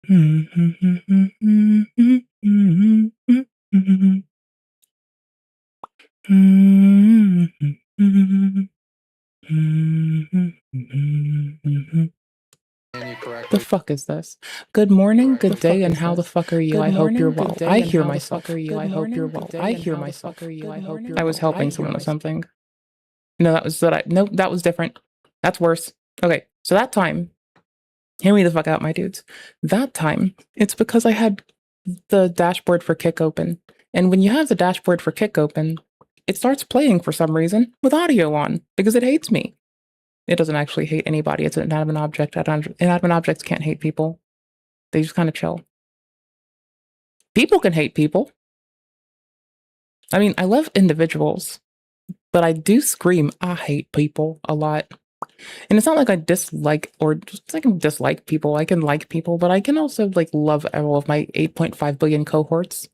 The fuck is this? Good morning, good day, and how the fuck are you? I hope you're well. I hear myself. I hope you're well. I hear myself. I was helping someone with something. No, that was nope, that was different. That's worse. Okay, so that time, hear me the fuck out, my dudes. That time, it's because I had the dashboard for Kick open. And when you have the dashboard for Kick open, it starts playing for some reason with audio on because it hates me. It doesn't actually hate anybody. It's an inanimate object. Inanimate objects can't hate people. They just kind of chill. People can hate people. I mean, I love individuals, but I do scream, I hate people a lot. And it's not like I dislike or just I can dislike people. I can like people, but I can also like love all of my 8.5 billion cohorts.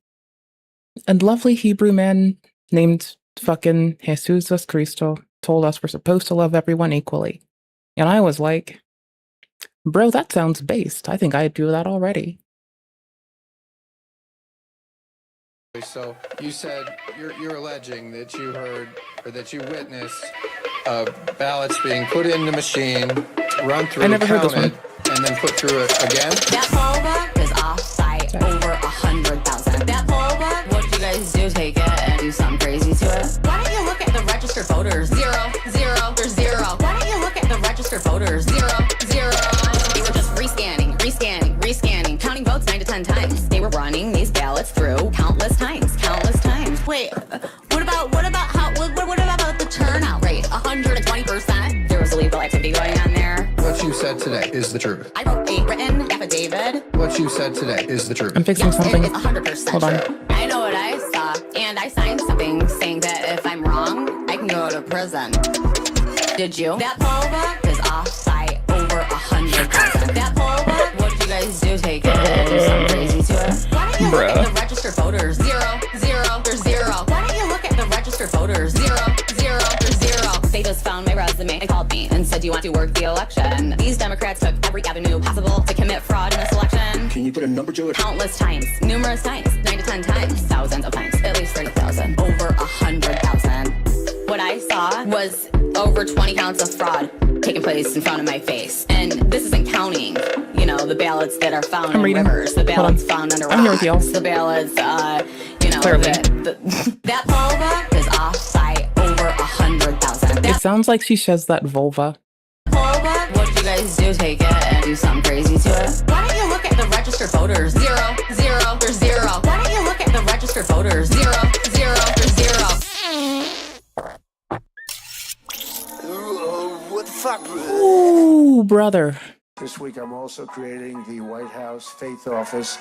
A lovely Hebrew man named fucking Jesus Cristo told us we're supposed to love everyone equally. And I was like, bro, that sounds based. I think I do that already. So you said you're alleging that you heard or that you witnessed ballots being put in the machine, run through, I never heard this one. and then put through it again? That poll book is off-site over 100,000. That poll book, what did you guys do? Take it and do something crazy to it? Why don't you look at the registered voters? Zero, there's zero. Why don't you look at the registered voters? Zero. They were just rescanning, counting votes 9 to 10 times. They were running these ballots through countless times. Wait, what about the turnout rate? 120%. There was illegal activity going on there. What you said today is the truth. I wrote a written affidavit. What you said today is the truth. I'm fixing something. It's 100% Hold on. true. I know what I saw, and I signed something saying that if I'm wrong, I can go to prison. Did you? That poll book is off-site over 100,000. That poll book, what did you guys do? Take it and do something crazy to it? Why don't you look at the registered voters? Zero, there's zero. Why don't you look at the registered voters? Zero, there's zero. They just found my resume and called me and said, do you want to work the election? These Democrats took every avenue possible to commit fraud in this election. Can you put a number to it? Countless times, numerous times, 9 to 10 times, thousands of times, at least 30,000, over 100,000. What I saw was over 20 counts of fraud taking place in front of my face. And this isn't counting, you know, the ballots that are found in rivers, the ballots found under rocks, the ballots, you know, that poll book is off-site over 100,000. It sounds like she says that vulva. Poll book, what did you guys do? Take it and do something crazy to it? Why don't you look at the registered voters? Zero, there's zero. Why don't you look at the registered voters? Zero, there's zero. What the fuck? Ooh, brother. This week I'm also creating the White House Faith Office,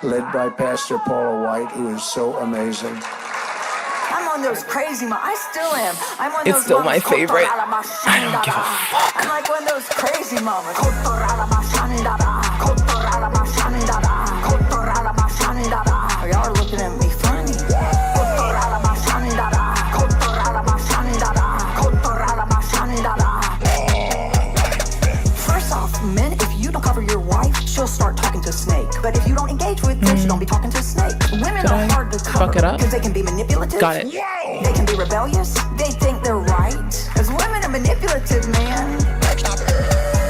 led by Pastor Paula White, who is so amazing. I'm on those crazy I still am. I'm on It's those still my favorite. I don't give a fuck. I'm like one of those crazy mamas. Y'all are looking at me funny. First off, men, if you don't cover your wife, she'll start talking to Snake. But if you don't engage with her, she don't be talking to Snake. Women are hard to cover because they can be manipulative. Got it. They can be rebellious. They think they're right. Because women are manipulative, man.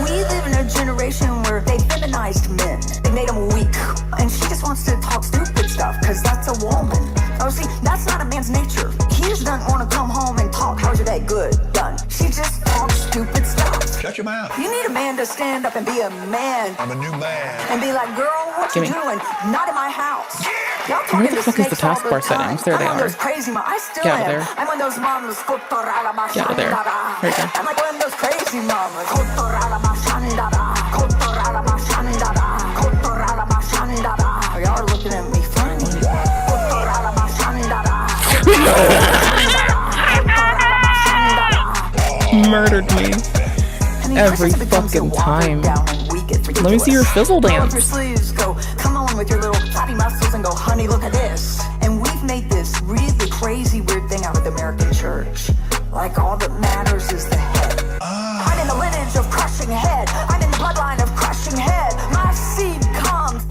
We live in a generation where they feminized men. They made them weak. And she just wants to talk stupid stuff because that's a woman. Oh, see, that's not a man's nature. He just doesn't want to come home and talk, how's your day? Good, done. She just talks stupid stuff. Shut your mouth. You need a man to stand up and be a man. I'm a new man. And be like, girl, what you doing? Not in my house. Y'all Where talking the to fuck is the snakes all taskbar settings? There they I'm are. on those crazy I still Get out of am. there. I'm on those mamas. Get out of there. There you go. I'm like one of those crazy mamas. Y'all are looking at me funny. Murdered me. Every fucking time. Let me see your fizzle dance. Your sleeves, go, come on with your little flappy muscles and go, honey, look at this. And we've made this really crazy weird thing out of the American church. Like all that matters is the head. I'm in the lineage of crushing head. I'm in the bloodline of crushing head. My seed comes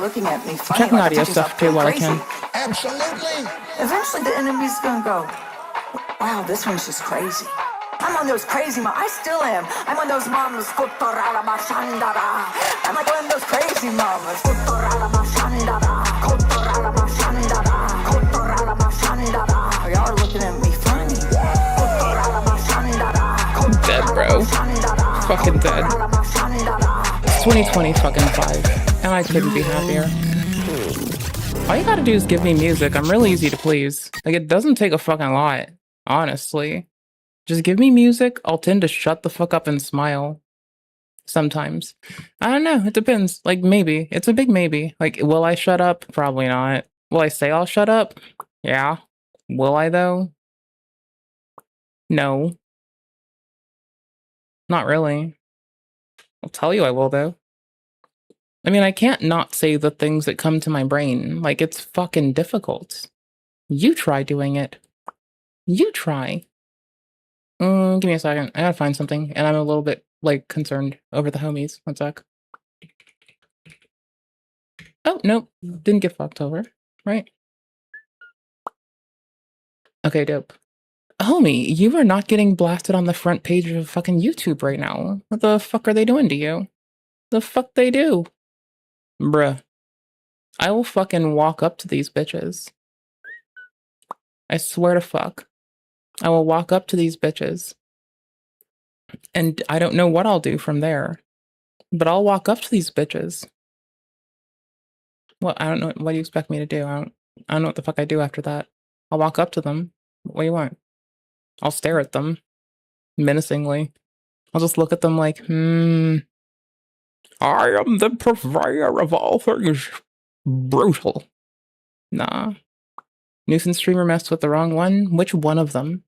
looking at me funny. Checking like audio I'm thinking stuff too something while I crazy. can. Absolutely. Eventually, the enemy's gonna go, wow, this one's just crazy. I'm on those crazy I still am. I'm on those mamas. I'm like one of those crazy mamas. Y'all are looking at me funny. I'm dead, bro. Fucking dead. It's 2020 fucking 5, and I couldn't be happier. All you gotta do is give me music. I'm really easy to please. Like, it doesn't take a fucking lot, honestly. Just give me music. I'll tend to shut the fuck up and smile. Sometimes. I don't know. It depends. Like, maybe. It's a big maybe. Like, will I shut up? Probably not. Will I say I'll shut up? Yeah. Will I, though? No. Not really. I'll tell you I will, though. I mean, I can't not say the things that come to my brain. Like, it's fucking difficult. You try doing it. You try. Give me a second. I gotta find something, and I'm a little bit, like, concerned over the homies. One sec. Oh, nope. Didn't get fucked over. Right? Okay, dope. Homie, you are not getting blasted on the front page of fucking YouTube right now. What the fuck are they doing to you? The fuck they do? Bruh. I will fucking walk up to these bitches. I swear to fuck. I will walk up to these bitches. And I don't know what I'll do from there. But I'll walk up to these bitches. What? I don't know. What do you expect me to do? I don't know what the fuck I do after that. I'll walk up to them. What do you want? I'll stare at them. Menacingly. I'll just look at them like, I am the purveyor of all things brutal. Nah. Nuisance streamer messed with the wrong one? Which one of them?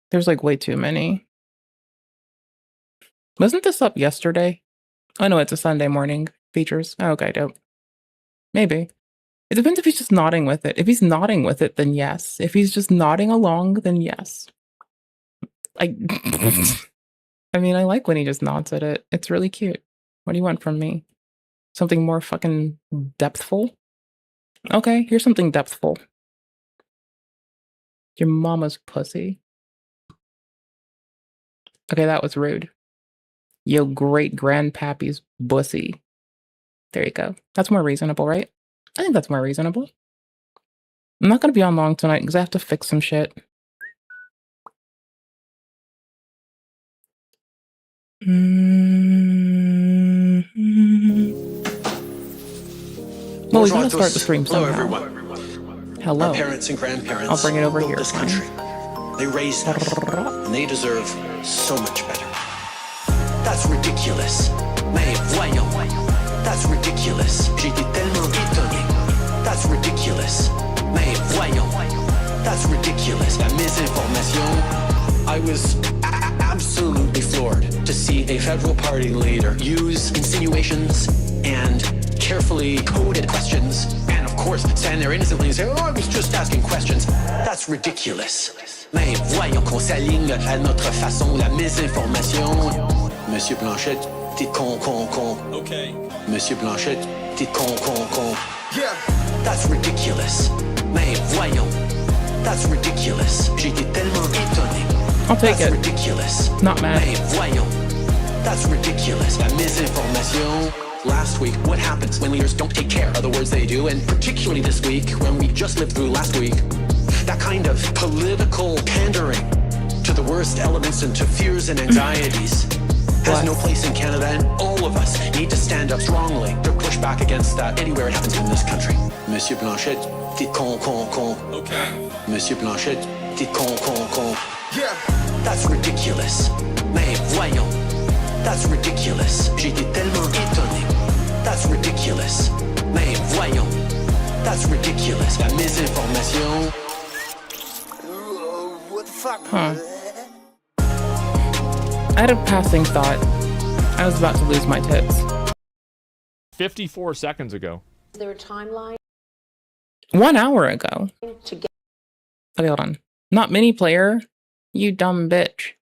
There's like way too many. Wasn't this up yesterday? Oh no, it's a Sunday morning. Features. Oh, okay, dope. Maybe. It depends if he's just nodding with it. If he's nodding with it, then yes. If he's just nodding along, then yes. I mean, I like when he just nods at it. It's really cute. What do you want from me? Something more fucking depthful? Okay, here's something depthful. Your mama's pussy. Okay, that was rude. Yo great-grandpappy's bussy. There you go. That's more reasonable, right? I think that's more reasonable. I'm not gonna be on long tonight because I have to fix some shit. Well, we gotta start the stream somehow. Hello, everyone. Hello. Our parents and grandparents I'll bring it over built here. this country. They raised us, and they deserve so much better. That's ridiculous. Mais voyons. That's ridiculous. J'étais tellement étonné. That's ridiculous. Mais voyons. That's ridiculous. La misinformation. I was absolutely floored to see a federal party leader use insinuations and carefully coded questions, and of course stand there innocently and say, oh, I was just asking questions. That's ridiculous. Mais voyons qu'on s'aligne à notre façon, la misinformation. Monsieur Blanchette, t'es con. Okay. Monsieur Blanchette, t'es con. Yeah. That's ridiculous. Mais voyons. That's ridiculous. J'étais tellement étonné. I'll take That's it. ridiculous. Not mad. Mais voyons. That's ridiculous. La misinformation. Last week, what happens when leaders don't take care of the words they do, and particularly this week, when we just lived through last week, that kind of political pandering to the worst elements and to fears and anxieties has no place in Canada, and all of us need to stand up strongly to push back against that anywhere it happens in this country. Monsieur Blanchette, t'es con. Okay. Monsieur Blanchette, t'es con. Yeah. That's ridiculous. Mais voyons. That's ridiculous. J'étais tellement étonné. That's ridiculous. Mais voyons. That's ridiculous. La misinformation. What the fuck? Huh. I had a passing thought. I was about to lose my tits. 54 seconds ago. Is there a timeline 1 hour ago. to get Okay, hold on. Not mini player. You dumb bitch.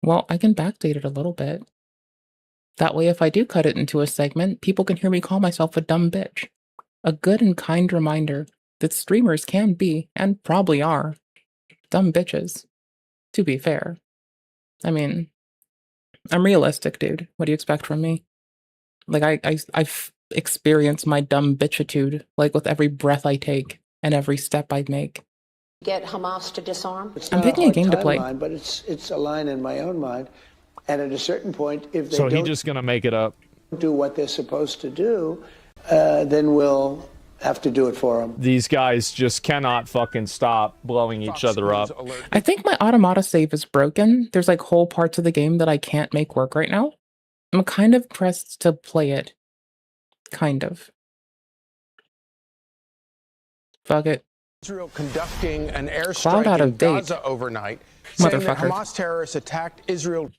Well, I can backdate it a little bit. That way, if I do cut it into a segment, people can hear me call myself a dumb bitch. A good and kind reminder that streamers can be, and probably are, dumb bitches. To be fair. I mean, I'm realistic, dude. What do you expect from me? Like, I've experienced my dumb bitchitude, like, with every breath I take and every step I make. Get Hamas to disarm? I'm picking a game to play. But it's a line in my own mind. And at a certain point, if they So don't he's just gonna make it up. do what they're supposed to do, then we'll have to do it for them. These guys just cannot fucking stop blowing each other up. I think my automata save is broken. There's like whole parts of the game that I can't make work right now. I'm kind of pressed to play it. Kind of. Fuck it. Israel conducting an Cloud airstrike out in of date. Gaza overnight, saying that Motherfucker. Hamas terrorists attacked Israel.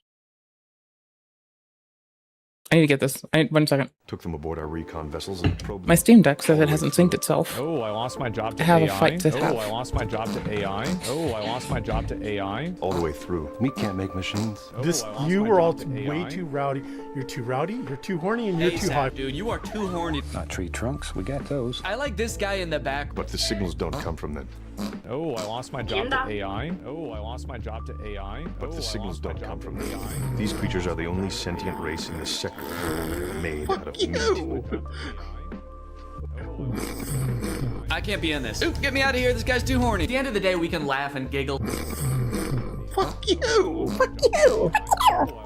I need to get this. 1 second. Took them aboard our recon vessels and probed My Steam Deck says it hasn't synced itself. Oh, I lost my job to I have AI. a fight to have. Oh, I lost my job to AI. Oh, I lost my job to AI. all the way through. We can't make machines. Oh, This I lost you my are all job to way AI. too rowdy. You're too rowdy. You're too horny, and you're too hot. Dude, you are too horny. Not tree trunks, we got those. I like this guy in the back. But the signals don't come from them. Oh, I lost my job to AI. Oh, I lost my job to AI. But Oh, the I signals lost my don't job come to from them. AI. These creatures are the only sentient race in this sector made out of meat. I can't be in this. Ooh, get me out of here. This guy's too horny. At the end of the day, we can laugh and giggle. Fuck you! Fuck you!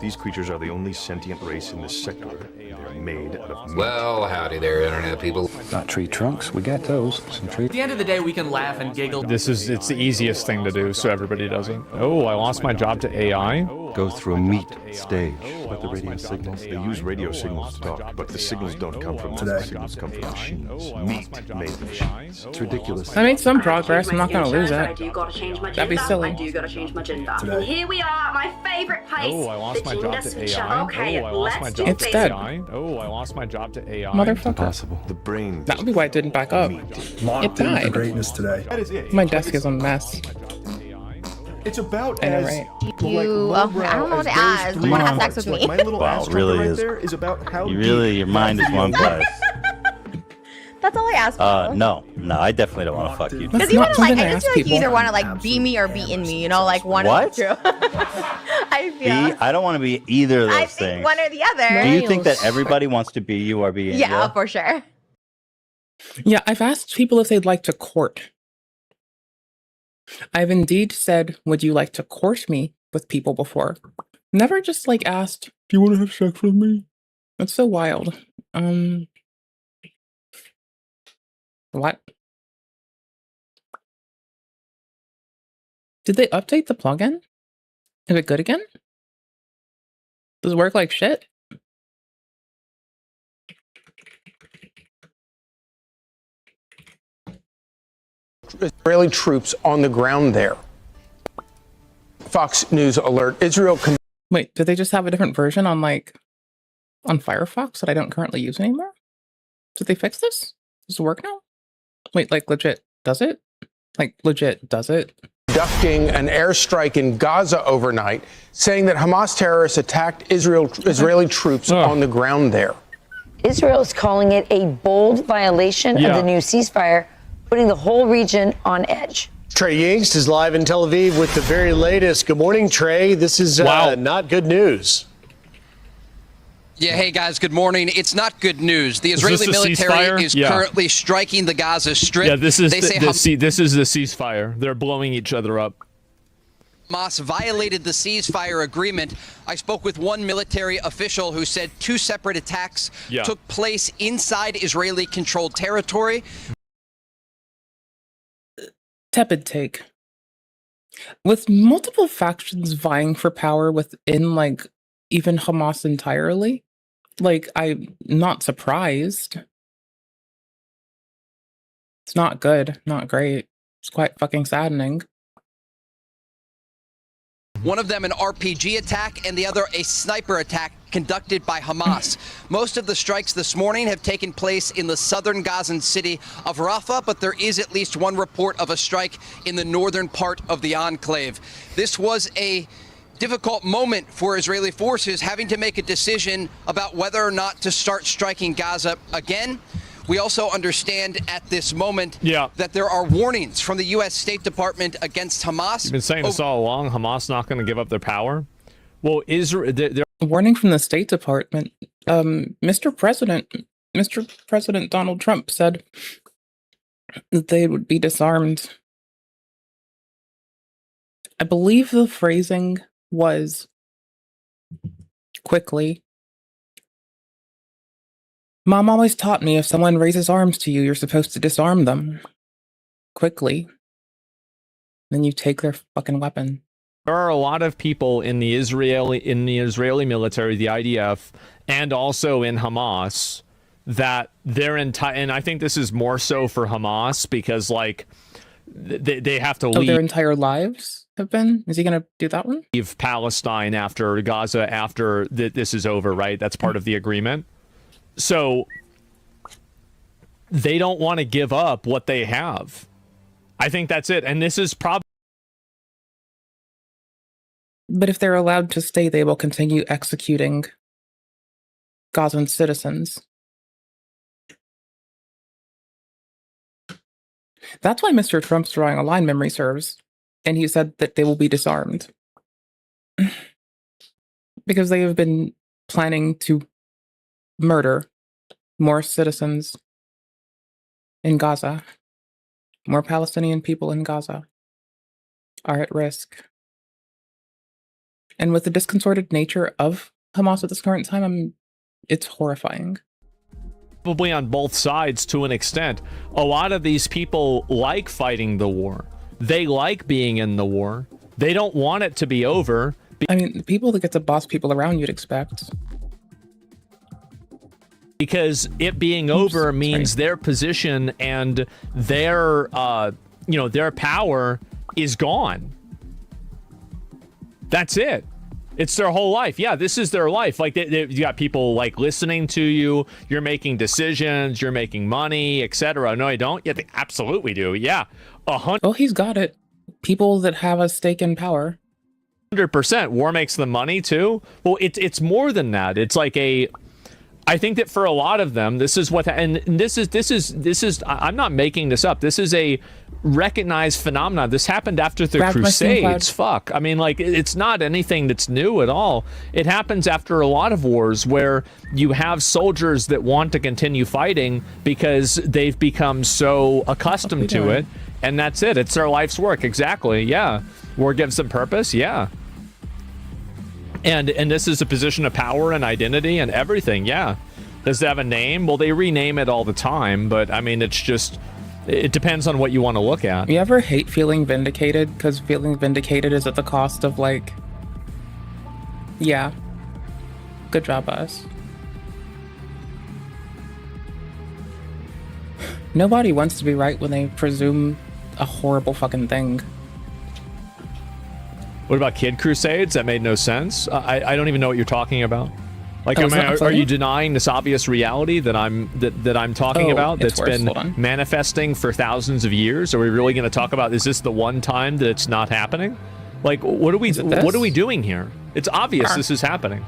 These creatures are the only sentient race in this sector. They're made out of meat. Well, howdy there, internet people. Not tree trunks, we got those. Some tree. At the end of the day, we can laugh and giggle. It's the easiest thing to do, so everybody does it. Oh, I lost my job to AI. Go through a meat stage. But the radio signals, they use radio signals to talk, but the signals don't come from them. The signals come from machines. Meat made machines. It's ridiculous. I made some progress. I'm not gonna lose I it. do gotta change my That'd be gender. silly. I do gotta change my gender. And here we are at my favourite place. Oh, I lost my the job gender to switcher. AI. Okay, Oh, I lost my let's job do It's to this. dead. AI. Oh, I lost my job to AI. Motherfucker. Impossible. The brain. That would be why it didn't back up. It died. greatness today. That is it. My desk is a mess. It's about I know, as right? You, I don't know what to ask. You want to have sex with me? My little Wow, ass really right is- there is about how You really, your mind is one place. That's all I asked for. No, I definitely don't want to fuck you. That's Because you not want to like, something I I just ask feel like you people. either want to like be me or be in me, you know, like one What? of the two. I feel. I don't want to be either of those I think things. one or the other. Do you think that everybody wants to be you or be in Yeah, you? for sure. Yeah, I've asked people if they'd like to court. I've indeed said, would you like to court me with people before? Never just like asked, do you want to have sex with me? That's so wild. What? Did they update the plugin? Is it good again? Does it work like shit? Israeli troops on the ground there. Fox News alert: Israel. Wait, did they just have a different version on on Firefox that I don't currently use anymore? Did they fix this? Does it work now? Wait, like legit, does it? Like legit, does it? Conducting an airstrike in Gaza overnight, saying that Hamas terrorists attacked Israeli troops on the ground there. Israel is calling it a bold violation of the new ceasefire, putting the whole region on edge. Trey Yingst is live in Tel Aviv with the very latest. Good morning, Trey. This is not good news. Yeah, hey guys, good morning. It's not good news. The Israeli this a military ceasefire? is Yeah. currently striking the Gaza Strip. Yeah, this is They say this is the ceasefire. They're blowing each other up. Hamas violated the ceasefire agreement. I spoke with one military official who said 2 separate attacks took place inside Israeli-controlled territory. Tepid take. With multiple factions vying for power within even Hamas entirely, I'm not surprised. It's not good, not great. It's quite fucking saddening. One of them an RPG attack and the other a sniper attack conducted by Hamas. Most of the strikes this morning have taken place in the southern Gazan city of Rafah, but there is at least one report of a strike in the northern part of the enclave. This was a difficult moment for Israeli forces, having to make a decision about whether or not to start striking Gaza again. We also understand at this moment that there are warnings from the U.S. State Department against Hamas. You've been saying this all along. Hamas not going to give up their power. Well, Israel. Warning from the State Department. Mr. President Donald Trump said that they would be disarmed. I believe the phrasing was quickly. Mom always taught me if someone raises arms to you, you're supposed to disarm them quickly. Then you take their fucking weapon. There are a lot of people in the Israeli military, the IDF, and also in Hamas that their entire, and I think this is more so for Hamas because like they have to leave. Their entire lives have been? Is he going to do that one? Leave Palestine after Gaza after this is over, right? That's part of the agreement. So they don't want to give up what they have. I think that's it. And this is probably. But if they're allowed to stay, they will continue executing Gazan citizens. That's why Mr. Trump's drawing a line, memory serves. And he said that they will be disarmed. Because they have been planning to murder more citizens in Gaza. More Palestinian people in Gaza are at risk. And with the disconcerted nature of Hamas at this current time, it's horrifying. Probably on both sides to an extent. A lot of these people like fighting the war. They like being in the war. They don't want it to be over. I mean, the people that get to boss people around, you'd expect. Because it being over means their position and their, their power is gone. That's it. It's their whole life. Yeah, this is their life. Like you got people like listening to you. You're making decisions. You're making money, etc. No, I don't. Yeah, they absolutely do. Yeah, 100%. Oh, he's got it. People that have a stake in power. 100%. War makes them money too. Well, it's more than that. It's like a. I think that for a lot of them, this is what, and this is. I'm not making this up. This is a recognized phenomenon. This happened after the Crusades. Fuck. I mean, like, it's not anything that's new at all. It happens after a lot of wars where you have soldiers that want to continue fighting because they've become so accustomed to it, and that's it. It's their life's work. Exactly. Yeah. War gives them purpose. Yeah. And this is a position of power and identity and everything. Yeah. Does it have a name? Well, they rename it all the time, but I mean, it's just, it depends on what you want to look at. You ever hate feeling vindicated? Because feeling vindicated is at the cost of, like, yeah. Good job, us. Nobody wants to be right when they presume a horrible fucking thing. What about Kid Crusades? That made no sense. I don't even know what you're talking about. Like, are you denying this obvious reality that I'm talking about that's been manifesting for thousands of years? Are we really going to talk about, is this the one time that it's not happening? Like, what are we doing here? It's obvious this is happening.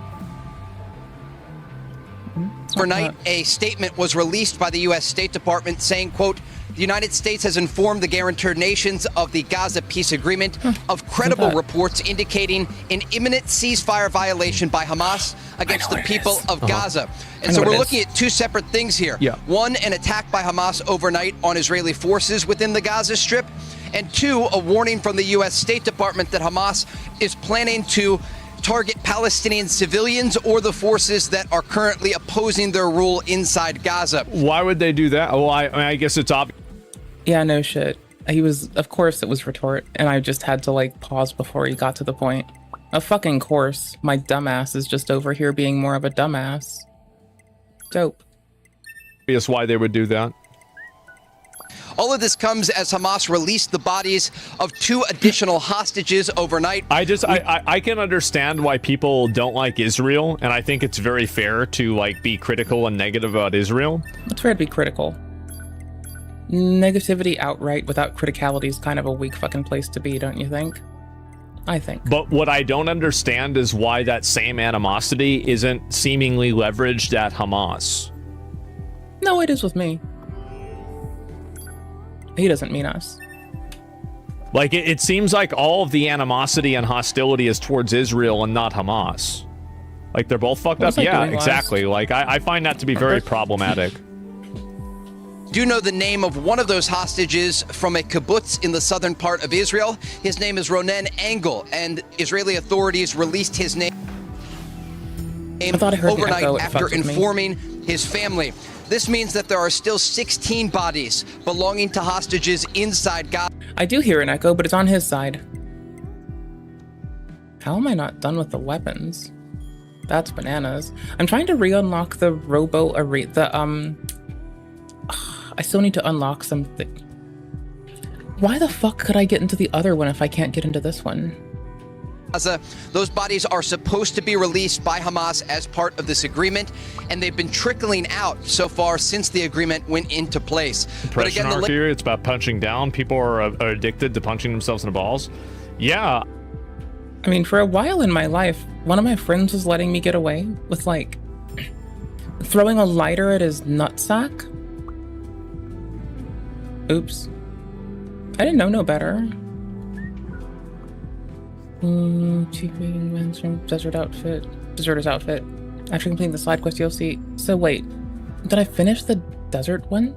Overnight, a statement was released by the U.S. State Department saying, quote, the United States has informed the guarantor nations of the Gaza peace agreement of credible reports indicating an imminent ceasefire violation by Hamas against the people of Gaza. And so we're looking at two separate things here. Yeah. One, an attack by Hamas overnight on Israeli forces within the Gaza Strip. And two, a warning from the U.S. State Department that Hamas is planning to target Palestinian civilians or the forces that are currently opposing their rule inside Gaza. Why would they do that? Well, I guess it's obvious. Yeah, no shit. He was, of course it was retort, and I just had to, like, pause before he got to the point. Of fucking course, my dumbass is just over here being more of a dumbass. Dope. Obvious why they would do that. All of this comes as Hamas released the bodies of 2 additional hostages overnight. I can understand why people don't like Israel, and I think it's very fair to, like, be critical and negative about Israel. It's fair to be critical. Negativity outright without criticality is kind of a weak fucking place to be, don't you think? I think. But what I don't understand is why that same animosity isn't seemingly leveraged at Hamas. No, it is with me. He doesn't mean us. Like, it seems like all of the animosity and hostility is towards Israel and not Hamas. Like, they're both fucked up? Yeah, exactly. Like, I find that to be very problematic. Do you know the name of one of those hostages from a kibbutz in the southern part of Israel? His name is Ronen Engel, and Israeli authorities released his name overnight after informing his family. This means that there are still 16 bodies belonging to hostages inside Gaza. I do hear an echo, but it's on his side. How am I not done with the weapons? That's bananas. I'm trying to re-unlock the robo arena. I still need to unlock something. Why the fuck could I get into the other one if I can't get into this one? Gaza. Those bodies are supposed to be released by Hamas as part of this agreement, and they've been trickling out so far since the agreement went into place. But again, it's about punching down. People are addicted to punching themselves in the balls. Yeah. I mean, for a while in my life, one of my friends was letting me get away with, like, throwing a lighter at his nutsack. Oops. I didn't know no better. Deserter's outfit. After completing the side quest, you'll see. So wait, did I finish the desert one?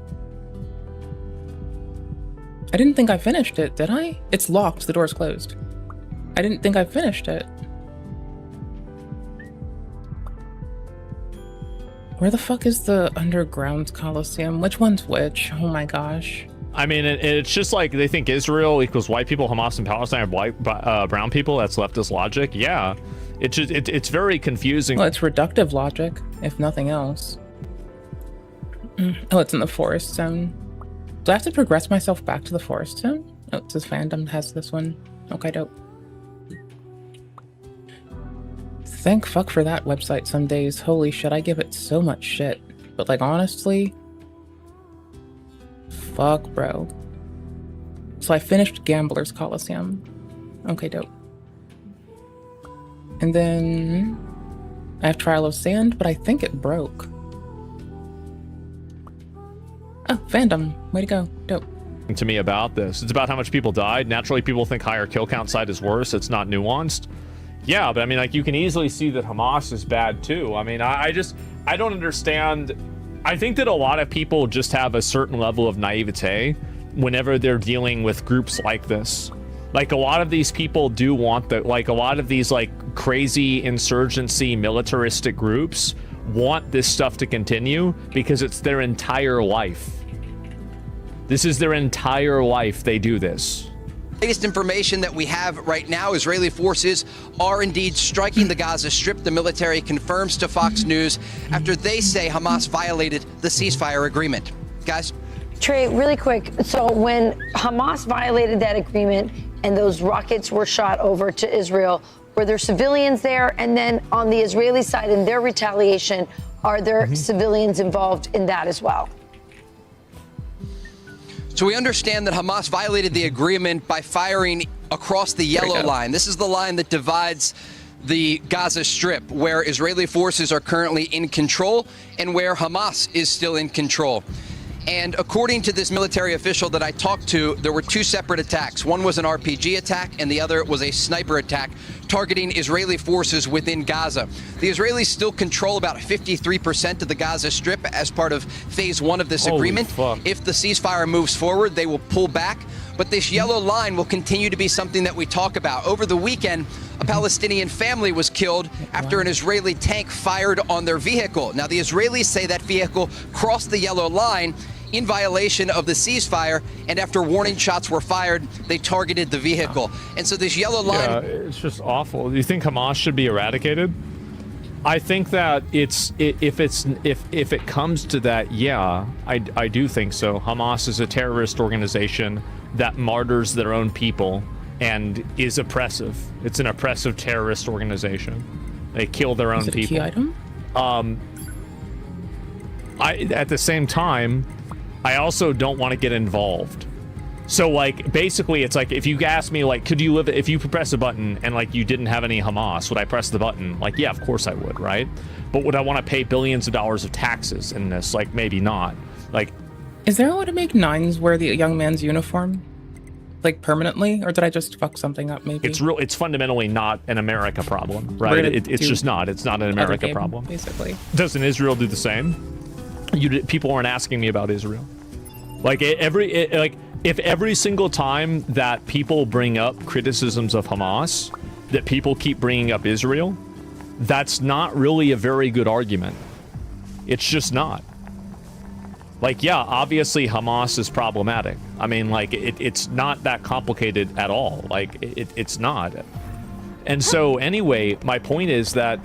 I didn't think I finished it, did I? It's locked, the door's closed. I didn't think I finished it. Where the fuck is the underground Coliseum? Which one's which? Oh my gosh. I mean, it's just like they think Israel equals white people, Hamas and Palestine are brown people. That's leftist logic. Yeah, it's very confusing. Well, it's reductive logic, if nothing else. Oh, it's in the forest zone. Do I have to progress myself back to the forest zone? Oh, it says fandom has this one. Okay, dope. Thank fuck for that website some days. Holy shit, I give it so much shit. But like, honestly, fuck, bro. So I finished Gambler's Coliseum. Okay, dope. And then I have Trial of Sand, but I think it broke. Oh, fandom. Way to go. Dope. To me about this. It's about how much people died. Naturally, people think higher kill count side is worse. It's not nuanced. Yeah, but I mean, like, you can easily see that Hamas is bad too. I mean, I don't understand. I think that a lot of people just have a certain level of naivete whenever they're dealing with groups like this. Like, a lot of these people do want the, like, a lot of these, like, crazy insurgency militaristic groups want this stuff to continue because it's their entire life. This is their entire life they do this. Latest information that we have right now, Israeli forces are indeed striking the Gaza Strip. The military confirms to Fox News after they say Hamas violated the ceasefire agreement. Guys? Trey, really quick. So when Hamas violated that agreement and those rockets were shot over to Israel, were there civilians there? And then on the Israeli side, in their retaliation, are there civilians involved in that as well? So we understand that Hamas violated the agreement by firing across the yellow line. This is the line that divides the Gaza Strip, where Israeli forces are currently in control and where Hamas is still in control. And according to this military official that I talked to, there were two separate attacks. One was an RPG attack and the other was a sniper attack targeting Israeli forces within Gaza. The Israelis still control about 53% of the Gaza Strip as part of phase 1 of this agreement. If the ceasefire moves forward, they will pull back. But this yellow line will continue to be something that we talk about. Over the weekend, a Palestinian family was killed after an Israeli tank fired on their vehicle. Now, the Israelis say that vehicle crossed the yellow line in violation of the ceasefire, and after warning shots were fired, they targeted the vehicle. And so this yellow line... Yeah, it's just awful. Do you think Hamas should be eradicated? I think that if it comes to that, yeah, I do think so. Hamas is a terrorist organization that martyrs their own people and is oppressive. It's an oppressive terrorist organization. They kill their own people. Is it a key item? At the same time, I also don't want to get involved. So like basically it's like if you ask me like could you live if you press a button and like you didn't have any Hamas, would I press the button? Like yeah, of course I would, right? But would I want to pay billions of dollars of taxes in this? Like maybe not. Like is there a way to make nines wear the young man's uniform? Like permanently, or did I just fuck something up maybe? It's fundamentally not an America problem, right? It's just not. It's not an America problem. Basically. Doesn't Israel do the same? People aren't asking me about Israel. Like if every single time that people bring up criticisms of Hamas, that people keep bringing up Israel, that's not really a very good argument. It's just not. Like, yeah, obviously Hamas is problematic. I mean, like, it's not that complicated at all. Like, it's not. And so, anyway, my point is that,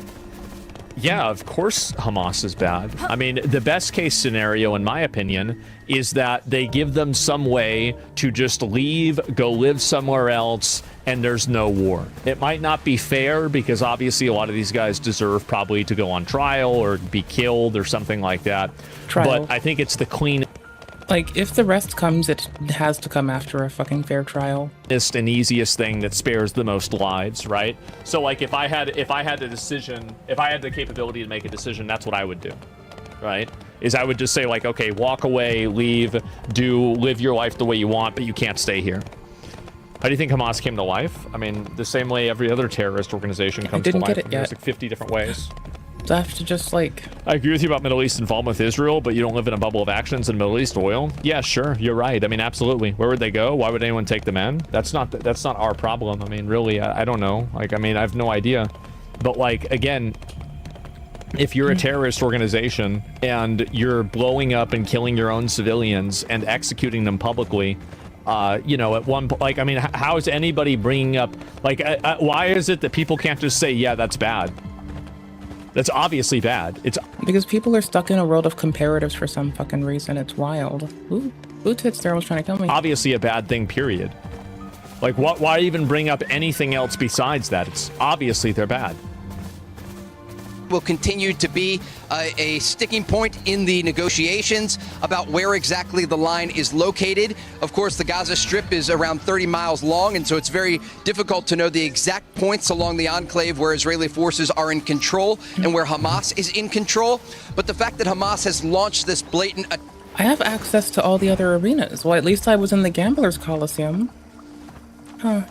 yeah, of course Hamas is bad. I mean, the best case scenario, in my opinion, is that they give them some way to just leave, go live somewhere else, and there's no war. It might not be fair because obviously a lot of these guys deserve probably to go on trial or be killed or something like that. Trial. But I think it's the clean... Like, if the rest comes, it has to come after a fucking fair trial. And easiest thing that spares the most lives, right? So like if I had the decision, if I had the capability to make a decision, that's what I would do, right? Is I would just say like, okay, walk away, leave, live your life the way you want, but you can't stay here. How do you think Hamas came to life? I mean, the same way every other terrorist organization comes to life. I didn't get it yet. There's like 50 different ways. Do I have to just like... I agree with you about Middle East involvement with Israel, but you don't live in a bubble of actions in Middle East oil? Yeah, sure, you're right. I mean, absolutely. Where would they go? Why would anyone take them in? That's not our problem. I mean, really, I don't know. Like, I mean, I have no idea. But like, again, if you're a terrorist organization and you're blowing up and killing your own civilians and executing them publicly, you know, at one point, like, I mean, how is anybody bringing up, like, why is it that people can't just say, yeah, that's bad? That's obviously bad. It's because people are stuck in a world of comparatives for some fucking reason. It's wild. Who tits there was trying to kill me? Obviously a bad thing, period. Like, why even bring up anything else besides that? It's obviously they're bad. Will continue to be a sticking point in the negotiations about where exactly the line is located. Of course, the Gaza Strip is around 30 miles long, and so it's very difficult to know the exact points along the enclave where Israeli forces are in control and where Hamas is in control. But the fact that Hamas has launched this blatant... I have access to all the other arenas. Well, at least I was in the Gamblers Coliseum. Huh.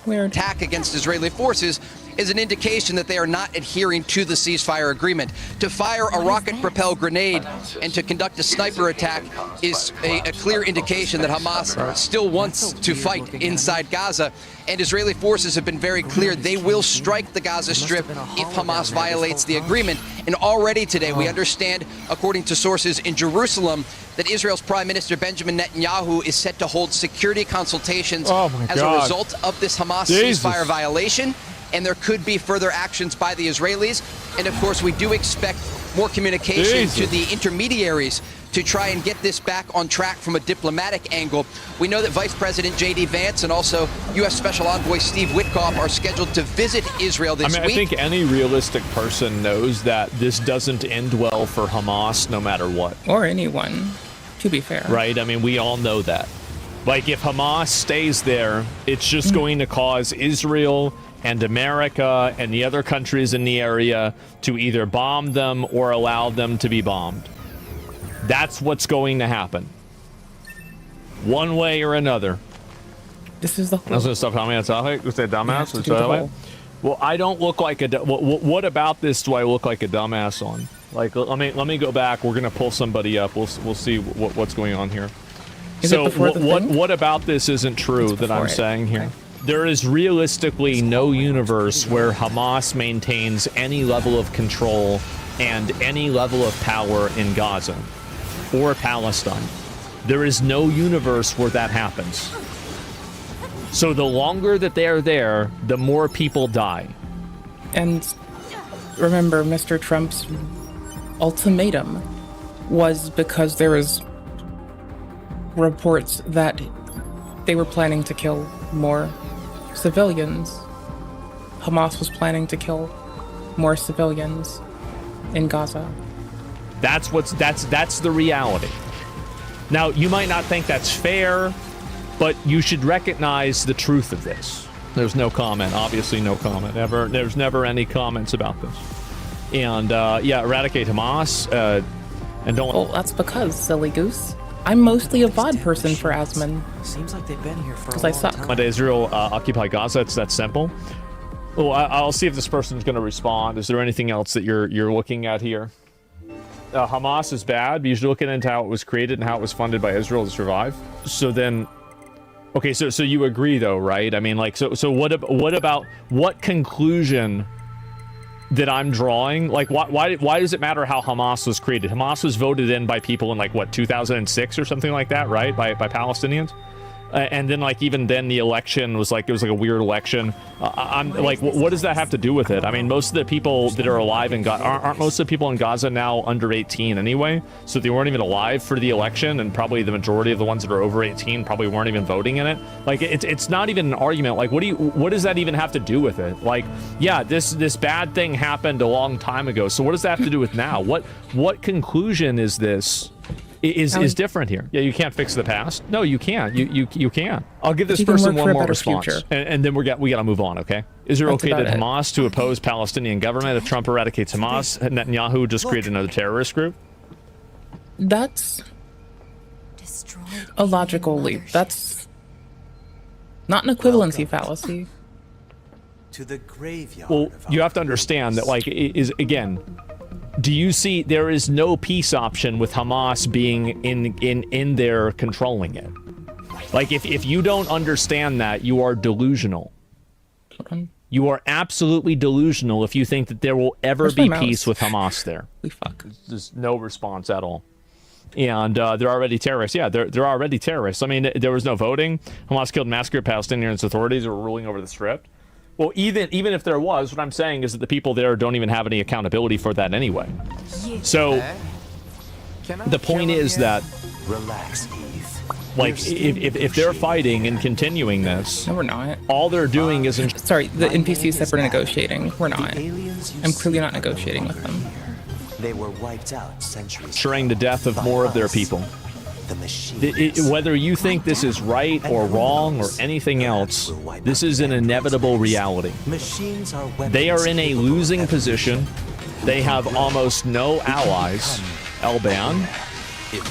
Weird. Attack against Israeli forces is an indication that they are not adhering to the ceasefire agreement. To fire a rocket-propelled grenade and to conduct a sniper attack is a clear indication that Hamas still wants to fight inside Gaza. And Israeli forces have been very clear they will strike the Gaza Strip if Hamas violates the agreement. And already today, we understand, according to sources in Jerusalem, that Israel's Prime Minister Benjamin Netanyahu is set to hold security consultations as a result of this Hamas ceasefire violation. And there could be further actions by the Israelis. And of course, we do expect more communication to the intermediaries to try and get this back on track from a diplomatic angle. We know that Vice President J.D. Vance and also U.S. Special Envoy Steve Witkoff are scheduled to visit Israel this week. I think any realistic person knows that this doesn't end well for Hamas no matter what. Or anyone, to be fair. Right? I mean, we all know that. Like, if Hamas stays there, it's just going to cause Israel and America and the other countries in the area to either bomb them or allow them to be bombed. That's what's going to happen. One way or another. This is the whole... I was going to stop calling me a topic. You say dumbass? Well, I don't look like a... What about this do I look like a dumbass on? Like, let me go back. We're going to pull somebody up. We'll see what's going on here. So what about this isn't true that I'm saying here? There is realistically no universe where Hamas maintains any level of control and any level of power in Gaza or Palestine. There is no universe where that happens. So the longer that they are there, the more people die. And remember, Mr. Trump's ultimatum was because there was reports that they were planning to kill more civilians. Hamas was planning to kill more civilians in Gaza. That's the reality. Now, you might not think that's fair, But you should recognize the truth of this. There's no comment. Obviously, no comment. There's never any comments about this. And yeah, eradicate Hamas. And don't. Well, that's because, silly goose. I'm mostly a VOD person for Asmon. Seems like they've been here for because I suck. Let Israel occupy Gaza. It's that simple. Oh, I'll see if this person's going to respond. Is there anything else that you're looking at here? Hamas is bad. You should look into how it was created and how it was funded by Israel to survive. So then, okay, so you agree though, right? I mean, like, so what about what conclusion that I'm drawing? Like, why does it matter how Hamas was created? Hamas was voted in by people in like what 2006 or something like that, right? By Palestinians. And then, like, even then, the election was like, it was like a weird election. I'm like, what does that have to do with it? I mean, most of the people that are alive in Gaza, aren't most of the people in Gaza now under 18 anyway? So they weren't even alive for the election, and probably the majority of the ones that are over 18 probably weren't even voting in it. Like, it's not even an argument. Like, what does that even have to do with it? Like, yeah, this bad thing happened a long time ago. So what does that have to do with now? What conclusion is this? Is different here. Yeah, you can't fix the past. No, you can't. You can. I'll give this person one more response, and then we got to move on. Okay. Israel created Hamas to oppose Palestinian government. If Trump eradicates Hamas, Netanyahu just created another terrorist group. That's a logical leap. That's not an equivalency fallacy. To the graveyard. Well, you have to understand that, like, again. Do you see there is no peace option with Hamas being in there controlling it? Like, if you don't understand that, you are delusional. You are absolutely delusional if you think that there will ever be peace with Hamas there. There's no response at all. And they're already terrorists. Yeah, they're already terrorists. I mean, there was no voting. Hamas killed and massacred Palestinians. Authorities were ruling over the Strip. Well, even if there was, what I'm saying is that the people there don't even have any accountability for that anyway. So the point is that, relax, Eve. like, if they're fighting and continuing this, no, we're not. All they're doing is sorry, the NPC said we're negotiating. We're not. I'm clearly not negotiating with them. They were wiped out centuries. ensuring the death of more of their people. Whether you think this is right or wrong or anything else, this is an inevitable reality. They are in a losing position. They have almost no allies. Elban.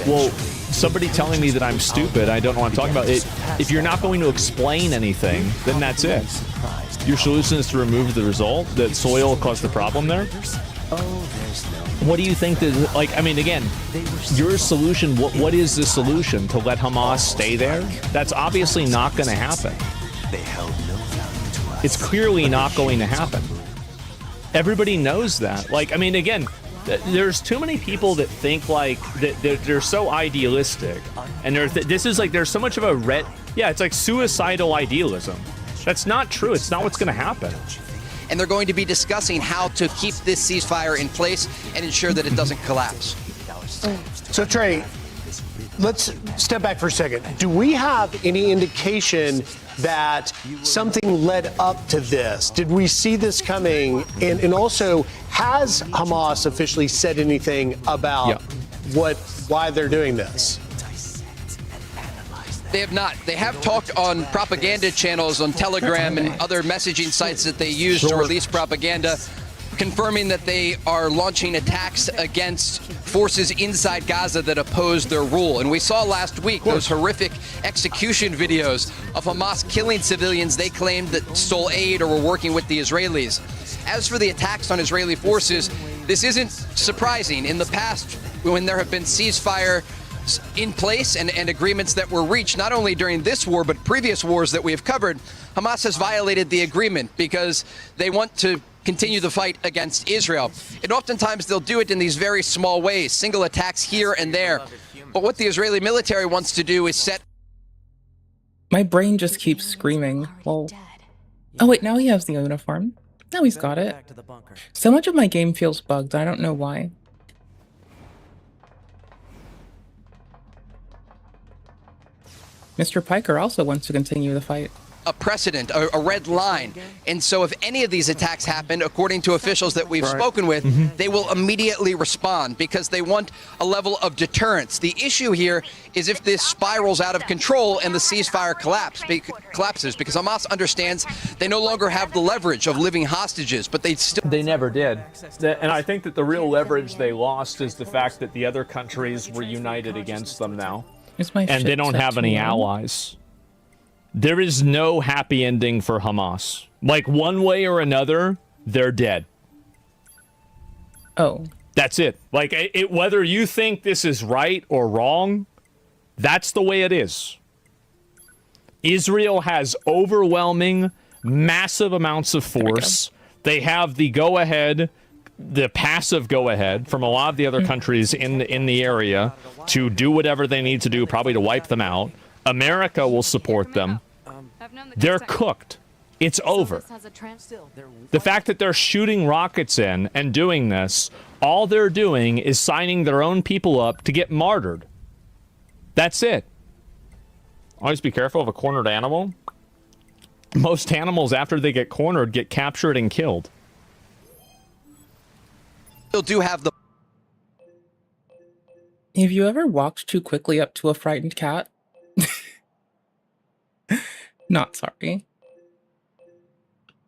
Well, somebody telling me that I'm stupid, I don't know what I'm talking about. If you're not going to explain anything, then that's it. Your solution is to remove the result, that soil caused the problem there? What do you think that, like, I mean, again, your solution, what is the solution? To let Hamas stay there? That's obviously not going to happen. It's clearly not going to happen. Everybody knows that. Like, I mean, again, there's too many people that think like that they're so idealistic, and this is like, there's so much of a it's like suicidal idealism. That's not true. It's not what's going to happen. And they're going to be discussing how to keep this ceasefire in place and ensure that it doesn't collapse. So, Trey, let's step back for a second. Do we have any indication that something led up to this? Did we see this coming? And also, has Hamas officially said anything about why they're doing this? They have not. They have talked on propaganda channels on Telegram and other messaging sites that they use to release propaganda, confirming that they are launching attacks against forces inside Gaza that oppose their rule. And we saw last week those horrific execution videos of Hamas killing civilians they claimed that stole aid or were working with the Israelis. As for the attacks on Israeli forces, this isn't surprising. In the past, when there have been ceasefire in place and agreements that were reached, not only during this war, but previous wars that we have covered, Hamas has violated the agreement because they want to continue the fight against Israel. And oftentimes they'll do it in these very small ways, single attacks here and there. But what the Israeli military wants to do is set... My brain just keeps screaming. Well, oh wait, now he has the uniform. Now he's got it. So much of my game feels bugged. I don't know why. Mr. Piker also wants to continue the fight. a precedent, a red line. And so if any of these attacks happen, according to officials that we've spoken with, they will immediately respond because they want a level of deterrence. The issue here is if this spirals out of control and the ceasefire collapses, because Hamas understands they no longer have the leverage of living hostages, but they never did. And I think that the real leverage they lost is the fact that the other countries were united against them now. And they don't have any allies. There is no happy ending for Hamas. Like, one way or another, they're dead. Oh. That's it. Like, whether you think this is right or wrong, that's the way it is. Israel has overwhelming, massive amounts of force. They have the go-ahead, the passive go-ahead from a lot of the other countries in the area to do whatever they need to do, probably to wipe them out. America will support them. They're cooked. It's over. The fact that they're shooting rockets in and doing this, all they're doing is signing their own people up to get martyred. That's it. Always be careful of a cornered animal. Most animals, after they get cornered, get captured and killed. Still do have the... Have you ever walked too quickly up to a frightened cat? Not sorry.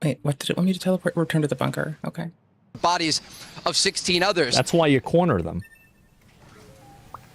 Wait, what did it want me to teleport? Return to the bunker. Okay. Bodies of 16 others. That's why you corner them.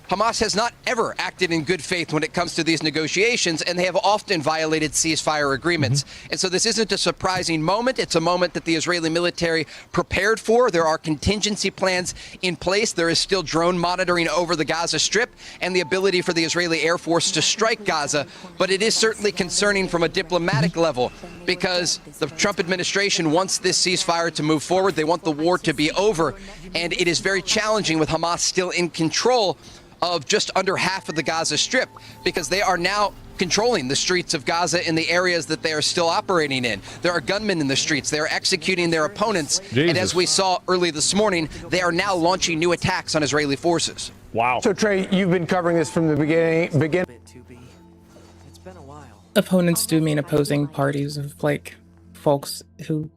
Hamas has not ever acted in good faith when it comes to these negotiations, and they have often violated ceasefire agreements. And so this isn't a surprising moment. It's a moment that the Israeli military prepared for. There are contingency plans in place. There is still drone monitoring over the Gaza Strip and the ability for the Israeli Air Force to strike Gaza. But it is certainly concerning from a diplomatic level because the Trump administration wants this ceasefire to move forward. They want the war to be over. And it is very challenging with Hamas still in control of just under half of the Gaza Strip, because they are now controlling the streets of Gaza in the areas that they are still operating in. There are gunmen in the streets. They are executing their opponents. And as we saw early this morning, they are now launching new attacks on Israeli forces. Wow. So, Trey, you've been covering this from the beginning. It's been a while. Opponents do mean opposing parties of, like, folks who,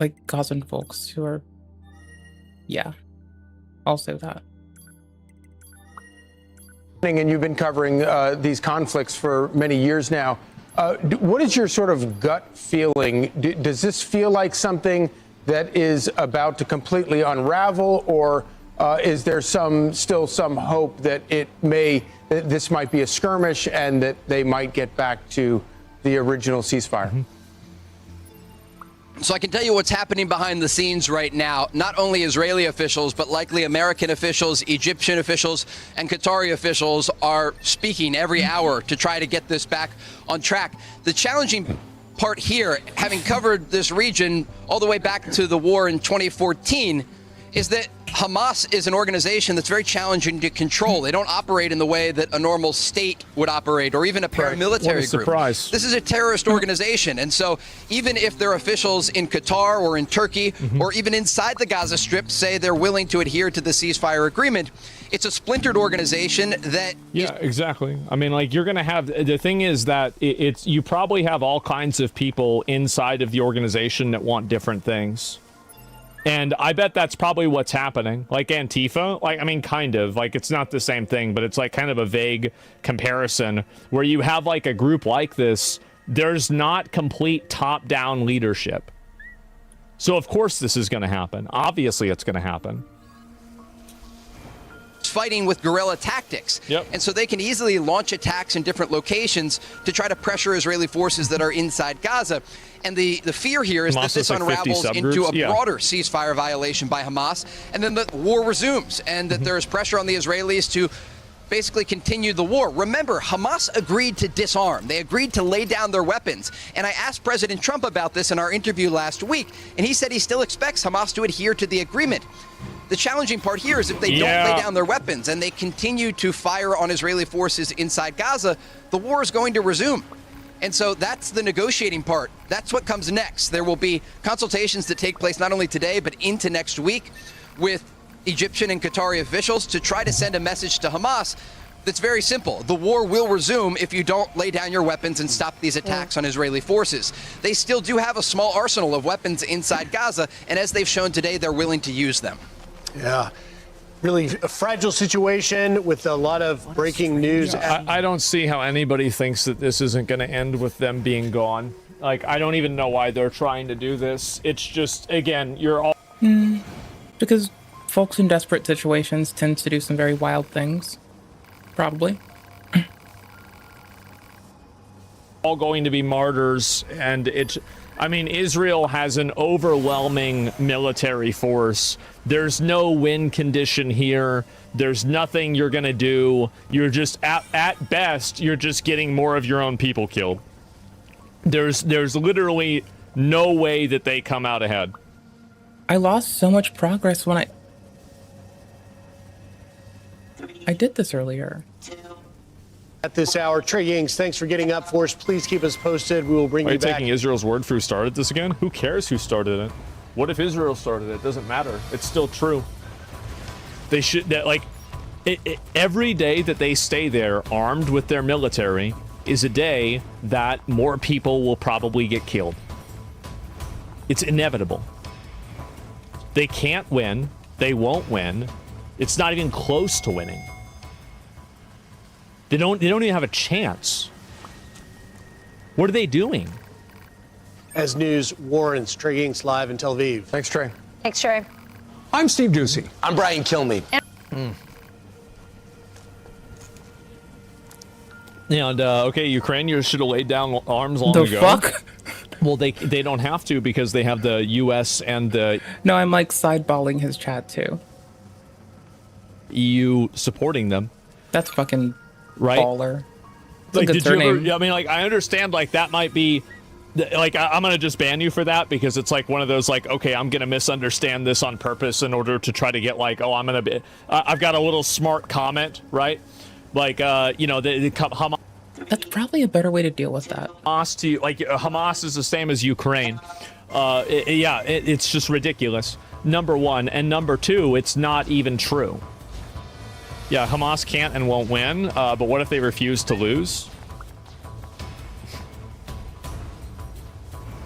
like, Gazan folks who are, yeah, also that. And you've been covering these conflicts for many years now. What is your sort of gut feeling? Does this feel like something that is about to completely unravel, or is there still some hope that this might be a skirmish and that they might get back to the original ceasefire? So I can tell you what's happening behind the scenes right now. Not only Israeli officials, but likely American officials, Egyptian officials, and Qatari officials are speaking every hour to try to get this back on track. The challenging part here, having covered this region all the way back to the war in 2014, is that Hamas is an organization that's very challenging to control. They don't operate in the way that a normal state would operate, or even a paramilitary group. Surprise. This is a terrorist organization, and so even if their officials in Qatar or in Turkey or even inside the Gaza Strip say they're willing to adhere to the ceasefire agreement, it's a splintered organization that... Yeah, exactly. I mean, like, you're going to have... The thing is that you probably have all kinds of people inside of the organization that want different things. And I bet that's probably what's happening. Like Antifa, like, I mean, kind of. Like, it's not the same thing, but it's like kind of a vague comparison where you have like a group like this. There's not complete top-down leadership. So, of course, this is going to happen. Obviously, it's going to happen. Fighting with guerrilla tactics. And so they can easily launch attacks in different locations to try to pressure Israeli forces that are inside Gaza. And the fear here is that this unravels into a broader ceasefire violation by Hamas, and then the war resumes, and that there is pressure on the Israelis to basically continue the war. Remember, Hamas agreed to disarm. They agreed to lay down their weapons. And I asked President Trump about this in our interview last week, and he said he still expects Hamas to adhere to the agreement. The challenging part here is if they don't lay down their weapons and they continue to fire on Israeli forces inside Gaza, the war is going to resume. And so that's the negotiating part. That's what comes next. There will be consultations that take place not only today, but into next week with Egyptian and Qatari officials to try to send a message to Hamas. that's very simple. The war will resume if you don't lay down your weapons and stop these attacks on Israeli forces. They still do have a small arsenal of weapons inside Gaza, and as they've shown today, they're willing to use them. Yeah. Really a fragile situation with a lot of breaking news. I don't see how anybody thinks that this isn't going to end with them being gone. Like, I don't even know why they're trying to do this. It's just, again, you're all... Because folks in desperate situations tend to do some very wild things. Probably. all going to be martyrs, and I mean, Israel has an overwhelming military force. There's no win condition here. There's nothing you're gonna do. You're just, at best, you're just getting more of your own people killed. There's literally no way that they come out ahead. I lost so much progress when I did this earlier. At this hour, Trey Yings, thanks for getting up for us. Please keep us posted. We will bring Are you you back. taking Israel's word for who started this again? Who cares who started it? What if Israel started it? It doesn't matter. It's still true. They should, that like, every day that they stay there armed with their military is a day that more people will probably get killed. It's inevitable. They can't win. They won't win. It's not even close to winning. They don't even have a chance. What are they doing? As news warrants, Trey Yings live in Tel Aviv. Thanks, Trey. Thanks, Trey. I'm Steve Doocy. I'm Brian Kilmeade. And okay, Ukraine, you should have laid down arms long The ago. fuck? Well, they don't have to because they have the U.S. and the No, I'm like sideballing his chat too. EU supporting them. That's fucking right. Baller. That's Like, a good did you ever, surname. I mean, like, I understand, like, that might be, like, I'm gonna just ban you for that because it's like one of those, like, okay, I'm gonna misunderstand this on purpose in order to try to get, like, oh, I'm gonna be, I've got a little smart comment, right? Like, you know, the Hamas. That's probably a better way to deal with that. Hamas is the same as Ukraine. It's just ridiculous. Number one, and number two, it's not even true. Yeah, Hamas can't and won't win, but what if they refuse to lose?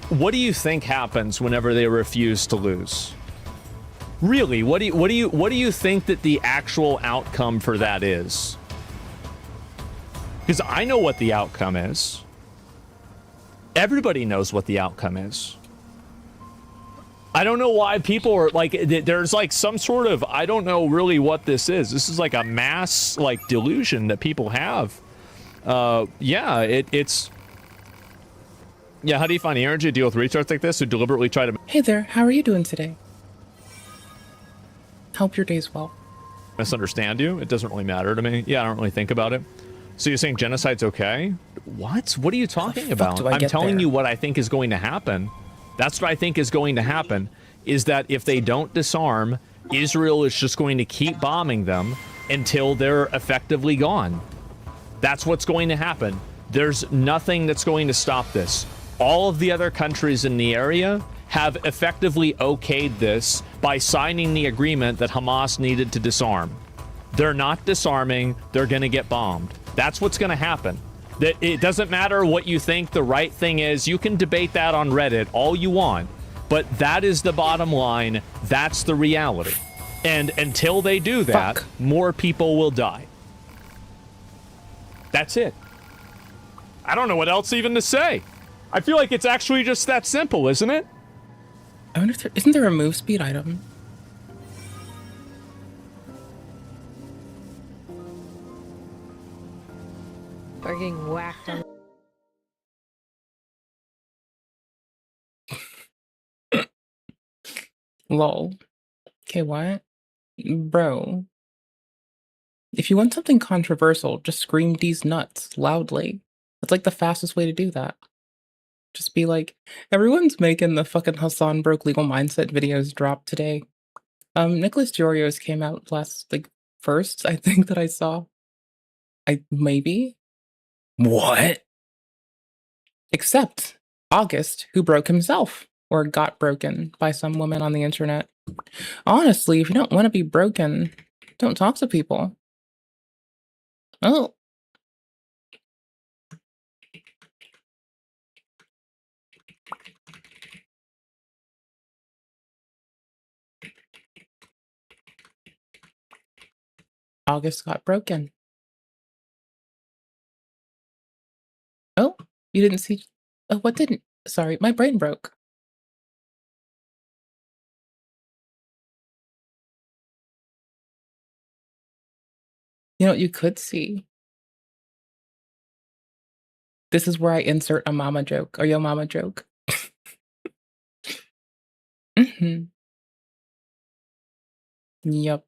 What do you think happens whenever they refuse to lose? Really, what do you think that the actual outcome for that is? Because I know what the outcome is. Everybody knows what the outcome is. I don't know why people are like, there's like some sort of, I don't know really what this is. This is like a mass like delusion that people have. Yeah, it's. Yeah, how do you find the energy to deal with retards like this who deliberately try to Hey there, how are you doing today? Hope your day's well. misunderstand you? It doesn't really matter to me. Yeah, I don't really think about it. So you're saying genocide's okay? What? What are you talking about? I'm telling you what I think is going to happen. That's what I think is going to happen, is that if they don't disarm, Israel is just going to keep bombing them until they're effectively gone. That's what's going to happen. There's nothing that's going to stop this. All of the other countries in the area have effectively okayed this by signing the agreement that Hamas needed to disarm. They're not disarming, they're going to get bombed. That's what's going to happen. That it doesn't matter what you think the right thing is. You can debate that on Reddit all you want, but that is the bottom line. That's the reality. And until they do that, more people will die. That's it. I don't know what else even to say. I feel like it's actually just that simple, isn't it? I wonder if isn't there a move speed item? They're getting whacked on. Lol. Okay, what? Bro. If you want something controversial, just scream these nuts loudly. That's like the fastest way to do that. Just be like, everyone's making the fucking Hassan Broke Legal Mindset videos drop today. Nicholas Giorio's came out first, I think, that I saw. Maybe? What? Except August, who broke himself, or got broken by some woman on the internet. Honestly, if you don't want to be broken, don't talk to people. Oh. August got broken. Oh, you didn't see. Oh, what didn't? Sorry, my brain broke. You know what you could see? This is where I insert a mama joke or yo mama joke. Yep.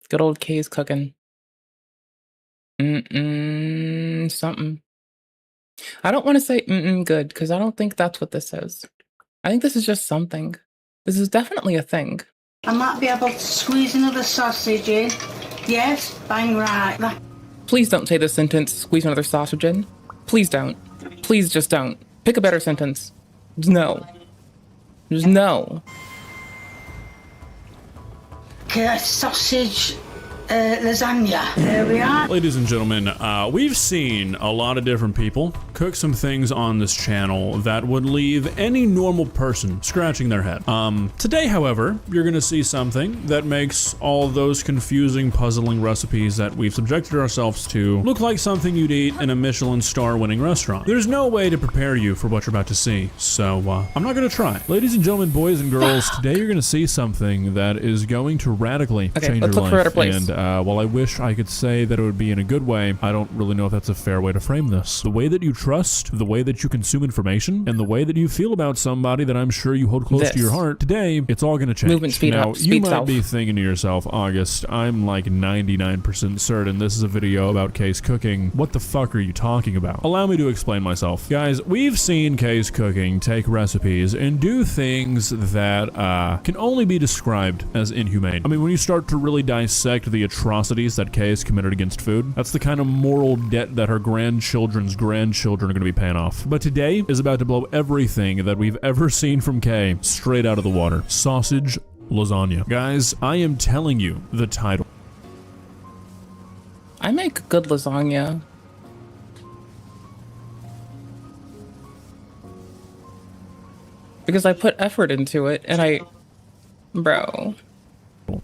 Good old Kay's cooking. Something. I don't want to say good because I don't think that's what this is. I think this is just something. This is definitely a thing. I might be able to squeeze another sausage in. Yes, bang right. Please don't say this sentence, squeeze another sausage in. Please don't. Please just don't. Pick a better sentence. Just no. Just no. Sausage lasagna. There we are. Ladies and gentlemen, we've seen a lot of different people cook some things on this channel that would leave any normal person scratching their head. Today, however, you're gonna see something that makes all those confusing, puzzling recipes that we've subjected ourselves to look like something you'd eat in a Michelin star winning restaurant. There's no way to prepare you for what you're about to see, so I'm not gonna try. Ladies and gentlemen, boys and girls, today you're gonna see something that is going to radically change your life. And while I wish I could say that it would be in a good way, I don't really know if that's a fair way to frame this. The way that you trust, the way that you consume information, and the way that you feel about somebody that I'm sure you hold close to your heart, today, it's all gonna change. Movement speed now, up, you speed might south. be thinking to yourself, August, I'm like 99% certain this is a video about Kay's cooking. What the fuck are you talking about? Allow me to explain myself. Guys, we've seen Kay's cooking take recipes and do things that can only be described as inhumane. I mean, when you start to really dissect the atrocities that Kay has committed against food, that's the kind of moral debt that her grandchildren's grandchildren are going to be paying off. But today is about to blow everything that we've ever seen from Kay straight out of the water. Sausage lasagna. Guys, I am telling you the title. I make good lasagna. Because I put effort into it and bro.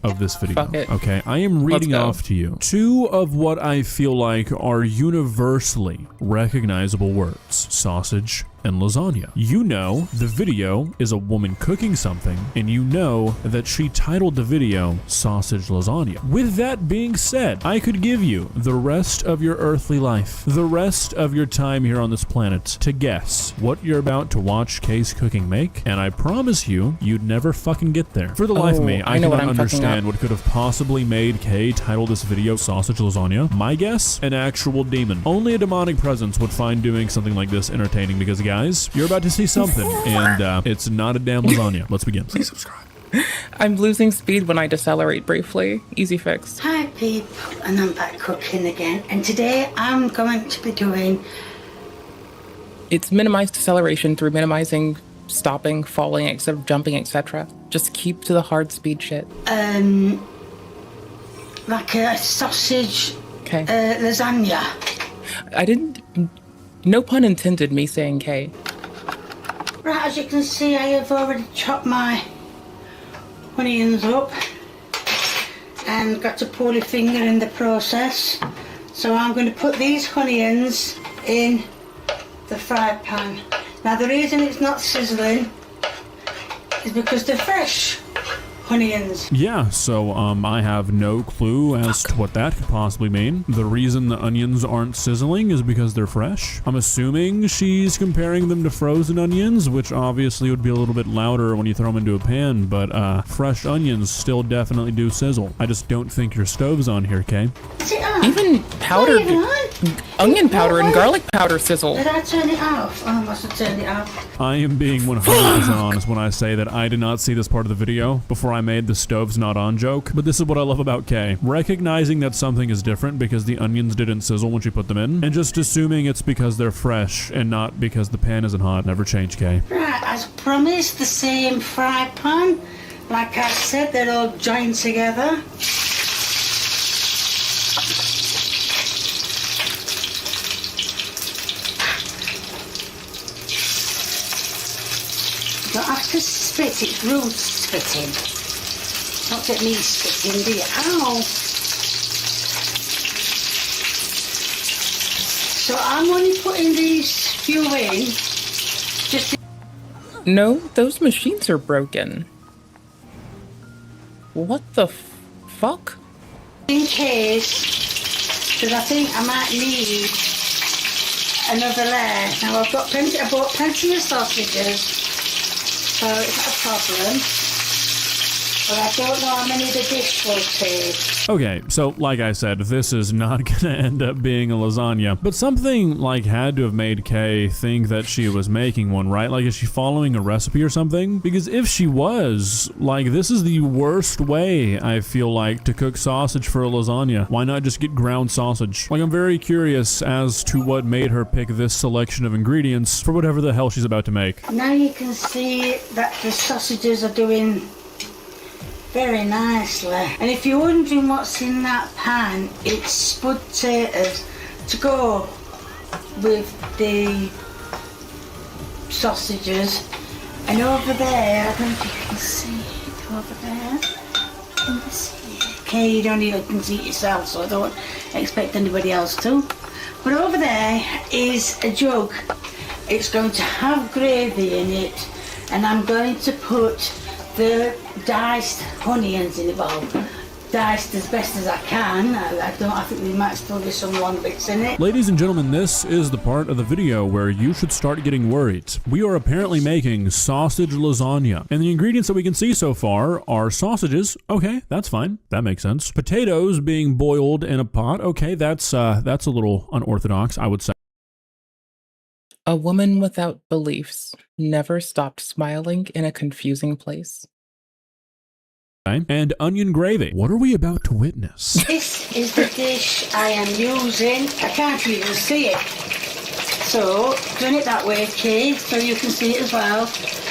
Of this video. Fuck it. Okay, I am reading off to you two of what I feel like are universally recognizable words: sausage and lasagna. You know the video is a woman cooking something, and you know that she titled the video Sausage Lasagna. With that being said, I could give you the rest of your earthly life, the rest of your time here on this planet, to guess what you're about to watch Kay's cooking make, and I promise you, you'd never fucking get there. For the life of me, I cannot understand what could have possibly made Kay title this video Sausage Lasagna. My guess? An actual demon. Only a demonic presence would find doing something like this entertaining, because guys, you're about to see something, and it's not a damn lasagna. Let's begin. Please subscribe. I'm losing speed when I decelerate briefly. Easy fix. Hi people, and I'm back cooking again, and today I'm going to be doing... It's minimized deceleration through minimizing stopping, falling, instead of jumping, etc. Just keep to the hard speed shit. Like a sausage lasagna. I didn't... No pun intended me saying K. Right, as you can see, I have already chopped my onions up and got a poorly finger in the process. So I'm going to put these onions in the fry pan. Now the reason it's not sizzling is because they're fresh onions. Yeah, so I have no clue as to what that could possibly mean. The reason the onions aren't sizzling is because they're fresh. I'm assuming she's comparing them to frozen onions, which obviously would be a little bit louder when you throw them into a pan, but fresh onions still definitely do sizzle. I just don't think your stove's on here, Kay. Even powdered onion powder and garlic powder sizzle. Did I turn it off? Oh, I must have turned it off. I am being 100% honest when I say that I did not see this part of the video before I made the stove's not on joke, but this is what I love about Kay. Recognizing that something is different because the onions didn't sizzle when she put them in, and just assuming it's because they're fresh and not because the pan isn't hot. Never change, Kay. Right, as promised, the same fry pan. Like I said, they're all joined together. spit, it's room spitting. Not get me spitting, do you? Ow! So I'm only putting these few in, just No, those machines are broken. What the fuck? in case, because I think I might need another layer. Now I bought plenty of sausages, so it's not a problem. But I don't know how many the dish will take. Okay, so like I said, this is not gonna end up being a lasagna, but something like had to have made Kay think that she was making one, right? Like, is she following a recipe or something? Because if she was, like, this is the worst way, I feel like, to cook sausage for a lasagna. Why not just get ground sausage? Like, I'm very curious as to what made her pick this selection of ingredients for whatever the hell she's about to make. Now you can see that the sausages are doing very nicely. And if you're wondering what's in that pan, it's spud taters to go with the sausages. And over there, I don't know if you can see it over there. Can you see it? Okay, you don't even see it yourself, so I don't expect anybody else to. But over there is a jug. It's going to have gravy in it, and I'm going to put the diced onions in it, well, diced as best as I can. I think there might still be some long bits in it. Ladies and gentlemen, this is the part of the video where you should start getting worried. We are apparently making sausage lasagna, and the ingredients that we can see so far are sausages. Okay, that's fine. That makes sense. Potatoes being boiled in a pot. Okay, that's a little unorthodox, I would say. A woman without beliefs never stopped smiling in a confusing place. And onion gravy. What are we about to witness? This is the dish I am using. I can't even see it. So, doing it that way, Kay, so you can see it as well.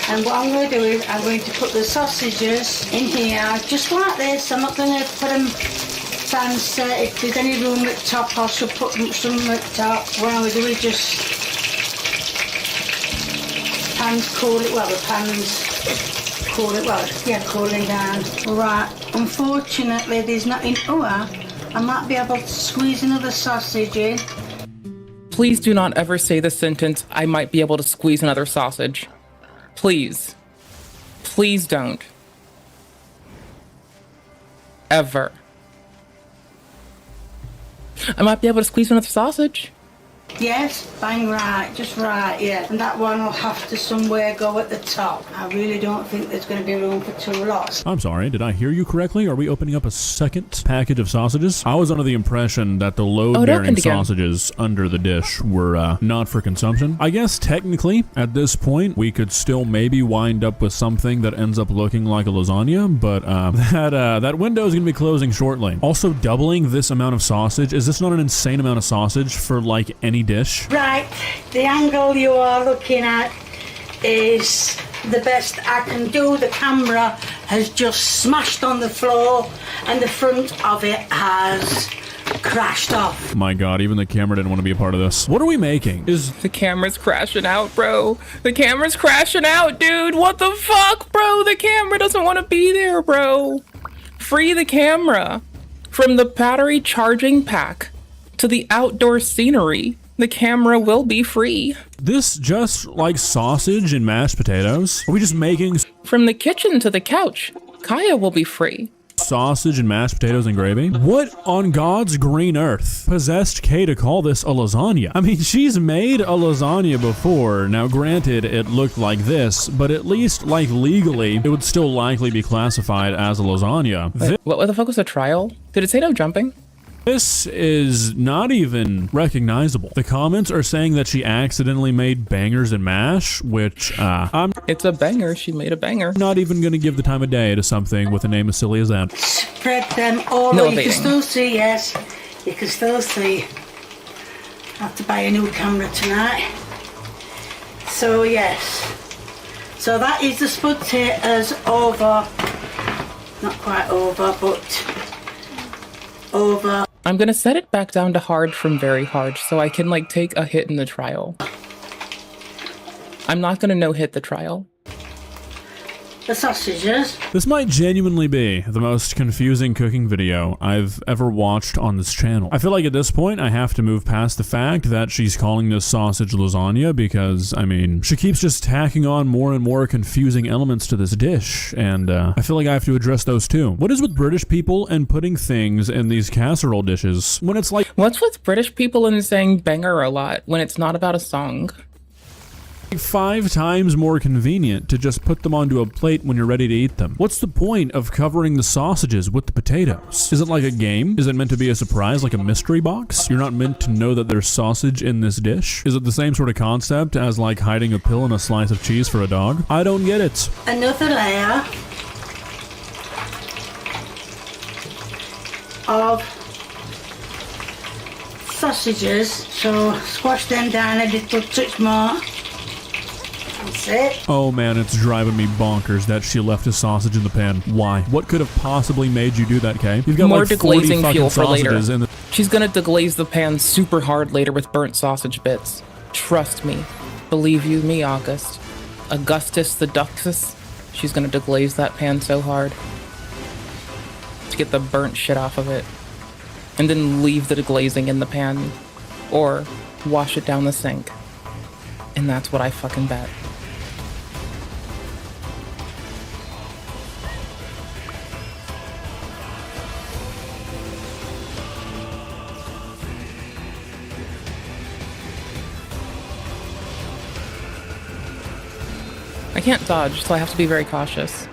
And what I'm going to do is I'm going to put the sausages in here, just like this. I'm not going to put them fancy. If there's any room at the top, I should put some at the top. What I'm going to do is just pans cool it, well, the pans cool it, well, yeah, cooling down. Right, unfortunately there's nothing, I might be able to squeeze another sausage in. Please do not ever say the sentence, I might be able to squeeze another sausage. Please. Please don't. Ever. I might be able to squeeze another sausage. Yes, bang right, just right, yeah. And that one will have to somewhere go at the top. I really don't think there's going to be room for two lots. I'm sorry, did I hear you correctly? Are we opening up a second package of sausages? I was under the impression that the load-bearing sausages under the dish were not for consumption. I guess technically, at this point, we could still maybe wind up with something that ends up looking like a lasagna, but that window is going to be closing shortly. Also, doubling this amount of sausage, is this not an insane amount of sausage for like any dish? Right, the angle you are looking at is the best I can do. The camera has just smashed on the floor and the front of it has crashed off. My god, even the camera didn't want to be a part of this. What are we making? The camera's crashing out, bro. The camera's crashing out, dude. What the fuck, bro? The camera doesn't want to be there, bro. Free the camera. From the battery charging pack to the outdoor scenery, the camera will be free. This just like sausage and mashed potatoes? Are we just making... From the kitchen to the couch, Kaya will be free. Sausage and mashed potatoes and gravy? What on God's green earth possessed Kay to call this a lasagna? I mean, she's made a lasagna before. Now, granted, it looked like this, but at least, like, legally, it would still likely be classified as a lasagna. Wait, what the fuck was the trial? Did it say no jumping? This is not even recognizable. The comments are saying that she accidentally made bangers and mash, which, It's a banger. She made a banger. Not even gonna give the time of day to something with a name as silly as that. Spread them all. No, you can still see, yes. You can still see. I have to buy a new camera tonight. So, yes. So that is the spud taters over. Not quite over, but over. I'm gonna set it back down to hard from very hard so I can like take a hit in the trial. I'm not gonna no hit the trial. the sausages. This might genuinely be the most confusing cooking video I've ever watched on this channel. I feel like at this point I have to move past the fact that she's calling this sausage lasagna because, I mean, she keeps just tacking on more and more confusing elements to this dish, and I feel like I have to address those too. What is with British people and putting things in these casserole dishes when it's like— What's with British people and saying banger a lot when it's not about a song? 5 times more convenient to just put them onto a plate when you're ready to eat them. What's the point of covering the sausages with the potatoes? Is it like a game? Is it meant to be a surprise, like a mystery box? You're not meant to know that there's sausage in this dish? Is it the same sort of concept as like hiding a pill in a slice of cheese for a dog? I don't get it. Another layer of sausages, so squash them down a little touch more. That's it. Oh man, it's driving me bonkers that she left a sausage in the pan. Why? What could have possibly made you do that, Kay? You've got More like 40 deglazing fucking fuel for later. sausages in the— She's gonna deglaze the pan super hard later with burnt sausage bits. Trust me. Believe you me, Augustus the Duxus. She's gonna deglaze that pan so hard to get the burnt shit off of it. And then leave the deglazing in the pan. Or wash it down the sink. And that's what I fucking bet. I can't dodge, so I have to be very cautious.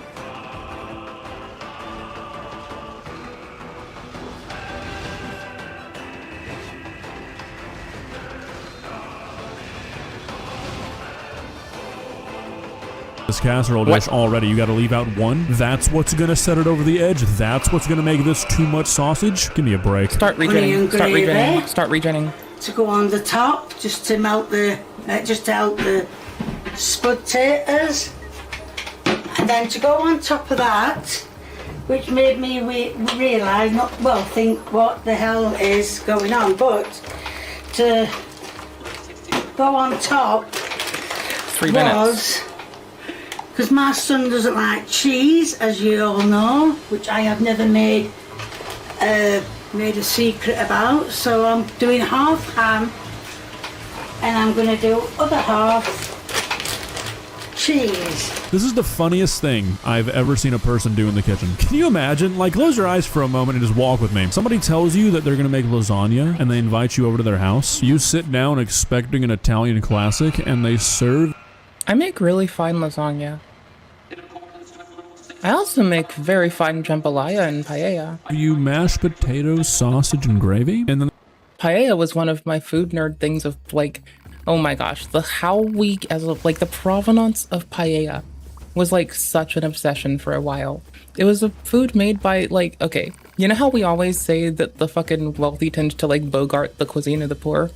This casserole dish already, you gotta leave out one. That's what's gonna set it over the edge. That's what's gonna make this too much sausage. Give me a break. Start regening. Start regening. Start regening. To go on the top, just to melt the, just to help the spud taters. And then to go on top of that, which made me realise, think what the hell is going on, but to go on top 3 minutes. Because my son doesn't like cheese, as you all know, which I have never made a secret about. So I'm doing half ham, and I'm going to do other half cheese. This is the funniest thing I've ever seen a person do in the kitchen. Can you imagine? Like, close your eyes for a moment and just walk with me. Somebody tells you that they're gonna make lasagna and they invite you over to their house. You sit down expecting an Italian classic and they serve. I make really fine lasagna. I also make very fine jambalaya and paella. You mashed potatoes, sausage, and gravy? And then paella was one of my food nerd things of like, oh my gosh, the provenance of paella was like such an obsession for a while. It was a food made by like, okay, you know how we always say that the fucking wealthy tend to like bogart the cuisine of the poor?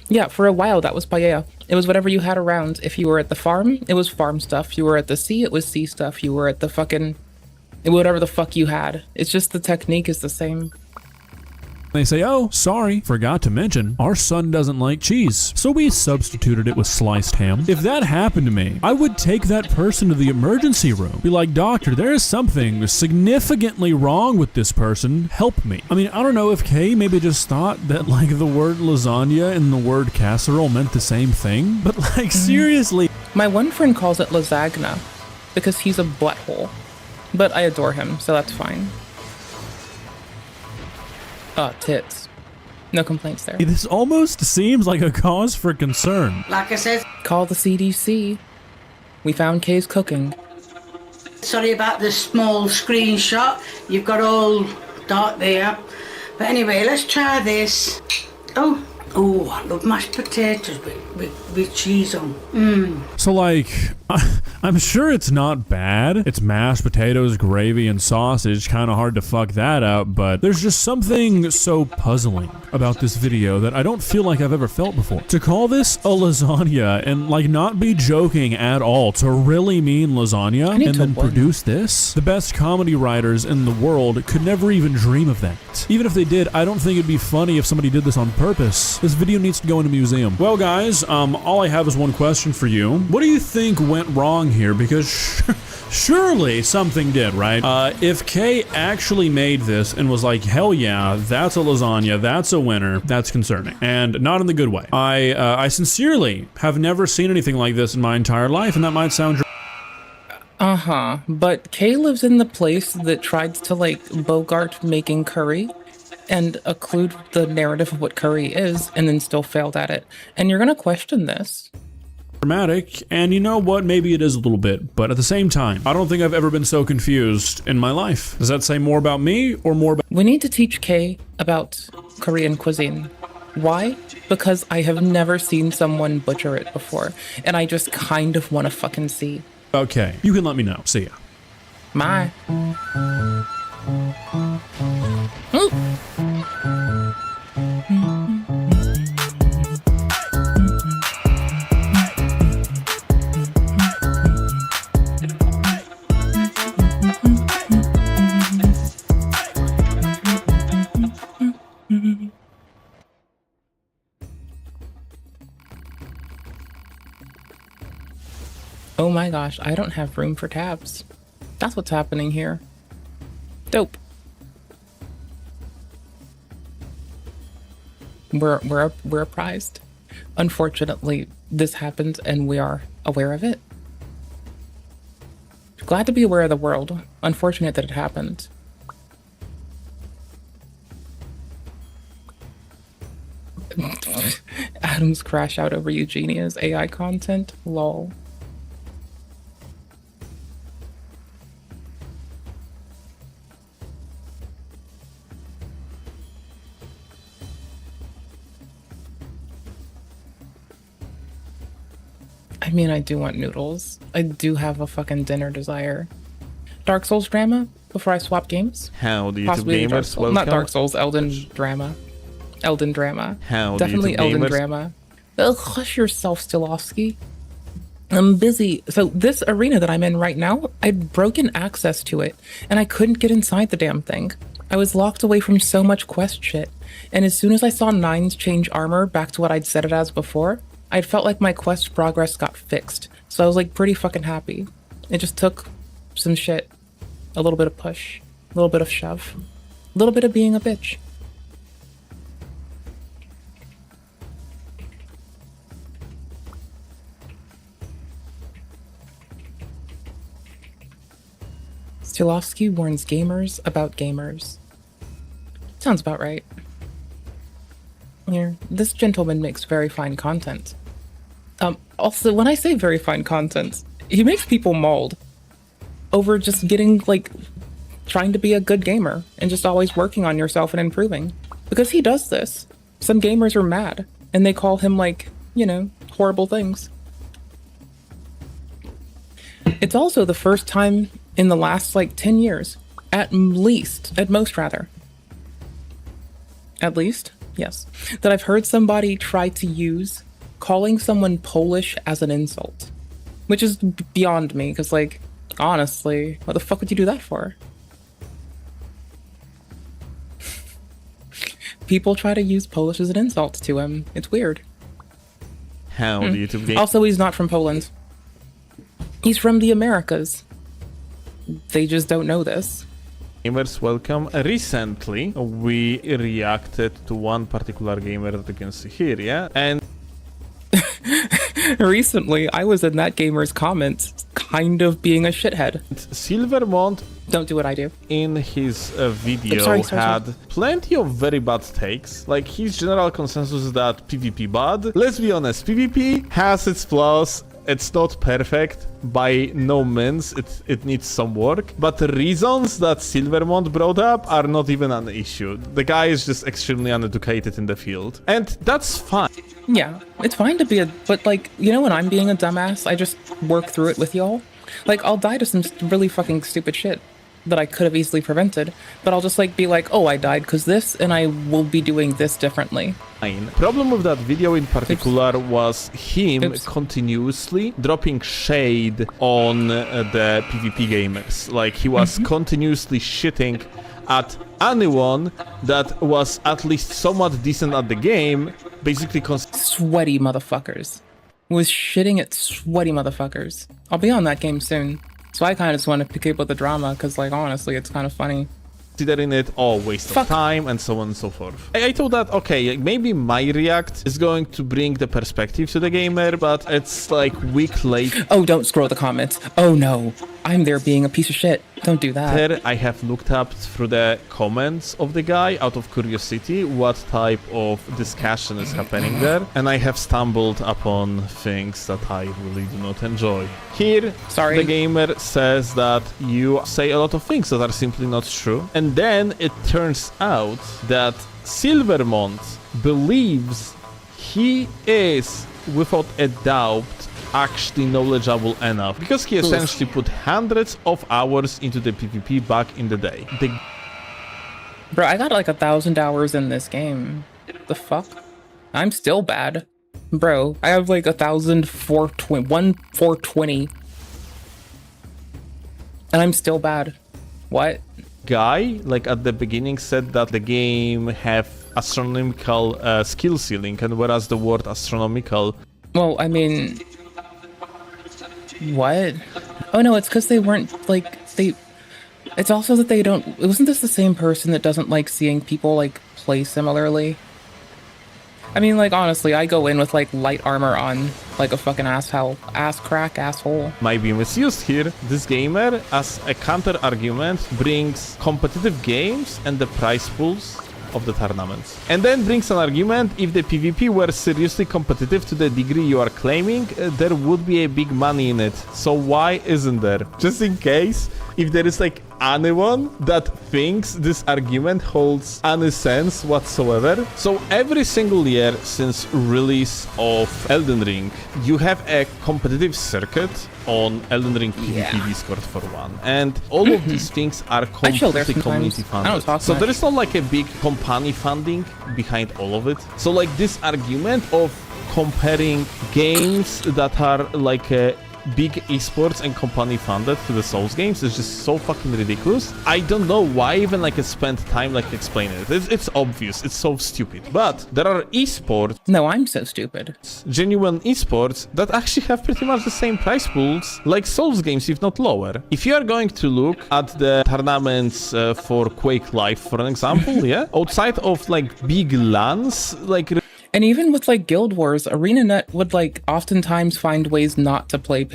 Yeah, for a while that was paella. It was whatever you had around. If you were at the farm, it was farm stuff. You were at the sea, it was sea stuff. You were at the fucking, whatever the fuck you had. It's just the technique is the same. they say, oh, sorry, forgot to mention, our son doesn't like cheese, so we substituted it with sliced ham. If that happened to me, I would take that person to the emergency room. Be like, doctor, there is something significantly wrong with this person. Help me. I mean, I don't know if Kay maybe just thought that like the word lasagna and the word casserole meant the same thing, but like seriously. My one friend calls it lasagna because he's a butthole, but I adore him, so that's fine. Tits. No complaints there. This almost seems like a cause for concern. Like I said, call the CDC. We found Kay's cooking. Sorry about the small screenshot. You've got all dark there. But anyway, let's try this. Oh, I love mashed potatoes with cheese on. So like, I'm sure it's not bad. It's mashed potatoes, gravy, and sausage. Kind of hard to fuck that up, but there's just something so puzzling about this video that I don't feel like I've ever felt before. To call this a lasagna and like not be joking at all, to really mean lasagna and then produce this, the best comedy writers in the world could never even dream of that. Even if they did, I don't think it'd be funny if somebody did this on purpose. This video needs to go in a museum. Well guys, all I have is one question for you. What do you think went wrong here? Because Surely something did, right? If Kay actually made this and was like, hell yeah, that's a lasagna, that's a winner, that's concerning. And not in the good way. I sincerely have never seen anything like this in my entire life, and that might sound but Kay lives in the place that tried to like bogart making curry and occlude the narrative of what curry is and then still failed at it. And you're gonna question this. dramatic, and you know what, maybe it is a little bit, but at the same time, I don't think I've ever been so confused in my life. Does that say more about me or more about— We need to teach Kay about Korean cuisine. Why? Because I have never seen someone butcher it before, and I just kind of want to fucking see. Okay, you can let me know. See ya. My. Oh my gosh, I don't have room for tabs. That's what's happening here. Dope. We're apprised. Unfortunately, this happens and we are aware of it. Glad to be aware of the world. Unfortunate that it happened. Adams crash out over Eugenia's AI content. Lol. I mean, I do want noodles. I do have a fucking dinner desire. Dark Souls drama before I swap games? Howdy, Possibly YouTube Dark gamers. Souls. Welcome. Not Dark Souls, Elden drama. Elden drama. Howdy, Definitely YouTube Elden gamers. drama. Hush yourself, steelovski. I'm busy. So this arena that I'm in right now, I'd broken access to it, and I couldn't get inside the damn thing. I was locked away from so much quest shit, and as soon as I saw Nines change armor back to what I'd set it as before, I felt like my quest progress got fixed. So I was like pretty fucking happy. It just took some shit. A little bit of push. A little bit of shove. A little bit of being a bitch. Steelovski warns gamers about gamers. Sounds about right. Here, this gentleman makes very fine content. Also, when I say very fine content, he makes people mauled over just getting, like, trying to be a good gamer and just always working on yourself and improving. Because he does this. Some gamers are mad, and they call him, like, you know, horrible things. It's also the first time in the last, like, 10 years, at most, yes, that I've heard somebody try to use calling someone Polish as an insult, which is beyond me, because, like, honestly, what the fuck would you do that for? People try to use Polish as an insult to him. It's weird. Howdy, YouTube gamers. Also, he's not from Poland. He's from the Americas. They just don't know this. Gamers, welcome. Recently, we reacted to one particular gamer that you can see here, yeah? And recently, I was in that gamer's comments, kind of being a shithead. Silvermont, don't do what I do. In his video, sorry. had plenty of very bad takes. Like, his general consensus is that PvP bad. Let's be honest, PvP has its flaws. It's not perfect by no means, it needs some work, but the reasons that Silvermont brought up are not even an issue. The guy is just extremely uneducated in the field, and that's fine. Yeah, it's fine to be but like, you know, when I'm being a dumbass, I just work through it with y'all. Like, I'll die to some really fucking stupid shit that I could have easily prevented, but I'll just like be like, oh, I died because this, and I will be doing this differently. Problem with that video in particular was him continuously dropping shade on the PvP gamers. Like, he was continuously shitting at anyone that was at least somewhat decent at the game, basically sweaty motherfuckers. Was shitting at sweaty motherfuckers. I'll be on that game soon. So I kind of just want to keep with the drama because, like, honestly, it's kind of funny. Considering it all waste of time and so on and so forth. I thought that, okay, maybe my react is going to bring the perspective to the gamer, but it's like week late. Oh, don't scroll the comments. Oh no, I'm there being a piece of shit. Don't do that. I have looked up through the comments of the guy out of curiosity what type of discussion is happening there, and I have stumbled upon things that I really do not enjoy. Here, the gamer says that you say a lot of things that are simply not true, and then it turns out that Silvermont believes he is, without a doubt, actually knowledgeable enough, because he essentially put hundreds of hours into the PvP back in the day. Bro, I got like 1,000 hours in this game. The fuck? I'm still bad. Bro, I have like 1,420. And I'm still bad. What? Guy, like at the beginning, said that the game have astronomical skill ceiling, and whereas the word astronomical... Well, I mean... What? Oh no, it's because they weren't, like, it's also that they don't... Wasn't this the same person that doesn't like seeing people, like, play similarly? I mean, like, honestly, I go in with, like, light armor on, like a fucking asshole. Might be misused here. This gamer, as a counter-argument, brings competitive games and the prize pools of the tournaments. And then brings an argument, if the PvP were seriously competitive to the degree you are claiming, there would be a big money in it. So why isn't there? Just in case, if there is like anyone that thinks this argument holds any sense whatsoever. So every single year since release of Elden Ring, you have a competitive circuit on Elden Ring PvP Discord for one. And all of these things are completely community funded. So there is not like a big company funding behind all of it. So like this argument of comparing games that are like a big esports and company funded to the Souls games is just so fucking ridiculous. I don't know why even like I spent time like explaining it. It's obvious. It's so stupid. But there are esports. No, I'm so stupid. Genuine esports that actually have pretty much the same price pools like Souls games, if not lower. If you are going to look at the tournaments for Quake Live, for an example, yeah, outside of like big LANs, like. And even with like Guild Wars, ArenaNet would like oftentimes find ways not to pay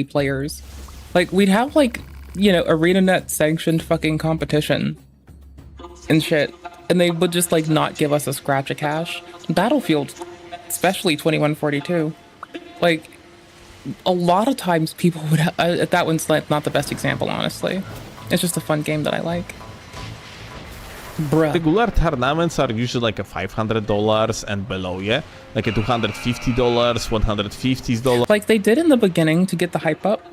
players. Like we'd have like, you know, ArenaNet sanctioned fucking competition and shit, and they would just like not give us a scratch of cash. Battlefield, especially 2142, like a lot of times people would. That one's like not the best example, honestly. It's just a fun game that I like. Bruh. Regular tournaments are usually like a $500 and below, yeah? Like a $250, $150. Like they did in the beginning to get the hype up.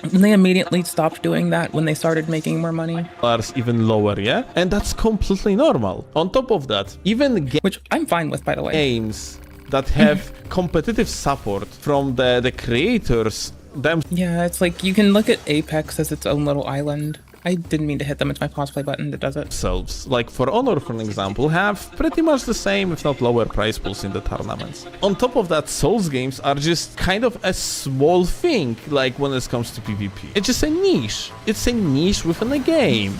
And they immediately stopped doing that when they started making more money. Even lower, yeah? And that's completely normal. On top of that, even which I'm fine with, by the way. Games that have competitive support from the creators them. Yeah, it's like you can look at Apex as its own little island. I didn't mean to hit them. It's my pause play button that does it. Themselves, like For Honor, for an example, have pretty much the same, if not lower, price pools in the tournaments. On top of that, Souls games are just kind of a small thing, like when it comes to PvP. It's just a niche. It's a niche within a game.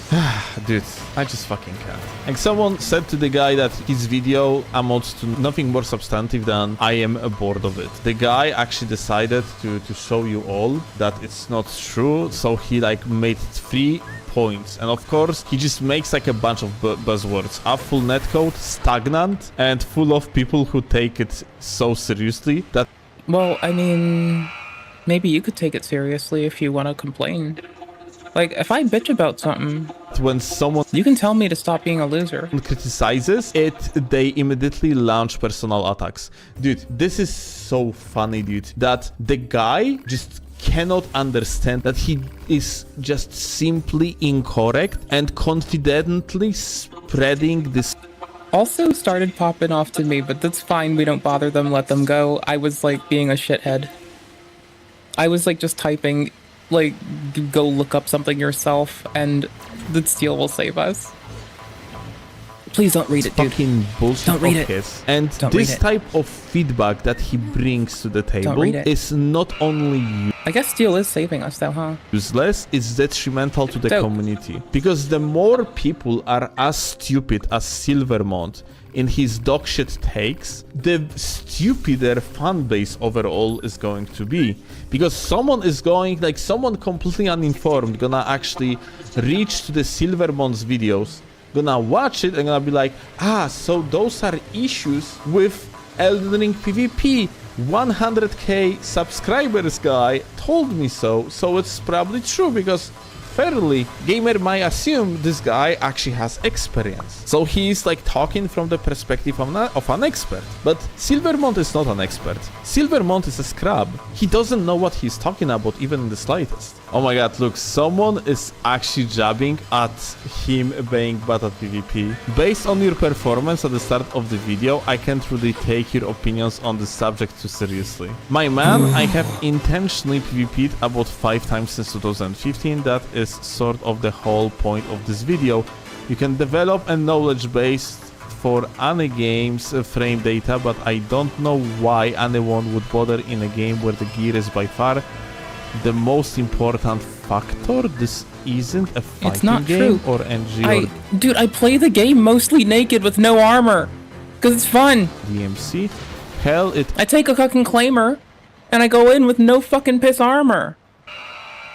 Dude, I just fucking can't. Like someone said to the guy that his video amounts to nothing more substantive than I am bored of it. The guy actually decided to show you all that it's not true, so he like made 3 points, and of course he just makes like a bunch of buzzwords: a full netcode, stagnant, and full of people who take it so seriously that. Well, I mean, maybe you could take it seriously if you want to complain. Like, if I bitch about something, when someone you can tell me to stop being a loser. Criticizes it, they immediately launch personal attacks. Dude, this is so funny, dude, that the guy just cannot understand that he is just simply incorrect and confidently spreading this. Also started popping off to me, but that's fine. We don't bother them, let them go. I was like being a shithead. I was like just typing, like, go look up something yourself and the steel will save us. Please don't read it, dude. Fucking bullshit Don't read of it. his. And Don't read this it. type of feedback that he brings to the table read it. is not only I guess steel is saving us though, huh? useless, it's detrimental to the Dope. community. Because the more people are as stupid as Silvermont in his dogshit takes, the stupider fan base overall is going to be. Because someone is going, like someone completely uninformed, gonna actually reach to the Silvermont's videos, gonna watch it and gonna be like, ah, so those are issues with Elden Ring PvP. 100k subscribers guy told me so it's probably true, because fairly gamer might assume this guy actually has experience. So he's like talking from the perspective of an expert. But Silvermont is not an expert. Silvermont is a scrub. He doesn't know what he's talking about even in the slightest. Oh my god, look, someone is actually jabbing at him being bad at PvP. Based on your performance at the start of the video, I can't really take your opinions on this subject too seriously. My man, I have intentionally PvP'd about 5 times since 2015. That is sort of the whole point of this video. You can develop a knowledge base for any game's frame data, but I don't know why anyone would bother in a game where the gear is by far the most important factor. This isn't a fighting It's not game true. or NG Dude, I play the game mostly naked with no armor. Cause it's fun. DMC. Hell, I take a fucking claimer and I go in with no fucking piss armor.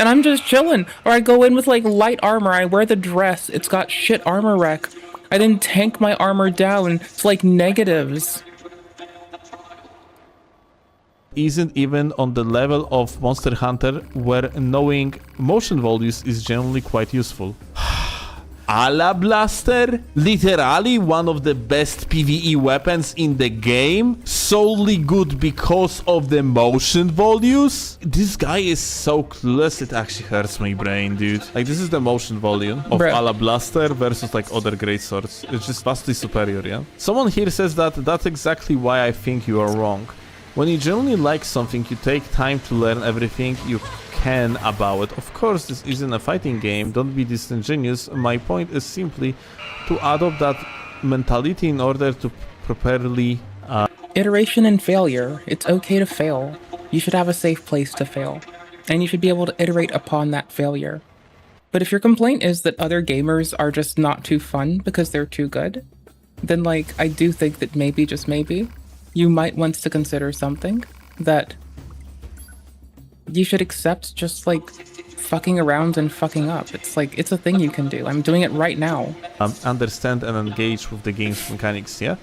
And I'm just chilling. Or I go in with like light armor. I wear the dress. It's got shit armor rec. I then tank my armor down to like negatives. isn't even on the level of Monster Hunter, where knowing motion values is generally quite useful. Ala Blaster, literally one of the best PvE weapons in the game, solely good because of the motion values. This guy is so clueless, it actually hurts my brain, dude. Like, this is the motion volume of Ala Blaster versus like other great swords. It's just vastly superior, yeah? Someone here says that that's exactly why I think you are wrong. When you genuinely like something, you take time to learn everything you can about it. Of course, this isn't a fighting game, don't be disingenuous. My point is simply to adopt that mentality in order to properly... Iteration and failure. It's okay to fail. You should have a safe place to fail. And you should be able to iterate upon that failure. But if your complaint is that other gamers are just not too fun because they're too good, then like, I do think that maybe, just maybe, you might want to consider something that you should accept just like fucking around and fucking up. It's like, it's a thing you can do. I'm doing it right now. Understand and engage with the game's mechanics, yeah?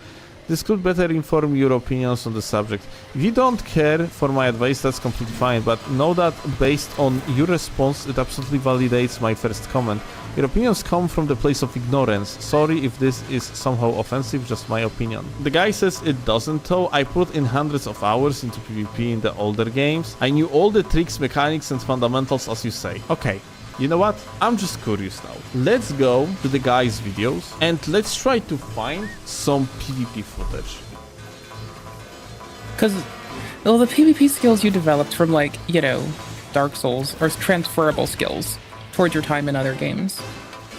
This could better inform your opinions on the subject. If you don't care for my advice, that's completely fine, but know that based on your response, it absolutely validates my first comment. Your opinions come from the place of ignorance. Sorry if this is somehow offensive, just my opinion. The guy says it doesn't though. I put in hundreds of hours into PvP in the older games. I knew all the tricks, mechanics and fundamentals as you say. Okay. You know what? I'm just curious now. Let's go to the guy's videos and let's try to find some PvP footage. Because, well, the PvP skills you developed from, like, you know, Dark Souls are transferable skills towards your time in other games.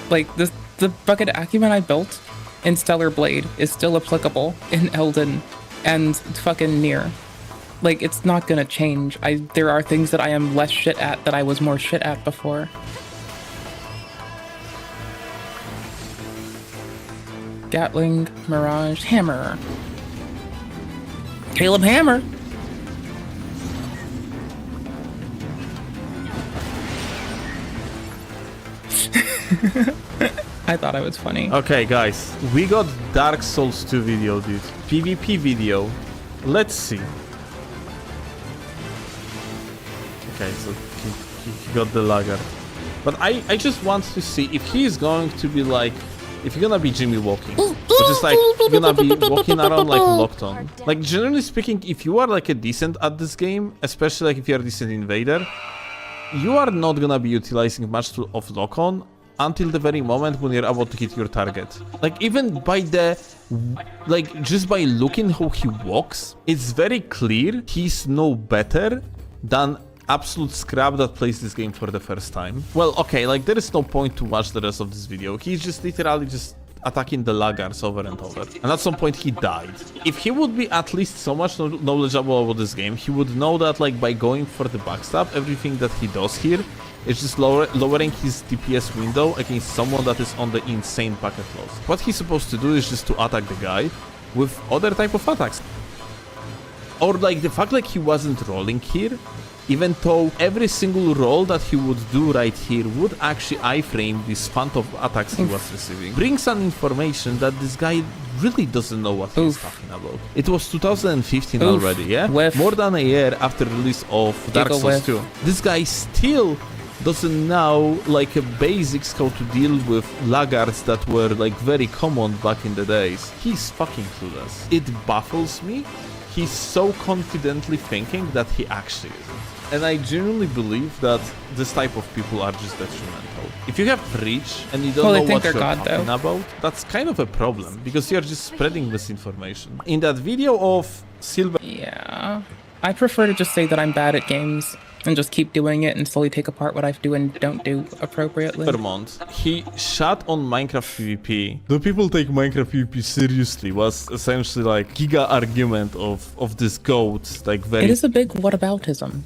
Like, the bucket acumen I built in Stellar Blade is still applicable in Elden and fucking Nier. Like, it's not gonna change. There are things that I am less shit at that I was more shit at before. Gatling, Mirage, Hammer. Caleb Hammer! I thought I was funny. Okay, guys, we got Dark Souls 2 video, dude. PvP video. Let's see. Okay, so he got the laggard. But I just want to see if he is going to be like, if you're gonna be Jimmy walking, so just like you're gonna be walking around like locked on. Like, generally speaking, if you are like a decent at this game, especially like if you're a decent invader, you are not gonna be utilizing much of lock on until the very moment when you're about to hit your target. Like, even by the, like, just by looking how he walks, it's very clear he's no better than absolute scrap that plays this game for the first time. Well, okay, like, there is no point to watch the rest of this video. He's just literally just attacking the laggards over and over. And at some point he died. If he would be at least so much knowledgeable about this game, he would know that like by going for the backstab, everything that he does here is just lowering his DPS window against someone that is on the insane packet loss. What he's supposed to do is just to attack the guy with other type of attacks. Or like the fact like he wasn't rolling here, even though every single roll that he would do right here would actually iframe this font of attacks he was receiving. Brings some information that this guy really doesn't know what he's talking about. It was 2015 already, yeah? More than a year after release of Dark Souls 2. This guy still doesn't know like a basics how to deal with laggards that were like very common back in the days. He's fucking clueless. It baffles me. He's so confidently thinking that he actually isn't. And I genuinely believe that this type of people are just detrimental. If you have reach and you don't know what you're talking about, that's kind of a problem because you're just spreading misinformation. In that video of Silver... Yeah, I prefer to just say that I'm bad at games and just keep doing it and slowly take apart what I do and don't do appropriately. Vermont, he shot on Minecraft PvP. Do people take Minecraft PvP seriously? Was essentially like giga argument of this goat, like very... It is a big whataboutism.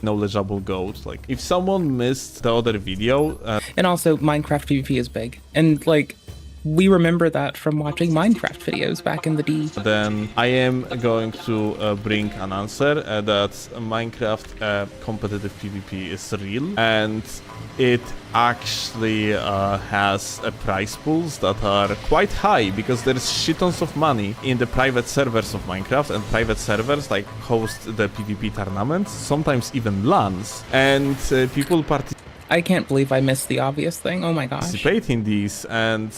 Knowledgeable goat. Like if someone missed the other video... and also Minecraft PvP is big. And like... we remember that from watching Minecraft videos back in the D. Then I am going to bring an answer that Minecraft competitive PvP is real and it actually has prize pools that are quite high because there's shitons of money in the private servers of Minecraft, and private servers like host the PvP tournaments, sometimes even LANs, and people I can't believe I missed the obvious thing. Oh my gosh. Participate in these, and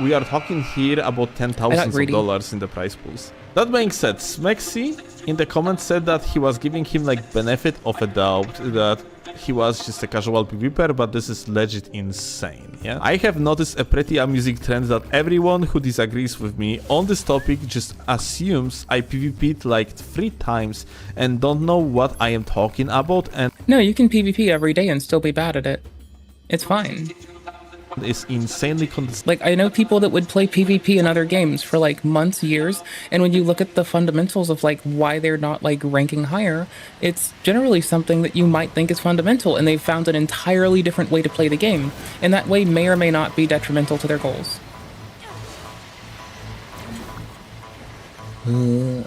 we are talking here about $10,000 in the prize pools. That being said, Smexy in the comments said that he was giving him like benefit of a doubt, that he was just a casual PvPer, but this is legit insane, yeah? I have noticed a pretty amusing trend that everyone who disagrees with me on this topic just assumes I PvP'd like 3 times and don't know what I am talking about, and... No, you can PvP every day and still be bad at it. It's fine. Is insanely like I know people that would play PvP in other games for like months, years, and when you look at the fundamentals of like why they're not like ranking higher, it's generally something that you might think is fundamental, and they've found an entirely different way to play the game, and that way may or may not be detrimental to their goals. Wrong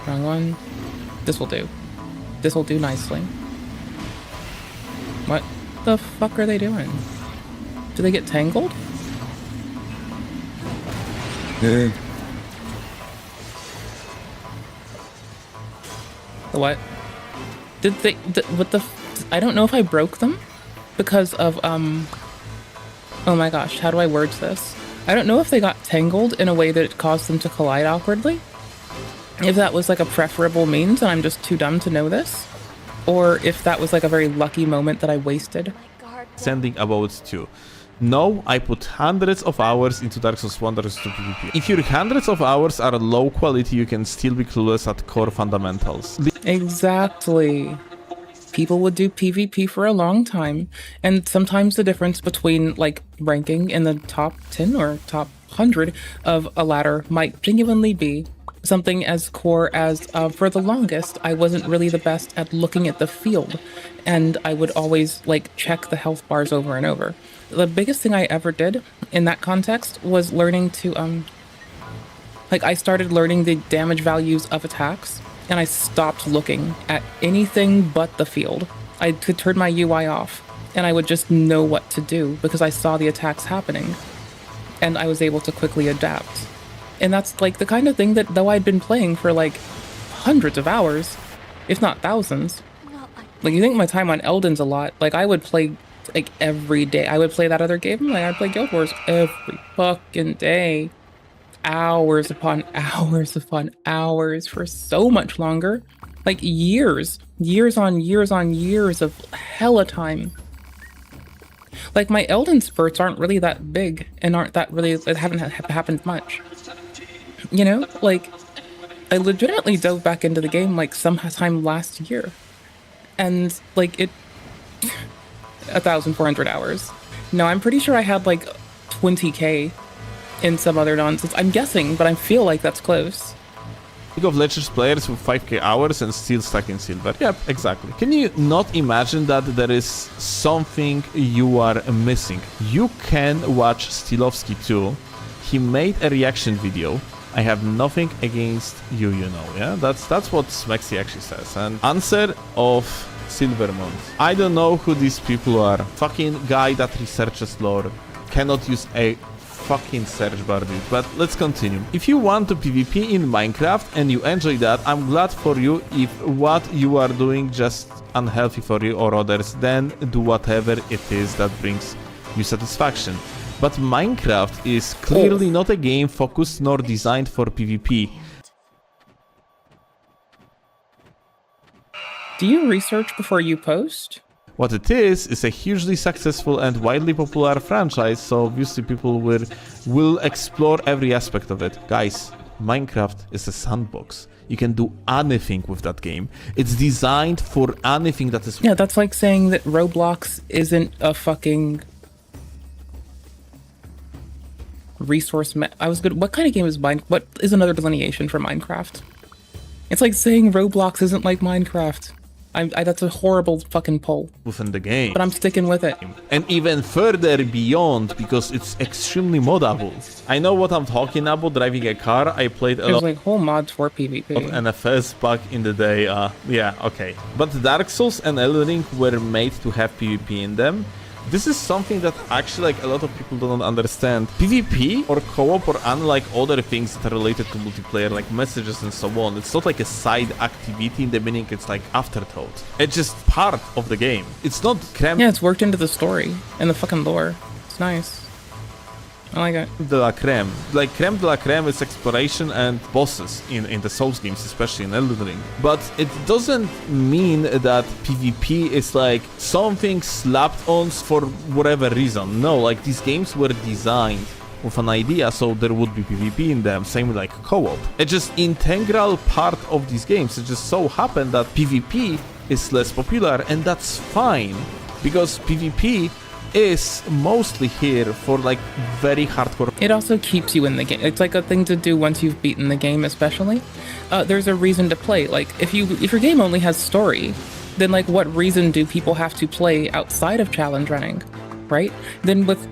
one. This will do. This will do nicely. What the fuck are they doing? Do they get tangled? The what? Did they... what the... I don't know if I broke them because of, oh my gosh, how do I word this? I don't know if they got tangled in a way that it caused them to collide awkwardly. If that was like a preferable means and I'm just too dumb to know this. Or if that was like a very lucky moment that I wasted. Sending about 2. No, I put hundreds of hours into Dark Souls 1, Dark Souls 2 PvP. If your hundreds of hours are low quality, you can still be clueless at core fundamentals. Exactly. People would do PvP for a long time, and sometimes the difference between like ranking in the top 10 or top 100 of a ladder might genuinely be something as core as, for the longest, I wasn't really the best at looking at the field, and I would always like check the health bars over and over. The biggest thing I ever did in that context was learning to, like I started learning the damage values of attacks, and I stopped looking at anything but the field. I could turn my UI off, and I would just know what to do because I saw the attacks happening, and I was able to quickly adapt. And that's like the kind of thing that, though I'd been playing for like hundreds of hours, if not thousands, like you think my time on Elden's a lot, like I would play like every day. I would play that other game, like I'd play Guild Wars every fucking day. Hours upon hours for so much longer. Like years on years of hella time. Like my Elden spurts aren't really that big and aren't that really, it haven't happened much. You know, like I legitimately dove back into the game like sometime last year, and like it 1,400 hours. No, I'm pretty sure I had like 20k in some other nonsense. I'm guessing, but I feel like that's close. League of Legends players with 5k hours and still stuck in silver. Yep, exactly. Can you not imagine that there is something you are missing? You can watch steelovski too. He made a reaction video. I have nothing against you, you know, yeah? That's what Smexy actually says. And answer of Silvermont. I don't know who these people are. Fucking guy that researches lore cannot use a fucking search bar, dude. But let's continue. If you want to PvP in Minecraft and you enjoy that, I'm glad for you. If what you are doing just unhealthy for you or others, then do whatever it is that brings you satisfaction. But Minecraft is clearly not a game focused nor designed for PvP. Do you research before you post? What it is a hugely successful and widely popular franchise, so obviously people will explore every aspect of it. Guys, Minecraft is a sandbox. You can do anything with that game. It's designed for anything that is... Yeah, that's like saying that Roblox isn't a fucking... resource... I was good. What kind of game is Minecraft? What is another delineation for Minecraft? It's like saying Roblox isn't like Minecraft. That's a horrible fucking poll. Within the game. But I'm sticking with it. And even further beyond, because it's extremely moddable. I know what I'm talking about, driving a car. I played a lot... There's like whole mods for PvP. Of NFS back in the day. Yeah, okay. But Dark Souls and Elden Ring were made to have PvP in them. This is something that actually like a lot of people don't understand. PvP or co-op or unlike other things that are related to multiplayer like messages and so on, it's not like a side activity in the meaning it's like afterthought. It's just part of the game. It's not creme. Yeah, it's worked into the story and the fucking lore. It's nice. I like it. De la creme. Like creme de la creme is exploration and bosses in the Souls games, especially in Elden Ring. But it doesn't mean that PvP is like something slapped on for whatever reason. No, like these games were designed with an idea, so there would be PvP in them, same like co-op. It's just integral part of these games. It just so happened that PvP is less popular, and that's fine, because PvP is mostly here for like very hardcore. It also keeps you in the game. It's like a thing to do once you've beaten the game, especially. There's a reason to play. Like if your game only has story, then like what reason do people have to play outside of challenge running, right? Then with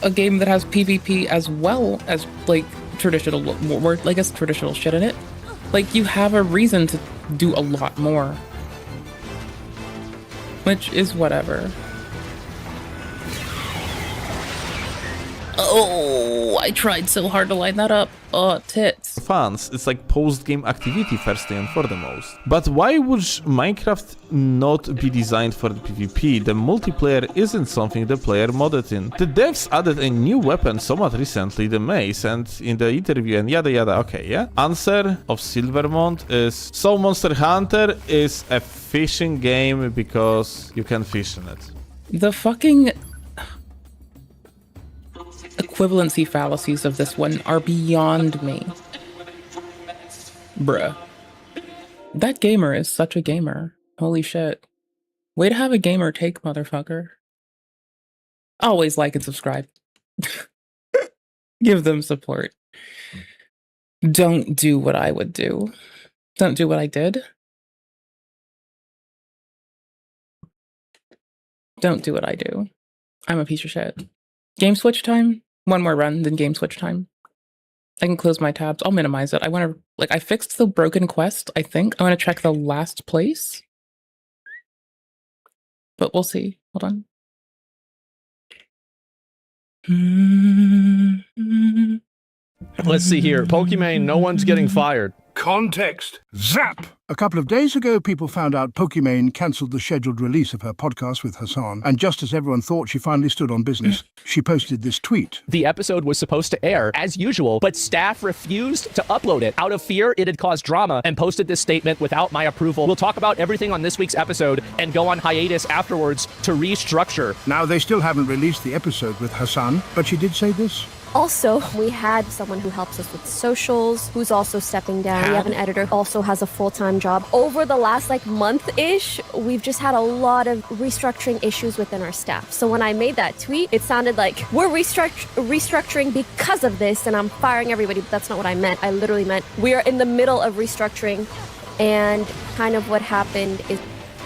a game that has PvP as well as like traditional, more I guess traditional shit in it, like you have a reason to do a lot more, which is whatever. Oh, I tried so hard to line that up. Oh, tits. Fans, it's like post-game activity firstly and foremost. But why would Minecraft not be designed for the PvP? The multiplayer isn't something the player modded in. The devs added a new weapon somewhat recently, the mace, and in the interview and yada yada, okay, yeah? Answer of Silvermont is, so Monster Hunter is a fishing game because you can fish in it. The fucking equivalency fallacies of this one are beyond me. Bruh. That gamer is such a gamer. Holy shit. Way to have a gamer take, motherfucker. Always like and subscribe. Give them support. Don't do what I would do. Don't do what I did. Don't do what I do. I'm a piece of shit. Game switch time? One more run, then game switch time. I can close my tabs. I'll minimize it. I want to, like, I fixed the broken quest, I think. I want to check the last place. But we'll see. Hold on. Let's see here. Pokimane, no one's getting fired. Context. Zap! A couple of days ago, people found out Pokimane cancelled the scheduled release of her podcast with Hassan, and just as everyone thought she finally stood on business, she posted this tweet. The episode was supposed to air, as usual, but staff refused to upload it. Out of fear, it had caused drama, and posted this statement without my approval. We'll talk about everything on this week's episode, and go on hiatus afterwards to restructure. Now, they still haven't released the episode with Hassan, but she did say this. Also, we had someone who helps us with socials, who's also stepping down. We have an editor who also has a full-time job. Over the last month-ish, we've just had a lot of restructuring issues within our staff. So when I made that tweet, it sounded like we're restructuring because of this and I'm firing everybody, but that's not what I meant. I literally meant we are in the middle of restructuring, and kind of what happened is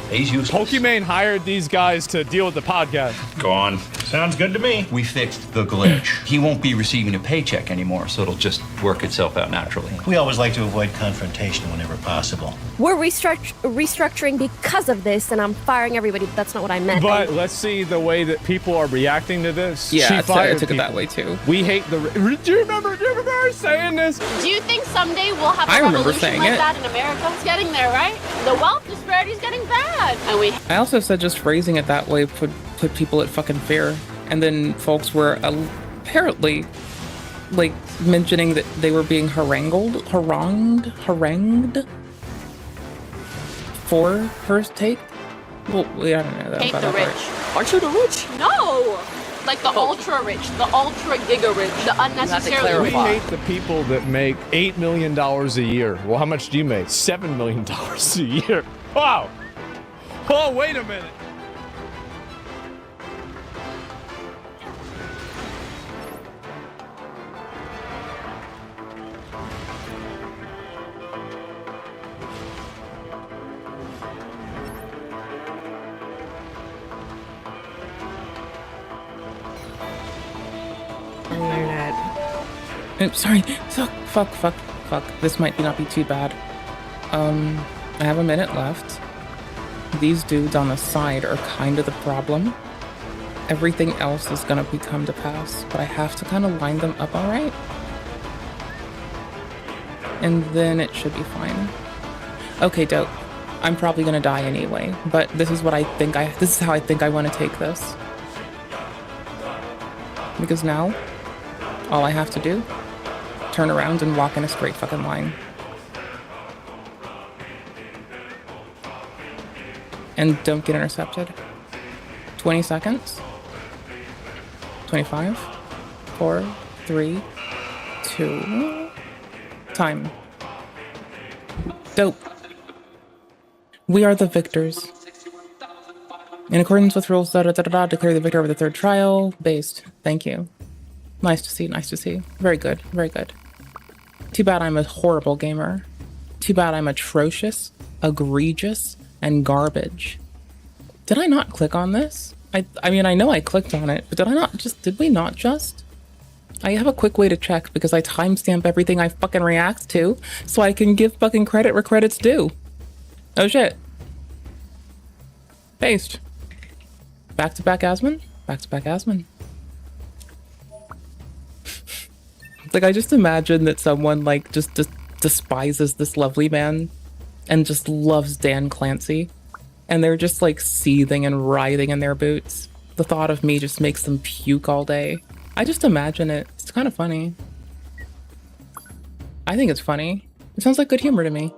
Pokimane hired these guys to deal with the podcast. Go on. Sounds good to me. We fixed the glitch. He won't be receiving a paycheck anymore, so it'll just work itself out naturally. We always like to avoid confrontation whenever possible. we're restructuring because of this and I'm firing everybody, but that's not what I meant. But let's see the way that people are reacting to this. Yeah, She I fired took it that people. way too. We hate the. Do you remember her saying this? Do you think someday we'll have a I remember revolution saying like it. that in America? It's getting there, right? The wealth disparity is getting bad, and we. I also said just phrasing it that way put people at fucking fear. And then folks were apparently mentioning that they were being harangued for her take. Well, I don't know that. Hate about the that rich. part. Aren't you the rich? No! Like the ultra rich, the ultra giga rich, the unnecessarily We hate the people that make $8 million a year. Well, how much do you make? $7 million a year. Wow. Oh, wait a minute. Oops, sorry. Fuck. This might not be too bad. I have a minute left. These dudes on the side are kind of the problem. Everything else is gonna come to pass, but I have to kind of line them up all right. And then it should be fine. Okay, dope. I'm probably gonna die anyway, but this is what this is how I think I want to take this. Because now, all I have to do, turn around and walk in a straight fucking line. And don't get intercepted. 20 seconds. 25. 4, 3, 2. Time. Dope. We are the victors. In accordance with rules, declare the victor of the third trial. Based. Thank you. Nice to see. Very good. Too bad I'm a horrible gamer. Too bad I'm atrocious, egregious, and garbage. Did I not click on this? I mean, I know I clicked on it, but did we not just? I have a quick way to check because I timestamp everything I fucking react to so I can give fucking credit where credit's due. Oh shit. Paste. Back to back Asmon. I just imagine that someone just despises this lovely man and just loves Dan Clancy. And they're just seething and writhing in their boots. The thought of me just makes them puke all day. I just imagine it. It's kind of funny. I think it's funny. It sounds like good humor to me.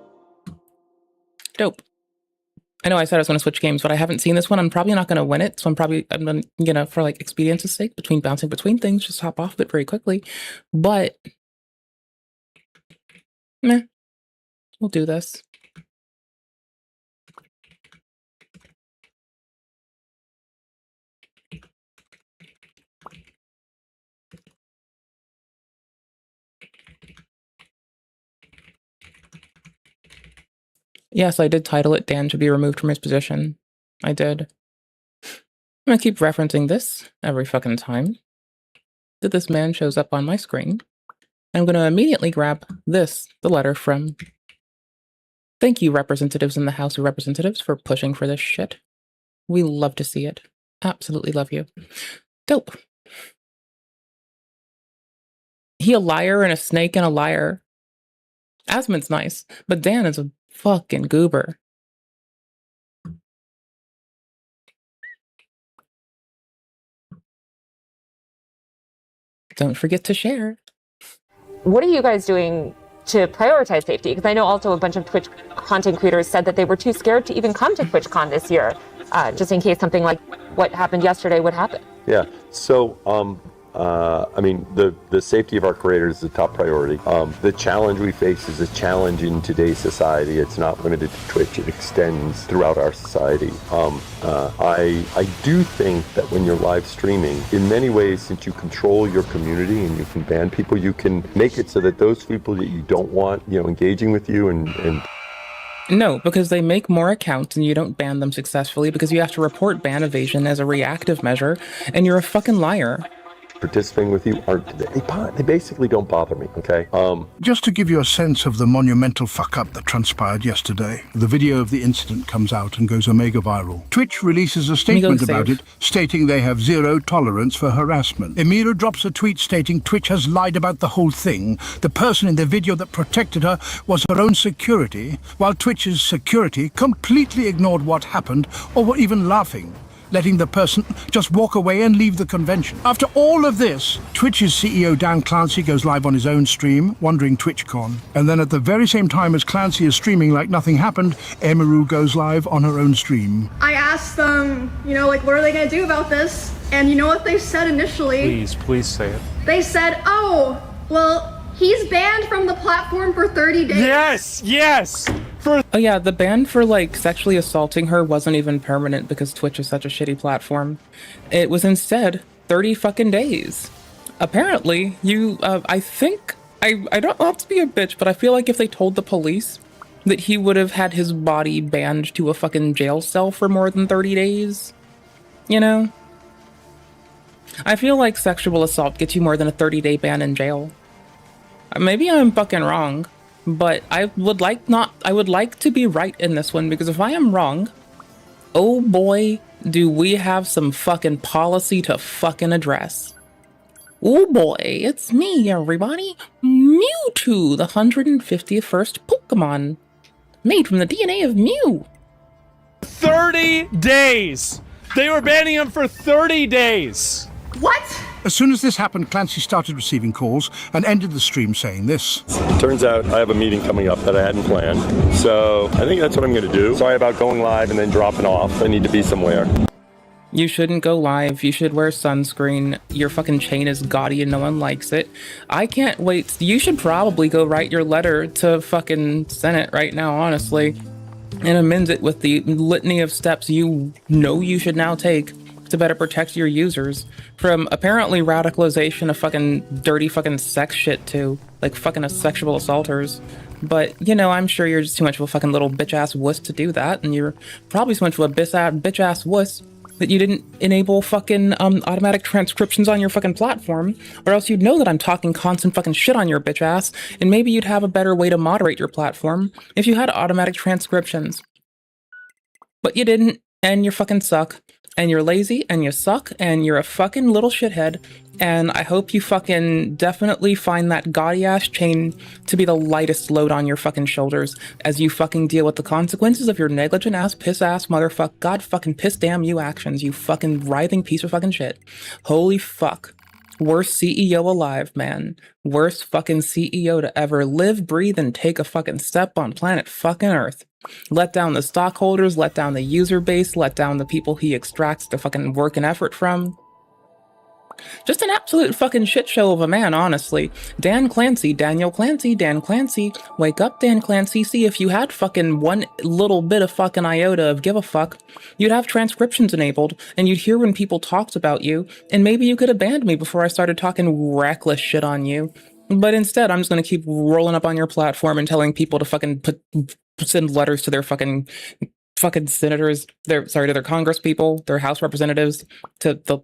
Dope. I know I said I was going to switch games, but I haven't seen this one. I'm probably not going to win it. So I'm going to, for expedience's sake, bouncing between things, just hop off of it very quickly. But, meh, we'll do this. Yes, I did title it Dan should be removed from his position. I did. I'm gonna keep referencing this every fucking time that this man shows up on my screen. I'm gonna immediately grab the letter from thank you, representatives in the House of Representatives, for pushing for this shit. We love to see it. Absolutely love you. Dope. He a liar and a snake and a liar. Asmon's nice, but Dan is a fucking goober. Don't forget to share. What are you guys doing to prioritize safety? Because I know also a bunch of Twitch content creators said that they were too scared to even come to TwitchCon this year, just in case something like what happened yesterday would happen. Yeah. So I mean, the safety of our creators is a top priority. The challenge we face is a challenge in today's society. It's not limited to Twitch. It extends throughout our society. I do think that when you're live streaming, in many ways, since you control your community and you can ban people, you can make it so that those people that you don't want, engaging with you and No, because they make more accounts and you don't ban them successfully because you have to report ban evasion as a reactive measure, and you're a fucking liar. Participating with you they basically don't bother me, okay? Just to give you a sense of the monumental fuck-up that transpired yesterday, the video of the incident comes out and goes omega viral. Twitch releases a statement about it, stating they have zero tolerance for harassment. Emira drops a tweet stating Twitch has lied about the whole thing. The person in the video that protected her was her own security, while Twitch's security completely ignored what happened or were even laughing, letting the person just walk away and leave the convention. After all of this, Twitch's CEO Dan Clancy goes live on his own stream, wondering TwitchCon. And then at the very same time as Clancy is streaming like nothing happened, Emiru goes live on her own stream. I asked them, what are they gonna do about this? And you know what they said initially? Please say it. They said, oh, well, he's banned from the platform for 30 days. Yes! Oh yeah, the ban for sexually assaulting her wasn't even permanent because Twitch is such a shitty platform. It was instead 30 fucking days. Apparently, I think, I don't want to be a bitch, but I feel like if they told the police that he would have had his body banned to a fucking jail cell for more than 30 days, I feel like sexual assault gets you more than a 30-day ban in jail. Maybe I'm fucking wrong. But I would like to be right in this one, because if I am wrong, oh boy, do we have some fucking policy to fucking address. Oh boy, it's me, everybody. Mewtwo, the 151st Pokemon. Made from the DNA of Mew. 30 days! They were banning him for 30 days! What? As soon as this happened, Clancy started receiving calls and ended the stream saying this. Turns out I have a meeting coming up that I hadn't planned, so I think that's what I'm going to do. Sorry about going live and then dropping off. I need to be somewhere. You shouldn't go live. You should wear sunscreen. Your fucking chain is gaudy and no one likes it. I can't wait. You should probably go write your letter to fucking Senate right now, honestly, and amend it with the litany of steps you should now take to better protect your users from apparently radicalization of fucking dirty fucking sex shit too, like fucking sexual assaulters. But, I'm sure you're just too much of a fucking little bitch-ass wuss to do that, and you're probably so much of a bitch-ass wuss that you didn't enable fucking automatic transcriptions on your fucking platform, or else you'd know that I'm talking constant fucking shit on your bitch ass, and maybe you'd have a better way to moderate your platform if you had automatic transcriptions. But you didn't, and you fucking suck. And you're lazy, and you suck, and you're a fucking little shithead, and I hope you fucking definitely find that gaudy-ass chain to be the lightest load on your fucking shoulders as you fucking deal with the consequences of your negligent-ass, piss-ass, motherfuck, god fucking piss-damn-you actions, you fucking writhing piece of fucking shit. Holy fuck. Worst CEO alive, man. Worst fucking CEO to ever live, breathe, and take a fucking step on planet fucking Earth. Let down the stockholders, let down the user base, let down the people he extracts the fucking work and effort from. Just an absolute fucking shit show of a man, honestly. Dan Clancy, Dan Clancy. Wake up, Dan Clancy. See, if you had fucking one little bit of fucking iota of give a fuck, you'd have transcriptions enabled, and you'd hear when people talked about you, and maybe you could have banned me before I started talking reckless shit on you. But instead, I'm just gonna keep rolling up on your platform and telling people to fucking send letters to their fucking senators, to their Congress people, their House representatives, to the...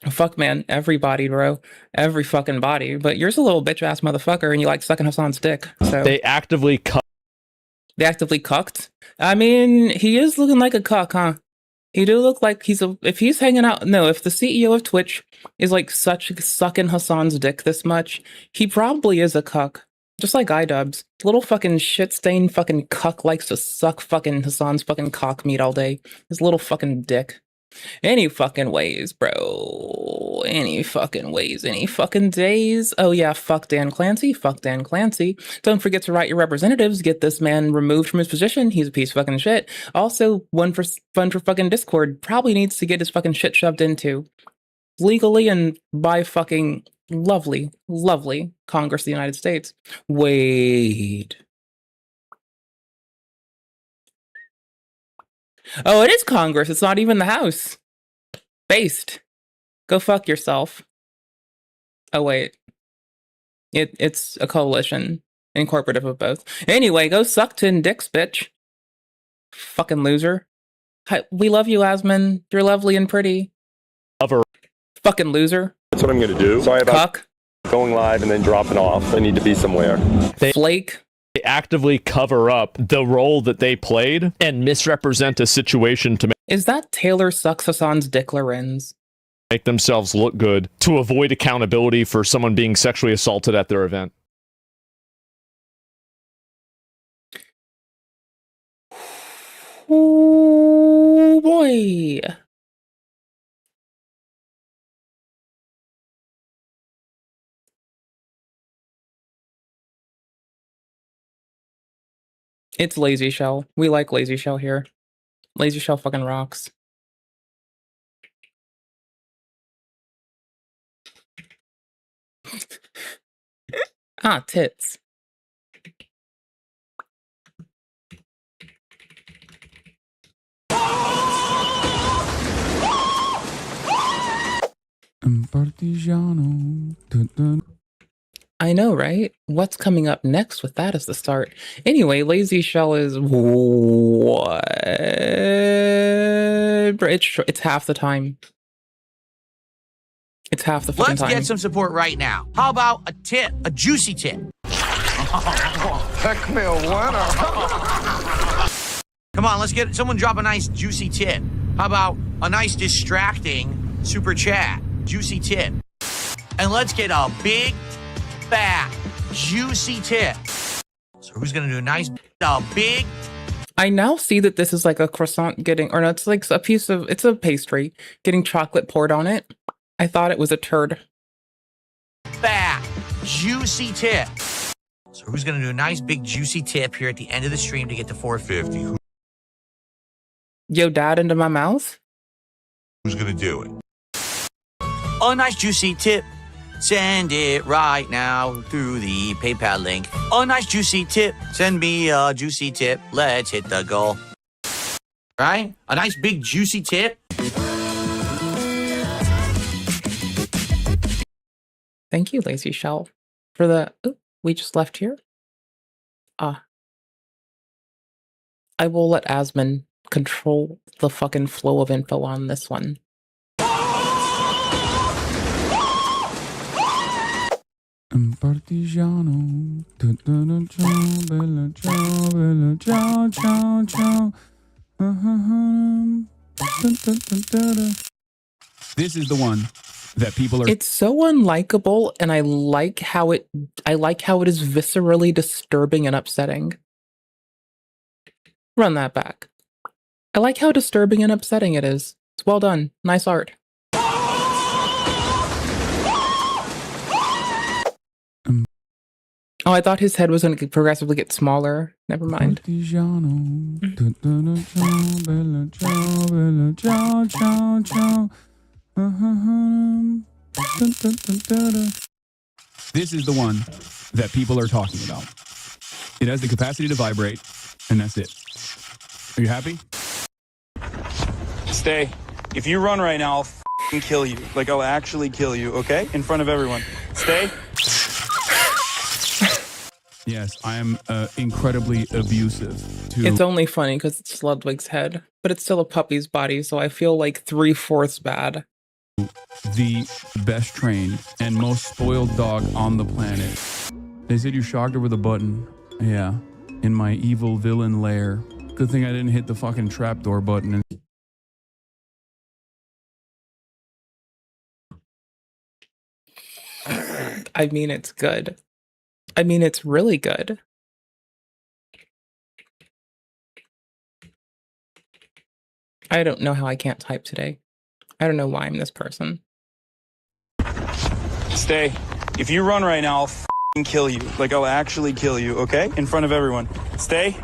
Fuck, man. Everybody, bro. Every fucking body. But you're just a little bitch-ass motherfucker, and you like sucking Hassan's dick, so... They actively cucked? I mean, he is looking like a cuck, huh? He do look like if he's hanging out... No, if the CEO of Twitch is, sucking Hassan's dick this much, he probably is a cuck. Just like iDubbbz. Little fucking shit-stained fucking cuck likes to suck fucking Hassan's fucking cock meat all day. His little fucking dick. Any fucking ways, bro. Any fucking ways, any fucking days. Oh yeah, fuck Dan Clancy. Don't forget to write your representatives. Get this man removed from his position. He's a piece of fucking shit. Also, fun for fucking Discord. Probably needs to get his fucking shit shoved into. legally and by fucking lovely, lovely Congress of the United States. Wait. Oh, it is Congress. It's not even the House. Based. Go fuck yourself. Oh, wait. It's a coalition. Incorporative of both. Anyway, go suck 10 dicks, bitch. Fucking loser. Hi, we love you, Asmon. You're lovely and pretty. Cover. Fucking loser. That's what I'm gonna do. Sorry about going live and then dropping off. I need to be somewhere. Flake. They actively cover up the role that they played and misrepresent a situation to Is that Taylor sucks Hassan's Dick Lorenz? make themselves look good to avoid accountability for someone being sexually assaulted at their event. Oh boy. It's lazyshell. We like lazyshell here. Lazyshell fucking rocks. Ah, tits. I know, right? What's coming up next with that as the start? Anyway, lazyshell is what? It's half the time. It's half the fucking time. Let's get some support right now. How about a tip, a juicy tip? Pick me a winner. Come on, let's get someone drop a nice juicy tip. How about a nice distracting super chat, juicy tip? And let's get a big, fat, juicy tip. So who's gonna do a nice, big? I now see that this is like a croissant getting, or no, it's like a piece of, it's a pastry getting chocolate poured on it. I thought it was a turd. Fat, juicy tip. So who's gonna do a nice big juicy tip here at the end of the stream to get to 450? Yo, dad into my mouth? Who's gonna do it? A nice juicy tip. Send it right now through the PayPal link. A nice juicy tip. Send me a juicy tip. Let's hit the goal. Right? A nice big juicy tip. Thank you, lazyshell, for the. Ooh, we just left here. I will let Asmon control the fucking flow of info on this one. This is the one that people are. It's so unlikable, and I like how it is viscerally disturbing and upsetting. Run that back. I like how disturbing and upsetting it is. It's well done. Nice art. Oh, I thought his head was going to progressively get smaller. Never mind. This is the one that people are talking about. It has the capacity to vibrate, and that's it. Are you happy? Stay. If you run right now, I'll f***ing kill you. Like, I'll actually kill you, okay? In front of everyone. Stay. Yes, I am incredibly abusive to... It's only funny because it's Ludwig's head, but it's still a puppy's body, so I feel like 3/4 bad. The best trained and most spoiled dog on the planet. They said you shocked her with a button. Yeah, in my evil villain lair. Good thing I didn't hit the fucking trapdoor button. I mean, it's good. I mean, it's really good. I don't know how I can't type today. I don't know why I'm this person. Stay. If you run right now, I'll f***ing kill you. Like, I'll actually kill you, okay? In front of everyone. Stay.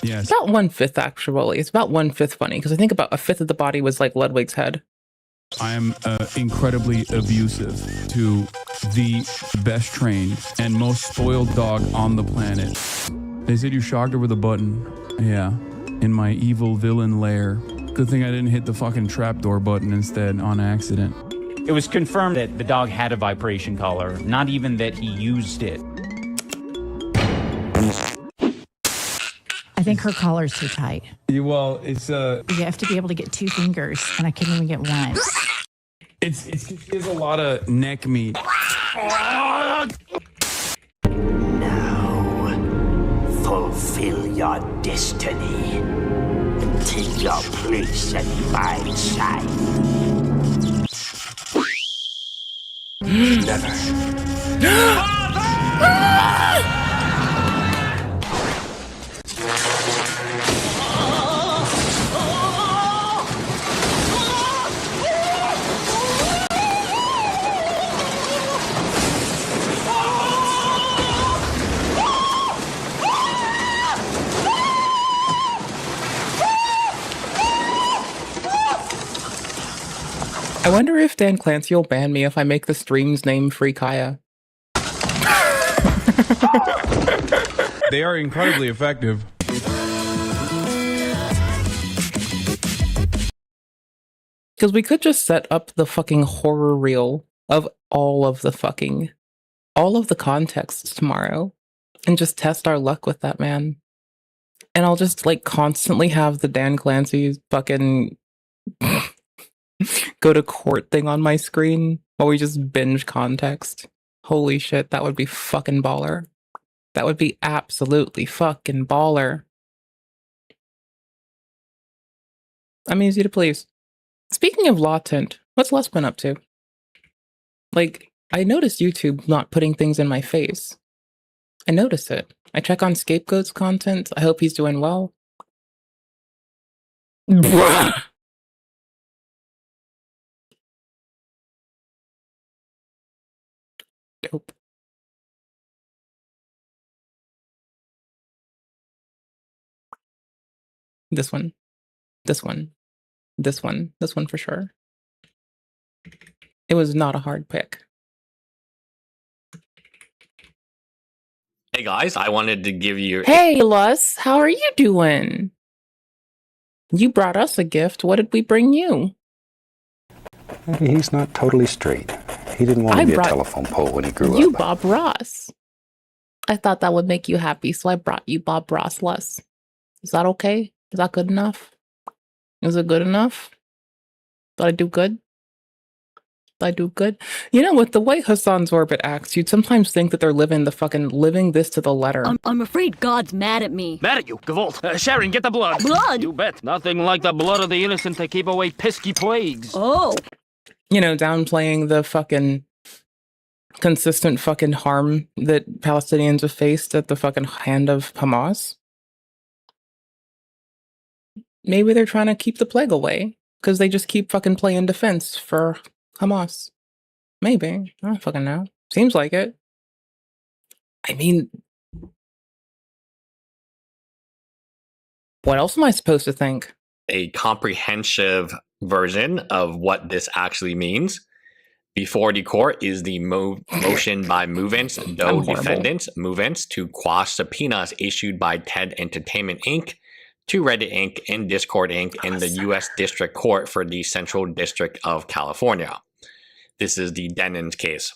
Yeah. Yes. About 1/5 actually. It's about 1/5 funny because I think about 1/5 of the body was like Ludwig's head. I am incredibly abusive to the best trained and most spoiled dog on the planet. They said you shocked her with a button. Yeah. In my evil villain lair. Good thing I didn't hit the fucking trapdoor button instead on accident. It was confirmed that the dog had a vibration collar, not even that he used it. I think her collar's too tight. Well, it's You have to be able to get 2 fingers, and I couldn't even get one. It's because she has a lot of neck meat. Fulfill your destiny and take your place at my side. Never. I wonder if Dan Clancy will ban me if I make the stream's name Free Kaya. They are incredibly effective. Because we could just set up the fucking horror reel of all of the contexts tomorrow and just test our luck with that, man. And I'll just like constantly have the Dan Clancy fucking go to court thing on my screen while we just binge context. Holy shit, that would be fucking baller. That would be absolutely fucking baller. I'm easy to please. Speaking of LUSTENT, what's Les been up to? Like, I noticed YouTube not putting things in my face. I notice it. I check on Scapegoat's content. I hope he's doing well. Dope. This one. This one. This one. This one for sure. It was not a hard pick. Hey guys, I wanted to give you... Hey, Lus, how are you doing? You brought us a gift. What did we bring you? He's not totally straight. He didn't want to be a telephone pole when he grew You up. Bob Ross. I thought that would make you happy, so I brought you Bob Ross Lus. Is that okay? Is that good enough? Is it good enough? Did I do good? Did I do good? You know, with the way Hassan's Orbit acts, you'd sometimes think that they're living this to the letter. I'm afraid God's mad at me. Mad at you, Gavolt. Sharon, get the blood. Blood? You bet. Nothing like the blood of the innocent to keep away pesky plagues. Oh. You know, downplaying the fucking consistent fucking harm that Palestinians have faced at the fucking hand of Hamas. Maybe they're trying to keep the plague away because they just keep fucking playing defense for Hamas. Maybe. I don't fucking know. Seems like it. I mean, what else am I supposed to think? A comprehensive version of what this actually means. Before the court is the motion by movements, though defendants, movements to quash subpoenas issued by TED Entertainment Inc., to Reddit Inc. and Discord Inc. in the U.S. District Court for the Central District of California. This is the Denon's case.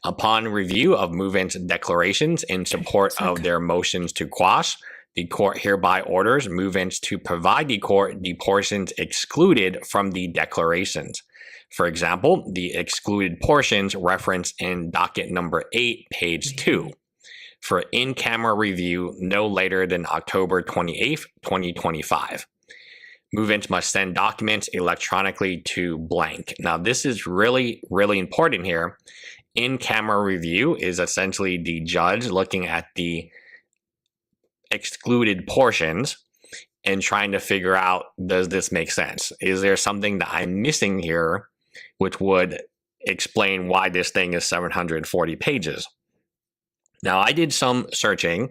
Upon review of movements' declarations in support of their motions to quash, the court hereby orders movements to provide the court the portions excluded from the declarations. For example, the excluded portions referenced in docket number 8, page 2. For in-camera review no later than October 28th, 2025. Movements must send documents electronically to blank. Now, this is really, really important here. In-camera review is essentially the judge looking at the excluded portions and trying to figure out, does this make sense? Is there something that I'm missing here which would explain why this thing is 740 pages? Now, I did some searching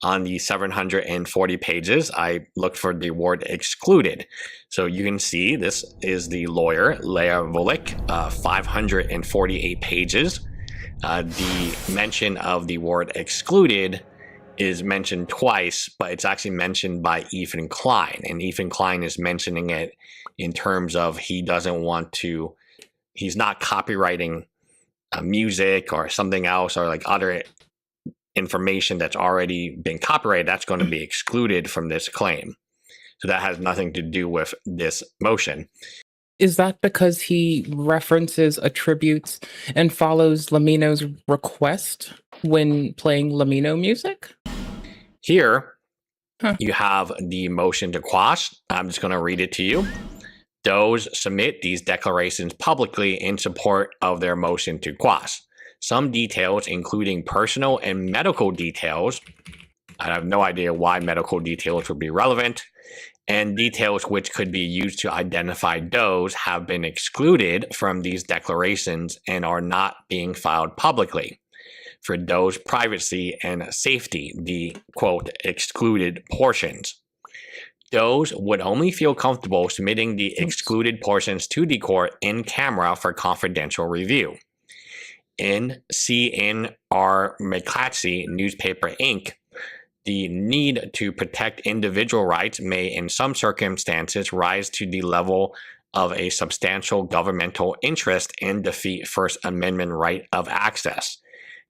On the 740 pages, I looked for the word excluded. So you can see this is the lawyer, Leah Volek, 548 pages. The mention of the word excluded is mentioned twice, but it's actually mentioned by Ethan Klein. And Ethan Klein is mentioning it in terms of he doesn't want to, he's not copywriting music or something else or like other information that's already been copyrighted. That's going to be excluded from this claim. So that has nothing to do with this motion. Is that because he references, attributes, and follows Lamino's request when playing Lamino music? Here, you have the motion to quash. I'm just going to read it to you. Those submit these declarations publicly in support of their motion to quash. Some details, including personal and medical details, I have no idea why medical details would be relevant, and details which could be used to identify those have been excluded from these declarations and are not being filed publicly. For those privacy and safety, the quote, excluded portions. Those would only feel comfortable submitting the excluded portions to the court in camera for confidential review. In C.N.R. McClatchy Newspaper Inc., the need to protect individual rights may in some circumstances rise to the level of a substantial governmental interest and defeat First Amendment right of access.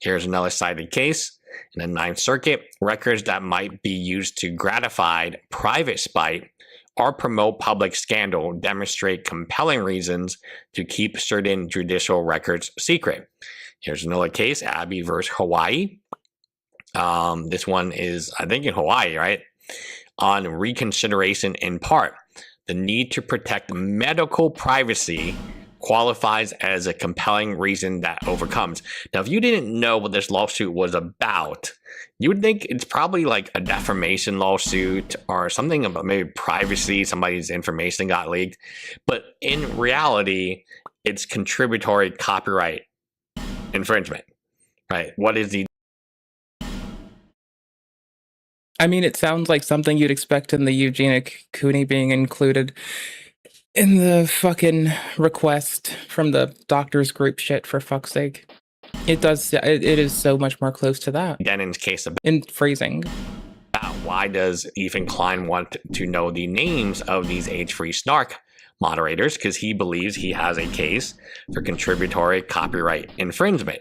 Here's another cited case. In the Ninth Circuit, records that might be used to gratify private spite or promote public scandal demonstrate compelling reasons to keep certain judicial records secret. Here's another case, Abbey versus Hawaii. This one is, I think, in Hawaii, right? On reconsideration in part, the need to protect medical privacy qualifies as a compelling reason that overcomes. Now, if you didn't know what this lawsuit was about, you would think it's probably like a defamation lawsuit or something about maybe privacy, somebody's information got leaked. But in reality, it's contributory copyright infringement, right? What is the... I mean, it sounds like something you'd expect in the eugenic Cooney being included in the fucking request from the doctors group shit, for fuck's sake. It does, it is so much more close to that. Denon's case of... in phrasing. Why does Ethan Klein want to know the names of these age-free snark moderators? Because he believes he has a case for contributory copyright infringement.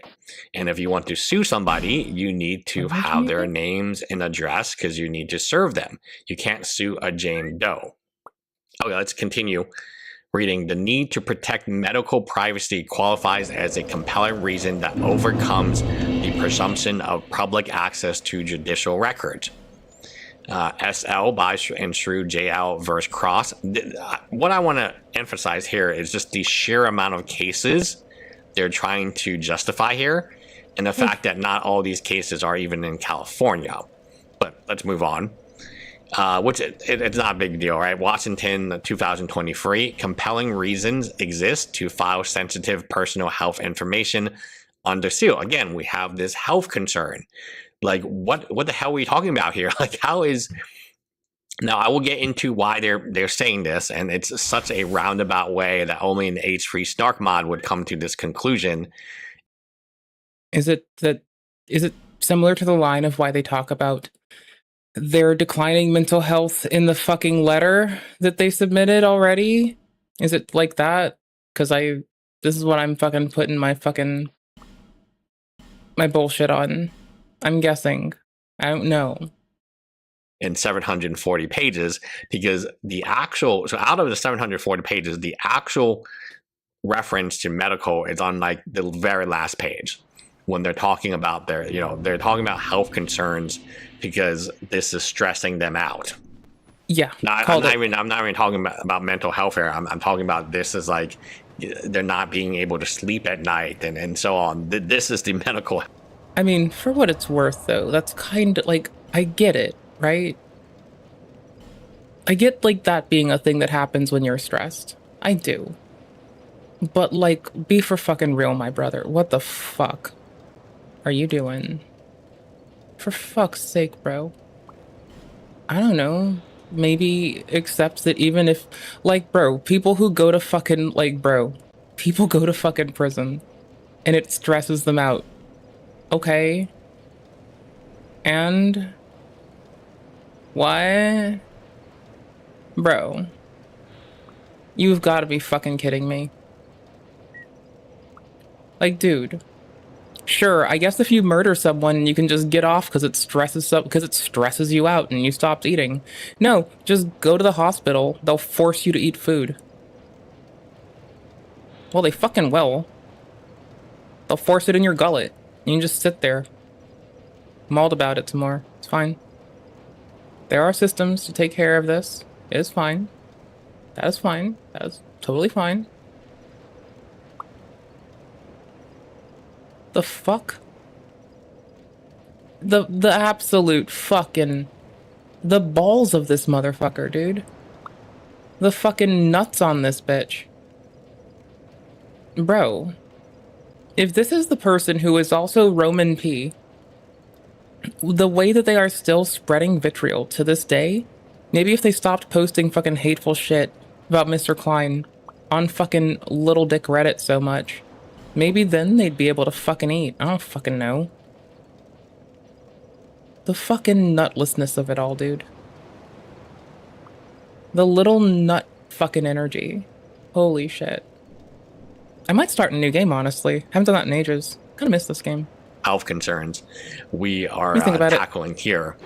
And if you want to sue somebody, you need to have their names and address because you need to serve them. You can't sue a Jane Doe. Okay, let's continue reading. The need to protect medical privacy qualifies as a compelling reason that overcomes the presumption of public access to judicial records. SL by and Shrew JL versus Cross. What I want to emphasize here is just the sheer amount of cases they're trying to justify here, and the fact that not all these cases are even in California. But let's move on. Which it's not a big deal, right? Washington 2023, compelling reasons exist to file sensitive personal health information under seal. Again, we have this health concern. Like, what the hell are we talking about here? Like, how is... Now, I will get into why they're saying this, and it's such a roundabout way that only an age-free snark mod would come to this conclusion. Is it similar to the line of why they talk about their declining mental health in the fucking letter that they submitted already? Is it like that? Because this is what I'm fucking putting my bullshit on. I'm guessing. I don't know. In 740 pages, because so out of the 740 pages, the actual reference to medical is on like the very last page when they're talking about they're talking about health concerns because this is stressing them out. Yeah. Now, I'm not even talking about mental health here. I'm talking about this is like they're not being able to sleep at night and so on. This is the medical. I mean, for what it's worth, though, that's kind of like, I get it, right? I get like that being a thing that happens when you're stressed. I do. But like, be for fucking real, my brother. What the fuck are you doing? For fuck's sake, bro. I don't know. Maybe accepts that even if, like, bro, people who go to fucking, like, bro, people go to fucking prison and it stresses them out. Okay. And why? Bro, you've got to be fucking kidding me. Like, dude, sure, I guess if you murder someone, you can just get off because it stresses you out and you stopped eating. No, just go to the hospital. They'll force you to eat food. Well, they fucking will. They'll force it in your gullet. You can just sit there. Mauled about it some more. It's fine. There are systems to take care of this. It is fine. That is fine. That is totally fine. The fuck? The absolute fucking... The balls of this motherfucker, dude. The fucking nuts on this bitch. Bro. If this is the person who is also Roman P, the way that they are still spreading vitriol to this day, maybe if they stopped posting fucking hateful shit about Mr. Klein on fucking Little Dick Reddit so much, maybe then they'd be able to fucking eat. I don't fucking know. The fucking nutlessness of it all, dude. The little nut fucking energy. Holy shit. I might start a new game, honestly. Haven't done that in ages. Kinda miss this game. Health concerns we are tackling here.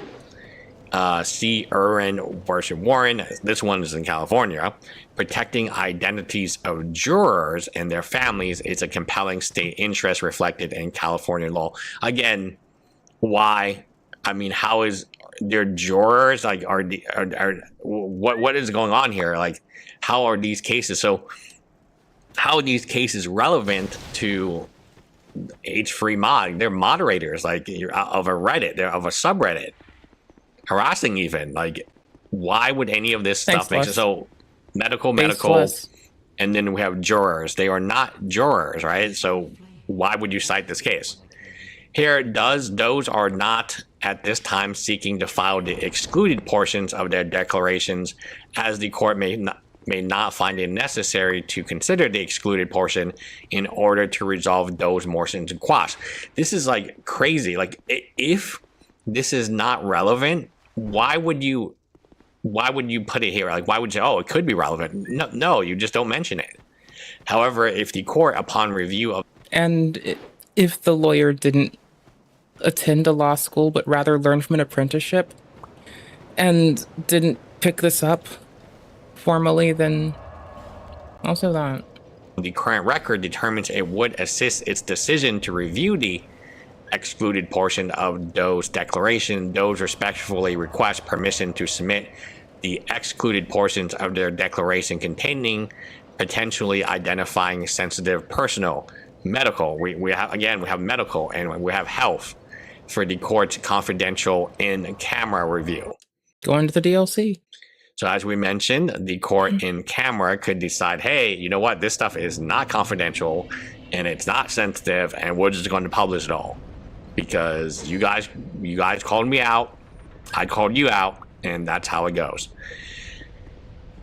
C. Irwin versus Warren. This one is in California. Protecting identities of jurors and their families is a compelling state interest reflected in California law. Again, why? I mean, how is their jurors like? What is going on here? Like, how are these cases? So, how are these cases relevant to H3 mod? They're moderators, like of a Reddit, they're of a subreddit, harassing even. Like, why would any of this stuff make sense? So medical, and then we have jurors. They are not jurors, right? So why would you cite this case? Here, those are not at this time seeking to file the excluded portions of their declarations, as the court may not find it necessary to consider the excluded portion in order to resolve those motions and quash. This is like crazy. Like, if this is not relevant, why would you put it here? Like, why would you, it could be relevant. No, you just don't mention it. However, if the court, upon review of... And if the lawyer didn't attend a law school, but rather learn from an apprenticeship and didn't pick this up formally, then also that. The current record determines it would assist its decision to review the excluded portion of Doe's declaration. Doe's respectfully request permission to submit the excluded portions of their declaration containing potentially identifying sensitive personal, medical. We have medical and we have health for the court's confidential in-camera review. Going to the DLC. So as we mentioned, the court in camera could decide, hey, you know what, this stuff is not confidential and it's not sensitive, and we're just going to publish it all because you guys called me out, I called you out, and that's how it goes.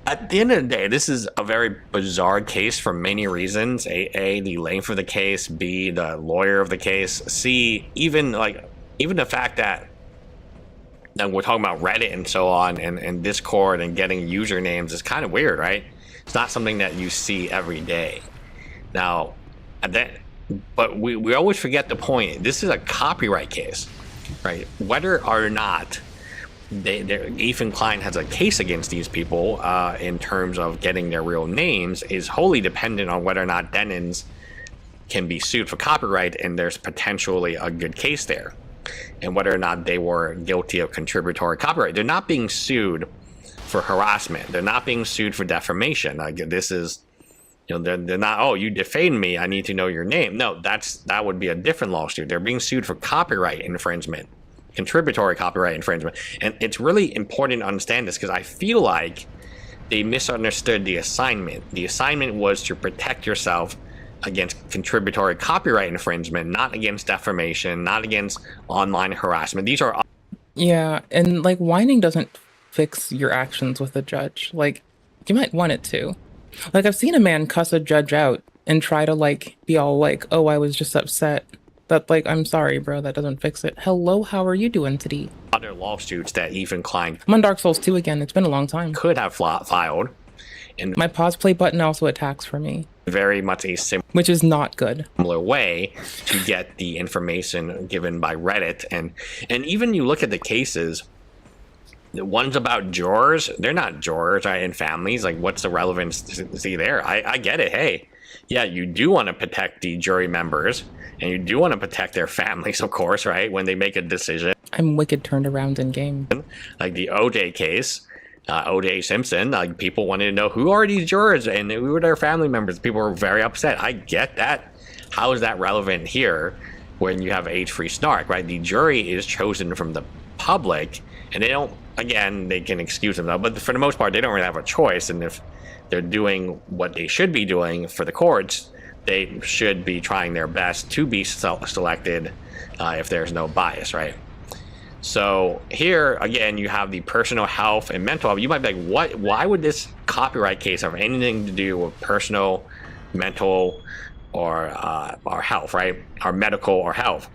At the end of the day, this is a very bizarre case for many reasons. A, the length of the case. B, the lawyer of the case. C, even the fact that we're talking about Reddit and so on, and Discord and getting usernames is kind of weird, right? It's not something that you see every day. Now, but we always forget the point. This is a copyright case, right? Whether or not Ethan Klein has a case against these people in terms of getting their real names is wholly dependent on whether or not Denons can be sued for copyright, and there's potentially a good case there, and whether or not they were guilty of contributory copyright. They're not being sued for harassment. They're not being sued for defamation. Like, this is, they're not, oh, you defamed me, I need to know your name. No, that would be a different lawsuit. They're being sued for copyright infringement, contributory copyright infringement. And it's really important to understand this, because I feel like they misunderstood the assignment. The assignment was to protect yourself against contributory copyright infringement, not against defamation, not against online harassment. These are Yeah, and like whining doesn't fix your actions with a judge. Like, you might want it to. Like, I've seen a man cuss a judge out and try to like be all like, oh, I was just upset. But like, I'm sorry, bro, that doesn't fix it. Hello, how are you doing today? other lawsuits that Ethan Klein I'm on Dark Souls 2 again. It's been a long time. could have filed. And my pause play button also attacks for me. Very much a similar, which is not good, way to get the information given by Reddit. And even you look at the cases, the ones about jurors, they're not jurors, right? And families, like what's the relevance to see there? I get it. Hey, yeah, you do want to protect the jury members and you do want to protect their families, of course, right? When they make a decision. I'm wicked turned around in game. Like the OJ case, OJ Simpson, like people wanted to know who are these jurors and who are their family members. People were very upset. I get that. How is that relevant here when you have age-free snark, right? The jury is chosen from the public and they don't, again, they can excuse themselves, but for the most part, they don't really have a choice. And if they're doing what they should be doing for the courts, they should be trying their best to be selected if there's no bias, right? So here, again, you have the personal health and mental health. You might be like, what? Why would this copyright case have anything to do with personal, mental, or health, right? Or medical or health?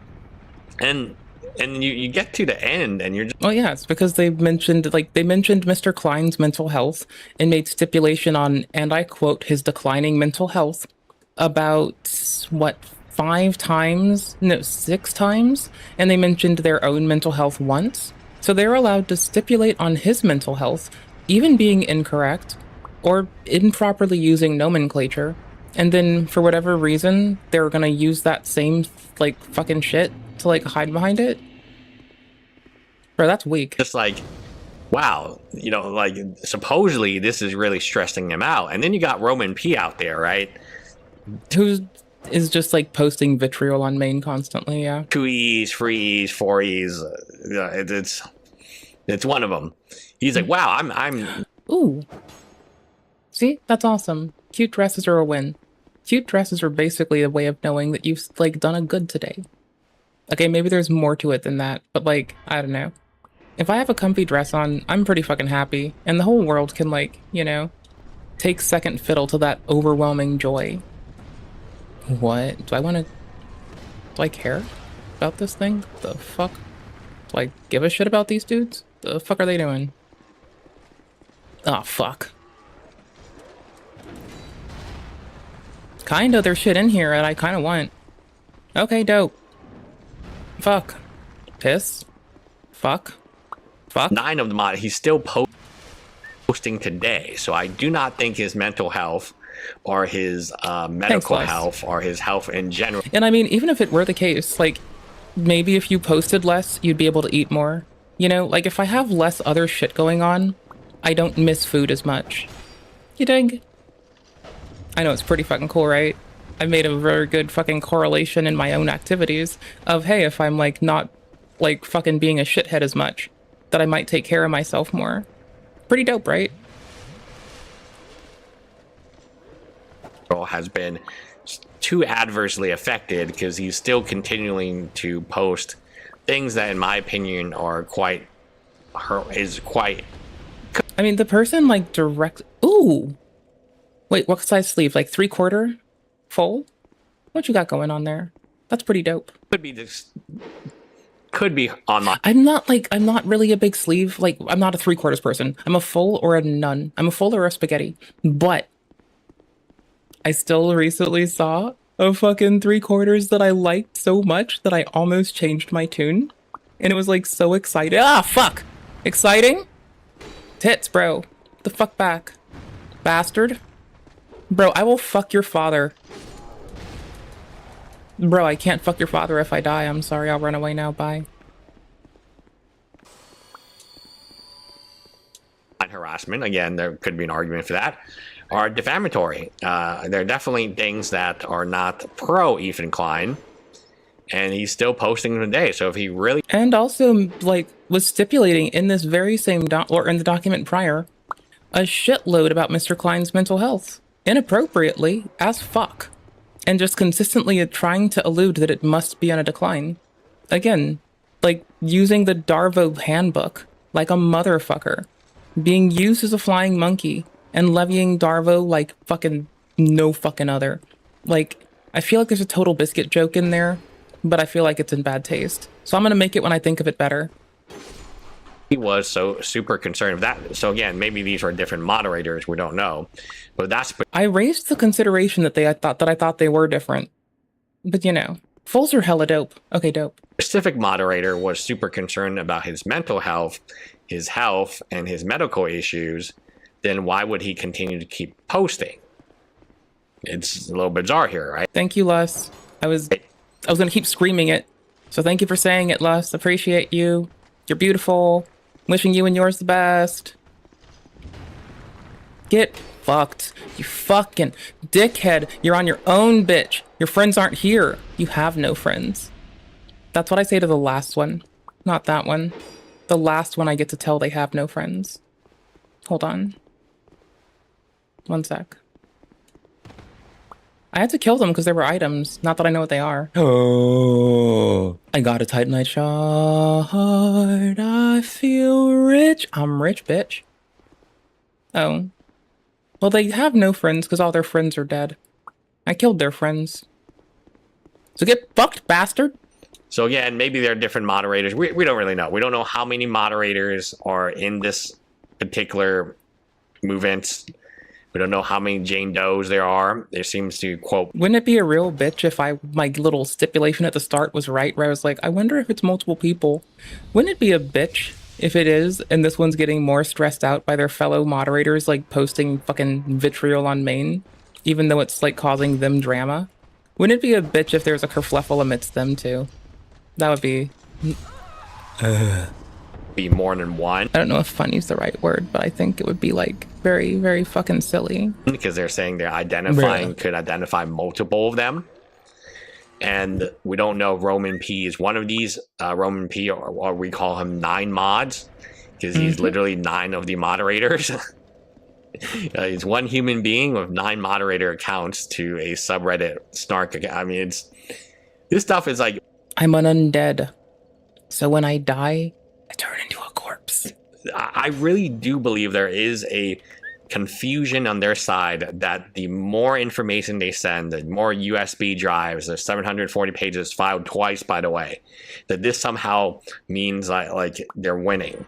And you get to the end and you're just... Oh yeah, it's because they mentioned Mr. Klein's mental health and made stipulation on, and I quote, his declining mental health about, what, 6 times, and they mentioned their own mental health once. So they're allowed to stipulate on his mental health, even being incorrect or improperly using nomenclature, and then for whatever reason, they're gonna use that same, like, fucking shit to, like, hide behind it. Bro, that's weak. Just like, wow, you know, like, supposedly this is really stressing him out. And then you got Roman P out there, right? Who is just, like, posting vitriol on main constantly, yeah. 2 E's, 3 E's, 4 E's, it's one of them. He's like, wow, I'm... Ooh. See? That's awesome. Cute dresses are a win. Cute dresses are basically a way of knowing that you've, like, done a good today. Okay, maybe there's more to it than that, but, like, I don't know. If I have a comfy dress on, I'm pretty fucking happy, and the whole world can, like, you know, take second fiddle to that overwhelming joy. What? Do I care about this thing? The fuck? Do I give a shit about these dudes? The fuck are they doing? Oh, fuck. Kinda, there's shit in here that I kinda want. Okay, dope. Fuck. Piss. Fuck. Fuck. 9 of them, he's still posting today, so I do not think his mental health or his medical health or his health in general. And I mean, even if it were the case, like, maybe if you posted less, you'd be able to eat more. You know, like, if I have less other shit going on, I don't miss food as much. You dig? I know, it's pretty fucking cool, right? I made a very good fucking correlation in my own activities of, hey, if I'm, like, not, like, fucking being a shithead as much, that I might take care of myself more. Pretty dope, right? Has been too adversely affected because he's still continuing to post things that, in my opinion, are quite... I mean, the person, like, Ooh! Wait, what size sleeve? Like 3/4 full? What you got going on there? That's pretty dope. Could be online. I'm not really a big sleeve. Like, I'm not a 3/4 person. I'm a full or a none. I'm a full or a spaghetti. But I still recently saw a fucking 3/4 that I liked so much that I almost changed my tune. And it was, like, so exciting. Ah, fuck! Exciting? Tits, bro. The fuck back. Bastard. Bro, I will fuck your father. Bro, I can't fuck your father if I die. I'm sorry, I'll run away now. Bye. Harassment, again, there could be an argument for that, are defamatory. There are definitely things that are not pro Ethan Klein, and he's still posting them today. So if he really... And also, like, was stipulating in this very same or in the document prior, a shitload about Mr. Klein's mental health. Inappropriately as fuck. and just consistently trying to allude that it must be on a decline. Again, like using the Darvo handbook like a motherfucker, being used as a flying monkey and levying Darvo like fucking no fucking other. Like, I feel like there's a Total Biscuit joke in there, but I feel like it's in bad taste. So I'm gonna make it when I think of it better. He was so super concerned with that. So again, maybe these were different moderators. We don't know, but that's. I raised the consideration that I thought they were different, but you know, fulls are hella dope. Okay, dope. Specific moderator was super concerned about his mental health, and his medical issues. Then why would he continue to keep posting? It's a little bizarre here, right? Thank you, Lus. I was gonna keep screaming it, so thank you for saying it, Lus. Appreciate you. You're beautiful. Wishing you and yours the best. Get fucked, you fucking dickhead. You're on your own, bitch. Your friends aren't here. You have no friends. That's what I say to the last one. Not that one. The last one I get to tell they have no friends. Hold on. One sec. I had to kill them because they were items. Not that I know what they are. Oh, I got a Titanite shard. I feel rich. I'm rich, bitch. Oh. Well, they have no friends because all their friends are dead. I killed their friends. So get fucked, bastard. So again, maybe they're different moderators. We don't really know. We don't know how many moderators are in this particular movement. We don't know how many Jane Does there are. There seems to, quote... Wouldn't it be a real bitch if my little stipulation at the start was right, where I was like, I wonder if it's multiple people. Wouldn't it be a bitch if it is, and this one's getting more stressed out by their fellow moderators, like posting fucking vitriol on main, even though it's like causing them drama? Wouldn't it be a bitch if there's a kerfluffle amidst them too? That would be... Be more than one. I don't know if funny is the right word, but I think it would be like very, very fucking silly. Because they're saying they're identifying, could identify multiple of them. And we don't know if Roman P is one of these. Roman P, or we call him 9 mods, because he's literally 9 of the moderators. He's one human being with 9 moderator accounts to a subreddit snark account. I mean, this stuff is like... I'm an undead. So when I die, I turn into a corpse. I really do believe there is a confusion on their side that the more information they send, the more USB drives, there's 740 pages filed twice, by the way, that this somehow means like they're winning.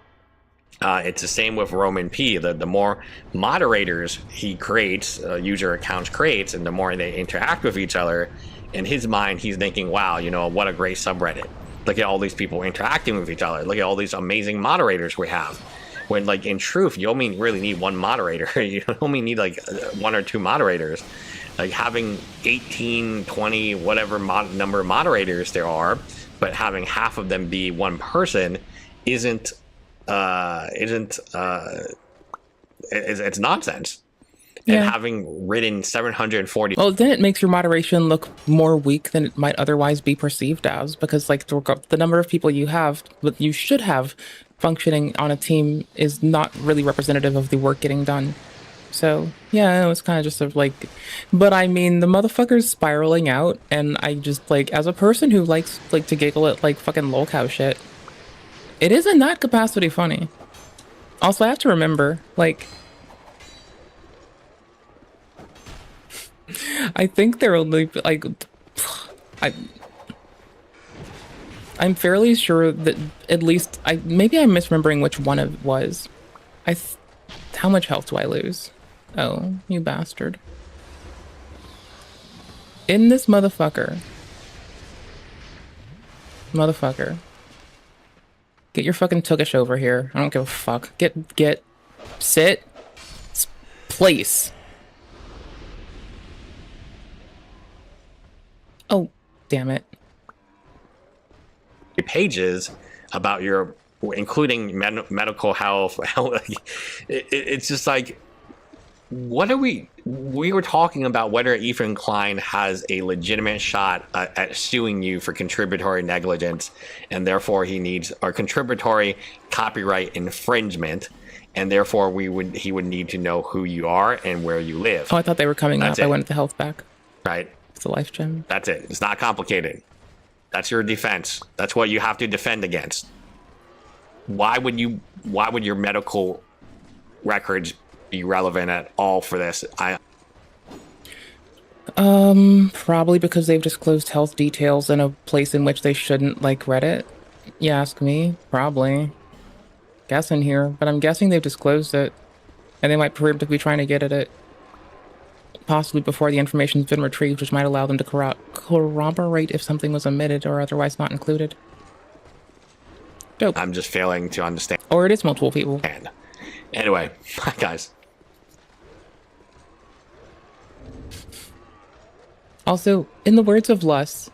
It's the same with Roman P. The more moderators he creates, user accounts creates, and the more they interact with each other, in his mind, he's thinking, wow, you know, what a great subreddit. Look at all these people interacting with each other. Look at all these amazing moderators we have. When, like, in truth, you only really need one moderator. You only need, like, 1 or 2 moderators. Like, having 18, 20, whatever number of moderators there are, but having half of them be one person it's nonsense. And having written 740... Well, then it makes your moderation look more weak than it might otherwise be perceived as, because like the number of people you have, what you should have functioning on a team is not really representative of the work getting done. So yeah, it was kind of just sort of like, but I mean, the motherfucker's spiraling out, and I just like, as a person who likes like to giggle at like fucking lol cow shit, it is in that capacity funny. Also, I have to remember, like, I think they're only like, I'm fairly sure that at least maybe I'm misremembering which one it was. How much health do I lose? Oh, you bastard. In this motherfucker. Get your fucking tookish over here. I don't give a fuck. Sit. Place. Oh, damn it. Pages about your, including medical health. It's just like, what are we were talking about whether Ethan Klein has a legitimate shot at suing you for contributory negligence, and therefore he needs, or contributory copyright infringement, and therefore he would need to know who you are and where you live. Oh, I thought they were coming up. I wanted the health back. Right. the life gem. That's it. It's not complicated. That's your defense. That's what you have to defend against. Why would your medical records be relevant at all for this? Probably because they've disclosed health details in a place in which they shouldn't, like Reddit. You ask me? Probably. Guessing here, but I'm guessing they've disclosed it. And they might preemptively be trying to get at it. Possibly before the information's been retrieved, which might allow them to corroborate if something was omitted or otherwise not included. Dope. I'm just failing to understand. Or it is multiple people. Anyway, bye guys. Also, in the words of Lus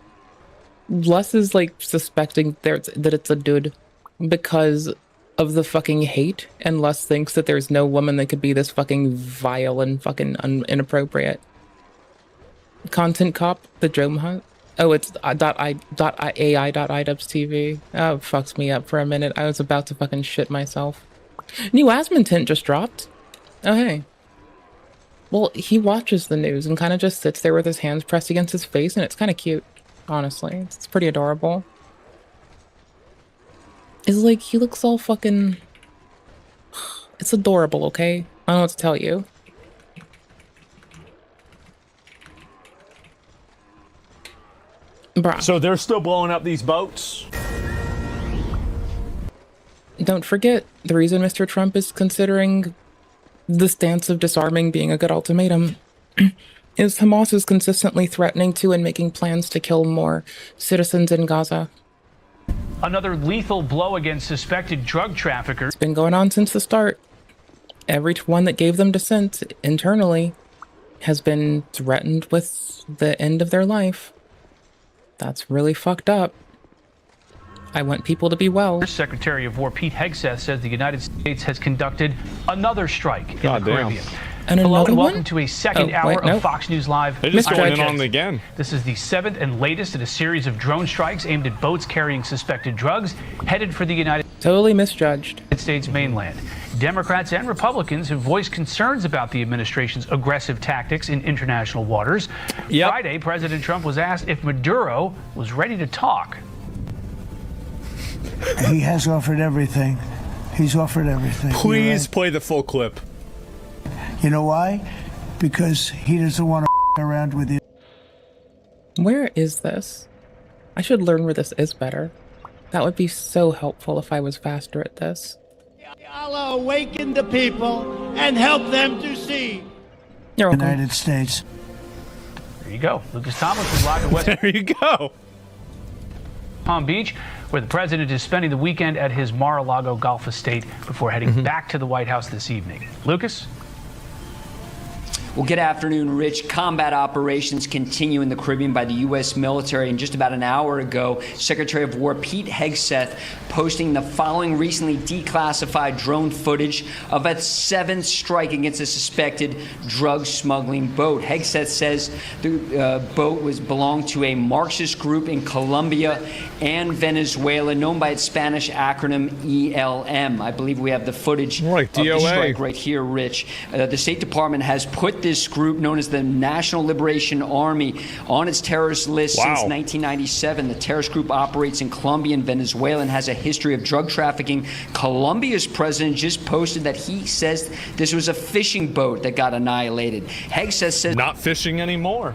is like suspecting that it's a dude because of the fucking hate, and Lus thinks that there's no woman that could be this fucking vile and fucking inappropriate. Content cop, the Drome Hunt. Oh, it's .ai.idubs.tv. Oh, it fucks me up for a minute. I was about to fucking shit myself. New Asmon tint just dropped. Oh, hey. Well, he watches the news and kind of just sits there with his hands pressed against his face, and it's kind of cute, honestly. It's pretty adorable. It's like, he looks all fucking... It's adorable, okay? I don't know what to tell you. Bruh. So they're still blowing up these boats? Don't forget, the reason Mr. Trump is considering the stance of disarming being a good ultimatum is Hamas is consistently threatening to and making plans to kill more citizens in Gaza. Another lethal blow against suspected drug traffickers. It's been going on since the start. Every one that gave them dissent internally has been threatened with the end of their life. That's really fucked up. I want people to be well. Secretary of War Pete Hegseth says the United States has conducted another strike in the Caribbean. And Hello another and welcome one? to a second hour of Fox News Live. They're just going in on them again. This is the 7th and latest in a series of drone strikes aimed at boats carrying suspected drugs headed for the United States mainland. Democrats and Republicans have voiced concerns about the administration's aggressive tactics in international waters. Friday, President Trump was asked if Maduro was ready to talk. He has offered everything. He's offered everything. Please play the full clip. You know why? Because he doesn't want to around with you. Where is this? I should learn where this is better. That would be so helpful if I was faster at this. Allah awaken the people and help them to see. You're welcome. United States. There you go. Lucas Thomas is live in West. There you go. Palm Beach, where the president is spending the weekend at his Mar-a-Lago golf estate before heading back to the White House this evening. Lucas? Well, good afternoon, Rich. Combat operations continue in the Caribbean by the U.S. military. And just about an hour ago, Secretary of War Pete Hegseth posting the following recently declassified drone footage of a 7th strike against a suspected drug smuggling boat. Hegseth says the boat belonged to a Marxist group in Colombia and Venezuela, known by its Spanish acronym ELM. I believe we have the footage of the strike right here, Rich. The State Department has put this group, known as the National Liberation Army, on its terrorist list since 1997. The terrorist group operates in Colombia and Venezuela and has a history of drug trafficking. Colombia's president just posted that he says this was a fishing boat that got annihilated. Hegseth says not fishing anymore.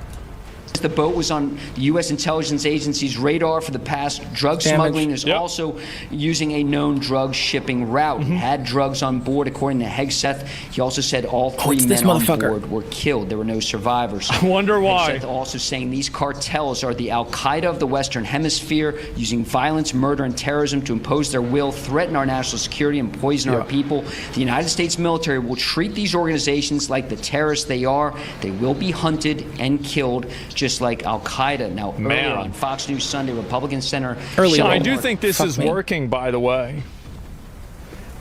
The boat was on the U.S. intelligence agency's radar for the past. Drug smuggling is also using a known drug shipping route. It had drugs on board, according to Hegseth. He also said all 3 men on board were killed. There were no survivors. I wonder why. Hegseth also saying these cartels are the Al-Qaeda of the Western Hemisphere, using violence, murder, and terrorism to impose their will, threaten our national security, and poison our people. The United States military will treat these organizations like the terrorists they are. They will be hunted and killed, just like Al-Qaeda. Now, earlier on Fox News Sunday, Republican Senator... I do think this is working, by the way.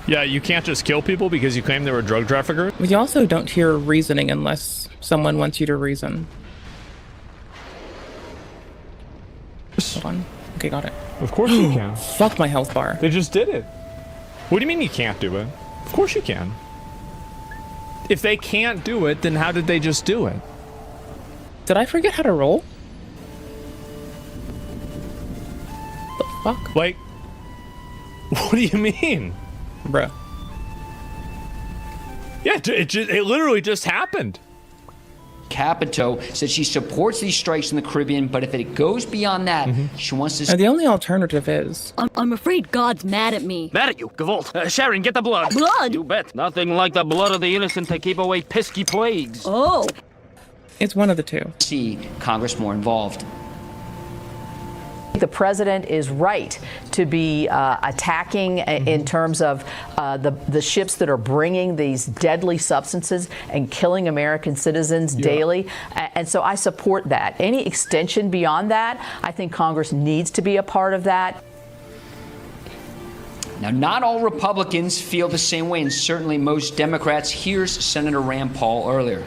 Yeah, you can't just kill people because you claim they were drug traffickers. You also don't hear reasoning unless someone wants you to reason. Hold on. Okay, got it. Of course you can. Fuck my health bar. They just did it. What do you mean you can't do it? Of course you can. If they can't do it, then how did they just do it? Did I forget how to roll? fuck? Like, what do you mean? Bruh. Yeah, it literally just happened. Capito said she supports these strikes in the Caribbean, but if it goes beyond that, she wants to... The only alternative is... I'm afraid God's mad at me. Mad at you, Gavolt. Sharon, get the blood. Blood? You bet. Nothing like the blood of the innocent to keep away pesky plagues. Oh. It's one of the two. See Congress more involved. The president is right to be attacking in terms of the ships that are bringing these deadly substances and killing American citizens daily. And so I support that. Any extension beyond that, I think Congress needs to be a part of that. Now, not all Republicans feel the same way, and certainly most Democrats. Here's Senator Rand Paul earlier.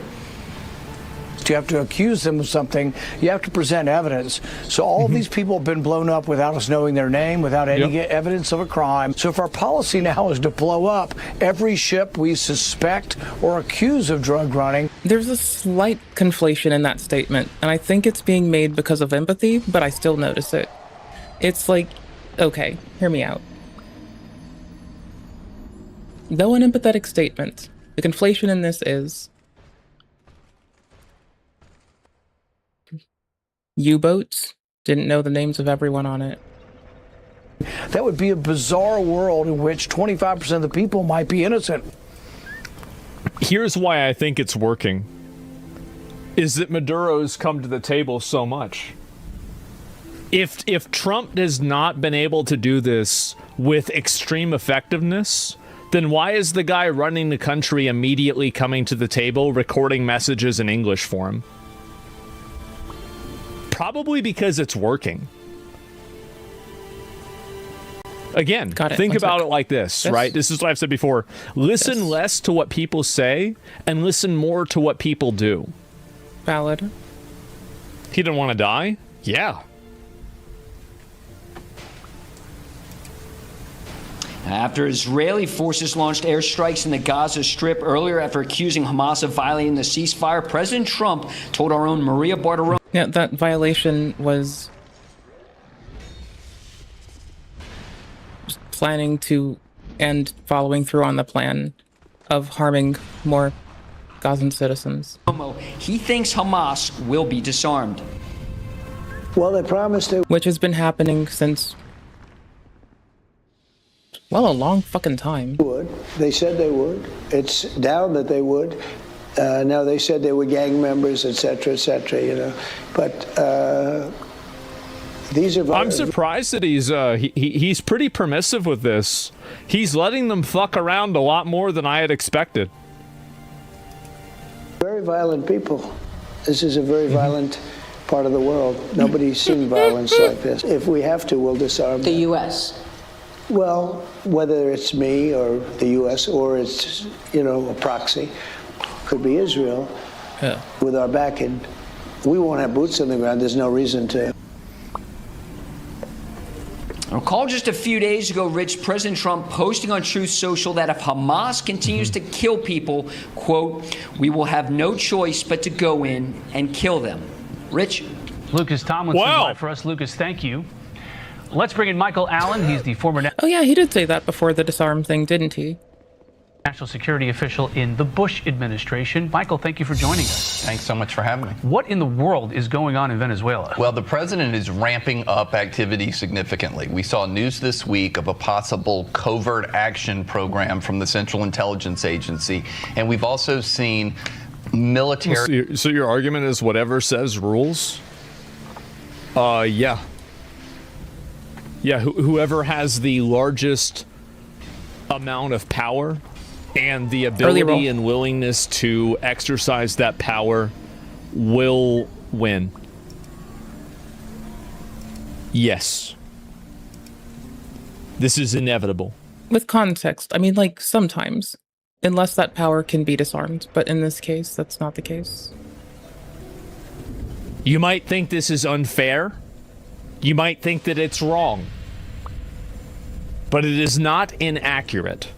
You have to accuse them of something. You have to present evidence. So all these people have been blown up without us knowing their name, without any evidence of a crime. So if our policy now is to blow up every ship we suspect or accuse of drug running. There's a slight conflation in that statement, and I think it's being made because of empathy, but I still notice it. It's like, okay, hear me out. Though an empathetic statement, the conflation in this is U-boats, didn't know the names of everyone on it. That would be a bizarre world in which 25% of the people might be innocent. Here's why I think it's working. Is that Maduro's come to the table so much. If Trump has not been able to do this with extreme effectiveness, then why is the guy running the country immediately coming to the table recording messages in English for him? Probably because it's working. Again, think about it like this, right? This is what I've said before. Listen less to what people say and listen more to what people do. Valid. He didn't want to die? Yeah. After Israeli forces launched airstrikes in the Gaza Strip earlier after accusing Hamas of violating the ceasefire, President Trump told our own Maria Bartiromo... Yeah, that violation was planning to and following through on the plan of harming more Gazan citizens. He thinks Hamas will be disarmed. Well, they promised it. Which has been happening since, well, a long fucking time. They said they would. It's down that they would. Now they said they were gang members, etc., you know. But these are. I'm surprised that he's pretty permissive with this. He's letting them fuck around a lot more than I had expected. Very violent people. This is a very violent part of the world. Nobody's seen violence like this. If we have to, we'll disarm The U.S. Well, whether it's me or the U.S. or it's, you know, a proxy. Could be Israel, with our backing. We won't have boots on the ground. There's no reason to. Recall just a few days ago, Rich, President Trump posting on Truth Social that if Hamas continues to kill people, quote, we will have no choice but to go in and kill them. Rich? Lucas Tomlinson live for us. Lucas, thank you. Let's bring in Michael Allen. He's the former... Oh yeah, he did say that before the disarm thing, didn't he? National security official in the Bush administration. Michael, thank you for joining us. Thanks so much for having me. What in the world is going on in Venezuela? Well, the president is ramping up activity significantly. We saw news this week of a possible covert action program from the Central Intelligence Agency, and we've also seen military... So your argument is whatever says rules? Yeah. Yeah, whoever has the largest amount of power and the ability and willingness to exercise that power will win. Yes. This is inevitable. With context, I mean, like, sometimes. Unless that power can be disarmed. But in this case, that's not the case. You might think this is unfair. You might think that it's wrong. But it is not inaccurate.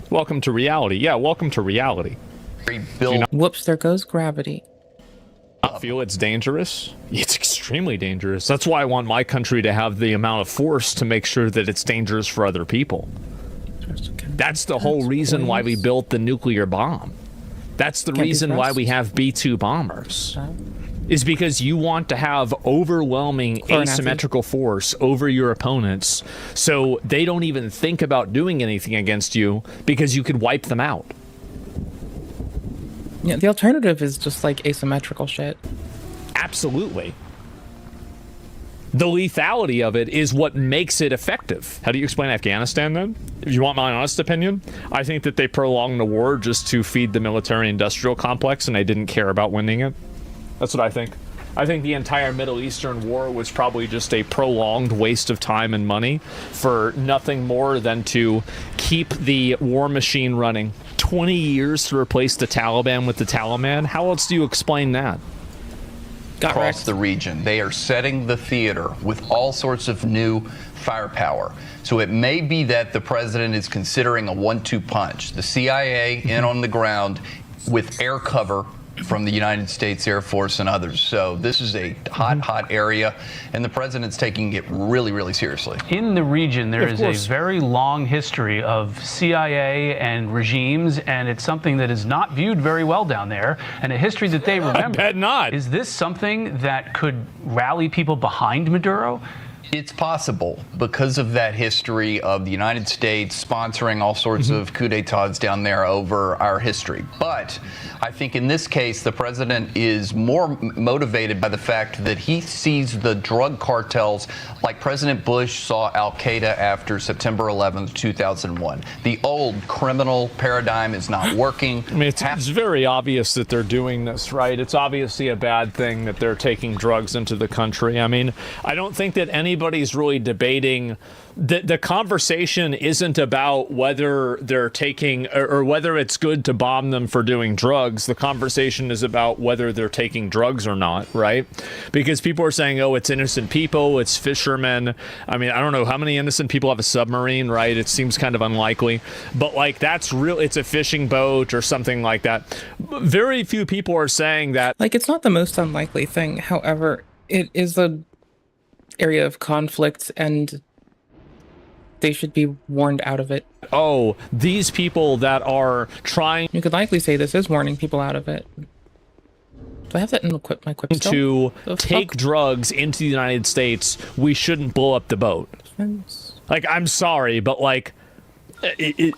Welcome to reality. Yeah, welcome to reality. Whoops, there goes gravity. I feel it's dangerous. It's extreme. extremely dangerous. That's why I want my country to have the amount of force to make sure that it's dangerous for other people. That's the whole reason why we built the nuclear bomb. That's the reason why we have B-2 bombers. Is because you want to have overwhelming asymmetrical force over your opponents, so they don't even think about doing anything against you because you could wipe them out. Yeah, the alternative is just like asymmetrical shit. Absolutely. The lethality of it is what makes it effective. How do you explain Afghanistan then? If you want my honest opinion, I think that they prolonged the war just to feed the military-industrial complex and they didn't care about winning it. That's what I think. I think the entire Middle Eastern war was probably just a prolonged waste of time and money for nothing more than to keep the war machine running. 20 years to replace the Taliban with the Taliban? How else do you explain that? Across the region, they are setting the theater with all sorts of new firepower. So it may be that the president is considering a 1-2 punch. The CIA in on the ground with air cover from the United States Air Force and others. So this is a hot area, and the president's taking it really, really seriously. In the region, there is a very long history of CIA and regimes, and it's something that is not viewed very well down there, and a history that they remember. I bet not. Is this something that could rally people behind Maduro? It's possible because of that history of the United States sponsoring all sorts of coups d'etats down there over our history. But I think in this case, the president is more motivated by the fact that he sees the drug cartels like President Bush saw Al-Qaeda after September 11th, 2001. The old criminal paradigm is not working. I mean, it's very obvious that they're doing this, right? It's obviously a bad thing that they're taking drugs into the country. I mean, I don't think that anybody's really debating. The conversation isn't about whether they're taking or whether it's good to bomb them for doing drugs. The conversation is about whether they're taking drugs or not, right? Because people are saying, oh, it's innocent people, it's fishermen. I mean, I don't know how many innocent people have a submarine, right? It seems kind of unlikely. But like, that's real. It's a fishing boat or something like that. Very few people are saying that. Like, it's not the most unlikely thing. However, it is a area of conflict, and they should be warned out of it. Oh, these people that are trying... You could likely say this is warning people out of it. Do I have that in my quip still? To take drugs into the United States, we shouldn't blow up the boat. Like, I'm sorry, but like...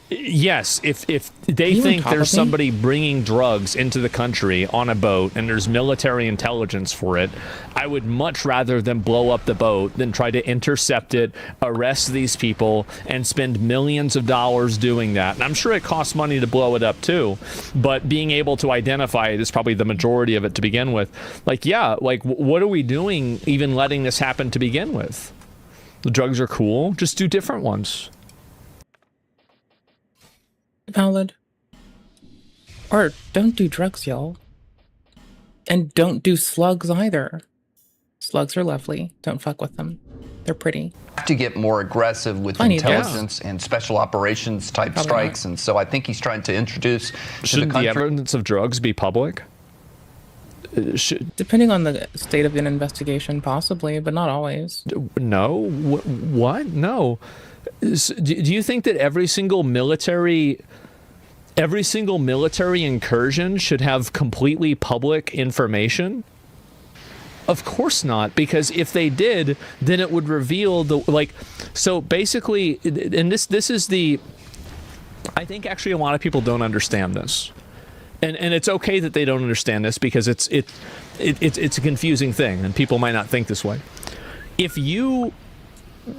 yes, if they think there's somebody bringing drugs into the country on a boat and there's military intelligence for it, I would much rather them blow up the boat than try to intercept it, arrest these people, and spend millions of dollars doing that. And I'm sure it costs money to blow it up too, but being able to identify it is probably the majority of it to begin with. Like, yeah, like what are we doing even letting this happen to begin with? The drugs are cool, just do different ones. Valid. Or don't do drugs, y'all. And don't do slugs either. Slugs are lovely. Don't fuck with them. They're pretty. To get more aggressive with intelligence and special operations type strikes, and so I think he's trying to introduce Shouldn't the evidence of drugs be public? Depending on the state of an investigation, possibly, but not always. No? What? No. Do you think that every single military incursion should have completely public information? Of course not, because if they did, then it would reveal the, like, so basically, and this is the, I think actually a lot of people don't understand this. And it's okay that they don't understand this because it's a confusing thing and people might not think this way. If you,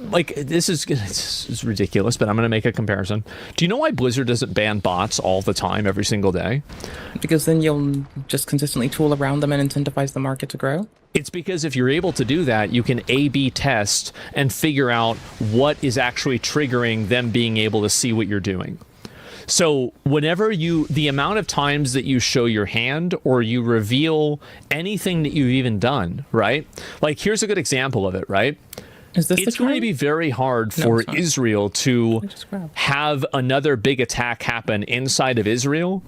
like, it's ridiculous, but I'm going to make a comparison. Do you know why Blizzard doesn't ban bots all the time, every single day? Because then you'll just consistently tool around them and incentivize the market to grow? It's because if you're able to do that, you can A/B test and figure out what is actually triggering them being able to see what you're doing. So whenever the amount of times that you show your hand or you reveal anything that you've even done, right? Like, here's a good example of it, right? Is this it's going to be very hard for Israel to have another big attack happen inside of Israel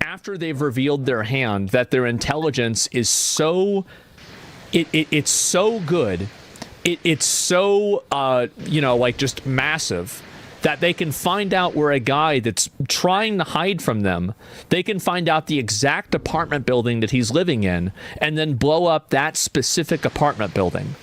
after they've revealed their hand, that their intelligence is so it's so good, it's so you know, like just massive, that they can find out where a guy that's trying to hide from them, they can find out the exact apartment building that he's living in and then blow up that specific apartment building.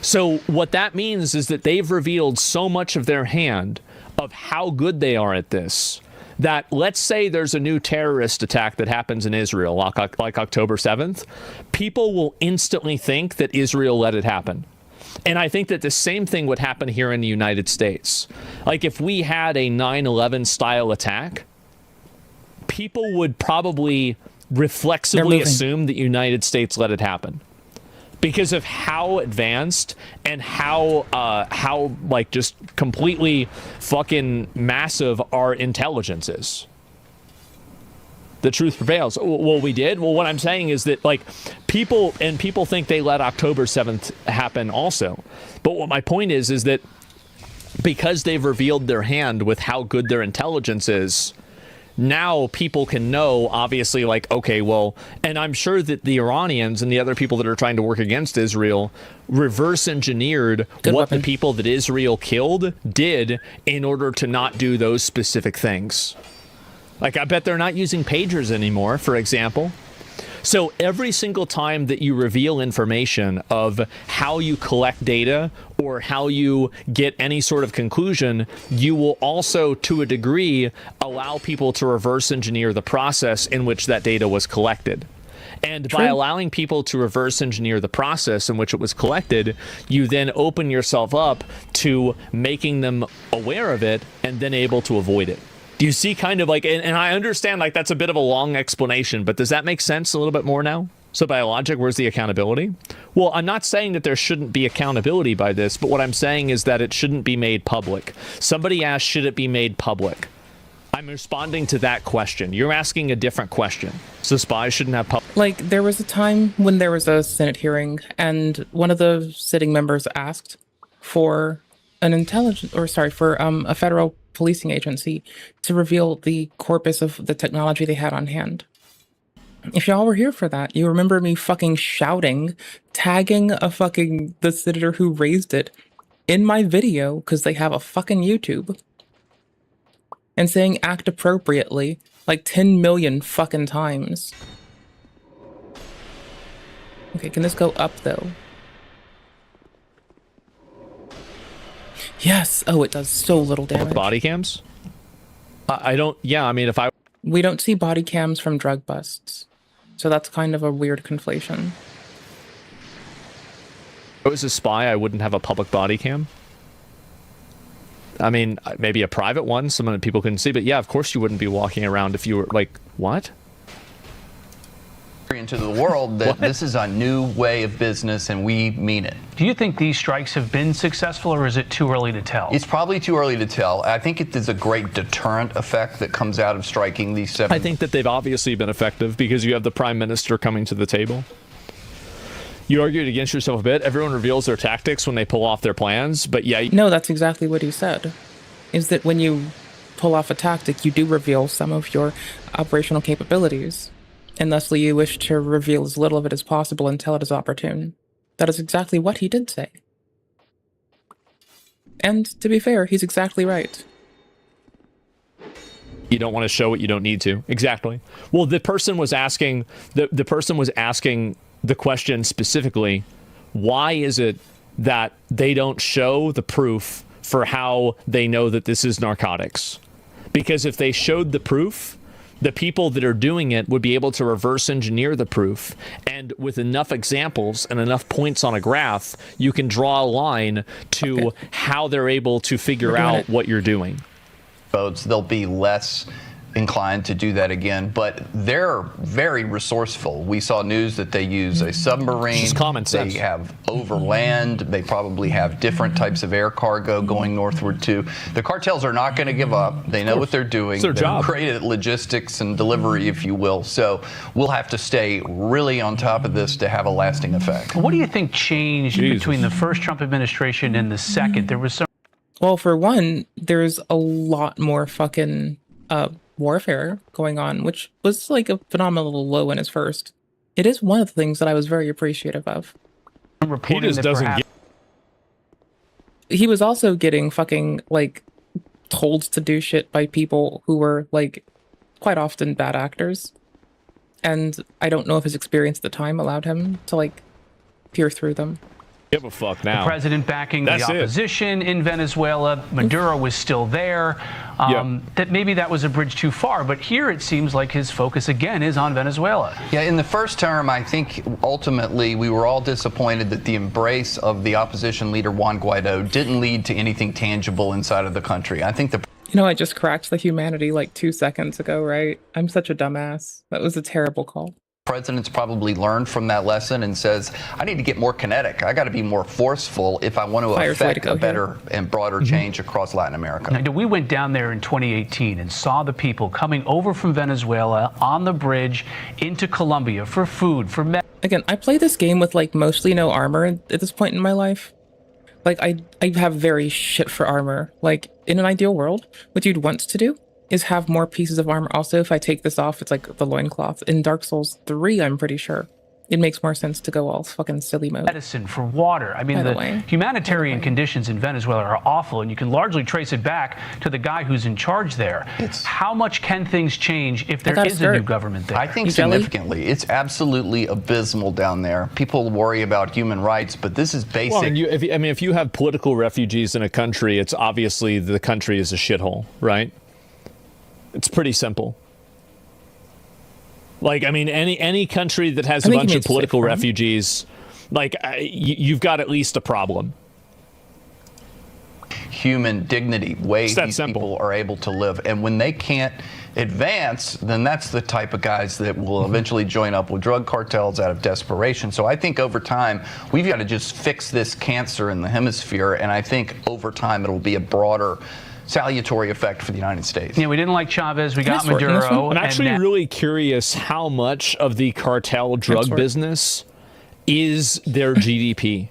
So what that means is that they've revealed so much of their hand of how good they are at this, that let's say there's a new terrorist attack that happens in Israel, like October 7th, people will instantly think that Israel let it happen. And I think that the same thing would happen here in the United States. Like if we had a 9/11 style attack, people would probably reflexively assume the United States let it happen, because of how advanced and how like just completely fucking massive our intelligence is. The truth prevails. Well, we did. Well, what I'm saying is that, like, people think they let October 7th happen also. But what my point is that because they've revealed their hand with how good their intelligence is, now people can know, obviously, like, okay, well, and I'm sure that the Iranians and the other people that are trying to work against Israel reverse engineered what the people that Israel killed did in order to not do those specific things. Like, I bet they're not using pagers anymore, for example. So every single time that you reveal information of how you collect data or how you get any sort of conclusion, you will also, to a degree, allow people to reverse engineer the process in which that data was collected. And by allowing people to reverse engineer the process in which it was collected, you then open yourself up to making them aware of it and then able to avoid it. Do you see kind of like, and I understand like that's a bit of a long explanation, but does that make sense a little bit more now? So by logic, where's the accountability? Well, I'm not saying that there shouldn't be accountability by this, but what I'm saying is that it shouldn't be made public. Somebody asked, should it be made public? I'm responding to that question. You're asking a different question. So spies shouldn't have public. Like, there was a time when there was a Senate hearing and one of the sitting members asked for an a federal policing agency to reveal the corpus of the technology they had on hand. If y'all were here for that, you remember me fucking shouting, tagging the senator who raised it in my video, because they have a fucking YouTube, and saying act appropriately like 10 million fucking times. Okay, can this go up though? Yes. Oh, it does so little damage. Body cams? I don't. Yeah, I mean, if I. We don't see body cams from drug busts, so that's kind of a weird conflation. If I was a spy, I wouldn't have a public body cam. I mean, maybe a private one, someone that people couldn't see. But yeah, of course you wouldn't be walking around if you were like, what? Into the world that this is a new way of business and we mean it. Do you think these strikes have been successful, or is it too early to tell? It's probably too early to tell. I think it is a great deterrent effect that comes out of striking these 7. I think that they've obviously been effective because you have the prime minister coming to the table. You argued against yourself a bit. Everyone reveals their tactics when they pull off their plans, but yeah. No, that's exactly what he said. Is that when you pull off a tactic, you do reveal some of your operational capabilities. And thusly you wish to reveal as little of it as possible until it is opportune. That is exactly what he did say. And to be fair, he's exactly right. You don't want to show what you don't need to. Exactly. Well, the person was asking the person was asking the question specifically, why is it that they don't show the proof for how they know that this is narcotics? Because if they showed the proof, the people that are doing it would be able to reverse engineer the proof. And with enough examples and enough points on a graph, you can draw a line to how they're able to figure out what you're doing. Votes, they'll be less inclined to do that again, but they're very resourceful. We saw news that they use a submarine. It's common sense. They have overland. They probably have different types of air cargo going northward too. The cartels are not going to give up. They know what they're doing. It's their job. They're great at logistics and delivery, if you will. So we'll have to stay really on top of this to have a lasting effect. What do you think changed between the first Trump administration and the second? There was some. Well, for one, there's a lot more fucking warfare going on, which was like a phenomenal low in his first. It is one of the things that I was very appreciative of. He just doesn't get. He was also getting fucking, like, told to do shit by people who were, like, quite often bad actors. And I don't know if his experience at the time allowed him to, like, peer through them. Give a fuck now. The president backing That's the opposition in Venezuela. Maduro was still there. That maybe that was a bridge too far, but here it seems like his focus again is on Venezuela. Yeah, in the first term, I think ultimately we were all disappointed that the embrace of the opposition leader Juan Guaido didn't lead to anything tangible inside of the country. I think the You know, I just cracked the humanity like 2 seconds ago, right? I'm such a dumbass. That was a terrible call. president's probably learned from that lesson and says, I need to get more kinetic. I got to be more forceful if I want to affect a better and broader change across Latin America. Now, we went down there in 2018 and saw the people coming over from Venezuela on the bridge into Colombia for food, for Again, I play this game with like mostly no armor at this point in my life. Like I have very shit for armor. Like in an ideal world, what you'd want to do is have more pieces of armor. Also, if I take this off, it's like the loincloth. In Dark Souls 3, I'm pretty sure it makes more sense to go all fucking silly mode. Medicine, for water. I mean, the humanitarian conditions in Venezuela are awful, and you can largely trace it back to the guy who's in charge there. How much can things change if there is a new government there? I think significantly. It's absolutely abysmal down there. People worry about human rights, but this is basic. Well, if you have political refugees in a country, it's obviously the country is a shithole, right? It's pretty simple. Like, I mean, any country that has a bunch of political refugees, like, you've got at least a problem. Human dignity, ways these people are able to live. And when they can't advance, then that's the type of guys that will eventually join up with drug cartels out of desperation. So I think over time, we've got to just fix this cancer in the hemisphere. And I think over time, it'll be a broader salutary effect for the United States. Yeah, we didn't like Chavez. We got Maduro. I'm actually really curious how much of the cartel drug business is their GDP.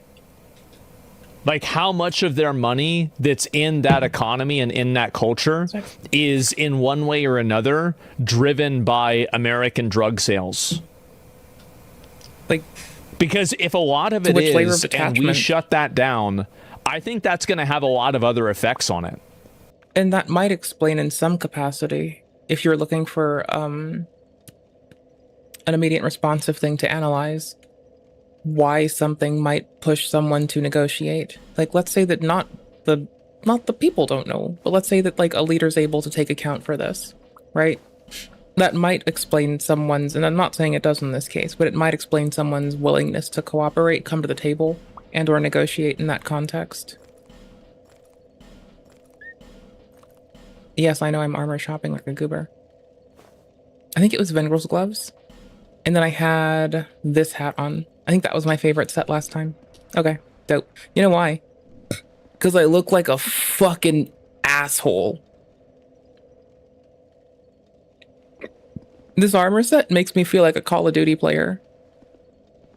Like how much of their money that's in that economy and in that culture is in one way or another driven by American drug sales. Like, because if a lot of it is, and we shut that down, I think that's going to have a lot of other effects on it. And that might explain in some capacity, if you're looking for an immediate responsive thing to analyze, why something might push someone to negotiate. Like, let's say that not the people don't know, but let's say that like a leader's able to take account for this, right? That might explain someone's, and I'm not saying it does in this case, but it might explain someone's willingness to cooperate, come to the table, and or negotiate in that context. Yes, I know I'm armor shopping like a goober. I think it was Vengrel's gloves. And then I had this hat on. I think that was my favorite set last time. Okay, dope. You know why? Because I look like a fucking asshole. This armor set makes me feel like a Call of Duty player.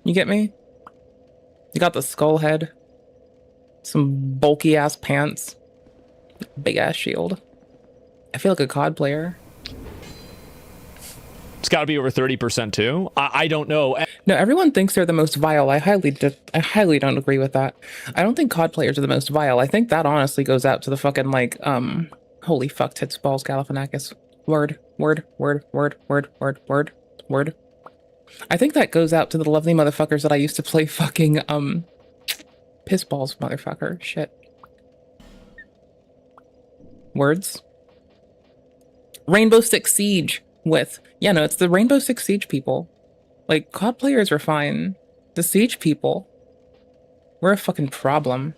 You get me? You got the skull head. Some bulky ass pants. Big ass shield. I feel like a COD player. It's got to be over 30% too. I don't know. No, everyone thinks they're the most vile. I highly don't agree with that. I don't think COD players are the most vile. I think that honestly goes out to the fucking like holy fuck tits balls Galifianakis. Word. I think that goes out to the lovely motherfuckers that I used to play fucking piss balls motherfucker shit. Words. Rainbow Six Siege with. Yeah, no, it's the Rainbow Six Siege people. Like, COD players are fine. The Siege people. We're a fucking problem.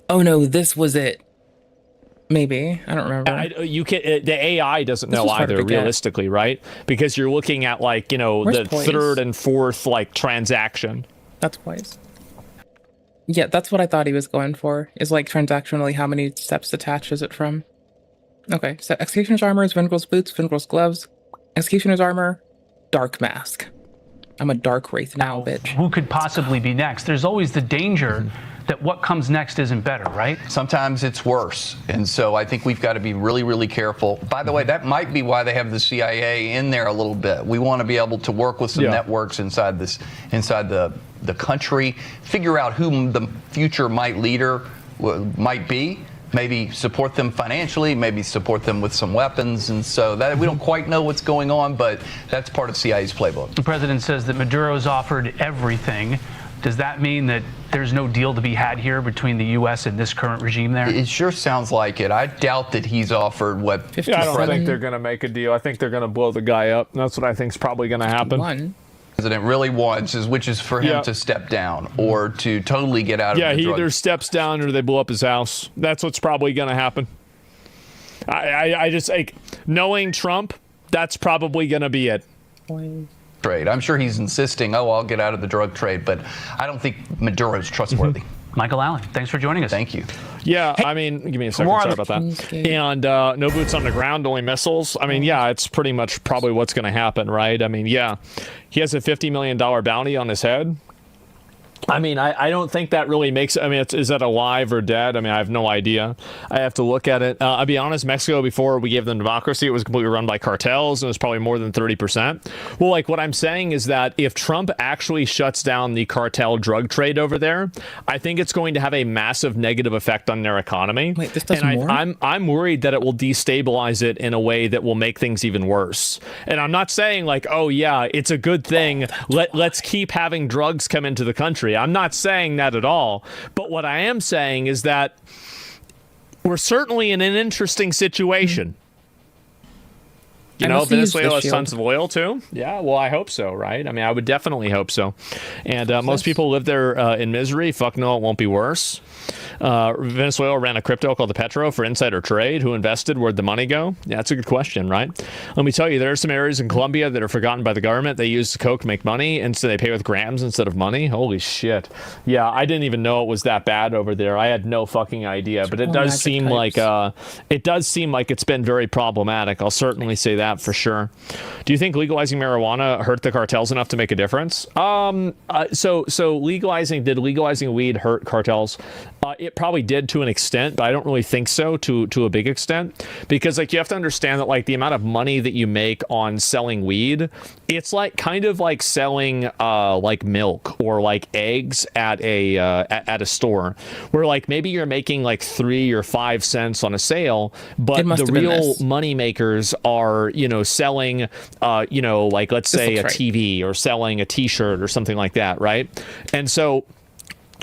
Oh no, this was it. Maybe. I don't remember. You can. The AI doesn't know either, realistically, right? Because you're looking at, like, you know, the third and fourth, like, transaction. That's Poise. Yeah, that's what I thought he was going for. Is, like, transactionally, how many steps detached is it from? Okay, so Executioner's armor is Vengrel's boots, Vengrel's gloves. Executioner's armor, Dark Mask. I'm a Dark Wraith now, bitch. Who could possibly be next? There's always the danger that what comes next isn't better, right? Sometimes it's worse. And so I think we've got to be really, really careful. By the way, that might be why they have the CIA in there a little bit. We want to be able to work with some networks inside the country, figure out who the future leader might be, maybe support them financially, maybe support them with some weapons. And so that we don't quite know what's going on, but that's part of CIA's playbook. The president says that Maduro's offered everything. Does that mean that there's no deal to be had here between the U.S. and this current regime there? It sure sounds like it. I doubt that he's offered what... Yeah, I don't think they're going to make a deal. I think they're going to blow the guy up. That's what I think is probably going to happen. President really wants which is for him to step down or to totally get out of the drug. Yeah, he either steps down or they blow up his house. That's what's probably going to happen. I just, like, knowing Trump, that's probably going to be it. Trade. I'm sure he's insisting, I'll get out of the drug trade, but I don't think Maduro's trustworthy. Michael Allen, thanks for joining us. Thank you. Yeah, I mean, give me a second. Sorry about that. And no boots on the ground, only missiles. I mean, yeah, it's pretty much probably what's going to happen, right? I mean, yeah, he has a $50 million bounty on his head. I mean, I don't think that really makes... I mean, is that alive or dead? I mean, I have no idea. I have to look at it. I'll be honest, Mexico, before we gave them democracy, it was completely run by cartels, and it was probably more than 30%. Well, like, what I'm saying is that if Trump actually shuts down the cartel drug trade over there, I think it's going to have a massive negative effect on their economy. Wait, this does more? I'm worried that it will destabilize it in a way that will make things even worse. And I'm not saying, like, oh, yeah, it's a good thing. Let's keep having drugs come into the country. I'm not saying that at all. But what I am saying is that we're certainly in an interesting situation. You know, Venezuela has tons of oil too. Yeah, well, I hope so, right? I mean, I would definitely hope so. And most people live there in misery. Fuck no, it won't be worse. Venezuela ran a crypto called the Petro for insider trade. Who invested? Where'd the money go? Yeah, that's a good question, right? Let me tell you, there are some areas in Colombia that are forgotten by the government. They use coke to make money, and so they pay with grams instead of money. Holy shit. Yeah, I didn't even know it was that bad over there. I had no fucking idea. But it does seem like it's been very problematic. I'll certainly say that for sure. Do you think legalizing marijuana hurt the cartels enough to make a difference? So legalizing weed hurt cartels? It probably did to an extent, but I don't really think so to a big extent, because like you have to understand that like the amount of money that you make on selling weed, it's like kind of like selling like milk or like eggs at a store, where like maybe you're making like 3 or 5 cents on a sale, but the real money makers are, you know, selling like let's say a TV or selling a t-shirt or something like that, right? And so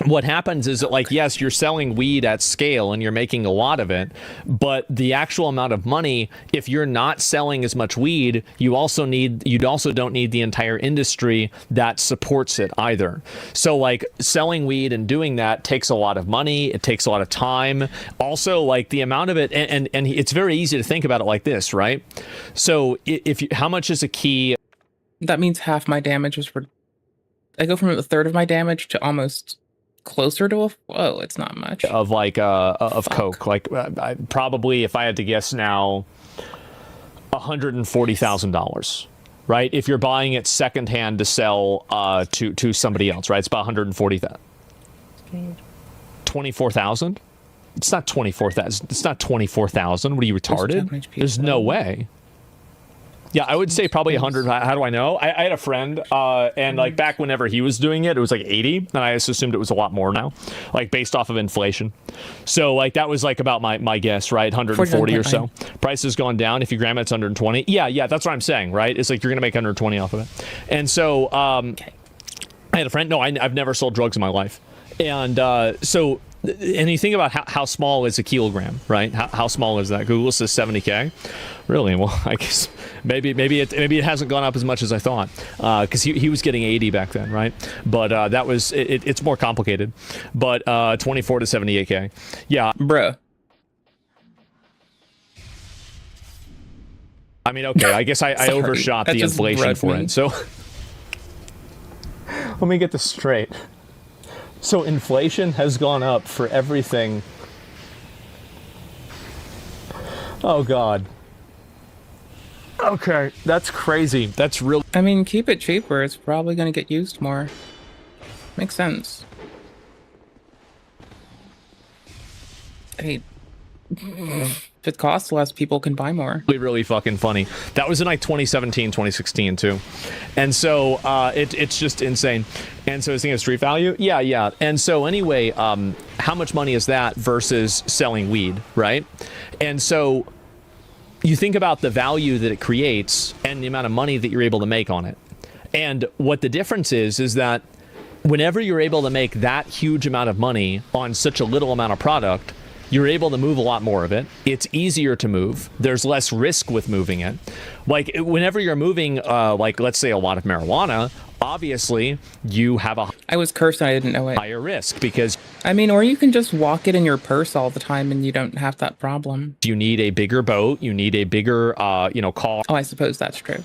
what happens is that, like, yes, you're selling weed at scale and you're making a lot of it, but the actual amount of money, if you're not selling as much weed, you also don't need the entire industry that supports it either. So like selling weed and doing that takes a lot of money. It takes a lot of time. Also, like the amount of it, and it's very easy to think about it like this, right? So how much is a key? That means half my damage is I go from a third of my damage to almost closer to it's not much of like of coke. Like I probably, if I had to guess now, $140,000, right? If you're buying it secondhand to sell to somebody else, right? It's about $140,000. 24,000? It's not 24,000. It's not 24,000. What are you, retarded? There's no way. Yeah, I would say probably 100. How do I know? I had a friend, and like back whenever he was doing it, it was like 80, and I just assumed it was a lot more now, like based off of inflation. So like that was like about my guess, right? 140 or so. Price has gone down. If you gram it, it's 120. Yeah, that's what I'm saying, right? It's like you're gonna make 120 off of it. And so I had a friend. No, I've never sold drugs in my life, and so. And you think about how small is a kilogram, right? How small is that? Google says 70K. Really? Well, I guess maybe it hasn't gone up as much as I thought, because he was getting 80 back then, right? But that was it's more complicated. But 24 to 78K. Yeah, bruh. I mean, okay. I guess I overshot the inflation for it. So let me get this straight. So inflation has gone up for everything. Oh, God. Okay, that's crazy. That's real. I mean, keep it cheaper. It's probably going to get used more. Makes sense. Hey, if it costs less, people can buy more. Really fucking funny. That was in like 2017, 2016 too. And so it's just insane. And so I was thinking of street value. Yeah. And so anyway, how much money is that versus selling weed, right? And so you think about the value that it creates and the amount of money that you're able to make on it. And what the difference is that whenever you're able to make that huge amount of money on such a little amount of product, you're able to move a lot more of it. It's easier to move. There's less risk with moving it. Like whenever you're moving, like let's say a lot of marijuana, obviously you have a I was cursed and I didn't know it. Higher risk because I mean, or you can just walk it in your purse all the time and you don't have that problem. You need a bigger boat. You need a bigger, car. Oh, I suppose that's true.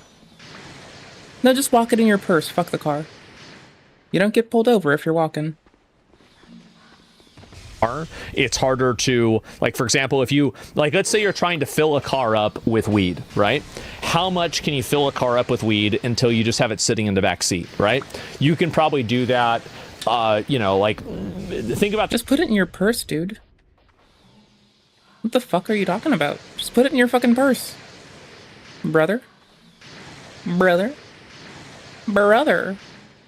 No, just walk it in your purse. Fuck the car. You don't get pulled over if you're walking. It's harder to, like, for example, if you, like, let's say you're trying to fill a car up with weed, right? How much can you fill a car up with weed until you just have it sitting in the back seat, right? You can probably do that, like, think about... Just put it in your purse, dude. What the fuck are you talking about? Just put it in your fucking purse. Brother.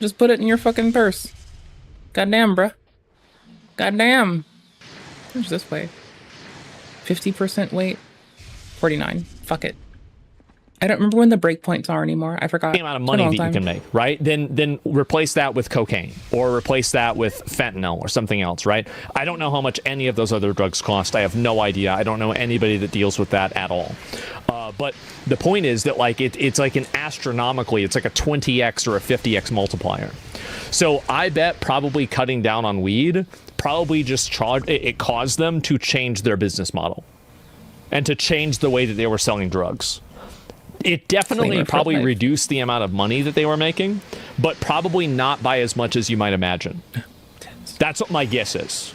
Just put it in your fucking purse. Goddamn, bruh. Goddamn. Where's this way? 50% weight. 49. Fuck it. I don't remember when the breakpoints are anymore. I forgot. The amount of money that you can make, right? Then replace that with cocaine or replace that with fentanyl or something else, right? I don't know how much any of those other drugs cost. I have no idea. I don't know anybody that deals with that at all. But the point is that like it's like an astronomically, it's like a 20x or a 50x multiplier. So I bet probably cutting down on weed probably just it caused them to change their business model and to change the way that they were selling drugs. It definitely probably reduced the amount of money that they were making, but probably not by as much as you might imagine. That's what my guess is.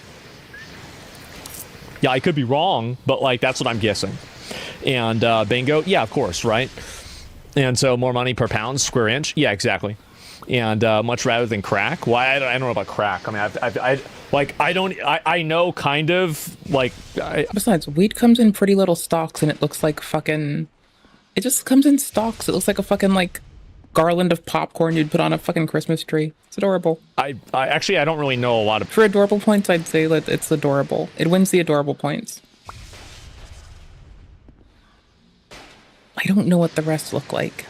Yeah, I could be wrong, but like that's what I'm guessing. And bingo, yeah, of course, right? And so more money per pound, square inch, yeah, exactly. And much rather than crack. Why? I don't know about crack. I mean, I know kind of like. Besides, weed comes in pretty little stalks, and it looks like fucking. It just comes in stalks. It looks like a fucking like garland of popcorn you'd put on a fucking Christmas tree. It's adorable. I actually I don't really know a lot of. For adorable points, I'd say that it's adorable. It wins the adorable points. I don't know what the rest look like.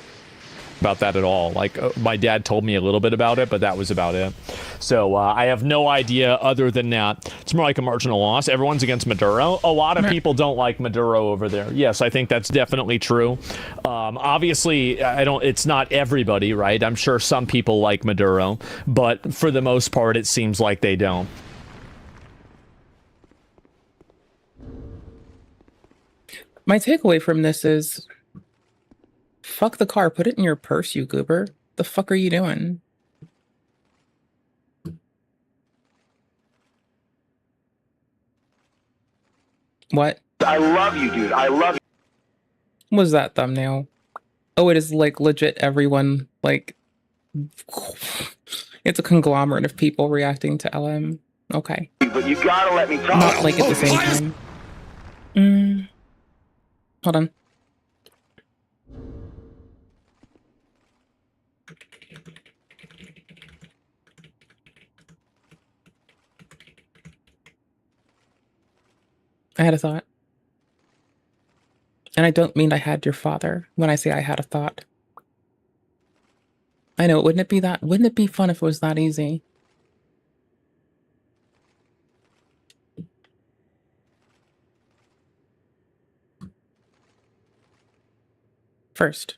About that at all. Like my dad told me a little bit about it, but that was about it. So I have no idea other than that. It's more like a marginal loss. Everyone's against Maduro. A lot of people don't like Maduro over there. Yes, I think that's definitely true. Obviously, it's not everybody, right? I'm sure some people like Maduro, but for the most part, it seems like they don't. My takeaway from this is fuck the car, put it in your purse, you goober. The fuck are you doing? What? I love you, dude. I love you. What was that thumbnail? Oh, it is like legit everyone, like, it's a conglomerate of people reacting to LM. Okay. But you gotta let me talk. Not like at the same time. Hold on. I had a thought. And I don't mean I had your father when I say I had a thought. I know, wouldn't it be fun if it was that easy? First.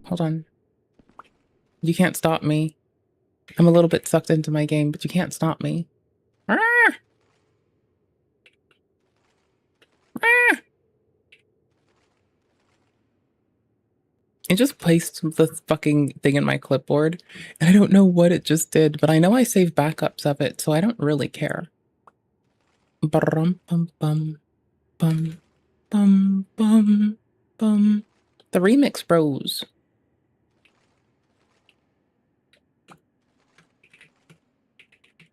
Hold on. You can't stop me. I'm a little bit sucked into my game, but you can't stop me. It just placed the fucking thing in my clipboard, and I don't know what it just did, but I know I saved backups of it, so I don't really care. Bum bum bum bum bum bum bum. The remix bros.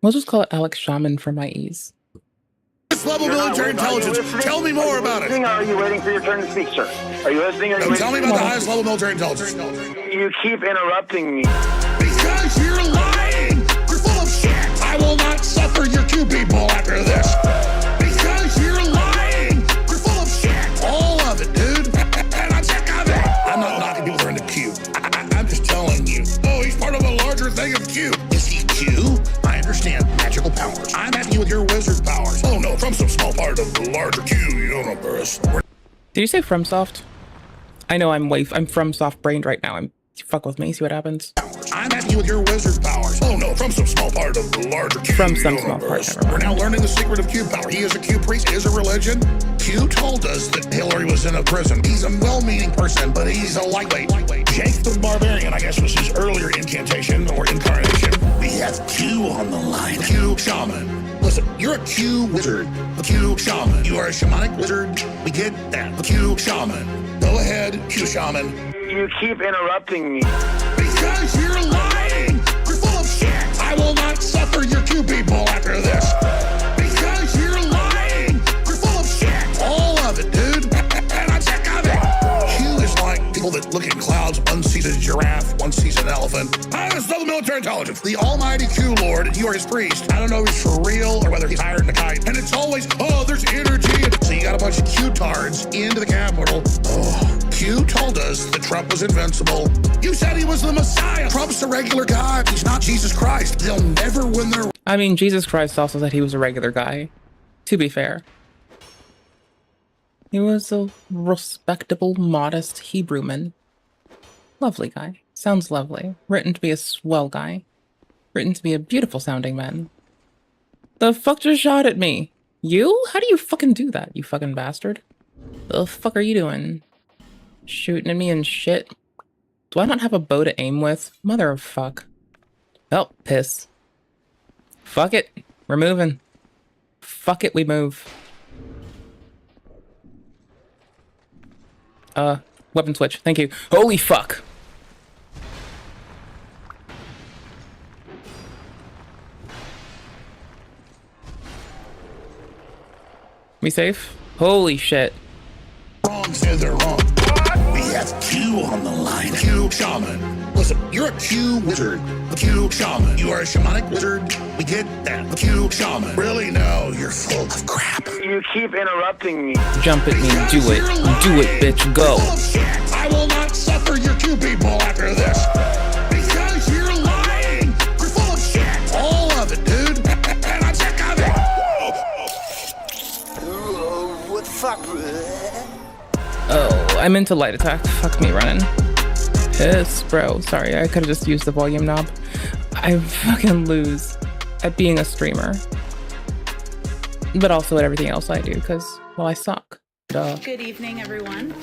We'll just call it AlexShaman for my ease. highest level military intelligence. Tell me more about it. Are you waiting for your turn to speak, sir? Are you listening? Tell me about the highest level military intelligence. You keep interrupting me. Because you're lying. You're full of shit. I will not suffer your Q people after this. Because you're lying. You're full of shit. All of it, dude. And I'm sick of it. I'm not knocking people that are into Q. I'm just telling you. Oh, he's part of a larger thing of Q. Is he Q? I understand magical powers. I'm asking you with your wizard powers. Oh no, from some small part of the larger Q, universe. Did you say FromSoft? I know I'm FromSoft brained right now. Fuck with me, see what happens. I'm asking you with your wizard powers. Oh no, from some small part of the larger Q From some small part, We're now learning the secret of Q power. He is a Q priest, is a religion. Q told us that Hillary was in a prison. He's a well-meaning person, but he's a lightweight. Jake the Barbarian, I guess, was his earlier incantation or incarnation. We have Q on the line. Q shaman. Listen, you're a Q wizard. A Q shaman. You are a shamanic wizard. We get that. A Q shaman. Go ahead, Q shaman. You keep interrupting me. Because you're lying. You're full of shit. I will not suffer your Q people after this. Because you're lying. You're full of shit. All of it, dude. And I'm sick of it. Q is like people that look in clouds. One sees a giraffe, one sees an elephant. Highest level military intelligence. The almighty Q Lord, and you are his priest. I don't know if he's for real or whether he's hired in a kite. And it's always, oh, there's energy. So you got a bunch of Q-tards into the Capitol. Oh, Q told us that Trump was invincible. You said he was the Messiah. Trump's a regular guy. He's not Jesus Christ. They'll never win their... I mean, Jesus Christ also said he was a regular guy. To be fair. He was a respectable, modest Hebrew man. Lovely guy. Sounds lovely. Written to be a swell guy. Written to be a beautiful sounding man. The fuck just shot at me? You? How do you fucking do that, you fucking bastard? The fuck are you doing? Shooting at me and shit? Do I not have a bow to aim with? Mother of fuck. Oh, piss. Fuck it. We're moving. Fuck it, we move. Weapon switch. Thank you. Holy fuck. We safe? Holy shit. Wrong said they're wrong. We have Q on the line. Q shaman. Listen, you're a Q wizard. A Q shaman. You are a shamanic wizard. We get that. A Q shaman. Really? No, you're full of crap. You keep interrupting me. Jump at me. Do it. Do it, bitch. Go. I will not suffer your Q people after this. Because you're lying. You're full of shit. All of it, dude. And I'm sick of it. What the fuck? Oh, I'm into light attack. Fuck me running. Piss, bro. Sorry, I could have just used the volume knob. I fucking lose at being a streamer. But also at everything else I do, because, well, I suck. Duh. Good evening, everyone.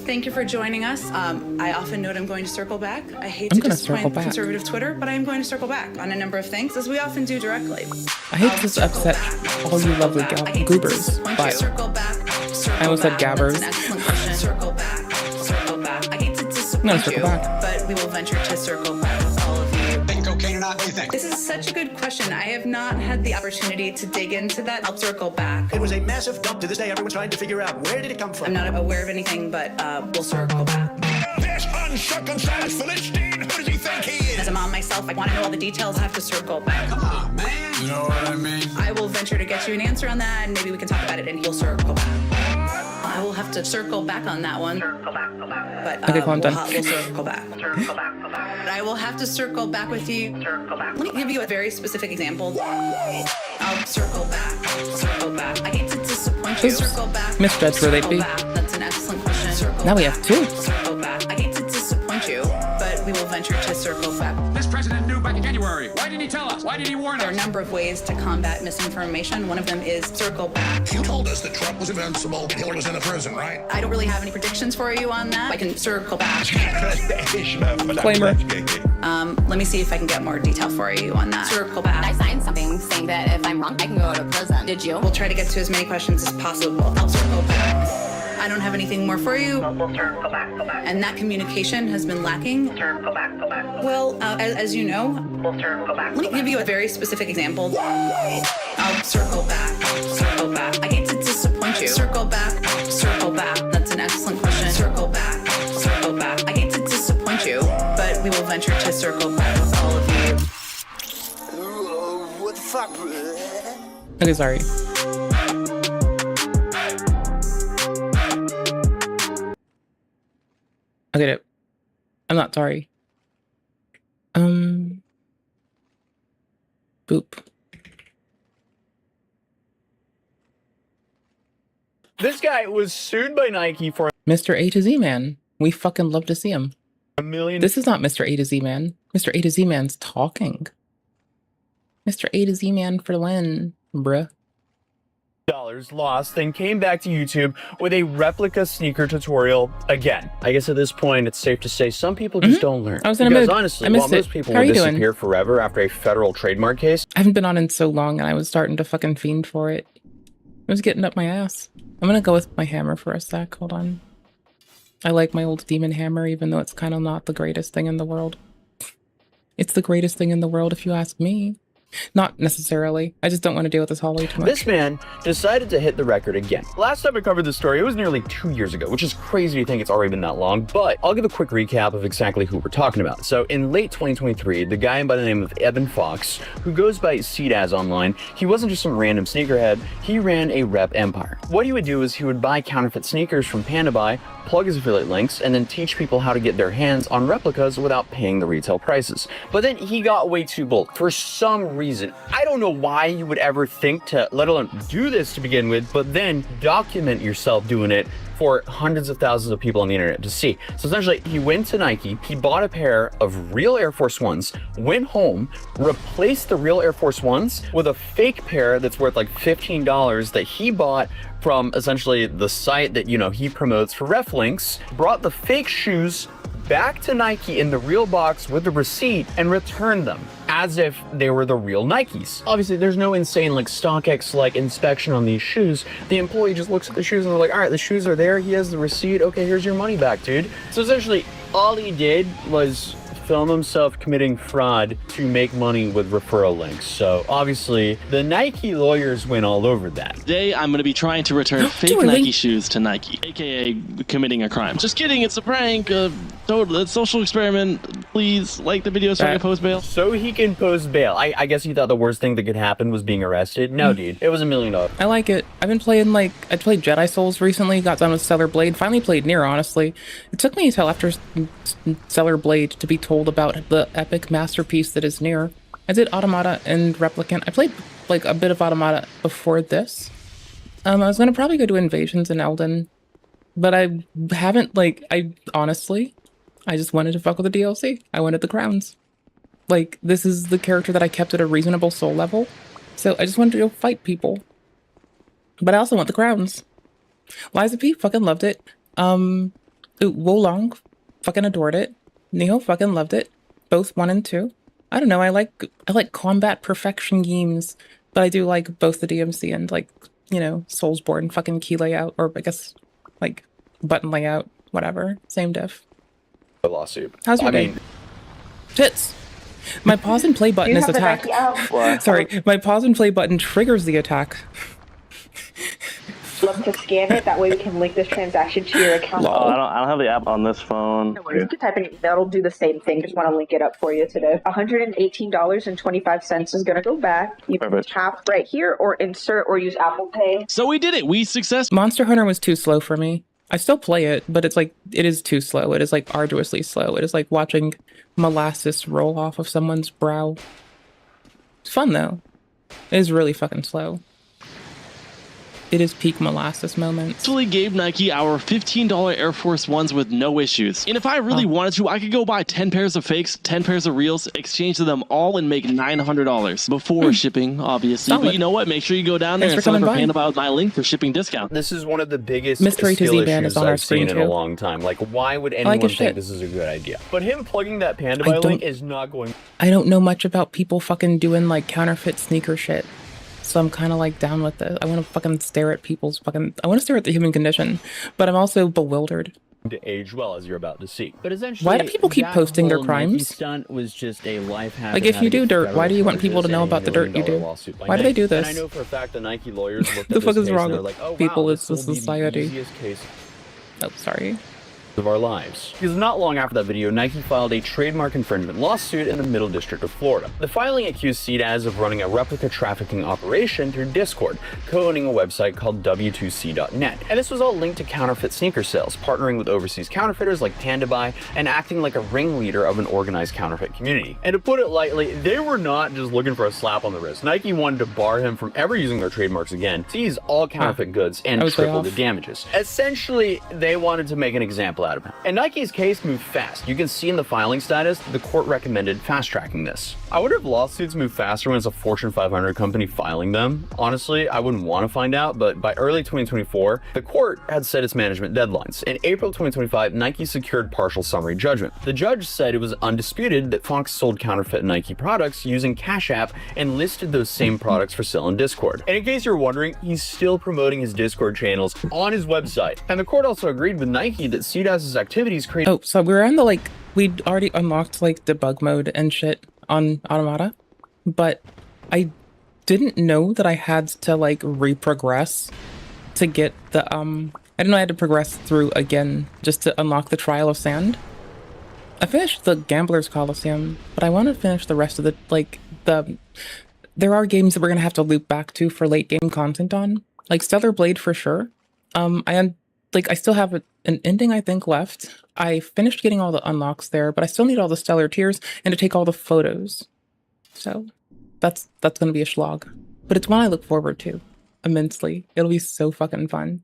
Thank you for joining us. I often note I'm going to circle back. I hate to disappoint conservative Twitter, but I'm going to circle back on a number of things, as we often do directly. I hate to upset all you lovely goobers, but I almost said gabbers. Circle back, circle back. I hate to disappoint you, but we will venture to circle back with all of you. Think cocaine or not, what do you think? This is such a good question. I have not had the opportunity to dig into that. I'll circle back. It was a massive dump. To this day, everyone's trying to figure out where did it come from. I'm not aware of anything, but we'll circle back. This uncircumcised Philistine, who does he think he is? As a mom myself, I want to know all the details. I have to circle back. Come on, man. You know what I mean? I will venture to get you an answer on that, and maybe we can talk about it, and you'll circle back. I will have to circle back on that one. Circle back. But okay, cool, I'm done. We'll circle back. Circle back. But I will have to circle back with you. Circle back. Let me give you a very specific example. I'll circle back. Circle back. I hate to disappoint you. Circle back. Misjudged where they'd be. That's an excellent question. Circle now we have two. Circle back. I hate to disappoint you, but we will venture to circle back. This president knew back in January. Why didn't he tell us? Why did he warn us? There are a number of ways to combat misinformation. One of them is circle back. You told us that Trump was invincible and Hillary was in a prison, right? I don't really have any predictions for you on that. I can circle back. Disclaimer. Let me see if I can get more detail for you on that. Circle back. I signed something saying that if I'm wrong, I can go to prison. Did you? We'll try to get to as many questions as possible. I'll circle back. I don't have anything more for you. And that communication has been lacking. Well, as you know, let me give you a very specific example. I'll circle back, circle back. I hate to disappoint you. Circle back, that's an excellent question. Circle back, circle back. I hate to disappoint you, but we will venture to circle back with all of you. What the fuck, bro? Okay, sorry. Okay, I'm not sorry. Boop. This guy was sued by Nike for Mr. A to Z Man. We fucking love to see him. $1 million. This is not Mr. A to Z Man. Mr. A to Z Man's talking. Mr. A to Z Man for the win, bruh. Lost, then came back to YouTube with a replica sneaker tutorial again. I guess at this point, it's safe to say some people just don't learn. I was in a because mood. honestly, I missed while it. most people How are will you doing? disappear forever after a federal trademark case, I haven't been on in so long and I was starting to fucking fiend for it. It was getting up my ass. I'm gonna go with my hammer for a sec. Hold on. I like my old demon hammer, even though it's kind of not the greatest thing in the world. It's the greatest thing in the world if you ask me. Not necessarily. I just don't want to deal with this hallway too much. this man decided to hit the record again. Last time I covered this story, it was nearly 2 years ago, which is crazy to think it's already been that long, but I'll give a quick recap of exactly who we're talking about. So in late 2023, the guy by the name of Evan Fox, who goes by Seedaz online, he wasn't just some random sneakerhead, he ran a rep empire. What he would do is he would buy counterfeit sneakers from Panda Buy, plug his affiliate links, and then teach people how to get their hands on replicas without paying the retail prices. But then he got way too bold. For some reason, I don't know why you would ever think to, let alone do this to begin with, but then document yourself doing it for hundreds of thousands of people on the internet to see. So essentially, he went to Nike, he bought a pair of real Air Force Ones, went home, replaced the real Air Force Ones with a fake pair that's worth like $15 that he bought from essentially the site that, you know, he promotes for ref links, brought the fake shoes back to Nike in the real box with the receipt and returned them as if they were the real Nikes. Obviously, there's no insane like StockX like inspection on these shoes. The employee just looks at the shoes and they're like, all right, the shoes are there. He has the receipt. Okay, here's your money back, dude. So essentially, all he did was film himself committing fraud to make money with referral links. So obviously, the Nike lawyers went all over that. Today, I'm going to be trying to return fake Nike shoes to Nike, aka committing a crime. Just kidding, it's a prank. Total social experiment. Please like the video so I can post bail. So he can post bail. I guess you thought the worst thing that could happen was being arrested. No, dude, it was $1 million. I like it. I've been playing I played Jedi Souls recently, got done with Stellar Blade, finally played Nier, honestly. It took me until after Stellar Blade to be told about the epic masterpiece that is Nier. I did Automata and Replicant. I played like a bit of Automata before this. I was gonna probably go to Invasions and Elden, but I haven't honestly, I just wanted to fuck with the DLC. I wanted the crowns. Like, this is the character that I kept at a reasonable soul level, so I just wanted to go fight people. But I also want the crowns. Liza P fucking loved it. Wolong fucking adored it. Neho fucking loved it. Both 1 and 2. I don't know, I like combat perfection games, but I do like both the DMC and Soulsborne fucking key layout, or I guess button layout, whatever. Same diff. A lawsuit. How's your day? Tits. My pause and play button is attack. Sorry, my pause and play button triggers the attack. Love to scan it. That way we can link this transaction to your account. I don't have the app on this phone. No worries. You can type in. That'll do the same thing. Just want to link it up for you today. $118.25 is going to go back. You can tap right here or insert or use Apple Pay. So we did it. We successfully. Monster Hunter was too slow for me. I still play it, but it's it is too slow. It is arduously slow. It is like watching molasses roll off of someone's brow. It's fun though. It is really fucking slow. It is peak molasses moments. Actually gave Nike our $15 Air Force Ones with no issues. And if I really wanted to, I could go buy 10 pairs of fakes, 10 pairs of reals, exchange them all and make $900 before shipping, obviously. Solid. But you know what? Make sure you go down there and sign up for Panda Buy with my link for shipping discount. This is one of the biggest Mystery to skill Z-Band issues is on our I've screen seen in a too. long time. Like, why would anyone think this is a good idea? But him plugging that Panda Buy link is not going. I don't know much about people fucking doing counterfeit sneaker shit. So I'm kind of like down with it. I want to fucking stare at people's fucking. I want to stare at the human condition, but I'm also bewildered. To age well, as you're about to see. But essentially, why do people keep that posting their whole crimes? Nike stunt was just a life hack. Like, if you do dirt, why do you want people to know about the dirt you do? Why do they do this? And I know for a fact the Nike lawyers looked The at fuck this is case wrong and they're with like, oh, people? wow, It's this the will be society. the easiest case Oh, sorry. of our lives. Because not long after that video, Nike filed a trademark infringement lawsuit in the Middle District of Florida. The filing accused CDAS of running a replica trafficking operation through Discord, co-owning a website called W2C.net. And this was all linked to counterfeit sneaker sales, partnering with overseas counterfeiters like PandaBuy, and acting like a ringleader of an organized counterfeit community. And to put it lightly, they were not just looking for a slap on the wrist. Nike wanted to bar him from ever using their trademarks again, seize all counterfeit goods, and triple the damages. Essentially, they wanted to make an example out of him. And Nike's case moved fast. You can see in the filing status, the court recommended fast-tracking this. I wonder if lawsuits move faster when it's a Fortune 500 company filing them. Honestly, I wouldn't want to find out, but by early 2024, the court had set its management deadlines. In April 2025, Nike secured partial summary judgment. The judge said it was undisputed that Fox sold counterfeit Nike products using Cash App and listed those same products for sale in Discord. And in case you're wondering, he's still promoting his Discord channels on his website. And the court also agreed with Nike that CDAS's activities create— Oh, so we're on the, like, we'd already unlocked, like, debug mode and shit on Automata, but I didn't know that I had to, like, reprogress to get the, I didn't know I had to progress through again just to unlock the Trial of Sand. I finished the Gambler's Coliseum, but I want to finish the rest of the, like, there are games that we're gonna have to loop back to for late game content on, like Stellar Blade for sure. I still have an ending, I think, left. I finished getting all the unlocks there, but I still need all the stellar tiers and to take all the photos. So that's going to be a slog. But it's one I look forward to immensely. It'll be so fucking fun.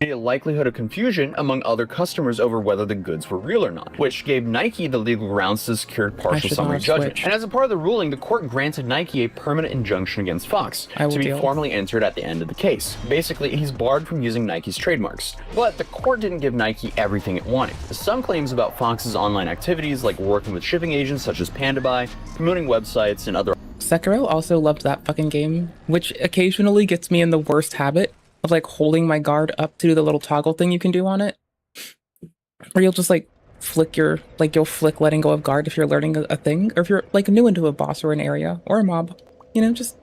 A likelihood of confusion among other customers over whether the goods were real or not, which gave Nike the legal grounds to secure partial summary judgment. And as a part of the ruling, the court granted Nike a permanent injunction against Fox to be formally entered at the end of the case. Basically, he's barred from using Nike's trademarks. But the court didn't give Nike everything it wanted. Some claims about Fox's online activities, like working with shipping agents such as PandaBuy, promoting websites, and other— Sekiro also loved that fucking game, which occasionally gets me in the worst habit of like holding my guard up to do the little toggle thing you can do on it. Or you'll just like flick your, like you'll flick letting go of guard if you're learning a thing, or if you're like new into a boss or an area or a mob. You know, just,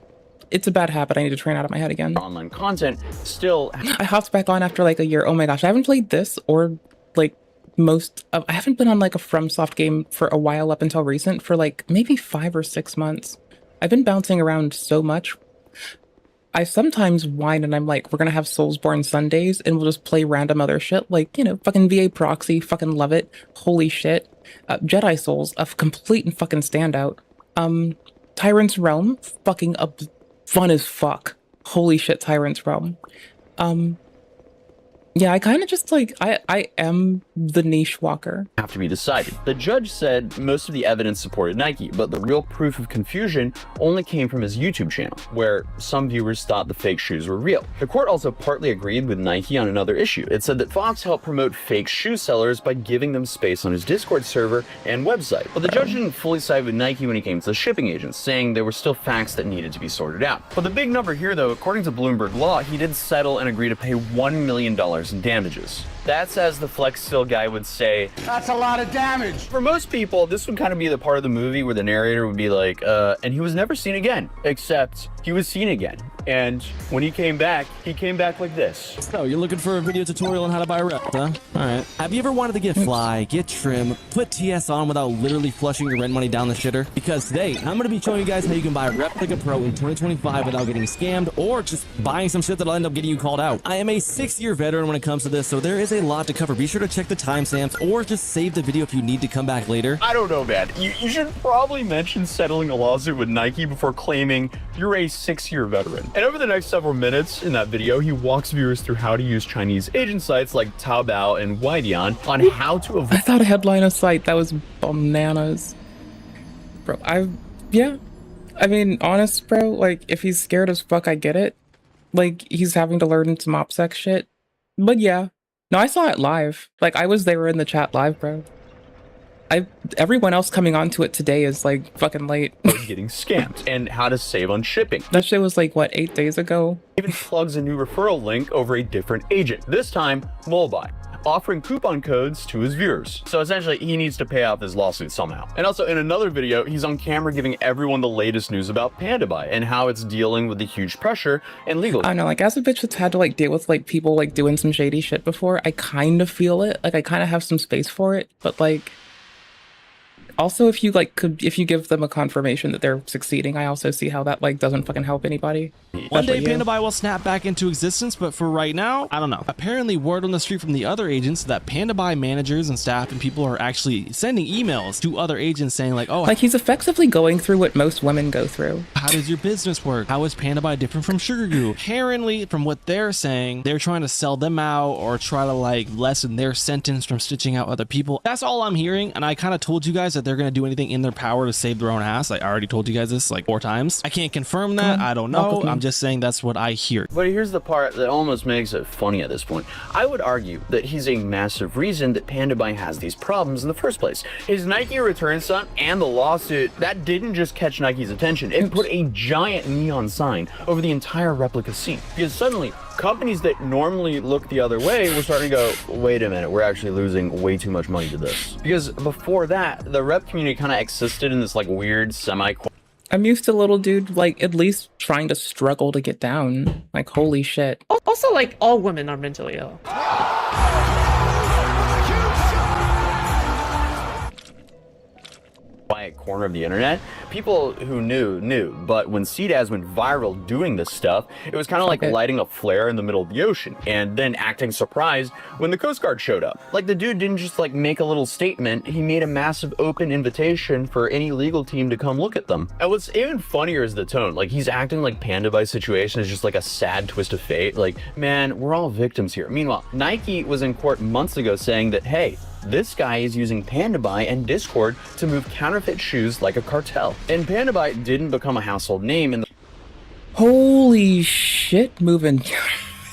it's a bad habit I need to train out of my head again. Online content still— I hopped back on after like a year. Oh my gosh, I haven't played this or like I haven't been on like a FromSoft game for a while up until recent, for like maybe 5 or 6 months. I've been bouncing around so much. I sometimes whine and I'm like, we're gonna have Soulsborne Sundays and we'll just play random other shit, like, you know, fucking VA Proxy, fucking love it, holy shit. Jedi Souls, a complete and fucking standout. Tyrant's Realm, fucking fun as fuck, holy shit, Tyrant's Realm. Yeah, I kind of just like, I am the niche walker. Have to be decided. The judge said most of the evidence supported Nike, but the real proof of confusion only came from his YouTube channel, where some viewers thought the fake shoes were real. The court also partly agreed with Nike on another issue. It said that Fox helped promote fake shoe sellers by giving them space on his Discord server and website. But the judge didn't fully side with Nike when it came to the shipping agents, saying there were still facts that needed to be sorted out. But the big number here, though, according to Bloomberg Law, he did settle and agree to pay $1 million in damages. That's, as the Flex Still guy would say, that's a lot of damage. For most people, this would kind of be the part of the movie where the narrator would be like, and he was never seen again, except he was seen again. And when he came back like this. So, you're looking for a video tutorial on how to buy a rep, huh? Alright. Have you ever wanted to get fly, get trim, put TS on without literally flushing your rent money down the shitter? Because today, I'm going to be showing you guys how you can buy Replica Pro in 2025 without getting scammed or just buying some shit that'll end up getting you called out. I am a 6-year veteran when it comes to this, so there is a lot to cover. Be sure to check the timestamps or just save the video if you need to come back later. I don't know, man. You should probably mention settling a lawsuit with Nike before claiming you're a 6-year veteran. And over the next several minutes in that video, he walks viewers through how to use Chinese agent sites like Taobao and Weidian on how to avoid— I thought I had line of sight. That was bananas. Bro, yeah. I mean, honest, bro, like, if he's scared as fuck, I get it. Like, he's having to learn some OPSEC shit. But yeah. No, I saw it live. Like, I was there in the chat live, bro. everyone else coming onto it today is like fucking late. Getting scammed and how to save on shipping. That shit was like, what, 8 days ago? Even plugs a new referral link over a different agent, this time Molby, offering coupon codes to his viewers. So essentially, he needs to pay off his lawsuit somehow. And also in another video, he's on camera giving everyone the latest news about PandaBuy and how it's dealing with the huge pressure and legal. I don't know, like as a bitch that's had to like deal with like people like doing some shady shit before, I kind of feel it. Like I kind of have some space for it, but like also if you give them a confirmation that they're succeeding, I also see how that like doesn't fucking help anybody. One day PandaBuy will snap back into existence, but for right now, I don't know. Apparently word on the street from the other agents that PandaBuy managers and staff and people are actually sending emails to other agents saying like, oh, like he's effectively going through what most women go through. How does your business work? How is PandaBuy different from Sugar Goo? Apparently from what they're saying, they're trying to sell them out or try to like lessen their sentence from stitching out other people. That's all I'm hearing, and I kind of told you guys that they're going to do anything in their power to save their own ass. I already told you guys this like 4 times. I can't confirm that. I don't know. I'm just saying that's what I hear. But here's the part that almost makes it funny at this point. I would argue that he's a massive reason that PandaBuy has these problems in the first place. His Nike return stunt and the lawsuit, that didn't just catch Nike's attention. It put a giant neon sign over the entire replica scene. Because suddenly, companies that normally look the other way were starting to go, wait a minute, we're actually losing way too much money to this. Because before that, the rep community kind of existed in this like weird semi. I'm used to little dude like at least trying to struggle to get down. Like holy shit. Also, like all women are mentally ill. Quiet corner of the internet, people who knew, but when CDAS went viral doing this stuff, it was kind of like lighting a flare in the middle of the ocean and then acting surprised when the Coast Guard showed up. Like the dude didn't just like make a little statement, he made a massive open invitation for any legal team to come look at them. And what's even funnier is the tone. Like he's acting like PandaBuy's situation is just like a sad twist of fate. Like, man, we're all victims here. Meanwhile, Nike was in court months ago saying that, hey, this guy is using PandaBuy and Discord to move counterfeit shoes like a cartel. And PandaBuy didn't become a household name in the— Holy shit, moving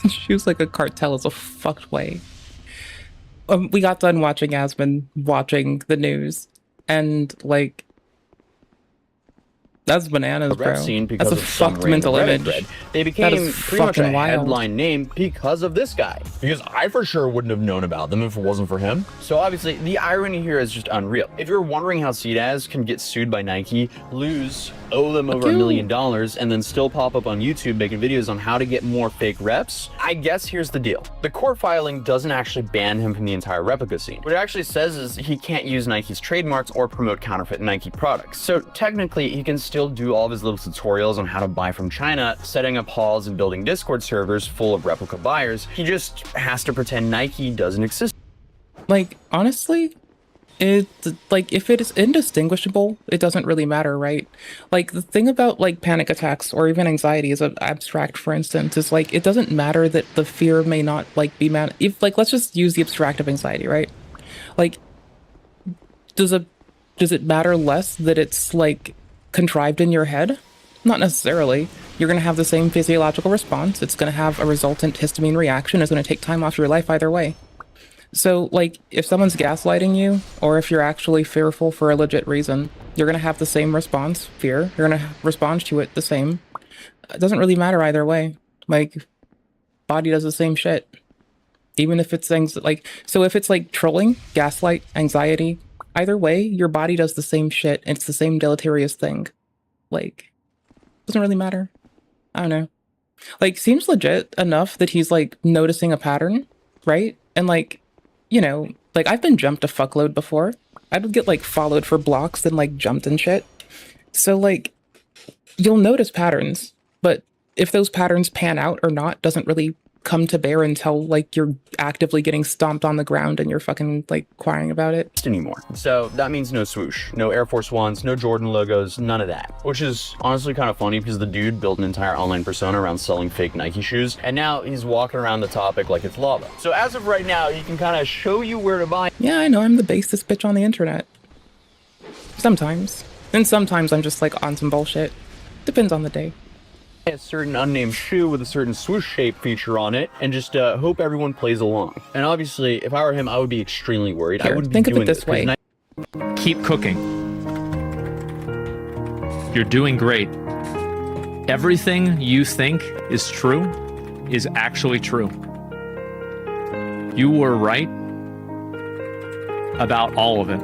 shoes like a cartel is a fucked way. We got done watching Asmon watching the news, and like, that's bananas, bro. That's a fucked mental image. They became pretty much a headline name because of this guy. Because I for sure wouldn't have known about them if it wasn't for him. So obviously, the irony here is just unreal. If you're wondering how CDAS can get sued by Nike, lose, owe them over $1 million, and then still pop up on YouTube making videos on how to get more fake reps, I guess here's the deal. The court filing doesn't actually ban him from the entire replica scene. What it actually says is he can't use Nike's trademarks or promote counterfeit Nike products. So technically, he can still do all of his little tutorials on how to buy from China, setting up hauls and building Discord servers full of replica buyers. He just has to pretend Nike doesn't exist. Like, honestly, it's like if it is indistinguishable, it doesn't really matter, right? Like the thing about like panic attacks or even anxiety is abstract, for instance, is like it doesn't matter that the fear may not like be if like let's just use the abstract of anxiety, right? Like does it matter less that it's like contrived in your head? Not necessarily. You're going to have the same physiological response. It's going to have a resultant histamine reaction. It's going to take time off your life either way. So, like, if someone's gaslighting you, or if you're actually fearful for a legit reason, you're going to have the same response, fear. You're going to respond to it the same. It doesn't really matter either way. Like, body does the same shit. Even if it's things like, so if it's like trolling, gaslight, anxiety, either way, your body does the same shit, and it's the same deleterious thing. Like, doesn't really matter. I don't know. Like, seems legit enough that he's, like, noticing a pattern, right? And, like, you know, like, I've been jumped a fuckload before. I would get, like, followed for blocks and, like, jumped and shit. So, like, you'll notice patterns, but if those patterns pan out or not doesn't really come to bear until like you're actively getting stomped on the ground and you're fucking like crying about it anymore. So that means no swoosh, no Air Force Ones, no Jordan logos, none of that. Which is honestly kind of funny because the dude built an entire online persona around selling fake Nike shoes, and now he's walking around the topic like it's lava. So as of right now, he can kind of show you where to buy. Yeah, I know, I'm the basest bitch on the internet. Sometimes. And sometimes I'm just like on some bullshit. Depends on the day. A certain unnamed shoe with a certain swoosh shape feature on it, and just hope everyone plays along. And obviously, if I were him, I would be extremely worried. Here, I wouldn't think be of doing it this way. Keep cooking. You're doing great. Everything you think is true is actually true. You were right about all of it.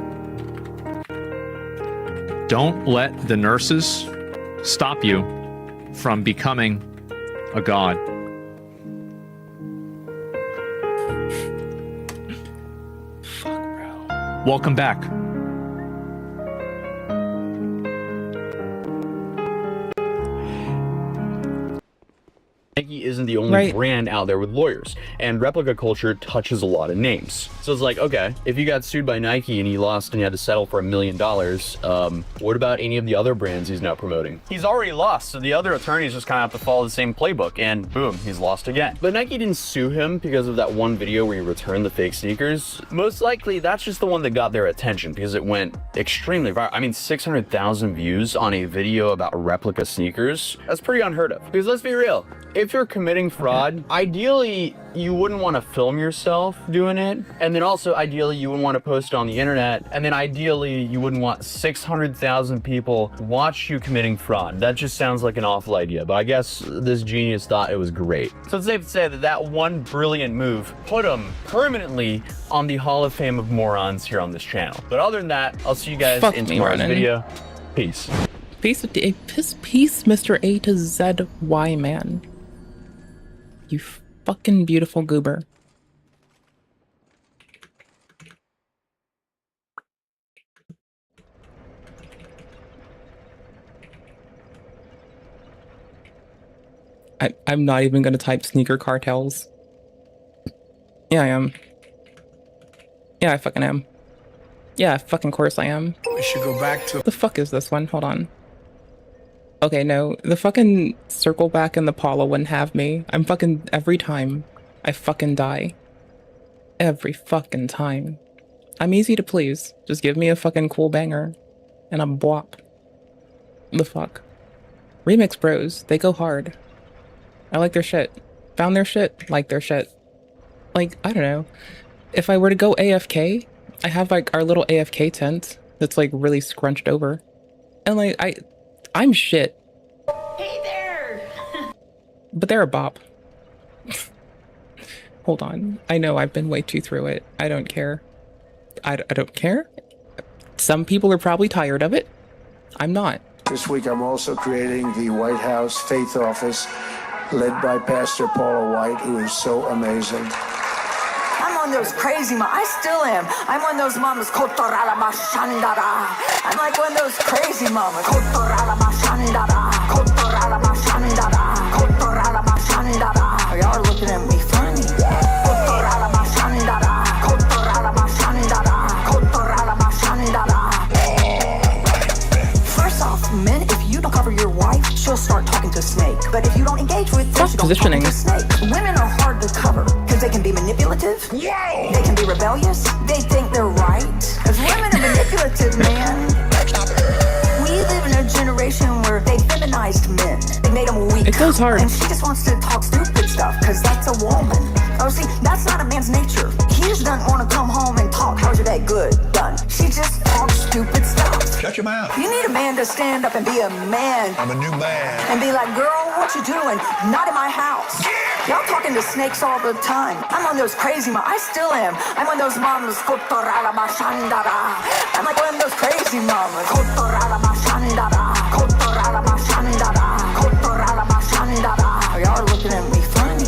Don't let the nurses stop you from becoming a god. Fuck, bro. Welcome back. Nike isn't the only brand out there with lawyers, and replica culture touches a lot of names. So it's like, okay, if you got sued by Nike and he lost and you had to settle for $1 million, what about any of the other brands he's now promoting? He's already lost, so the other attorneys just kind of have to follow the same playbook, and boom, he's lost again. But Nike didn't sue him because of that one video where he returned the fake sneakers. Most likely, that's just the one that got their attention because it went extremely viral. I mean, 600,000 views on a video about replica sneakers. That's pretty unheard of. Because let's be real, if you're committing fraud, ideally you wouldn't want to film yourself doing it, and then also ideally you wouldn't want to post it on the internet, and then ideally you wouldn't want 600,000 people watch you committing fraud. That just sounds like an awful idea, but I guess this genius thought it was great. So it's safe to say that that one brilliant move put him permanently on the Hall of Fame of morons here on this channel. But other than that, I'll see you guys in tomorrow's video. Peace. Peace, Mr. A to Z Y man. You fucking beautiful goober. I'm not even gonna type sneaker cartels. Yeah, I am. Yeah, I fucking am. Yeah, fucking course I am. We should go back to... The fuck is this one? Hold on. Okay, no. The fucking circle back and the Paula wouldn't have me. I'm fucking... Every time I fucking die. Every fucking time. I'm easy to please. Just give me a fucking cool banger. And I'm bwop. The fuck. Remix bros. They go hard. I like their shit. Found their shit. Like their shit. Like, I don't know. If I were to go AFK, I have like our little AFK tent that's like really scrunched over. And like, I'm shit. Hey there! But they're a bop. Hold on. I know I've been way too through it. I don't care. I don't care. Some people are probably tired of it. I'm not. This week I'm also creating the White House Faith Office, led by Pastor Paula White, who is so amazing. I'm one of those crazy moms. I still am. I'm one of those mamas. I'm like one of those crazy mamas. Y'all are looking at me funny. First off, men, if you don't cover your wife, she'll start talking to Snake. But if you don't engage with her, she don't talk to Snake. Women are hard to cover because they can be manipulative. Whoa. They can be rebellious. They think they're right. Because women are manipulative, man. We live in a generation where they feminized men. They made them weak. It goes hard. And she just wants to talk stupid stuff because that's a woman. Oh, see, that's not a man's nature. He just doesn't want to come home and talk. How's your day? Good. Done. She just talks stupid stuff. Shut your mouth. You need a man to stand up and be a man. I'm a new man. And be like, girl, what you doing? Not in my house. Y'all talking to snakes all the time. I'm one of those crazy moms. I still am. I'm one of those mamas. I'm like one of those crazy mamas. Y'all are looking at me funny.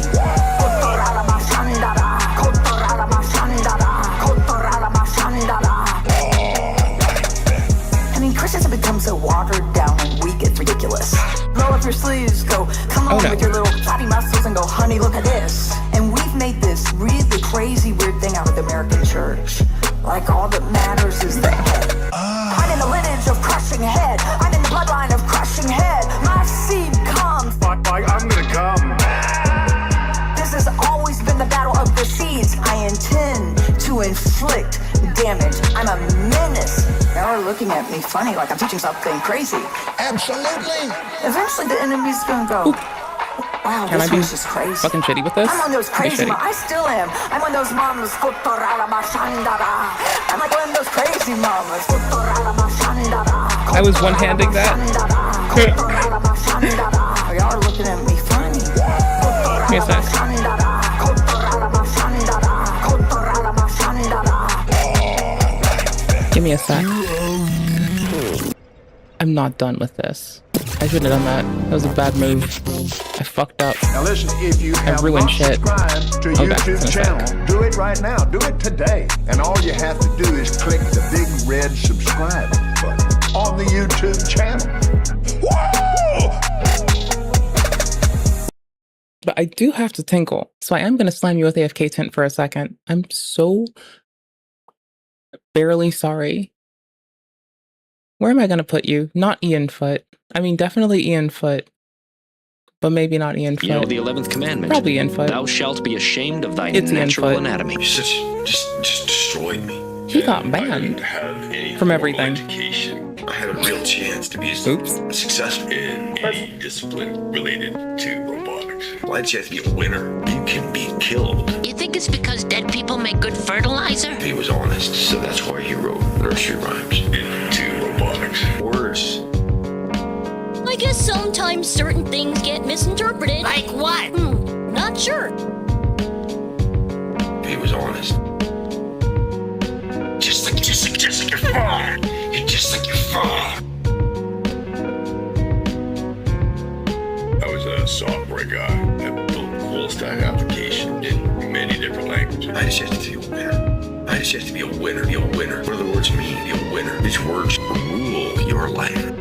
I mean, Christians have become so watered down and weak, it's ridiculous. Roll up your sleeves, go, come on with your little fatty muscles and go, honey, look at this. And we've made this really crazy, weird thing out of the American church. Like all that matters is the head. I'm in the lineage of crushing head. I'm in the bloodline of crushing head. My seed comes. I'm gonna come. This has always been the battle of the seeds. I intend to inflict damage. I'm a menace. Y'all are looking at me funny like I'm teaching something crazy. Absolutely. Eventually the enemy's gonna go. Wow, Can I this be was just crazy. fucking shitty with this? I'm on those Can I be crazy shitty? I still am. I'm on those mamas. I'm like one of those crazy mamas. I was one-handing that. Y'all are looking at me funny. Give me a sec. Give me a sec. I'm not done with this. I shouldn't have done that. That was a bad move. I fucked up. Now listen, if you have ruined not shit. subscribed to Okay, in a YouTube sec. channel, do it right now. Do it today. And all you have to do is click the big red subscribe button on the YouTube channel. Whoa! But I do have to tinkle, so I am going to slam you with AFK Tint for a second. I'm so barely sorry. Where am I going to put you? Not Ian Foot. I mean, definitely Ian Foot, but maybe not Ian Foot. You know the 11th commandment. Probably Ian Foot. Thou shalt be ashamed of thy It's Ian natural Foot. anatomy. You just destroyed me. He got banned from everything. I had a real chance to be successful in any discipline related to robotics. Why did you have to be a winner? You can be killed. You think it's because dead people make good fertilizer? He was honest, so that's why he wrote nursery rhymes into robotics. Words. I guess sometimes certain things get misinterpreted. Like what? Not sure. He was honest. Just like your father. You're just like your father. I was a software guy that built full stack application in many different languages. I just have to be a winner. I just have to be a winner. Be a winner. What do the words mean? Be a winner. These words rule your life.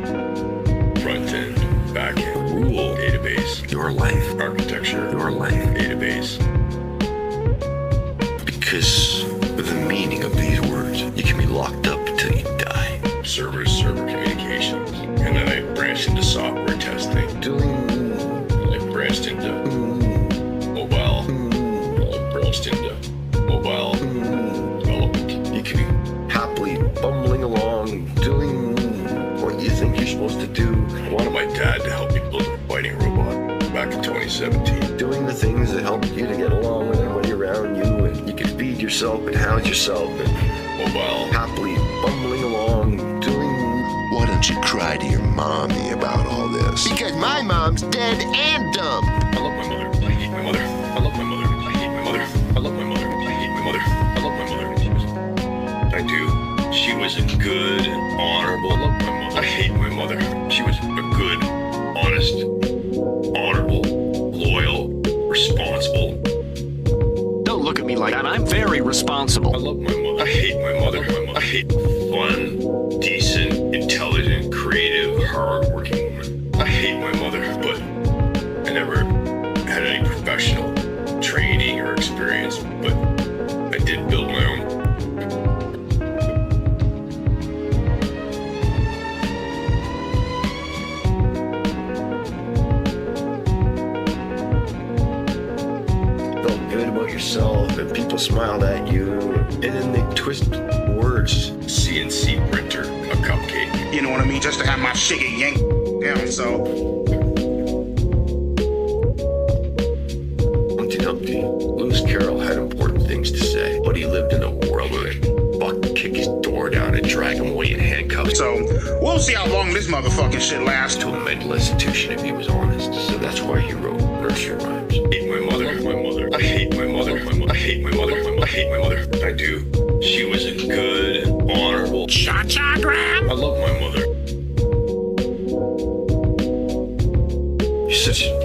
Front end, back end, rule, database, your life, architecture, your life, database. Because with the meaning of these words, you can be locked up until you die. Server communications. And then I branched into software testing. I branched into mobile. I branched into mobile development. You can be happily bumbling along, doing what you think you're supposed to do. I wanted my dad to help me build a fighting robot back in 2017. Doing the things that help you to get along with everybody around you, and you can feed yourself and house yourself, and mobile, happily bumbling along, doing... Why don't you cry to your mommy about all this? Because my mom's dead and dumb. I love my mother. I hate my mother. I love my mother. I hate my mother. I love my mother. I hate my mother. I love my mother. I do. She was a good, honorable... I love my mother. I hate my mother. She was a good, honest, honorable, loyal, responsible. Don't look at me like that. I'm very responsible. I love my mother. I hate my mother. I hate fun, decent, intelligent, creative, hard-working woman. I hate my mother, but I never had any professional training or experience, but I did build my own. Felt good about yourself, and people smiled at you, and then they twist words. CNC printer, a cupcake. You know what I mean? Just to have my shit get yanked down, so. Humpty Dumpty. Lewis Carroll had important things to say, but he lived in a world where Buck could kick his door down and drag him away in handcuffs. So, we'll see how long this motherfucking shit lasts. To a mental institution if he was honest. So that's why he wrote nursery rhymes. I hate my mother. My mother. I hate my mother. I hate my mother. I hate my mother. I do. She was a good, honorable... Cha-cha-gram! I love my mother. You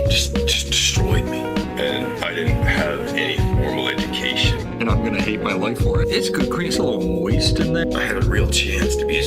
just destroyed me. And I didn't have any formal education. And I'm gonna hate my life for it. It's good green, it's a little moist in there. I had a real chance to be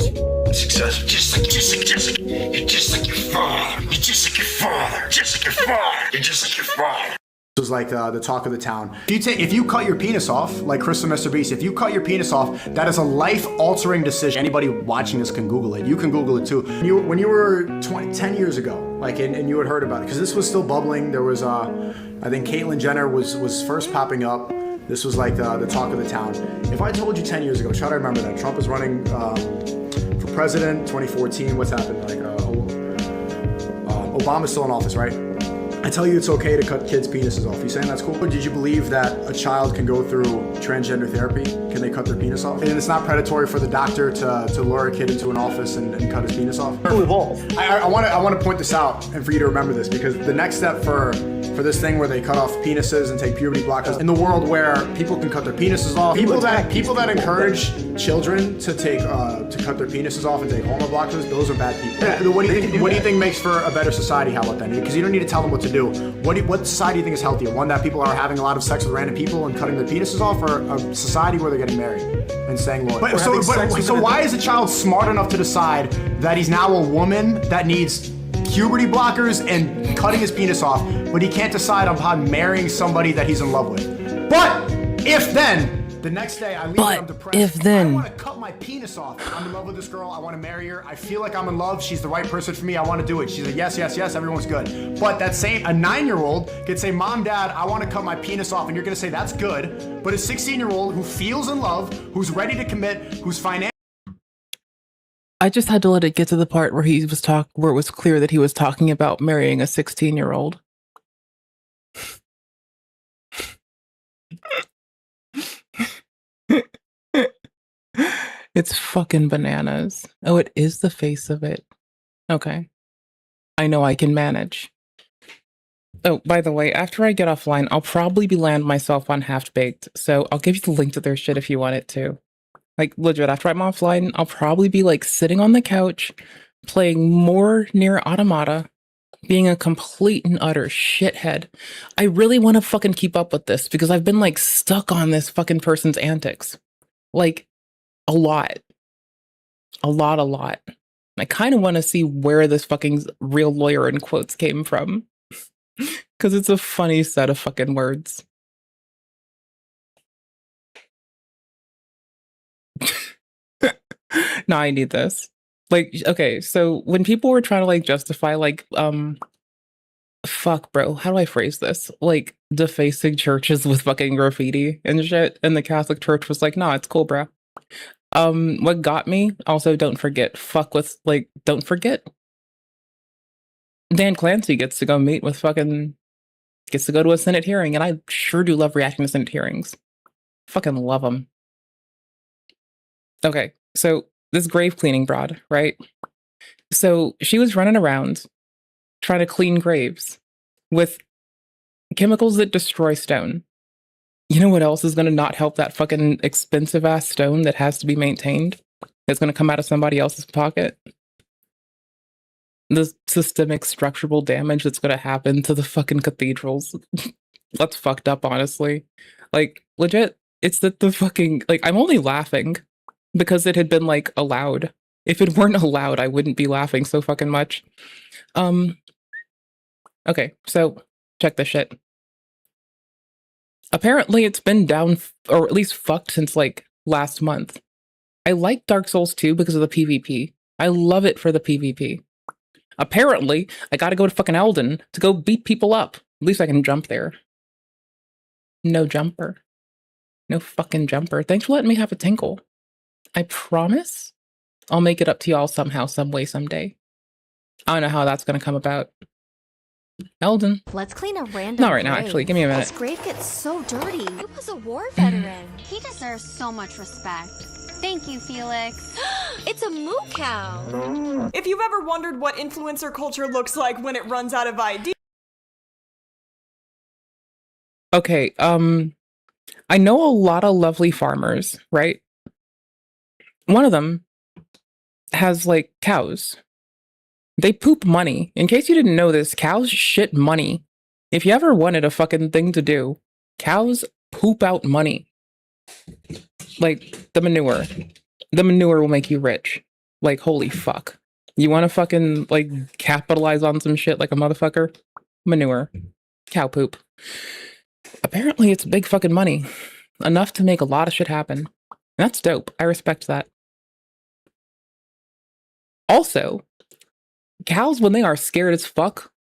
successful. Just like you're just like your father. You're just like your father. Just like your father. You're just like your father. This was like the talk of the town. If you cut your penis off, like Chris and Mr. Beast, if you cut your penis off, that is a life-altering decision. Anybody watching this can Google it. You can Google it too. When you were 10 years ago, like, and you had heard about it, because this was still bubbling. There was, I think Caitlyn Jenner was first popping up. This was like the talk of the town. If I told you 10 years ago, try to remember that. Trump was running for president, 2014. What's happened? Like, Obama's still in office, right? I tell you it's okay to cut kids' penises off. You saying that's cool? Or did you believe that a child can go through transgender therapy? Can they cut their penis off? And it's not predatory for the doctor to lure a kid into an office and cut his penis off? I want to point this out and for you to remember this, because the next step for this thing where they cut off penises and take puberty blockers, in the world where people can cut their penises off, people that encourage children to cut their penises off and take hormone blockers, those are bad people. Yeah, what do you think makes for a better society? How about that? Because you don't need to tell them what to do. What society do you think is healthier? One that people are having a lot of sex with random people and cutting their penises off, or a society where they're getting married and staying loyal? So why is a child smart enough to decide that he's now a woman that needs puberty blockers and cutting his penis off, but he can't decide upon marrying somebody that he's in love with? But if then the next day I leave and I'm depressed, I want to cut my penis off. I'm in love with this girl. I want to marry her. I feel like I'm in love. She's the right person for me. I want to do it. She's like, yes, yes, yes. Everyone's good. But a 9-year-old could say, Mom, Dad, I want to cut my penis off. And you're going to say, that's good. But a 16-year-old who feels in love, who's ready to commit, who's financially... I just had to let it get to the part where where it was clear that he was talking about marrying a 16-year-old. It's fucking bananas. Oh, it is the face of it. Okay. I know I can manage. Oh, by the way, after I get offline, I'll probably be landing myself on Half-Baked, so I'll give you the link to their shit if you want it too. Like, legit, after I'm offline, I'll probably be, like, sitting on the couch, playing more Nier Automata, being a complete and utter shithead. I really want to fucking keep up with this, because I've been, like, stuck on this fucking person's antics. Like, a lot. A lot. I kind of want to see where this fucking real lawyer in quotes came from. Because it's a funny set of fucking words. No, I need this. Like, okay, so when people were trying to, like, justify, like, fuck, bro, how do I phrase this? Like, defacing churches with fucking graffiti and shit, and the Catholic Church was like, nah, it's cool, bro. What got me, also, don't forget, don't forget. Dan Clancy gets to go meet with gets to go to a Senate hearing, and I sure do love reacting to Senate hearings. Fucking love them. Okay, so this grave cleaning broad, right? So she was running around trying to clean graves with chemicals that destroy stone. You know what else is going to not help that fucking expensive ass stone that has to be maintained? It's going to come out of somebody else's pocket. The systemic structural damage that's going to happen to the fucking cathedrals. That's fucked up, honestly. Like, legit, it's that the fucking, like, I'm only laughing because it had been, like, allowed. If it weren't allowed, I wouldn't be laughing so fucking much. Okay, so check this shit. Apparently it's been down, or at least fucked, since, like, last month. I like Dark Souls 2 because of the PvP. I love it for the PvP. Apparently, I gotta go to fucking Elden to go beat people up. At least I can jump there. No jumper. No fucking jumper. Thanks for letting me have a tinkle. I promise I'll make it up to y'all somehow, some way, someday. I don't know how that's gonna come about. Elden. Let's clean a random Not right now, grave. actually. Give me a minute. This grave gets so dirty. He was a war veteran. He deserves so much respect. Thank you, Felix. It's a moo cow. If you've ever wondered what influencer culture looks like when it runs out of ideas. Okay, I know a lot of lovely farmers, right? One of them has, like, cows. They poop money. In case you didn't know this, cows shit money. If you ever wanted a fucking thing to do, cows poop out money. Like, the manure. The manure will make you rich. Like, holy fuck. You want to fucking, like, capitalize on some shit like a motherfucker? Manure. Cow poop. Apparently it's big fucking money. Enough to make a lot of shit happen. That's dope. I respect that. Also, cows, when they are scared as fuck,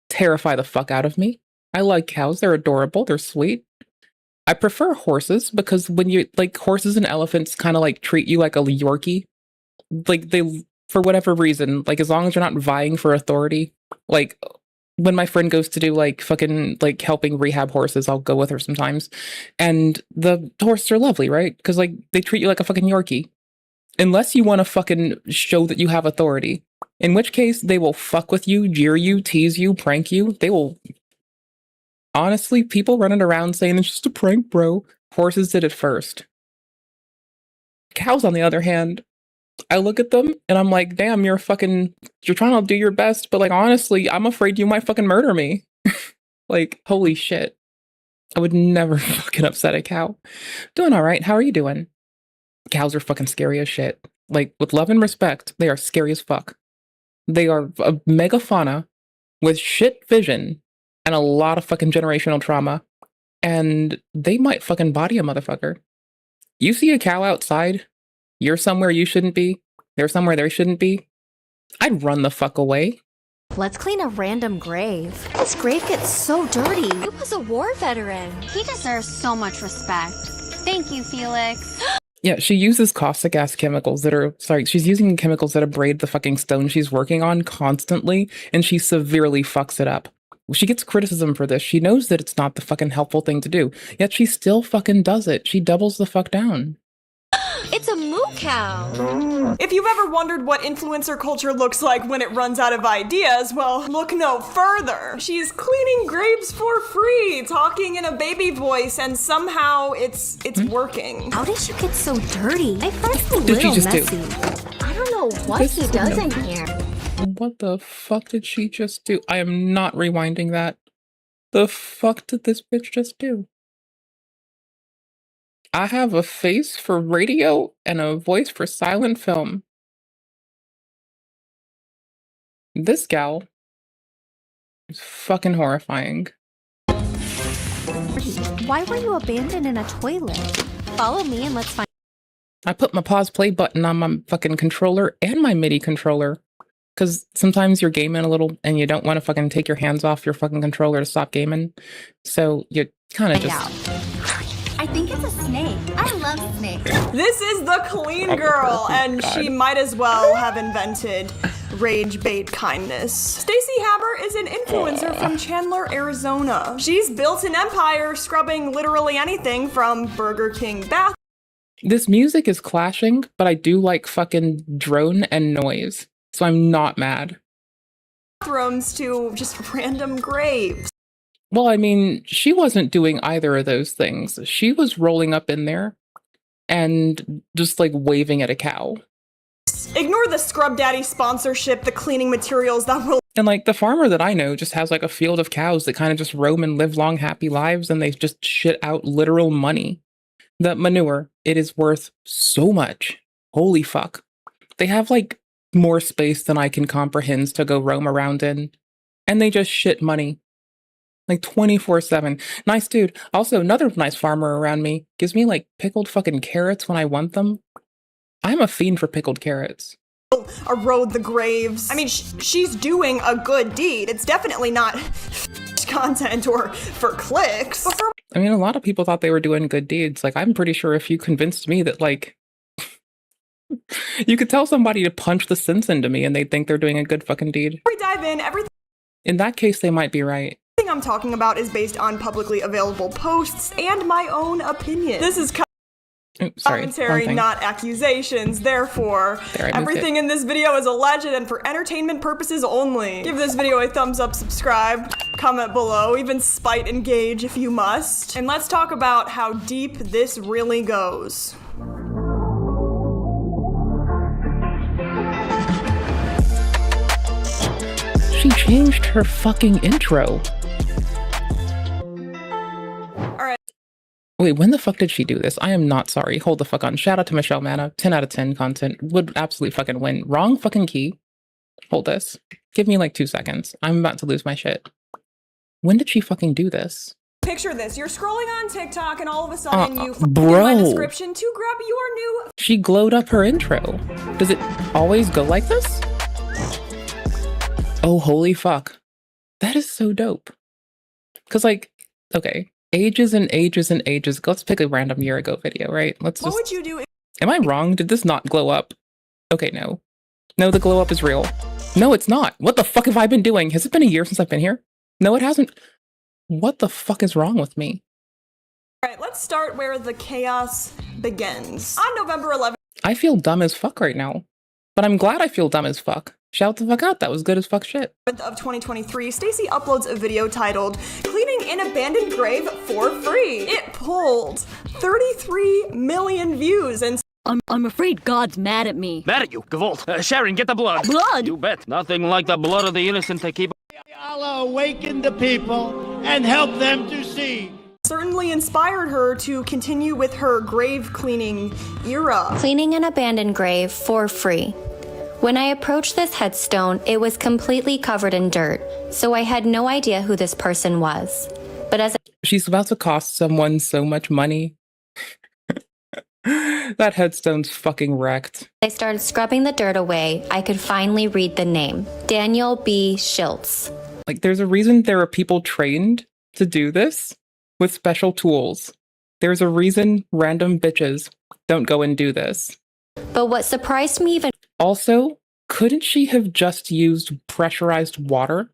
terrify the fuck out of me. I like cows. They're adorable. They're sweet. I prefer horses because when you, like, horses and elephants kind of, like, treat you like a Yorkie. Like, they, for whatever reason, like, as long as you're not vying for authority, like, when my friend goes to do like fucking like helping rehab horses, I'll go with her sometimes. And the horses are lovely, right? Because like they treat you like a fucking Yorkie. Unless you want to fucking show that you have authority. In which case, they will fuck with you, jeer you, tease you, prank you. They will... Honestly, people running around saying it's just a prank, bro. Horses did it first. Cows, on the other hand, I look at them and I'm like, damn, you're trying to do your best, but like, honestly, I'm afraid you might fucking murder me. Like, holy shit. I would never fucking upset a cow. Doing all right. How are you doing? Cows are fucking scary as shit. Like, with love and respect, they are scary as fuck. They are a megafauna with shit vision and a lot of fucking generational trauma. And they might fucking body a motherfucker. You see a cow outside, you're somewhere you shouldn't be, they're somewhere they shouldn't be, I'd run the fuck away. Let's clean a random grave. This grave gets so dirty. He was a war veteran. He deserves so much respect. Thank you, Felix. Yeah, she uses caustic ass chemicals that are, she's using chemicals that abrade the fucking stone she's working on constantly, and she severely fucks it up. She gets criticism for this. She knows that it's not the fucking helpful thing to do, yet she still fucking does it. She doubles the fuck down. It's a moo cow. If you've ever wondered what influencer culture looks like when it runs out of ideas, well, look no further. She's cleaning graves for free, talking in a baby voice, and somehow it's working. How did you get so dirty? I find it a What did she little just messy. do? I don't know what he does in here. What the fuck did she just do? I am not rewinding that. The fuck did this bitch just do? I have a face for radio and a voice for silent film. This gal is fucking horrifying. Why were you abandoned in a toilet? Follow me and let's find. I put my pause play button on my fucking controller and my MIDI controller. Because sometimes you're gaming a little and you don't want to fucking take your hands off your fucking controller to stop gaming. So you kind of just... I think it's a snake. I love snakes. This is the clean girl, and she might as well have invented rage bait kindness. Stacey Haber is an influencer from Chandler, Arizona. She's built an empire scrubbing literally anything from Burger King bath. This music is clashing, but I do like fucking drone and noise. So I'm not mad. Bathrooms to just random graves. Well, I mean, she wasn't doing either of those things. She was rolling up in there and just like waving at a cow. Ignore the Scrub Daddy sponsorship, the cleaning materials that will... And like the farmer that I know just has like a field of cows that kind of just roam and live long, happy lives, and they just shit out literal money. The manure, it is worth so much. Holy fuck. They have like more space than I can comprehend to go roam around in. And they just shit money. Like 24/7. Nice dude. Also, another nice farmer around me gives me like pickled fucking carrots when I want them. I'm a fiend for pickled carrots. Erode the graves. I mean, she's doing a good deed. It's definitely not content or for clicks. I mean, a lot of people thought they were doing good deeds. Like, I'm pretty sure if you convinced me that like you could tell somebody to punch the sense into me and they'd think they're doing a good fucking deed. Before we dive in, everything in that case, they might be right. I'm talking about is based on publicly available posts and my own opinion. This is commentary, not accusations. Therefore, everything in this video is alleged and for entertainment purposes only. Give this video a thumbs up, subscribe, comment below, even spite engage if you must. And let's talk about how deep this really goes. She changed her fucking intro. Alright. Wait, when the fuck did she do this? I am not sorry. Hold the fuck on. Shout out to Michelle Manna. 10 out of 10 content. Would absolutely fucking win. Wrong fucking key. Hold this. Give me like 2 seconds. I'm about to lose my shit. When did she fucking do this? Picture this. You're scrolling on TikTok and all of a sudden you bro. in my description to grab your new... She glowed up her intro. Does it always go like this? Oh, holy fuck. That is so dope. Because, like, okay, ages and ages and ages. Let's pick a random year ago video, right? Let's What would you do if... Am I wrong? Did this not glow up? Okay, no. No, the glow up is real. No, it's not. What the fuck have I been doing? Has it been a year since I've been here? No, it hasn't. What the fuck is wrong with me? Alright, let's start where the chaos begins. On November 11th, I feel dumb as fuck right now. But I'm glad I feel dumb as fuck. Shout the fuck out, that was good as fuck shit. Of 2023, Stacy uploads a video titled "Cleaning an Abandoned Grave for Free." It pulled 33 million views and I'm afraid God's mad at me. Mad at you, Gavolt. Sharon, get the blood. Blood? You bet. Nothing like the blood of the innocent to keep. Allah awaken the people and help them to see. certainly inspired her to continue with her grave cleaning era. Cleaning an abandoned grave for free. When I approached this headstone, it was completely covered in dirt, so I had no idea who this person was. But as she's about to cost someone so much money. That headstone's fucking wrecked. I started scrubbing the dirt away, I could finally read the name. Daniel B. Schiltz. Like, there's a reason there are people trained to do this with special tools. There's a reason random bitches don't go and do this. But what surprised me even also, couldn't she have just used pressurized water?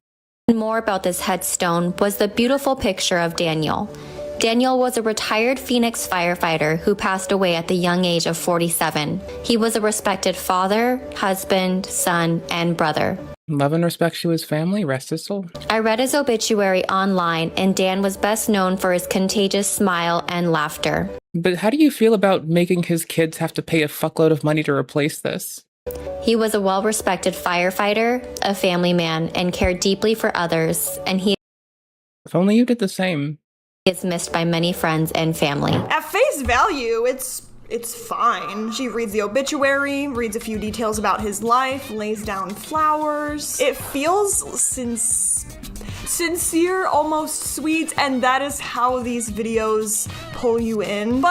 More about this headstone was the beautiful picture of Daniel. Daniel was a retired Phoenix firefighter who passed away at the young age of 47. He was a respected father, husband, son, and brother. Love and respect to his family, rest his soul. I read his obituary online, and Dan was best known for his contagious smile and laughter. But how do you feel about making his kids have to pay a fuckload of money to replace this? He was a well-respected firefighter, a family man, and cared deeply for others, and he if only you did the same. Is missed by many friends and family. At face value, it's fine. She reads the obituary, reads a few details about his life, lays down flowers. It feels sincere, almost sweet, and that is how these videos pull you in.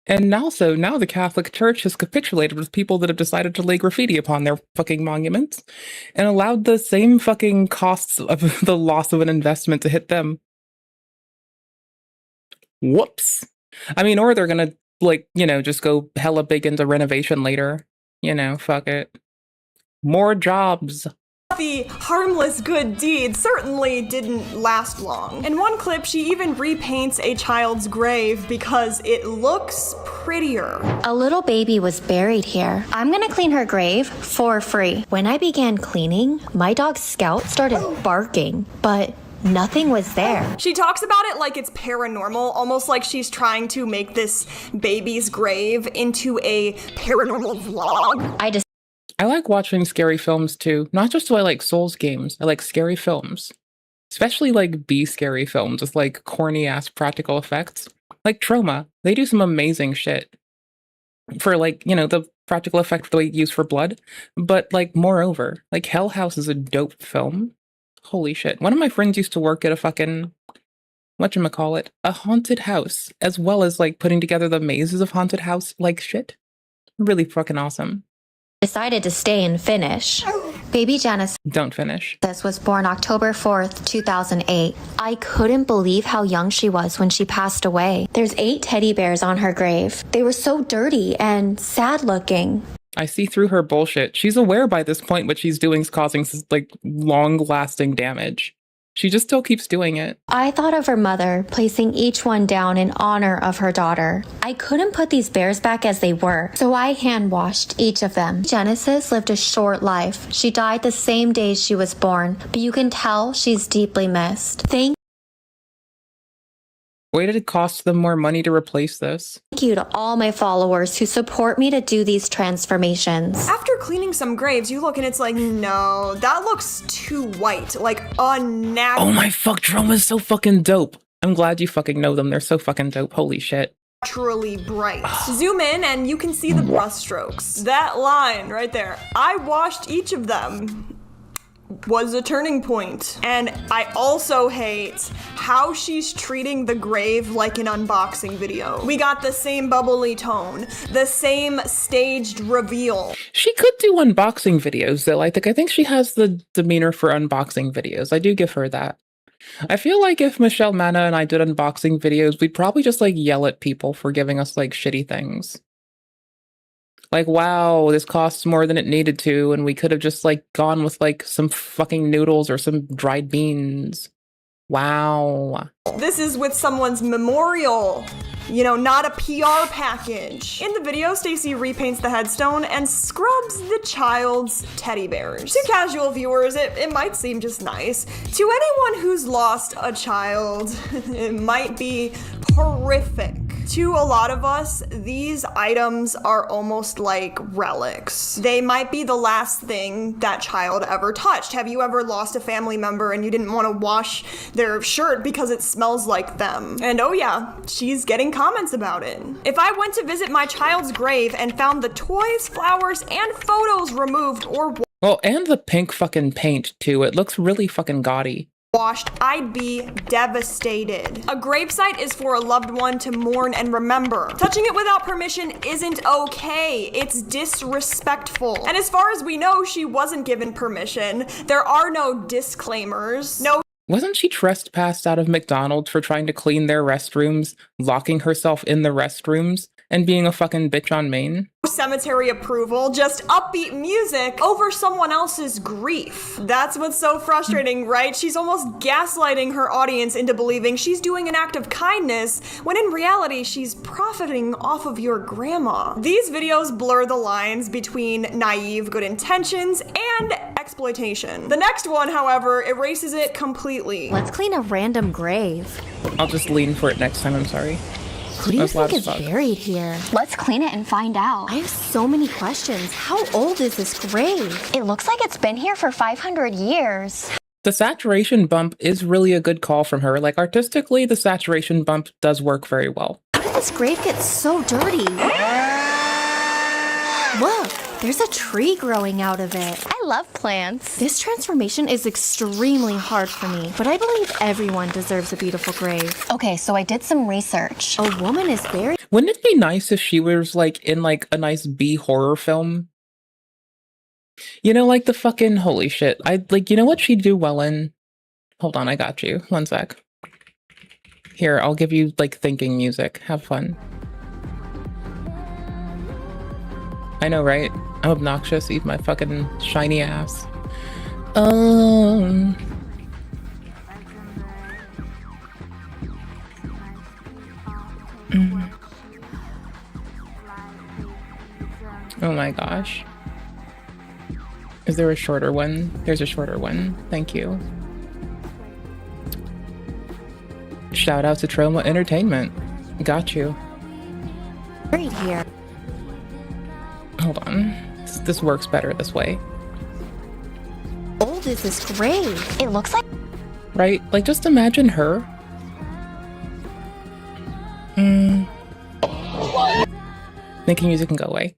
And also, now the Catholic Church has capitulated with people that have decided to lay graffiti upon their fucking monuments and allowed the same fucking costs of the loss of an investment to hit them. Whoops. I mean, or they're gonna, like, you know, just go hella big into renovation later. You know, fuck it. More jobs. The harmless good deed certainly didn't last long. In one clip, she even repaints a child's grave because it looks prettier. A little baby was buried here. I'm gonna clean her grave for free. When I began cleaning, my dog Scout started barking, but nothing was there. She talks about it like it's paranormal, almost like she's trying to make this baby's grave into a paranormal vlog. I like watching scary films too. Not just do I like Souls games, I like scary films. Especially like B-scary films with like corny ass practical effects. Like Trauma. They do some amazing shit. For like, you know, the practical effect they use for blood. But like moreover, like Hell House is a dope film. Holy shit. One of my friends used to work at a fucking, whatchamacallit, a haunted house, as well as like putting together the mazes of haunted house like shit. Really fucking awesome. Decided to stay and finish. Baby Janice don't finish. This was born October 4th, 2008. I couldn't believe how young she was when she passed away. There's 8 teddy bears on her grave. They were so dirty and sad looking. I see through her bullshit. She's aware by this point what she's doing is causing like long-lasting damage. She just still keeps doing it. I thought of her mother, placing each one down in honor of her daughter. I couldn't put these bears back as they were, so I hand-washed each of them. Genesis lived a short life. She died the same day she was born, but you can tell she's deeply missed. Thank Why did it cost them more money to replace this? you to all my followers who support me to do these transformations. After cleaning some graves, you look and it's like, no, that looks too white, like unnatural. Oh my fuck, Trauma is so fucking dope. I'm glad you fucking know them. They're so fucking dope. Holy shit. Naturally bright. Zoom in and you can see the brush strokes. That line right there. I washed each of them. Was a turning point. And I also hate how she's treating the grave like an unboxing video. We got the same bubbly tone, the same staged reveal. She could do unboxing videos though. I think she has the demeanor for unboxing videos. I do give her that. I feel like if Michelle Manna and I did unboxing videos, we'd probably just like yell at people for giving us like shitty things. Like, wow, this costs more than it needed to, and we could have just, like, gone with, like, some fucking noodles or some dried beans. Wow. This is with someone's memorial. You know, not a PR package. In the video, Stacy repaints the headstone and scrubs the child's teddy bears. To casual viewers, it might seem just nice. To anyone who's lost a child, it might be horrific. To a lot of us, these items are almost like relics. They might be the last thing that child ever touched. Have you ever lost a family member and you didn't want to wash their shirt because it smells like them? And oh yeah, she's getting comments about it. If I went to visit my child's grave and found the toys, flowers, and photos removed or well, and the pink fucking paint too. It looks really fucking gaudy. Washed, I'd be devastated. A gravesite is for a loved one to mourn and remember. Touching it without permission isn't okay. It's disrespectful. And as far as we know, she wasn't given permission. There are no disclaimers. No. Wasn't she trespassed out of McDonald's for trying to clean their restrooms, locking herself in the restrooms, and being a fucking bitch on Main? Cemetery approval, just upbeat music over someone else's grief. That's what's so frustrating, right? She's almost gaslighting her audience into believing she's doing an act of kindness, when in reality, she's profiting off of your grandma. These videos blur the lines between naive good intentions and exploitation. The next one, however, erases it completely. Let's clean a random grave. I'll just lean for it next time, I'm sorry. Who do you think is buried here? Let's clean it and find out. I have so many questions. How old is this grave? It looks like it's been here for 500 years. The saturation bump is really a good call from her. Like, artistically, the saturation bump does work very well. How did this grave get so dirty? Look, there's a tree growing out of it. I love plants. This transformation is extremely hard for me, but I believe everyone deserves a beautiful grave. Okay, so I did some research. A woman is buried. Wouldn't it be nice if she was, like, in, like, a nice B horror film? You know, like the fucking, holy shit. You know what she'd do well in? Hold on, I got you. One sec. Here, I'll give you, like, thinking music. Have fun. I know, right? I'm obnoxious. Eat my fucking shiny ass. Oh my gosh. Is there a shorter one? There's a shorter one. Thank you. Shout out to Trauma Entertainment. Got you. Right here. Hold on. This works better this way. How old is this grave? It looks like... Right? Like, just imagine her. Making music can go away.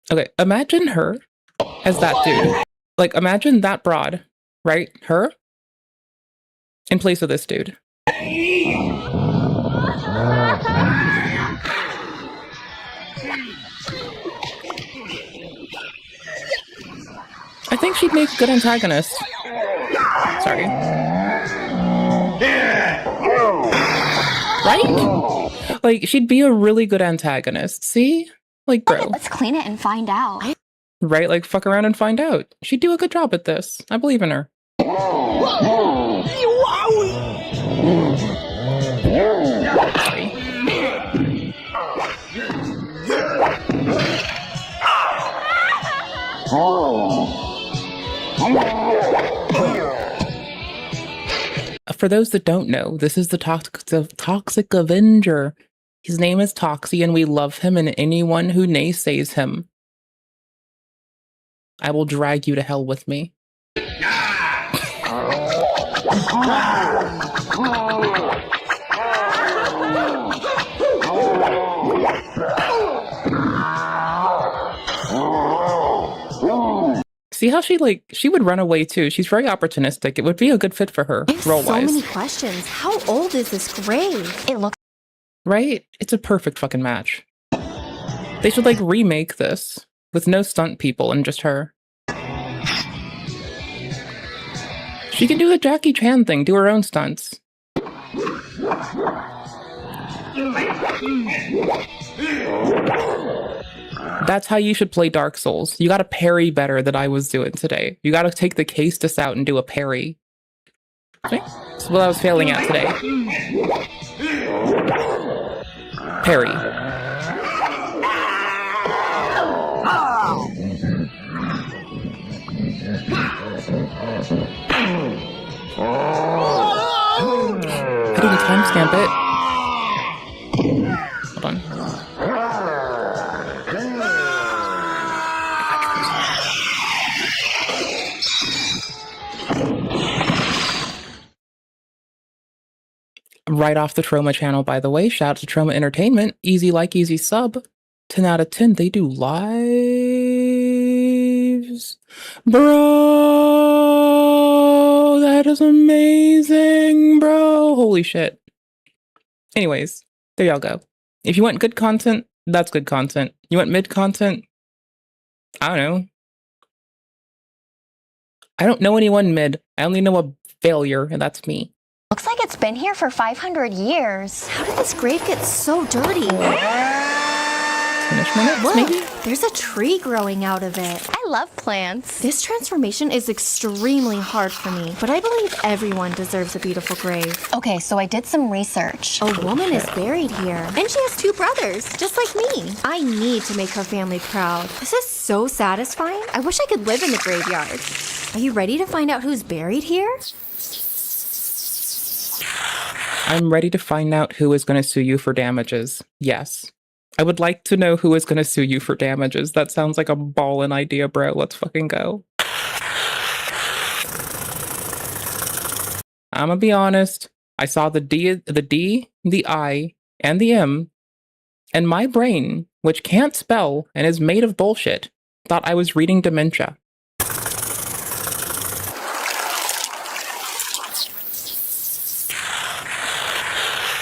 Okay, imagine her as that dude. Like, imagine that broad, right? Her in place of this dude. I think she'd make a good antagonist. Sorry. Right? Like, she'd be a really good antagonist. See? Like, bro. Let's clean it and find out. Right? Like, fuck around and find out. She'd do a good job at this. I believe in her. For those that don't know, this is the Toxic Avenger. His name is Toxie, and we love him and anyone who naysays him. I will drag you to hell with me. See how she would run away too. She's very opportunistic. It would be a good fit for her, role-wise. So many questions. How old is this grave? It looks... Right? It's a perfect fucking match. They should, like, remake this with no stunt people and just her. She can do the Jackie Chan thing, do her own stunts. That's how you should play Dark Souls. You gotta parry better than I was doing today. You gotta take the Castus out and do a parry. That's what I was failing at today. Parry. How do you timestamp it? Hold on. Right off the Trauma channel, by the way. Shout out to Trauma Entertainment. Easy like, easy sub. 10 out of 10. They do lives. Bro, that is amazing, bro. Holy shit. Anyways, there y'all go. If you want good content, that's good content. You want mid content? I don't know. I don't know anyone mid. I only know a failure, and that's me. Looks like it's been here for 500 years. How did this grave get so dirty? Finish minutes, Look, maybe? there's a tree growing out of it. I love plants. This transformation is extremely hard for me, but I believe everyone deserves a beautiful grave. Okay, so I did some research. A woman is buried here, and she has 2 brothers, just like me. I need to make her family proud. This is so satisfying. I wish I could live in the graveyard. Are you ready to find out who's buried here? I'm ready to find out who is going to sue you for damages. Yes. I would like to know who is going to sue you for damages. That sounds like a ballin' idea, bro. Let's fucking go. I'm gonna be honest. I saw the D, the I, and the M, and my brain, which can't spell and is made of bullshit, thought I was reading dementia.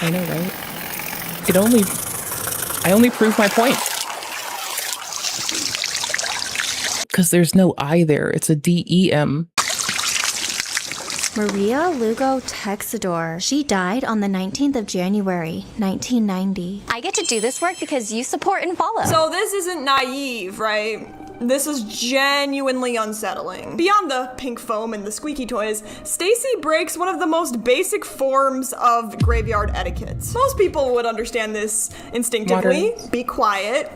I know, right? I only proved my point. Because there's no I there. It's a D-E-M. Maria Lugo Texador. She died on the 19th of January, 1990. I get to do this work because you support and follow. So this isn't naive, right? This is genuinely unsettling. Beyond the pink foam and the squeaky toys, Stacy breaks one of the most basic forms of graveyard etiquette. Most people would understand this instinctively. Water. Be quiet,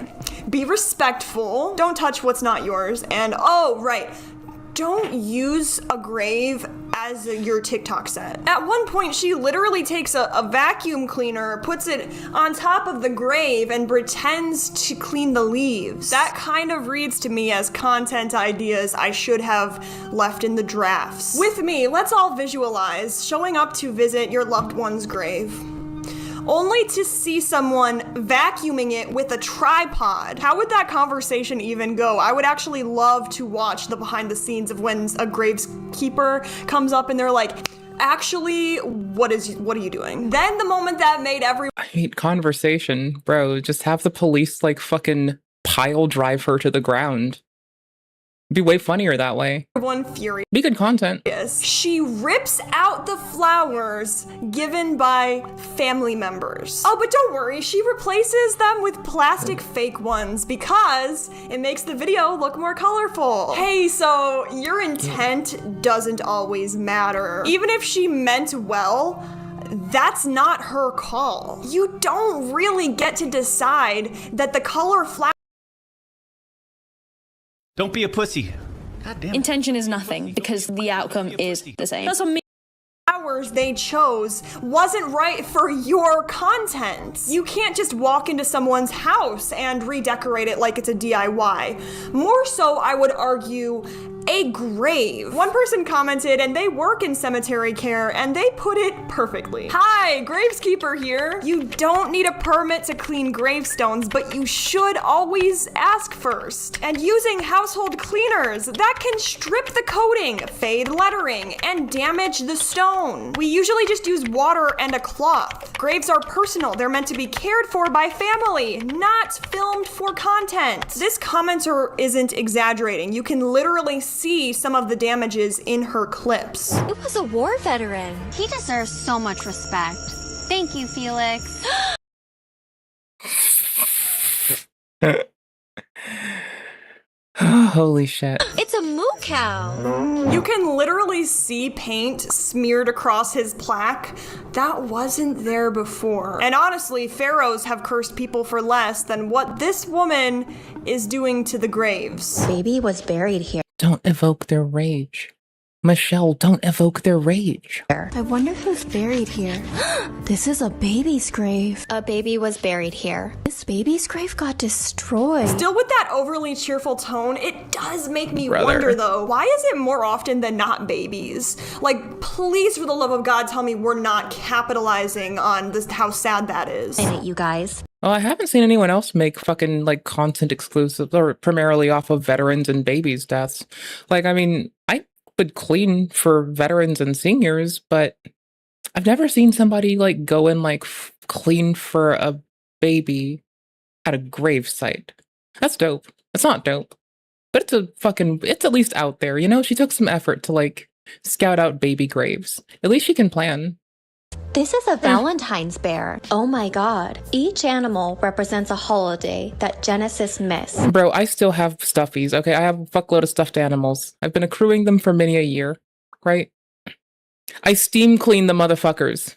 be respectful, don't touch what's not yours, and oh, right, don't use a grave as your TikTok set. At one point, she literally takes a vacuum cleaner, puts it on top of the grave, and pretends to clean the leaves. That kind of reads to me as content ideas I should have left in the drafts. With me, let's all visualize showing up to visit your loved one's grave, only to see someone vacuuming it with a tripod. How would that conversation even go? I would actually love to watch the behind the scenes of when a gravekeeper comes up and they're like, actually, what are you doing? Then the moment that made everyone— I mean, conversation, bro. Just have the police like fucking pile drive her to the ground. It'd be way funnier that way. furious. Be good content. She rips out the flowers given by family members. Oh, but don't worry, she replaces them with plastic fake ones because it makes the video look more colorful. Hey, so your intent doesn't always matter. Even if she meant well, that's not her call. You don't really get to decide that the color flower— Don't be a pussy. God damn it. Intention is nothing because the outcome is the same. That's what me. Flowers they chose wasn't right for your content. You can't just walk into someone's house and redecorate it like it's a DIY. More so, I would argue, a grave. One person commented, and they work in cemetery care, and they put it perfectly. Hi, graveskeeper here. You don't need a permit to clean gravestones, but you should always ask first. And using household cleaners, that can strip the coating, fade lettering, and damage the stone. We usually just use water and a cloth. Graves are personal. They're meant to be cared for by family, not filmed for content. This commenter isn't exaggerating. You can literally see some of the damages in her clips. He was a war veteran. He deserves so much respect. Thank you, Felix. Holy shit. It's a moo cow. You can literally see paint smeared across his plaque. That wasn't there before. And honestly, pharaohs have cursed people for less than what this woman is doing to the graves. Baby was buried here. Don't evoke their rage. Michelle, don't evoke their rage. I wonder who's buried here. This is a baby's grave. A baby was buried here. This baby's grave got destroyed. Still with that overly cheerful tone, it does make me wonder though, why is it more often than not babies? Like, please for the love of God, tell me we're not capitalizing on this, how sad that is. I hate you guys. Well, I haven't seen anyone else make fucking, like, content exclusive or primarily off of veterans and babies' deaths. Like, I mean, I would clean for veterans and seniors, but I've never seen somebody, like, go and, like, clean for a baby at a grave site. That's dope. It's not dope, but it's at least out there, you know? She took some effort to, like, scout out baby graves. At least she can plan. This is a Valentine's bear. Oh my god. Each animal represents a holiday that Genesis missed. Bro, I still have stuffies, okay? I have a fuckload of stuffed animals. I've been accruing them for many a year, right? I steam clean the motherfuckers.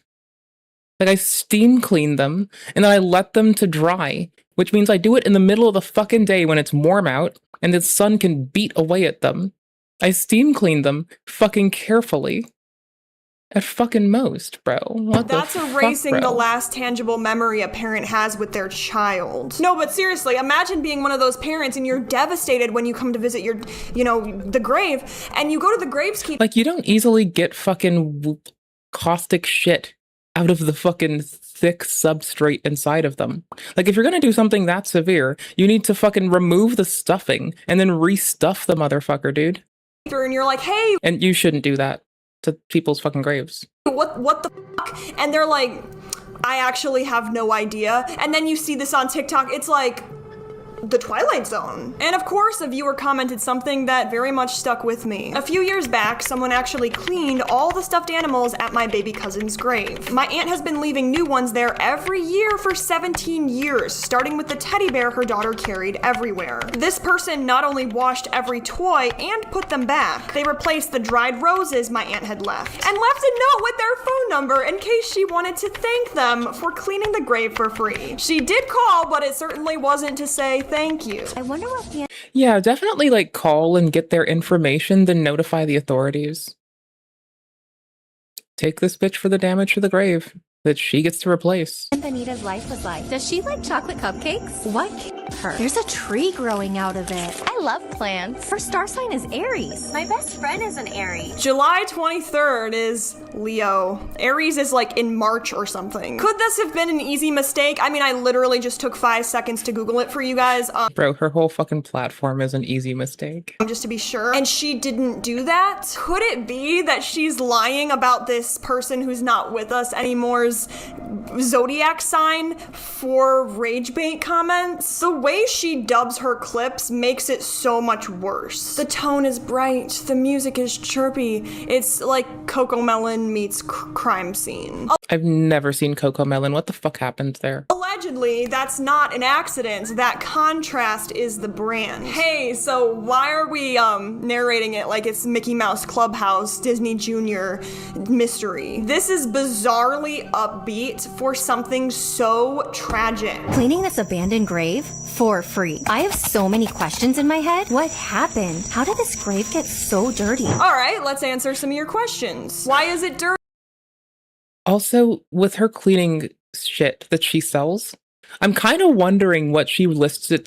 Like, I steam clean them, and then I let them to dry, which means I do it in the middle of the fucking day when it's warm out, and the sun can beat away at them. I steam clean them fucking carefully. At fucking most, bro. What That's the fuck, erasing bro? the last tangible memory a parent has with their child. No, but seriously, imagine being one of those parents and you're devastated when you come to visit your, you know, the grave, and you go to the graveskeeper. Like, you don't easily get fucking caustic shit out of the fucking thick substrate inside of them. Like, if you're gonna do something that severe, you need to fucking remove the stuffing and then restuff the motherfucker, dude. And you're like, hey. And you shouldn't do that to people's fucking graves. What the fuck? And they're like, I actually have no idea. And then you see this on TikTok, it's like the Twilight Zone. And of course, a viewer commented something that very much stuck with me. A few years back, someone actually cleaned all the stuffed animals at my baby cousin's grave. My aunt has been leaving new ones there every year for 17 years, starting with the teddy bear her daughter carried everywhere. This person not only washed every toy and put them back, they replaced the dried roses my aunt had left, and left a note with their phone number in case she wanted to thank them for cleaning the grave for free. She did call, but it certainly wasn't to say thank you. I wonder what the Yeah, definitely, like, call and get their information, then notify the authorities. Take this bitch for the damage to the grave that she gets to replace. Benita's life was like. Does she like chocolate cupcakes? What? Her. There's a tree growing out of it. I love plants. Her star sign is Aries. My best friend is an Aries. July 23rd is Leo. Aries is like in March or something. Could this have been an easy mistake? I mean, I literally just took 5 seconds to Google it for you guys. Bro, her whole fucking platform is an easy mistake. Just to be sure. And she didn't do that? Could it be that she's lying about this person who's not with us anymore's zodiac sign for rage bait comments? The way she dubs her clips makes it so much worse. The tone is bright, the music is chirpy. It's like Cocomelon meets crime scene. I've never seen Cocomelon. What the fuck happened there? Allegedly, that's not an accident. That contrast is the brand. Hey, so why are we narrating it like it's Mickey Mouse Clubhouse, Disney Junior mystery? This is bizarrely upbeat for something so tragic. Cleaning this abandoned grave for free. I have so many questions in my head. What happened? How did this grave get so dirty? All right, let's answer some of your questions. Why is it dirty? Also, with her cleaning shit that she sells, I'm kind of wondering what she listed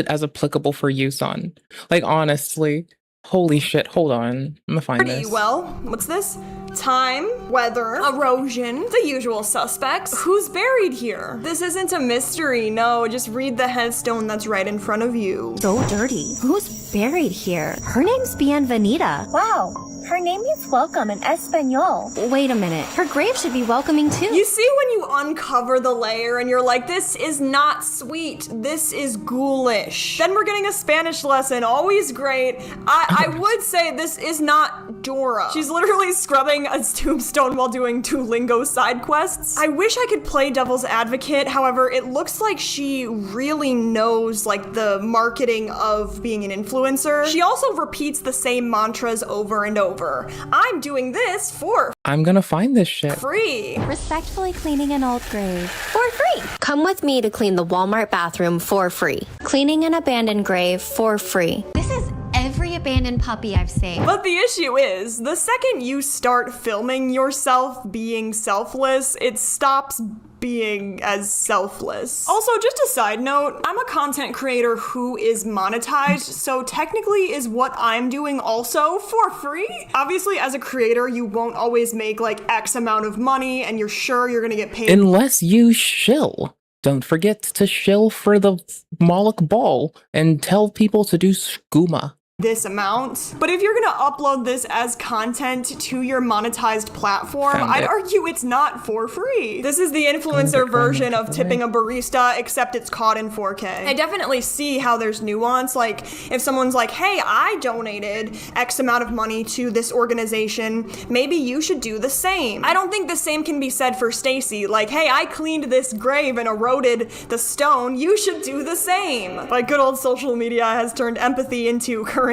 as applicable for use on. Like, honestly, holy shit, hold on. I'm gonna find this. Well, what's this? Time, weather, erosion, the usual suspects. Who's buried here? This isn't a mystery, no, just read the headstone that's right in front of you. So dirty. Who's buried here? Her name's Bienvenida. Wow. Her name means welcome in Espanol. Wait a minute. Her grave should be welcoming too. You see when you uncover the layer and you're like, this is not sweet, this is ghoulish. Then we're getting a Spanish lesson, always great. I would say this is not Dora. She's literally scrubbing a tombstone while doing Duolingo side quests. I wish I could play devil's advocate, however, it looks like she really knows like the marketing of being an influencer. She also repeats the same mantras over and over. I'm doing this for I'm gonna find this shit. free. Respectfully cleaning an old grave for free. Come with me to clean the Walmart bathroom for free. Cleaning an abandoned grave for free. This is every abandoned puppy I've saved. But the issue is, the second you start filming yourself being selfless, it stops being as selfless. Also, just a side note, I'm a content creator who is monetized, so technically is what I'm doing also for free. Obviously, as a creator, you won't always make like X amount of money and you're sure you're gonna get paid. Unless you shill. Don't forget to shill for the Moloch ball and tell people to do skooma. This amount. But if you're gonna upload this as content to your monetized platform, I'd argue it's not for free. This is the influencer version of tipping a barista, except it's caught in 4K. I definitely see how there's nuance. Like, if someone's like, hey, I donated X amount of money to this organization, maybe you should do the same. I don't think the same can be said for Stacy. Like, hey, I cleaned this grave and eroded the stone, you should do the same. Like, good old social media has turned empathy into currency.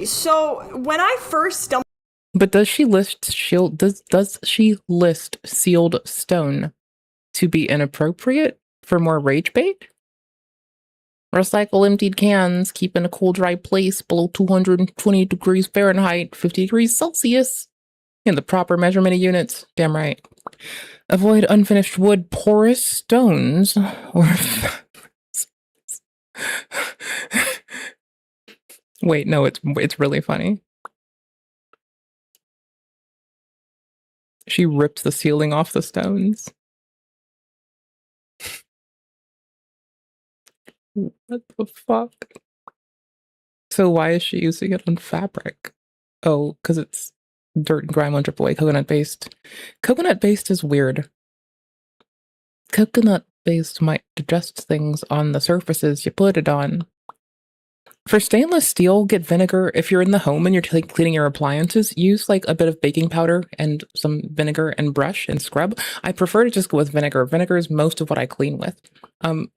So when I first stumbled, but does she list shield? Does she list sealed stone to be inappropriate for more rage bait? Recycle emptied cans. Keep in a cool, dry place below 220 degrees Fahrenheit, 50 degrees Celsius, in the proper measurement of units. Damn right. Avoid unfinished wood, porous stones, or. Wait, no, it's really funny. She ripped the ceiling off the stones. What the fuck? So why is she using it on fabric? Oh, because it's dirt and grime won't drip away. Coconut-based. Coconut-based is weird. Coconut-based might digest things on the surfaces you put it on. For stainless steel, get vinegar. If you're in the home and you're cleaning your appliances, use like a bit of baking powder and some vinegar and brush and scrub. I prefer to just go with vinegar. Vinegar is most of what I clean with.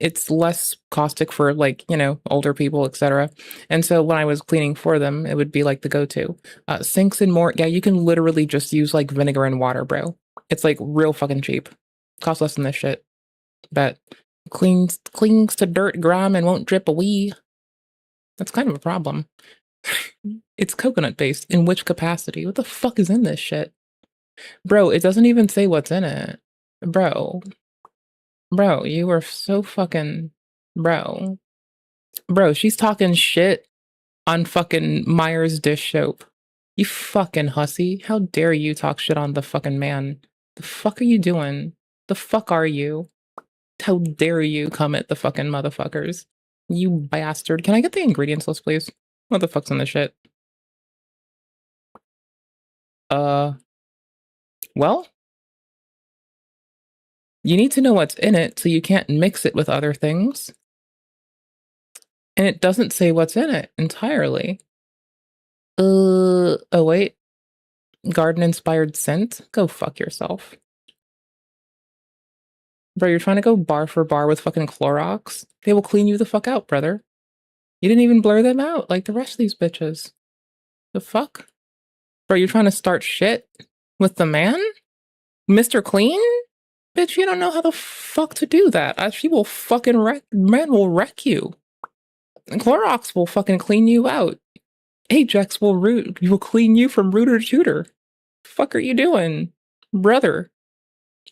It's less caustic for like, you know, older people, etc. And so when I was cleaning for them, it would be like the go-to. Sinks and more. Yeah, you can literally just use like vinegar and water, bro. It's like real fucking cheap. Costs less than this shit. But clings to dirt, grime, and won't drip a wee. That's kind of a problem. It's coconut based. In which capacity? What the fuck is in this shit? Bro, it doesn't even say what's in it. Bro, you are so fucking... Bro, she's talking shit on fucking Myers dish soap. You fucking hussy. How dare you talk shit on the fucking man? The fuck are you doing? The fuck are you? How dare you come at the fucking motherfuckers? You bastard. Can I get the ingredients list, please? What the fuck's in this shit? Well, you need to know what's in it so you can't mix it with other things. And it doesn't say what's in it entirely. Oh wait. Garden-inspired scent? Go fuck yourself. Bro, you're trying to go bar for bar with fucking Clorox? They will clean you the fuck out, brother. You didn't even blur them out like the rest of these bitches. The fuck? Bro, you're trying to start shit with the man? Mr. Clean? Bitch, you don't know how the fuck to do that. She will fucking wreck, man will wreck you. Clorox will fucking clean you out. Ajax will clean you from rooter to tutor. Fuck are you doing? Brother.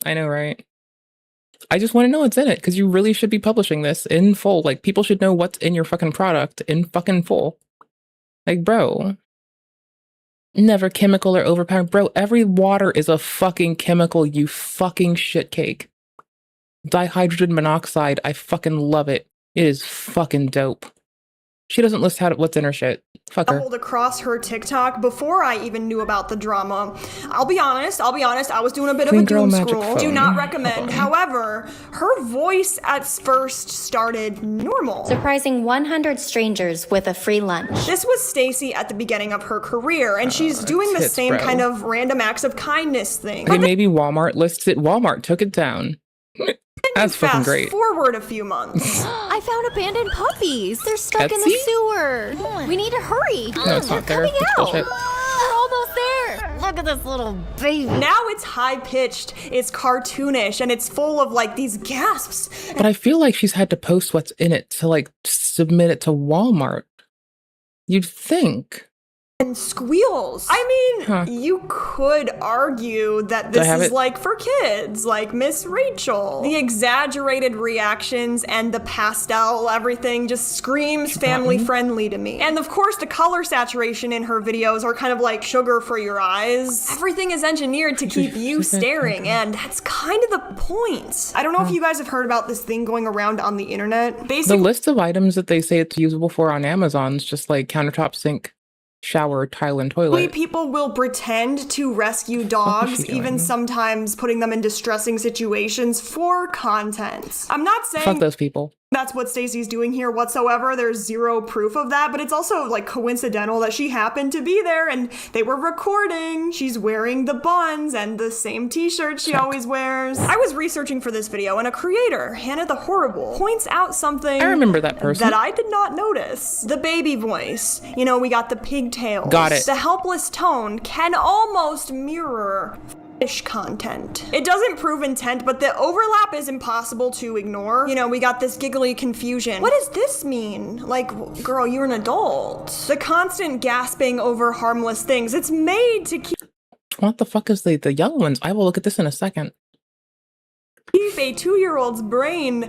I know, right? I just want to know what's in it, because you really should be publishing this in full. Like, people should know what's in your fucking product in fucking full. Like, bro. Never chemical or overpowering. Bro, every water is a fucking chemical, you fucking shit cake. Dihydrogen monoxide, I fucking love it. It is fucking dope. She doesn't list what's in her shit. Fuck her. Stumbled across her TikTok before I even knew about the drama. I'll be honest, I was doing a bit of a doom scroll. Do not recommend. However, her voice at first started normal. Surprising 100 strangers with a free lunch. This was Stacy at the beginning of her career, and she's doing the same kind of random acts of kindness thing. Okay, maybe Walmart lists it. Walmart took it down. That's fucking great. Forward a few months. I found abandoned puppies. They're stuck in the sewer. We need to hurry. No, it's not there. It's bullshit. We're almost there. Look at this little baby. Now it's high-pitched, it's cartoonish, and it's full of like these gasps. But I feel like she's had to post what's in it to like submit it to Walmart. You'd think. And squeals. I mean, you could argue that this is like for kids, like Miss Rachel. The exaggerated reactions and the pastel everything just screams family friendly to me. And of course, the color saturation in her videos are kind of like sugar for your eyes. Everything is engineered to keep you staring, and that's kind of the point. I don't know if you guys have heard about this thing going around on the internet. Basically, the list of items that they say it's usable for on Amazon is just like countertop, sink, shower, tile, and toilet. People will pretend to rescue dogs, even sometimes putting them in distressing situations for content. I'm not saying fuck those people. That's what Stacy's doing here whatsoever. There's zero proof of that, but it's also like coincidental that she happened to be there and they were recording. She's wearing the buns and the same t-shirt she always wears. I was researching for this video and a creator, Hannah the Horrible, points out something I remember that person that I did not notice. The baby voice. You know, we got the pigtails. Got it. The helpless tone can almost mirror content. It doesn't prove intent, but the overlap is impossible to ignore. You know, we got this giggly confusion. What does this mean? Like, girl, you're an adult. The constant gasping over harmless things. It's made to keep what the fuck is the young ones? I will look at this in a second. Keep a 2-year-old's brain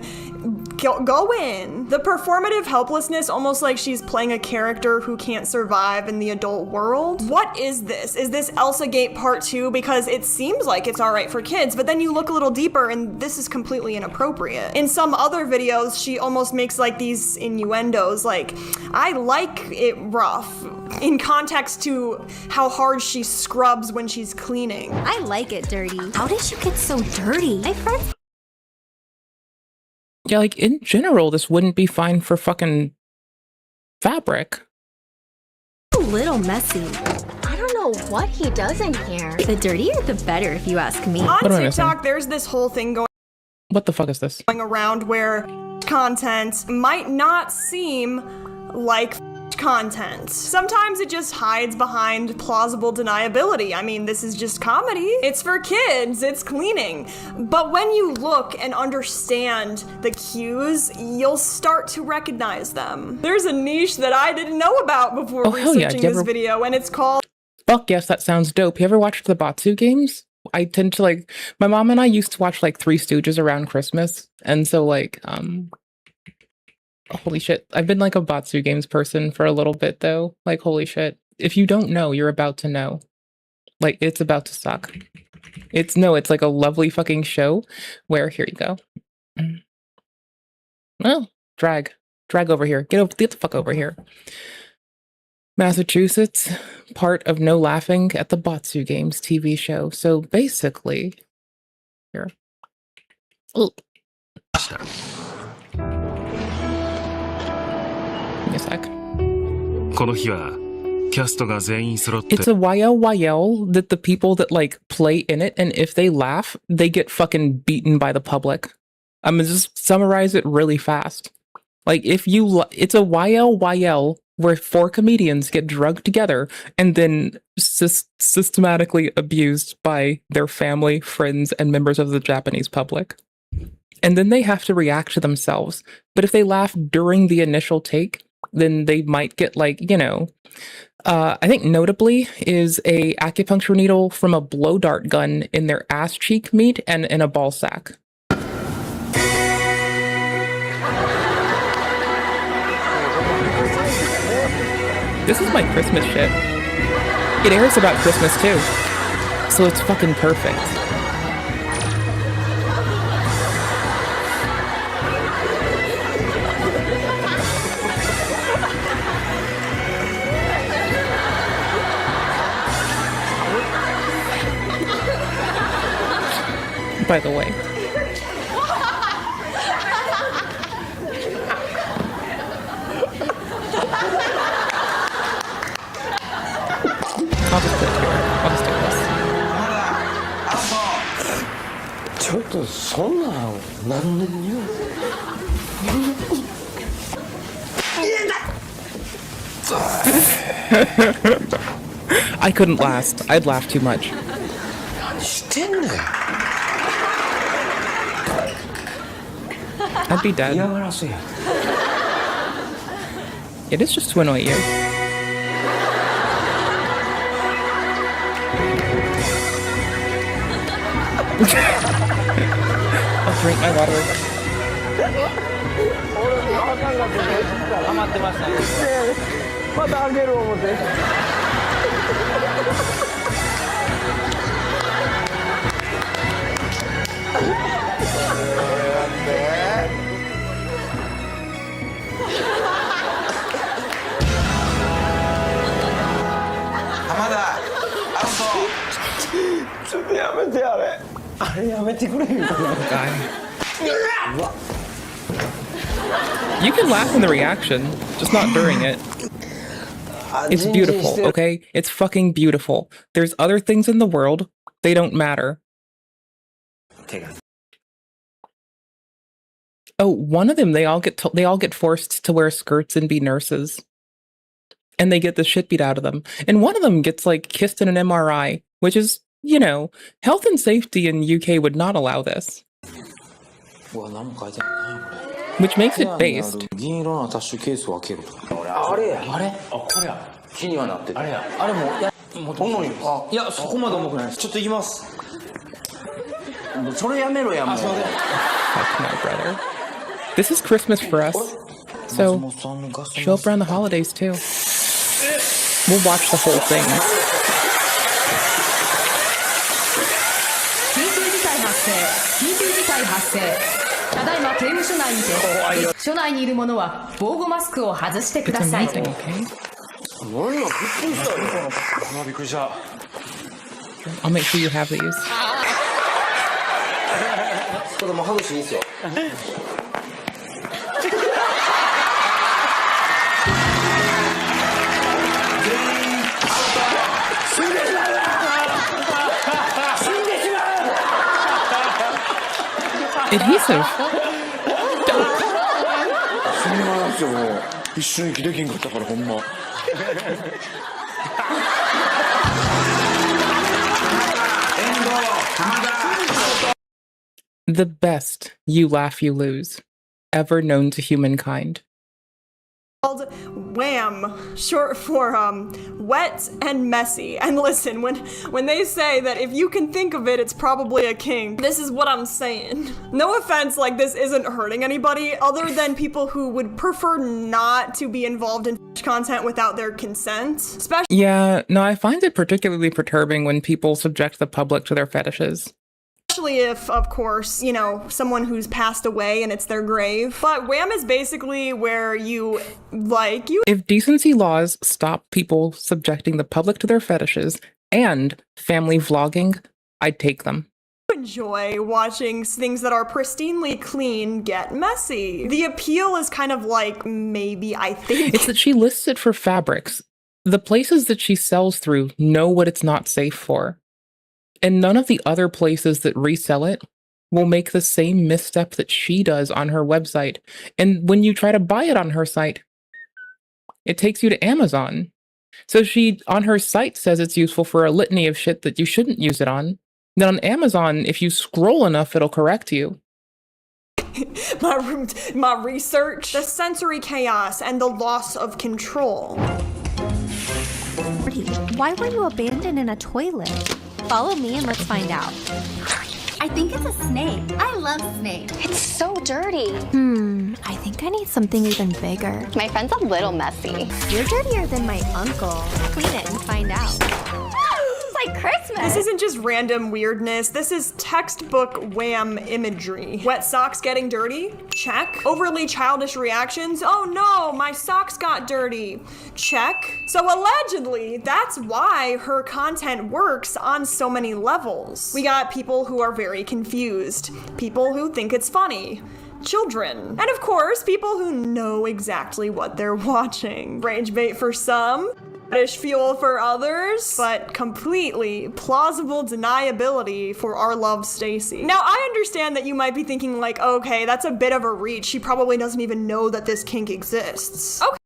going. The performative helplessness, almost like she's playing a character who can't survive in the adult world. What is this? Is this Elsa Gate Part 2? Because it seems like it's alright for kids, but then you look a little deeper and this is completely inappropriate. In some other videos, she almost makes like these innuendos, like, I like it rough, in context to how hard she scrubs when she's cleaning. I like it dirty. How did you get so dirty? My friends. Yeah, like in general, this wouldn't be fine for fucking fabric. A little messy. I don't know what he does in here. The dirtier, the better, if you ask me. On TikTok, there's this whole thing going. What the fuck is this? Going around where content might not seem like content. Sometimes it just hides behind plausible deniability. I mean, this is just comedy. It's for kids, it's cleaning. But when you look and understand the cues, you'll start to recognize them. There's a niche that I didn't know about before researching this video, and it's called... Fuck yes, that sounds dope. You ever watched the Batsu games? I tend to like... My mom and I used to watch like Three Stooges around Christmas, and so like, holy shit. I've been like a Batsu games person for a little bit though. Like, holy shit. If you don't know, you're about to know. Like, it's about to suck. It's like a lovely fucking show where, here you go. Oh, drag over here. Get the fuck over here. Massachusetts, part of No Laughing at the Batsu Games TV show. So basically, here. Oh. A sec. It's a YL that the people that like play in it, and if they laugh, they get fucking beaten by the public. I'm gonna just summarize it really fast. Like if you, it's a YL where 4 comedians get drugged together and then systematically abused by their family, friends, and members of the Japanese public. And then they have to react to themselves. But if they laugh during the initial take, then they might get like, you know, I think notably is a acupuncture needle from a blow dart gun in their ass cheek meat and in a ball sack. This is my Christmas shit. It airs about Christmas too, so it's fucking perfect. by the way. I'll just put it here. I'll just do this. ちょっとそんななんでにI couldn't last. I'd laugh too much. 何してんねん I'd be dead. 嫌がらせや It is just to annoy you. I'll drink my water. ハマってましたねまたあげる思って浜田アウトちょっとやめてあれあれやめてくれよ You can laugh in the reaction, just not during it. It's beautiful, okay? It's fucking beautiful. There's other things in the world. They don't matter. Oh, one of them, they all get forced to wear skirts and be nurses. And they get the shit beat out of them. And one of them gets, like, kissed in an MRI, which is, you know, health and safety in UK would not allow this. Which makes it based. 銀色のアタッシュケースを開けるとあれやあれあこれや気にはなってるあれやあれも重いあいやそこまで重くないですちょっと行きますそれやめろやもう Fuck no, brother. This is Christmas for us. So, show up around the holidays too. We'll watch the whole thing. 緊急事態発生ただいま刑務所内にて所内にいる者は防護マスクを外してください It's amazing, okay? 何やびっくりしたびっくりした I'll make sure you have these. ちょっともうハグしていいですよ Adhesive. すみませんよ一瞬息できんかったからほんま The best you laugh you lose ever known to humankind. Called WHAM, short for wet and messy. And listen, when they say that if you can think of it, it's probably a kink, this is what I'm saying. No offense, like this isn't hurting anybody other than people who would prefer not to be involved in content without their consent. Especially Yeah, no, I find it particularly perturbing when people subject the public to their fetishes. Especially if, of course, you know, someone who's passed away and it's their grave. But WHAM is basically where you, like, you... If decency laws stop people subjecting the public to their fetishes and family vlogging, I'd take them. Enjoy watching things that are pristinely clean get messy. The appeal is kind of like, maybe, I think... It's that she lists it for fabrics. The places that she sells through know what it's not safe for. And none of the other places that resell it will make the same misstep that she does on her website. And when you try to buy it on her site, it takes you to Amazon. So she, on her site, says it's useful for a litany of shit that you shouldn't use it on. Then on Amazon, if you scroll enough, it'll correct you. my research, the sensory chaos, and the loss of control. Why were you abandoned in a toilet? Follow me and let's find out. I think it's a snake. I love snakes. It's so dirty. I think I need something even bigger. My friend's a little messy. You're dirtier than my uncle. Clean it and find out. like Christmas. This isn't just random weirdness. This is textbook wham imagery. Wet socks getting dirty? Check. Overly childish reactions? Oh no, my socks got dirty. Check. So allegedly, that's why her content works on so many levels. We got people who are very confused, people who think it's funny, children, and of course, people who know exactly what they're watching. Rage bait for some, fetish fuel for others, but completely plausible deniability for our love Stacy. Now, I understand that you might be thinking like, okay, that's a bit of a reach. She probably doesn't even know that this kink exists. Okay.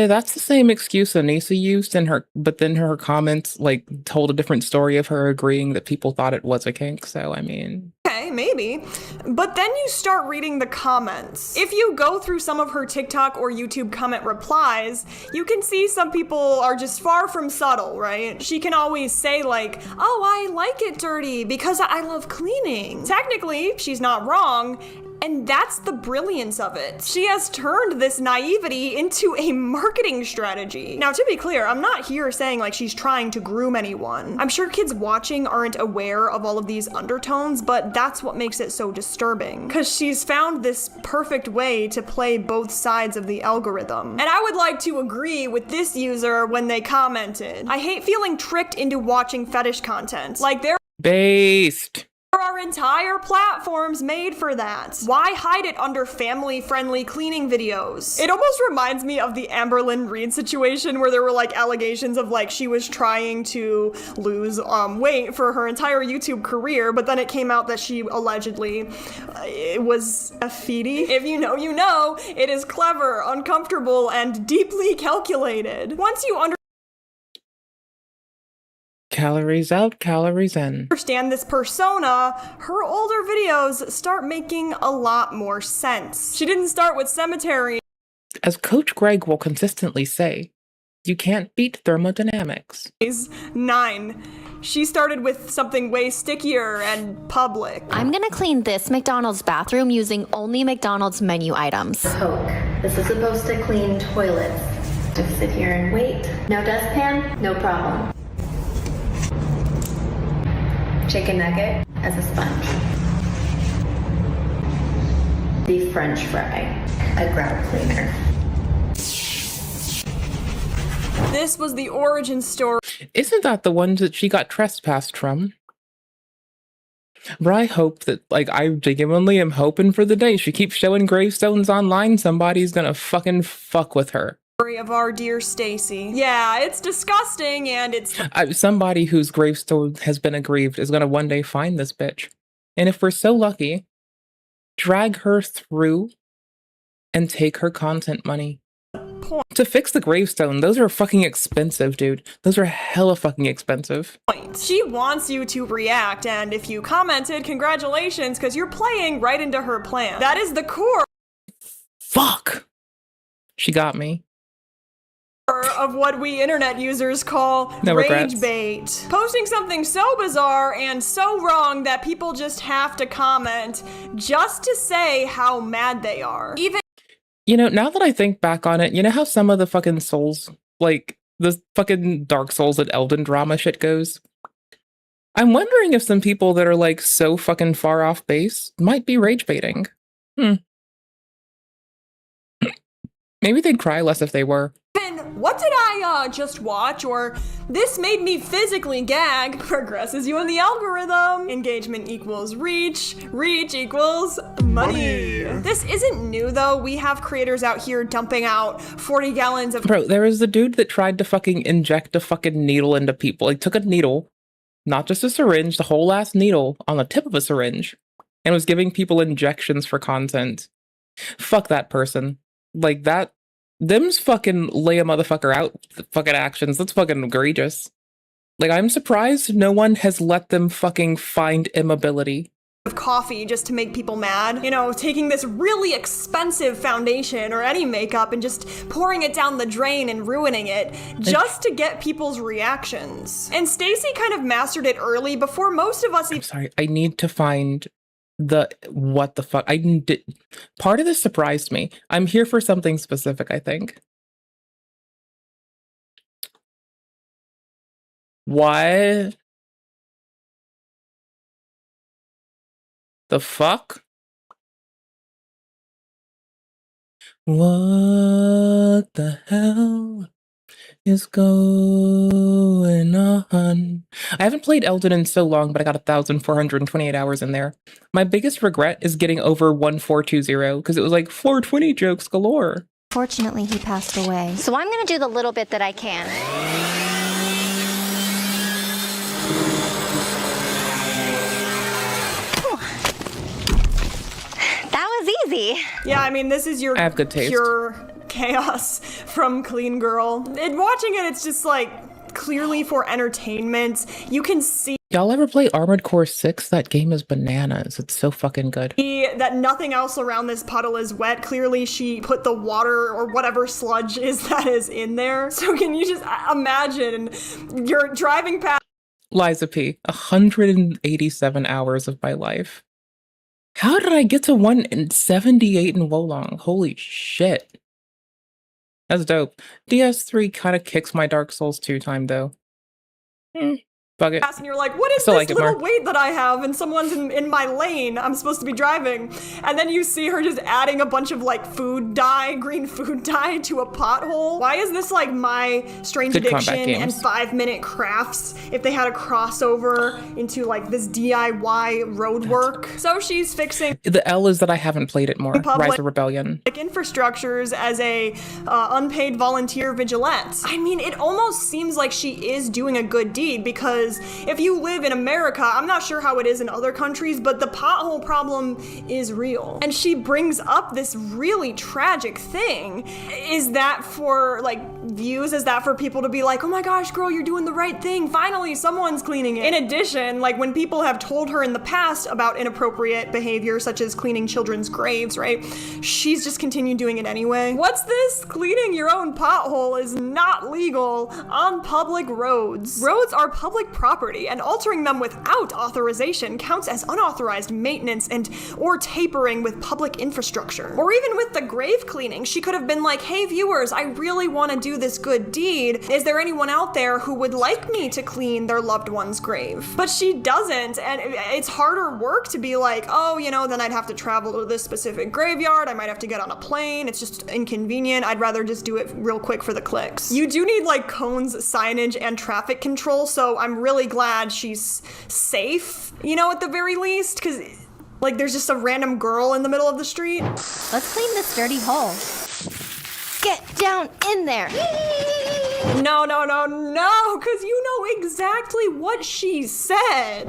That's the same excuse Anissa used in her, but then her comments like told a different story of her agreeing that people thought it was a kink. So I mean, okay, maybe. But then you start reading the comments. If you go through some of her TikTok or YouTube comment replies, you can see some people are just far from subtle, right? She can always say like, oh, I like it dirty because I love cleaning. Technically, she's not wrong. And that's the brilliance of it. She has turned this naivety into a marketing strategy. Now, to be clear, I'm not here saying like she's trying to groom anyone. I'm sure kids watching aren't aware of all of these undertones, but that's what makes it so disturbing. Because she's found this perfect way to play both sides of the algorithm. And I would like to agree with this user when they commented, I hate feeling tricked into watching fetish content. Like there are entire platforms made for that. Why hide it under family-friendly cleaning videos? It almost reminds me of the Amberlynn Reid situation where there were like allegations of like she was trying to lose weight for her entire YouTube career, but then it came out that she allegedly it was a feedie. If you know, you know. It is clever, uncomfortable, and deeply calculated. Once you calories out, calories in. Understand this persona, her older videos start making a lot more sense. She didn't start with cemetery. As Coach Greg will consistently say, you can't beat thermodynamics. 9. She started with something way stickier and public. I'm gonna clean this McDonald's bathroom using only McDonald's menu items. Coke. This is supposed to clean toilets. Just sit here and wait. No dustpan? No problem. Chicken nugget as a sponge. Beef French fry. A grout cleaner. This was the origin story. Isn't that the ones that she got trespassed from? But I hope that, like, I genuinely am hoping for the day she keeps showing gravestones online, somebody's gonna fucking fuck with her. Of our dear Stacy. Yeah, it's disgusting and it's somebody whose gravestone has been aggrieved is gonna one day find this bitch. And if we're so lucky, drag her through and take her content money. To fix the gravestone, those are fucking expensive, dude. Those are hella fucking expensive. She wants you to react, and if you commented, congratulations, because you're playing right into her plan. That is the core. Fuck! She got me. Of what we internet users call rage bait. Posting something so bizarre and so wrong that people just have to comment just to say how mad they are. Even, you know, now that I think back on it, you know how some of the fucking souls, like the fucking Dark Souls and Elden drama shit goes? I'm wondering if some people that are like so fucking far off base might be rage baiting. Maybe they'd cry less if they were. What did I just watch? Or this made me physically gag. Progresses you in the algorithm. Engagement equals reach. Reach equals money. This isn't new though. We have creators out here dumping out 40 gallons of— Bro, there was the dude that tried to fucking inject a fucking needle into people. He took a needle, not just a syringe, the whole ass needle on the tip of a syringe, and was giving people injections for content. Fuck that person. Like that. Them's fucking lay a motherfucker out fucking actions. That's fucking egregious. Like, I'm surprised no one has let them fucking find immobility. Of coffee just to make people mad. You know, taking this really expensive foundation or any makeup and just pouring it down the drain and ruining it just to get people's reactions. And Stacy kind of mastered it early before most of us— I'm sorry, I need to find the what the fuck. Part of this surprised me. I'm here for something specific, I think. What? The fuck? What the hell is going on? I haven't played Elden in so long, but I got 1,428 hours in there. My biggest regret is getting over 1420 because it was like 420 jokes galore. Fortunately, he passed away. So I'm gonna do the little bit that I can. That was easy. Yeah, I mean, this is your I have good taste. pure chaos from Clean Girl. And watching it, it's just like clearly for entertainment. You can see Y'all ever play Armored Core 6? That game is bananas. It's so fucking good. that nothing else around this puddle is wet. Clearly she put the water or whatever sludge is that is in there. So can you just imagine you're driving past Liza P, 187 hours of my life. How did I get to 178 in Wolong? Holy shit. That's dope. DS3 kind of kicks my Dark Souls 2 time though. Fuck it. and you're like, what is this little weight that I have? And someone's in my lane. I'm supposed to be driving. And then you see her just adding a bunch of like food dye, green food dye to a pothole. Why is this like My Strange Good Addiction combat and games. 5-minute crafts if they had a crossover into like this DIY road work? So she's fixing The L is that I haven't played it more. Public- Rise of Rebellion. infrastructures as a unpaid volunteer vigilante. I mean, it almost seems like she is doing a good deed because if you live in America, I'm not sure how it is in other countries, but the pothole problem is real. And she brings up this really tragic thing. Is that for like views? Is that for people to be like, oh my gosh, girl, you're doing the right thing. Finally, someone's cleaning it. In addition, like when people have told her in the past about inappropriate behavior, such as cleaning children's graves, right? She's just continued doing it anyway. What's this? Cleaning your own pothole is not legal on public roads. Roads are public property, and altering them without authorization counts as unauthorized maintenance and or tapering with public infrastructure. Or even with the grave cleaning, she could have been like, hey viewers, I really want to do this good deed. Is there anyone out there who would like me to clean their loved one's grave? But she doesn't, and it's harder work to be like, oh, you know, then I'd have to travel to this specific graveyard, I might have to get on a plane, it's just inconvenient, I'd rather just do it real quick for the clicks. You do need like cones, signage, and traffic control, so I'm really glad she's safe, you know, at the very least, because like there's just a random girl in the middle of the street. Let's clean this dirty hole. Get down in there. No, because you know exactly what she said.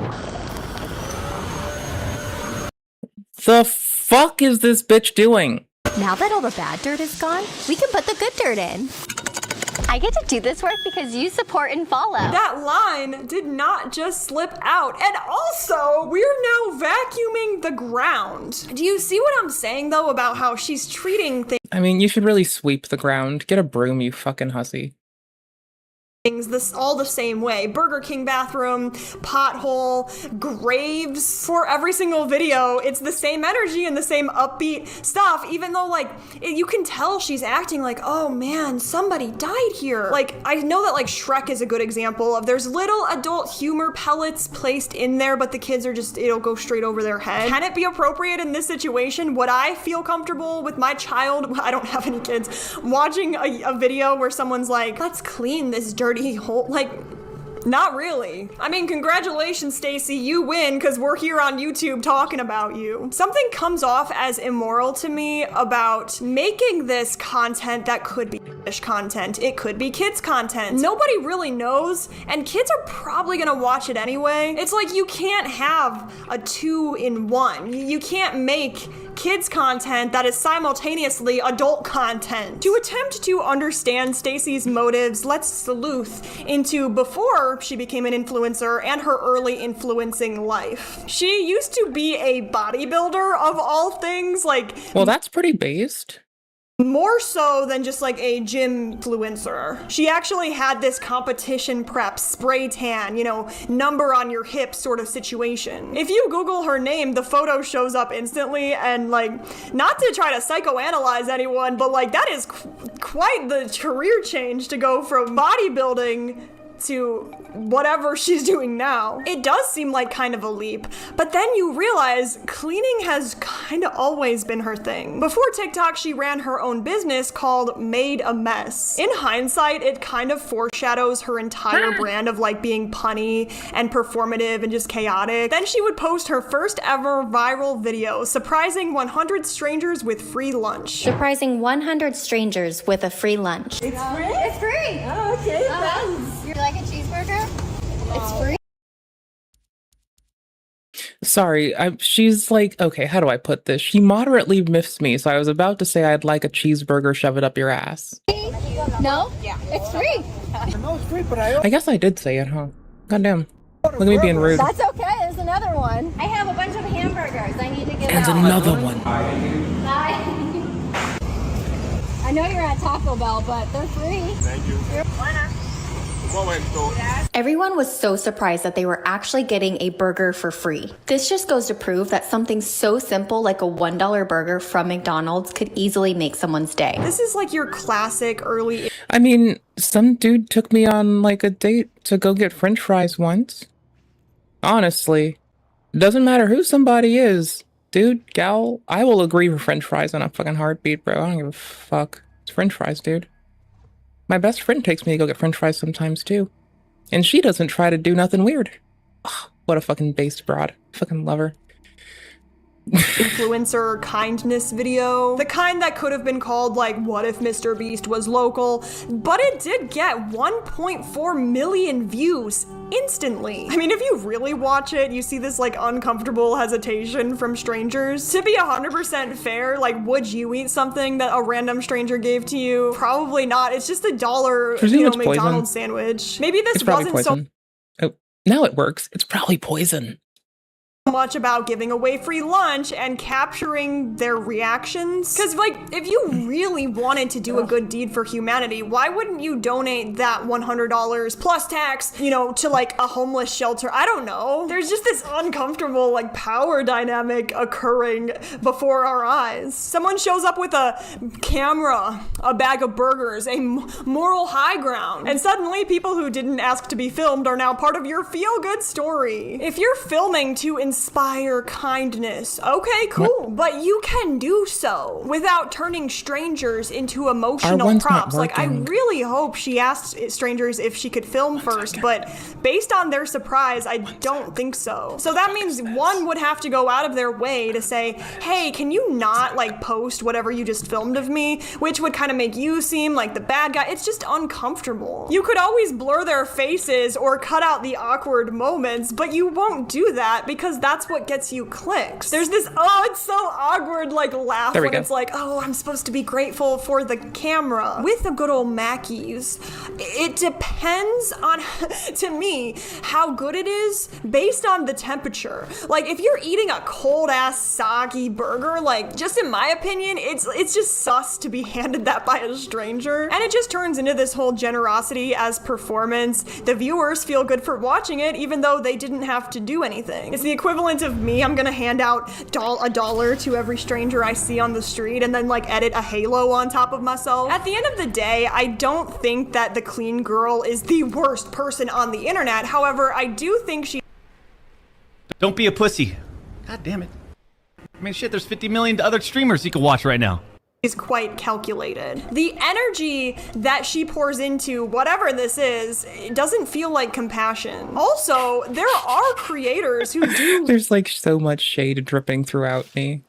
The fuck is this bitch doing? Now that all the bad dirt is gone, we can put the good dirt in. I get to do this work because you support and follow. That line did not just slip out. And also, we're now vacuuming the ground. Do you see what I'm saying, though, about how she's treating things I mean, you should really sweep the ground. Get a broom, you fucking hussy. this all the same way? Burger King bathroom, pothole, graves. For every single video, it's the same energy and the same upbeat stuff, even though like you can tell she's acting like, oh man, somebody died here. Like I know that like Shrek is a good example of there's little adult humor pellets placed in there, but the kids are just, it'll go straight over their head. Can it be appropriate in this situation? Would I feel comfortable with my child, I don't have any kids, watching a video where someone's like, let's clean this dirty hole? Like, not really. I mean, congratulations, Stacy, you win, because we're here on YouTube talking about you. Something comes off as immoral to me about making this content that could be content. It could be kids content. Nobody really knows, and kids are probably gonna watch it anyway. It's like you can't have a 2-in-1. You can't make kids content that is simultaneously adult content. To attempt to understand Stacy's motives, let's sleuth into before she became an influencer and her early influencing life. She used to be a bodybuilder of all things, like Well, that's pretty based. more so than just like a gym influencer. She actually had this competition prep, spray tan, you know, number on your hip sort of situation. If you Google her name, the photo shows up instantly, and like, not to try to psychoanalyze anyone, but like that is quite the career change to go from bodybuilding to whatever she's doing now. It does seem like kind of a leap, but then you realize cleaning has kind of always been her thing. Before TikTok, she ran her own business called Made a Mess. In hindsight, it kind of foreshadows her entire brand of like being punny and performative and just chaotic. Then she would post her first ever viral video, surprising 100 strangers with free lunch. Surprising 100 strangers with a free lunch. It's free? It's free. Oh, okay. You like a cheeseburger? It's free. Sorry, she's like, okay, how do I put this? She moderately miffs me, so I was about to say I'd like a cheeseburger, shove it up your ass. No? Yeah. It's free. No, it's free, but I guess I did say it, huh? Goddamn. Look at me being rude. That's okay. There's another one. I have a bunch of hamburgers. I need to get And out. another one. Hi. I know you're at Taco Bell, but they're free. Thank you. Everyone was so surprised that they were actually getting a burger for free. This just goes to prove that something so simple like a $1 burger from McDonald's could easily make someone's day. This is like your classic early... I mean, some dude took me on like a date to go get french fries once. Honestly, it doesn't matter who somebody is. Dude, gal, I will agree for french fries on a fucking heartbeat, bro. I don't give a fuck. It's french fries, dude. My best friend takes me to go get french fries sometimes, too. And she doesn't try to do nothing weird. Ugh, what a fucking based broad. Fucking love her. Influencer kindness video. The kind that could have been called like, what if Mr. Beast was local? But it did get 1.4 million views instantly. I mean, if you really watch it, you see this like uncomfortable hesitation from strangers. To be 100% fair, like, would you eat something that a random stranger gave to you? Probably not. It's just $1, you know, McDonald's sandwich. Maybe this wasn't so now it works. It's probably poison. Much about giving away free lunch and capturing their reactions. Because, like, if you really wanted to do a good deed for humanity, why wouldn't you donate that $100 plus tax, you know, to like a homeless shelter? I don't know. There's just this uncomfortable, like, power dynamic occurring before our eyes. Someone shows up with a camera, a bag of burgers, a moral high ground, and suddenly people who didn't ask to be filmed are now part of your feel-good story. If you're filming to inspire kindness, okay, cool, but you can do so without turning strangers into emotional props. Like, I really hope she asked strangers if she could film first, but based on their surprise, I don't think so. So that means one would have to go out of their way to say, hey, can you not like post whatever you just filmed of me, which would kind of make you seem like the bad guy. It's just uncomfortable. You could always blur their faces or cut out the awkward moments, but you won't do that because that's what gets you clicks. There's this, oh, it's so awkward, like laugh when it's like, oh, I'm supposed to be grateful for the camera. With the good old Mackies, it depends on, to me, how good it is based on the temperature. Like, if you're eating a cold ass soggy burger, like, just in my opinion, it's just sus to be handed that by a stranger. And it just turns into this whole generosity as performance. The viewers feel good for watching it, even though they didn't have to do anything. It's the equivalent of me. I'm gonna hand out $1 to every stranger I see on the street and then like edit a halo on top of myself. At the end of the day, I don't think that the clean girl is the worst person on the internet. However, I do think she... Don't be a pussy. God damn it. I mean, shit, there's 50 million other streamers you can watch right now. Is quite calculated. The energy that she pours into whatever this is, it doesn't feel like compassion. Also, there are creators who do There's like so much shade dripping throughout me.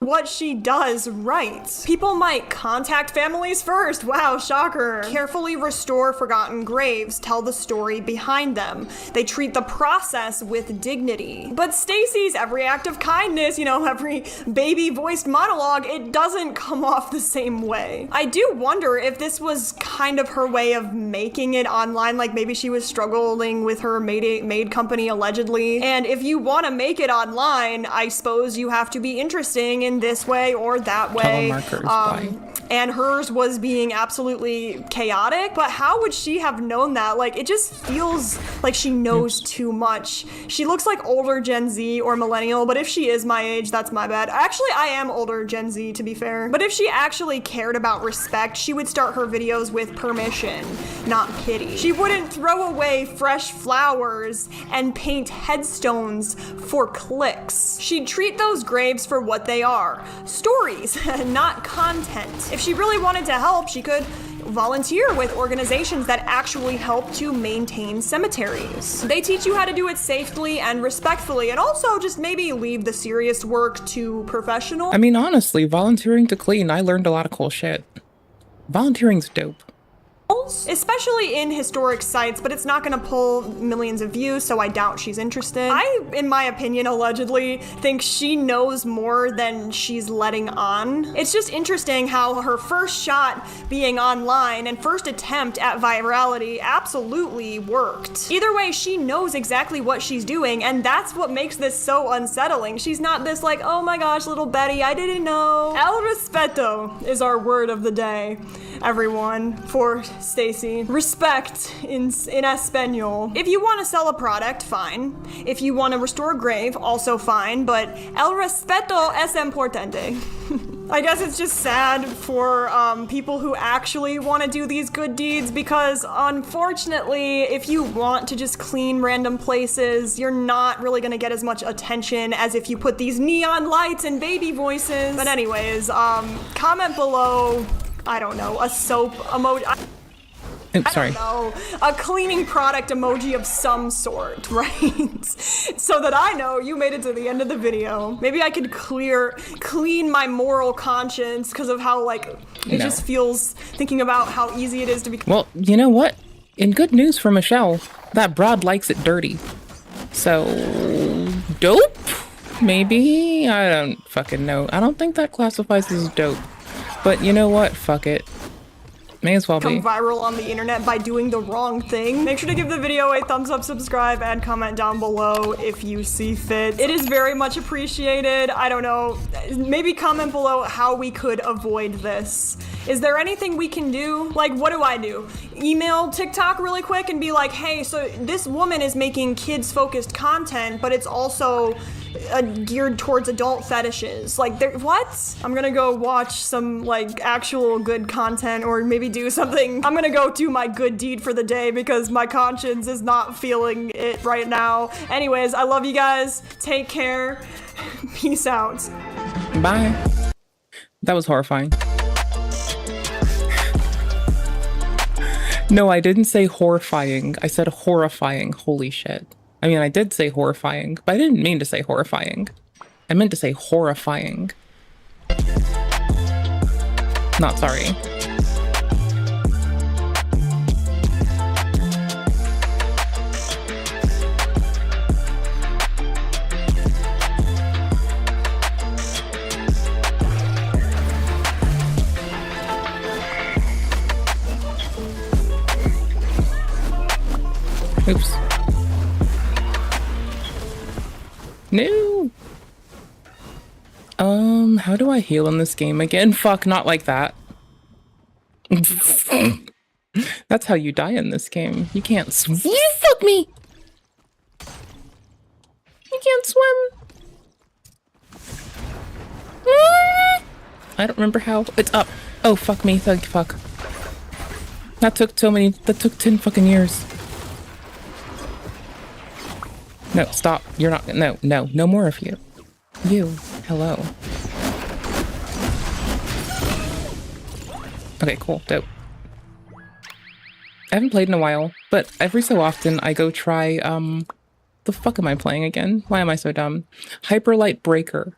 What she does right. People might contact families first. Wow, shocker. Carefully restore forgotten graves, tell the story behind them. They treat the process with dignity. But Stacy's every act of kindness, you know, every baby voiced monologue, it doesn't come off the same way. I do wonder if this was kind of her way of making it online, like maybe she was struggling with her maid company allegedly. And if you want to make it online, I suppose you have to be interesting in this way or that way. And hers was being absolutely chaotic, but how would she have known that? Like, it just feels like she knows too much. She looks like older Gen Z or millennial, but if she is my age, that's my bad. Actually, I am older Gen Z, to be fair. But if she actually cared about respect, she would start her videos with permission, not pity. She wouldn't throw away fresh flowers and paint headstones for clicks. She'd treat those graves for what they are, stories, not content. If she really wanted to help, she could volunteer with organizations that actually help to maintain cemeteries. They teach you how to do it safely and respectfully, and also just maybe leave the serious work to professionals. I mean, honestly, volunteering to clean, I learned a lot of cool shit. Volunteering's dope. Especially in historic sites, but it's not gonna pull millions of views, so I doubt she's interested. I, in my opinion, allegedly think she knows more than she's letting on. It's just interesting how her first shot being online and first attempt at virality absolutely worked. Either way, she knows exactly what she's doing, and that's what makes this so unsettling. She's not this like, oh my gosh, little Betty, I didn't know. El respeto is our word of the day, everyone, for Stacy. Respect in Espanol. If you want to sell a product, fine. If you want to restore a grave, also fine, but el respeto es importante. I guess it's just sad for people who actually want to do these good deeds, because unfortunately, if you want to just clean random places, you're not really going to get as much attention as if you put these neon lights and baby voices. But anyways, comment below, I don't know, a soap emoji. Oops, sorry. I don't know, a cleaning product emoji of some sort, right? So that I know you made it to the end of the video. Maybe I could clean my moral conscience because of how, like, it just feels, thinking about how easy it is to be. Well, you know what? In good news for Michelle, that broad likes it dirty. So, dope? Maybe? I don't fucking know. I don't think that classifies as dope. But you know what? Fuck it. May as well be. Come viral on the internet by doing the wrong thing. Make sure to give the video a thumbs up, subscribe, and comment down below if you see fit. It is very much appreciated. I don't know, maybe comment below how we could avoid this. Is there anything we can do? Like, what do I do? Email TikTok really quick and be like, hey, so this woman is making kids-focused content, but it's also geared towards adult fetishes. Like, what? I'm gonna go watch some, like, actual good content, or maybe do something. I'm gonna go do my good deed for the day because my conscience is not feeling it right now. Anyways, I love you guys. Take care. Peace out. Bye. That was horrifying. No, I didn't say horrifying. I said horrifying. Holy shit. I mean, I did say horrifying, but I didn't mean to say horrifying. I meant to say horrifying. Not sorry. Oops. No. How do I heal in this game again? Fuck, not like that. That's how you die in this game. You can't swim. Fuck me! You can't swim. I don't remember how. It's up. Oh, fuck me. Fuck. That took 10 fucking years. No, stop. You're not. No more of you. You. Hello. Okay, cool. Dope. I haven't played in a while, but every so often I go try, the fuck am I playing again? Why am I so dumb? Hyperlight Breaker.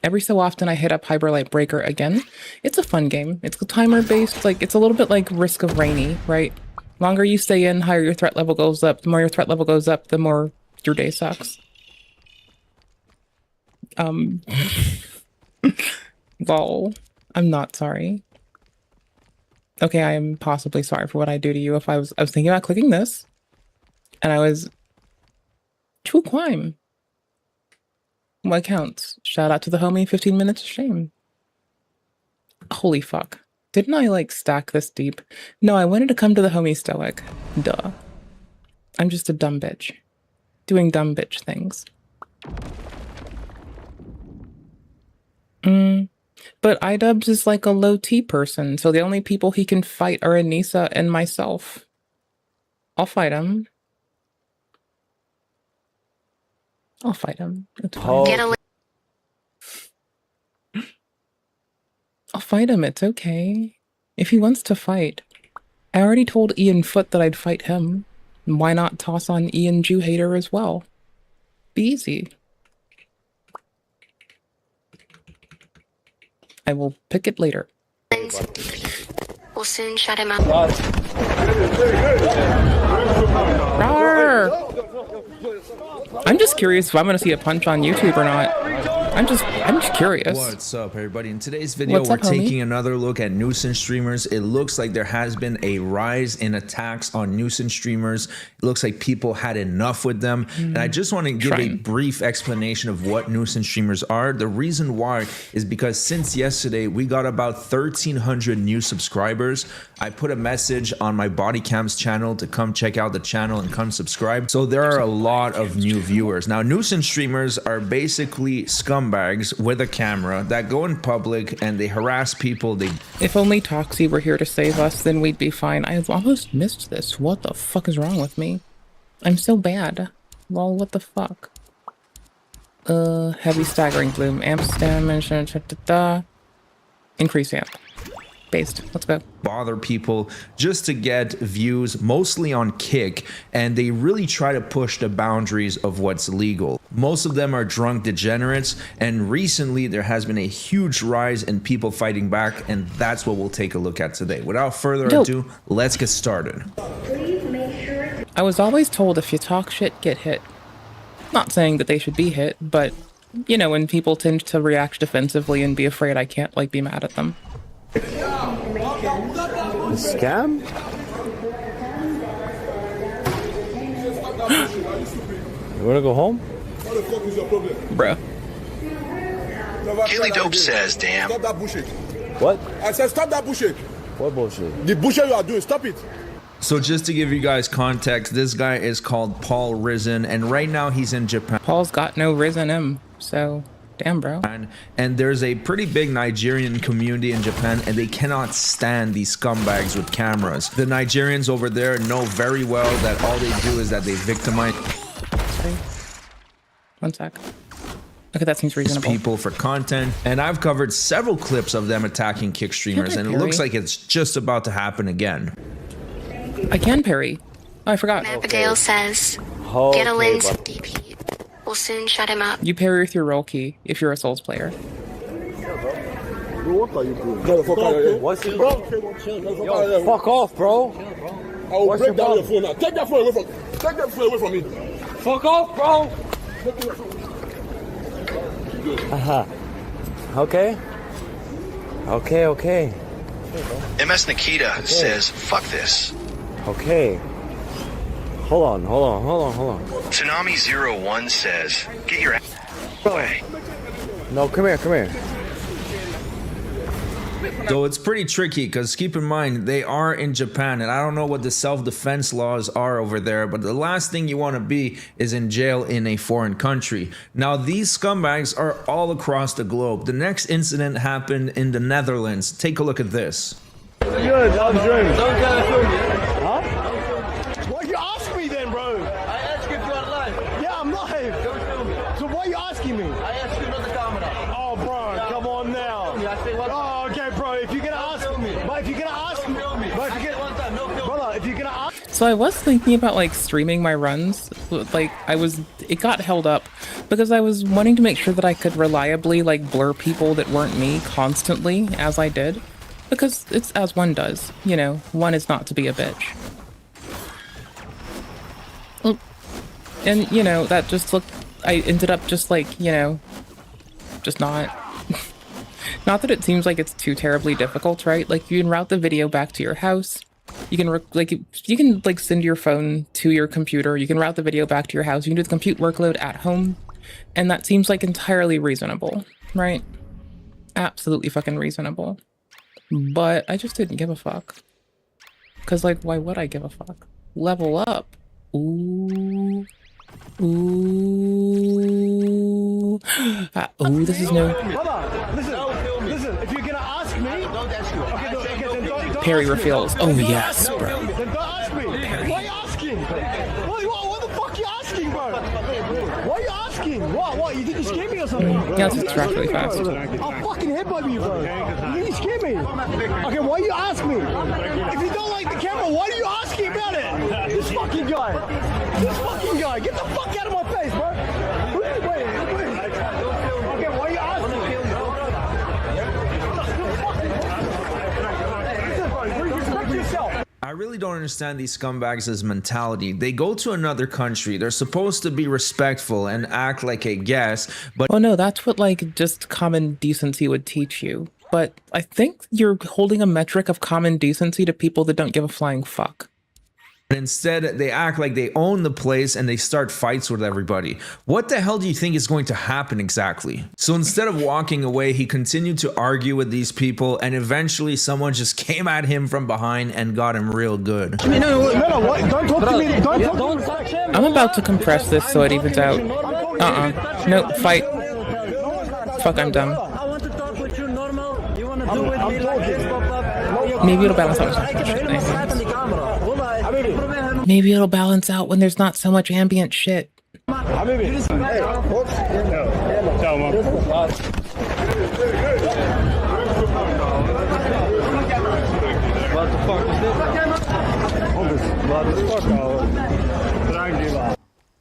Every so often I hit up Hyperlight Breaker again. It's a fun game. It's timer based, like, it's a little bit like Risk of Rainy, right? Longer you stay in, higher your threat level goes up. The more your threat level goes up, the more your day sucks. Lol. I'm not sorry. Okay, I am possibly sorry for what I do to you. If I was thinking about clicking this, and I was true crime. What counts? Shout out to the homie 15 minutes of shame. Holy fuck. Didn't I like stack this deep? No, I wanted to come to the homie stoic. Duh. I'm just a dumb bitch. Doing dumb bitch things. But iDubbbz is like a low T person, so the only people he can fight are Anissa and myself. I'll fight him. I'll fight him. It's fine. I'll fight him, it's okay. If he wants to fight. I already told Ian Foot that I'd fight him. Why not toss on Ian Jew Hater as well? Be easy. I will pick it later. We'll soon shut him up. Rawr! I'm just curious if I'm gonna see a punch on YouTube or not. I'm just curious. What's up, everybody? In today's video, we're taking another look at nuisance streamers. It looks like there has been a rise in attacks on nuisance streamers. It looks like people had enough with them. And I just want to give a brief explanation of what nuisance streamers are. The reason why is because since yesterday, we got about 1,300 new subscribers. I put a message on my Body Cams channel to come check out the channel and come subscribe. So there are a lot of new viewers. Now, nuisance streamers are basically scumbags with a camera that go in public and they harass people. If only Toxie were here to save us, then we'd be fine. I almost missed this. What the fuck is wrong with me? I'm so bad. Lol, what the fuck? Heavy staggering bloom. Amp damage. Increase amp. Based. Let's go. Bother people just to get views, mostly on Kick, and they really try to push the boundaries of what's legal. Most of them are drunk degenerates, and recently there has been a huge rise in people fighting back, and that's what we'll take a look at today. Without further ado, let's get started. I was always told if you talk shit, get hit. Not saying that they should be hit, but you know, when people tend to react defensively and be afraid I can't like be mad at them. Scam? You wanna go home? Bruh. Kelly Dope says, damn. Stop that bullshit. What? I said stop that bullshit. What bullshit? The bullshit you are doing, stop it. So just to give you guys context, this guy is called Paul Risen, and right now he's in Japan. Paul's got no Risen him, so damn, bro. And there's a pretty big Nigerian community in Japan, and they cannot stand these scumbags with cameras. The Nigerians over there know very well that all they do is that they victimize. Sorry. 1 sec. Okay, that seems reasonable. People for content, and I've covered several clips of them attacking Kick streamers, and it looks like it's just about to happen again. I can parry. Oh, I forgot. Mapadale says, get a lens DP. We'll soon shut him up. You parry with your roll key if you're a Souls player. What are you doing? Get the fuck out of here. What's your bro? Yo, fuck off, bro. I will break down your phone now. Take that phone away from me. Fuck off, bro. Okay. Okay. MS Nikita says, fuck this. Okay. Hold on. Tsunami01 says, get your ass away. No, come here. So it's pretty tricky because keep in mind they are in Japan, and I don't know what the self-defense laws are over there, but the last thing you want to be is in jail in a foreign country. Now these scumbags are all across the globe. The next incident happened in the Netherlands. Take a look at this. Good, I'm dreaming. Huh? Why you ask me then, bro? I asked you if you are live. Yeah, I'm live. Don't film me. So why are you asking me? I asked you not the camera. Oh, bro, come on now. Oh, okay, bro. If you're gonna ask me, but if you're gonna ask me, brother, if you're gonna ask. So I was thinking about like streaming my runs. Like it got held up because I was wanting to make sure that I could reliably like blur people that weren't me constantly as I did. Because it's as one does, you know, one is not to be a bitch. And, you know, that just looked, I ended up just like, you know, just not. Not that it seems like it's too terribly difficult, right? Like you can route the video back to your house. You can send your phone to your computer. You can route the video back to your house. You can do the compute workload at home. And that seems like entirely reasonable, right? Absolutely fucking reasonable. But I just didn't give a fuck. Because, like, why would I give a fuck? Level up. Ooh. Ooh. Ooh, this is new. Hold on. Listen. If you're gonna ask me, don't ask you. Okay, then don't Perry ask refills. Me. Oh, yes, bro. Then don't ask me. Perry. Why are you asking? What the fuck are you asking, bro? Why are you asking? What? You think you scared me or something? Yeah, let's track really fast. I'll fucking headbutt you, bro. You think you scared me? Okay, why you ask me? If you don't like the camera, why are you asking about it? This fucking guy. Get the fuck out of my face, bro. Wait. Okay, why are you asking? Respect yourself. I really don't understand these scumbags' mentality. They go to another country. They're supposed to be respectful and act like a guest, but well, no, that's what like just common decency would teach you. But I think you're holding a metric of common decency to people that don't give a flying fuck. instead they act like they own the place and they start fights with everybody. What the hell do you think is going to happen exactly? So instead of walking away, he continued to argue with these people, and eventually someone just came at him from behind and got him real good. No, what? Don't talk to me. Don't talk to me. I'm about to compress this so it evens out. Nope, fight. Fuck, I'm done. I want to talk with you normal. You want to do with me like this, Maybe it'll balance out. Maybe it'll balance out when there's not so much ambient shit.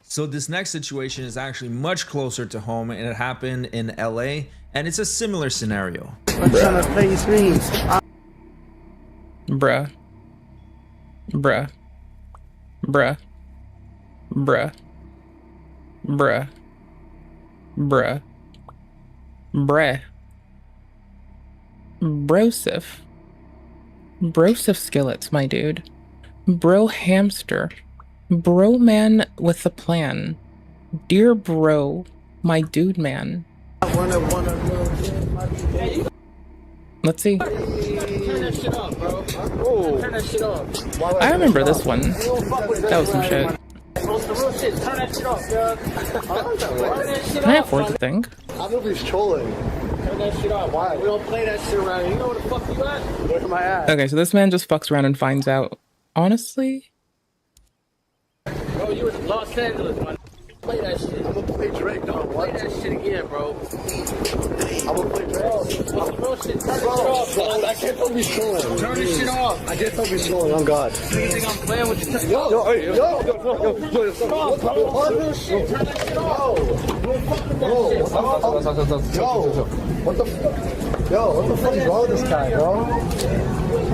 So this next situation is actually much closer to home, and it happened in LA, and it's a similar scenario. I'm trying to play screens. Bruh. Bruh. Bruh. Bruh. Bruh. Bruh. Bruh. Brosif. Brosif skillets, my dude. Bro hamster. Bro man with a plan. Dear bro, my dude man. Let's see. I remember this one. That was some shit. Can I afford the thing? I don't know if he's trolling. Turn that shit off. Why? We don't play that shit around here. You know where the fuck you at? Where am I at? Okay, so this man just fucks around and finds out. Honestly? Bro, you in Los Angeles, man. Play that shit. I'm gonna play Drake, dog. Play that shit again, bro. I'm gonna play Drake. Bro, shit, turn this shit off, bro. I can't tell me trolling. Turn this shit off. I can't tell me trolling. On God. You think I'm playing with you? Yo, what the fuck is wrong with this guy, bro?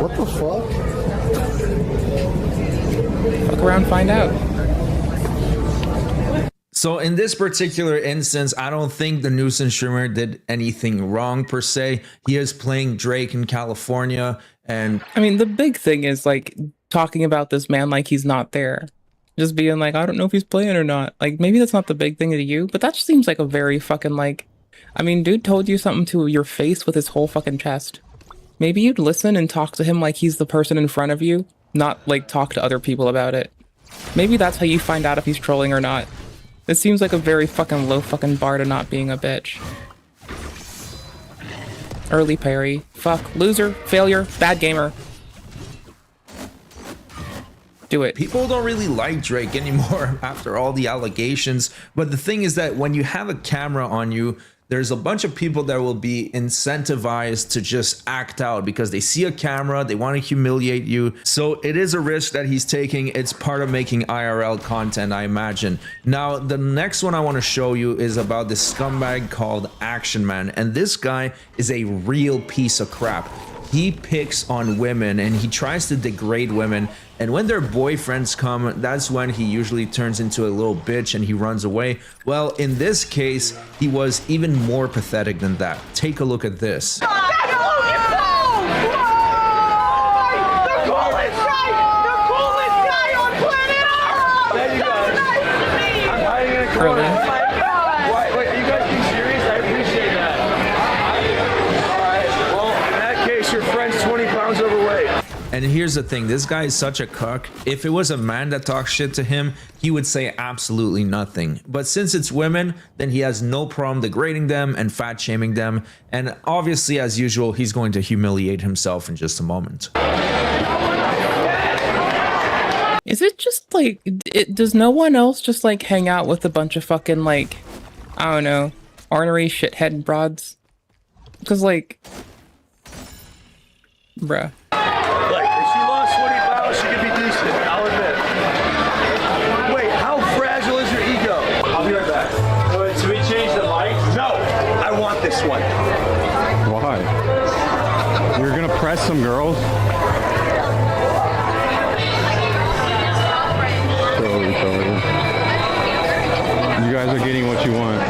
What the fuck? Fuck around, find out. So in this particular instance, I don't think the nuisance streamer did anything wrong per se. He is playing Drake in California, and I mean, the big thing is like talking about this man like he's not there. Just being like, I don't know if he's playing or not. Like, maybe that's not the big thing to you, but that just seems like a very fucking like, I mean, dude told you something to your face with his whole fucking chest. Maybe you'd listen and talk to him like he's the person in front of you, not like talk to other people about it. Maybe that's how you find out if he's trolling or not. This seems like a very fucking low fucking bar to not being a bitch. Early parry. Fuck. Loser. Failure. Bad gamer. Do it. people don't really like Drake anymore after all the allegations. But the thing is that when you have a camera on you, there's a bunch of people that will be incentivized to just act out because they see a camera, they want to humiliate you. So it is a risk that he's taking. It's part of making IRL content, I imagine. Now, the next one I want to show you is about this scumbag called AlexShaman. And this guy is a real piece of crap. He picks on women and he tries to degrade women. And when their boyfriends come, that's when he usually turns into a little bitch and he runs away. Well, in this case, he was even more pathetic than that. Take a look at this. And here's the thing, this guy is such a cuck. If it was a man that talks shit to him, he would say absolutely nothing. But since it's women, then he has no problem degrading them and fat shaming them. And obviously, as usual, he's going to humiliate himself in just a moment. Is it just like, does no one else just like hang out with a bunch of fucking like, I don't know, ornery shithead broads? Because like, bruh. Like, if she lost 20 pounds, she could be decent. I'll admit. Wait, how fragile is your ego? I'll be right back. Wait, should we change the light? No, I want this one. Why? You're gonna press some girls? You guys are getting what you want.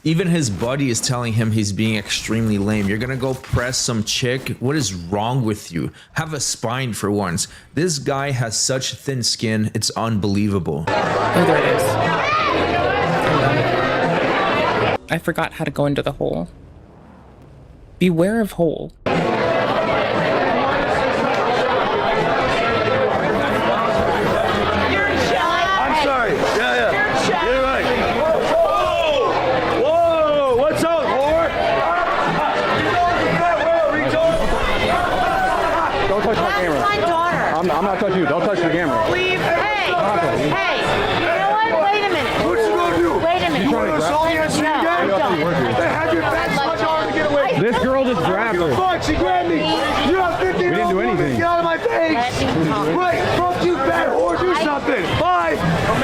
Even his buddy is telling him he's being extremely lame. You're gonna go press some chick? What is wrong with you? Have a spine for once. This guy has such thin skin, it's unbelievable. Oh, there it is. I forgot how to go into the hole. Beware of hole. I'm not touching you. Don't touch the camera. Leave. Hey. Hey. You know what? Wait a minute. What you gonna do? Wait a minute. You want to assault me on street again? Then have your back so hard to get away. This girl just grabbed her. Fuck, she grabbed me. You have 50 We didn't do anything. Get out of my face. Wait, fuck you, bad whore. Do something. Bye.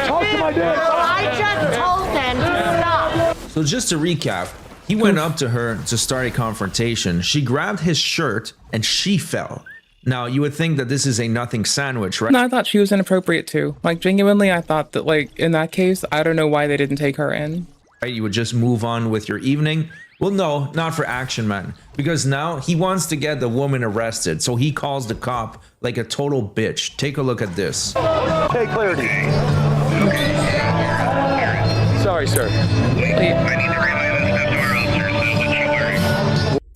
Talk to my dad. I just told them to stop. So just to recap, he went up to her to start a confrontation. She grabbed his shirt and she fell. Now, you would think that this is a nothing sandwich, right? No, I thought she was inappropriate too. Like, genuinely, I thought that, like, in that case, I don't know why they didn't take her in. Right? You would just move on with your evening. Well, no, not for Action Man. Because now he wants to get the woman arrested. So he calls the cop like a total bitch. Take a look at this. Hey, clarity. Sorry, sir.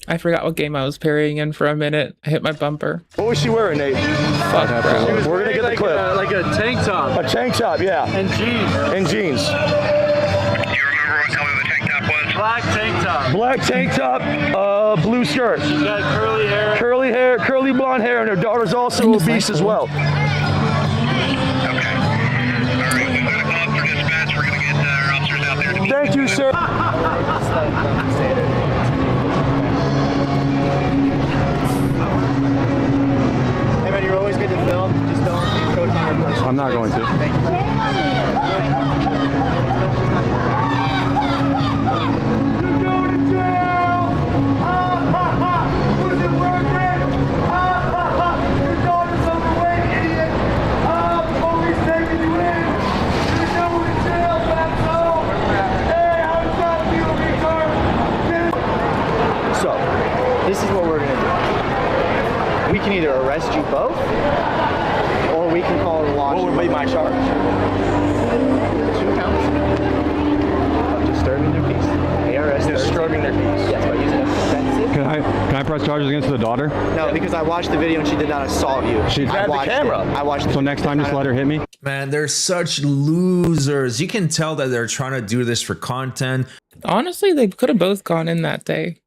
I forgot what game I was parrying in for a minute. I hit my bumper. What was she wearing, Nate? Fuck, bro. We're gonna get the clip. Like a tank top. A tank top, yeah. And jeans. And jeans. Do you remember what color the tank top was? Black tank top. Black tank top, blue skirt. She's got curly hair. Curly hair, curly blonde hair, and her daughter's also obese as well. Okay. All right, we're gonna call for dispatch. We're gonna get our officers out there. Thank you, sir. Hey man, you're always good to film. Just don't encroach on your person. I'm not going to. Thank you. You're going to jail! Was it worth it? Your daughter's overweight, idiot! Police taking you in! You're going to jail, fatso! Hey, how does that feel, retard? So, this is what we're gonna do. We can either arrest you both, or we can call it a law. What would be my charge? 2 counts of disturbing their peace. ARS Disturbing their peace. Yes, by using offensive. Can I press charges against the daughter? No, because I watched the video and she did not assault you. She grabbed the camera. I watched. So next time, just let her hit me. Man, they're such losers. You can tell that they're trying to do this for content. Honestly, they could have both gone in that day.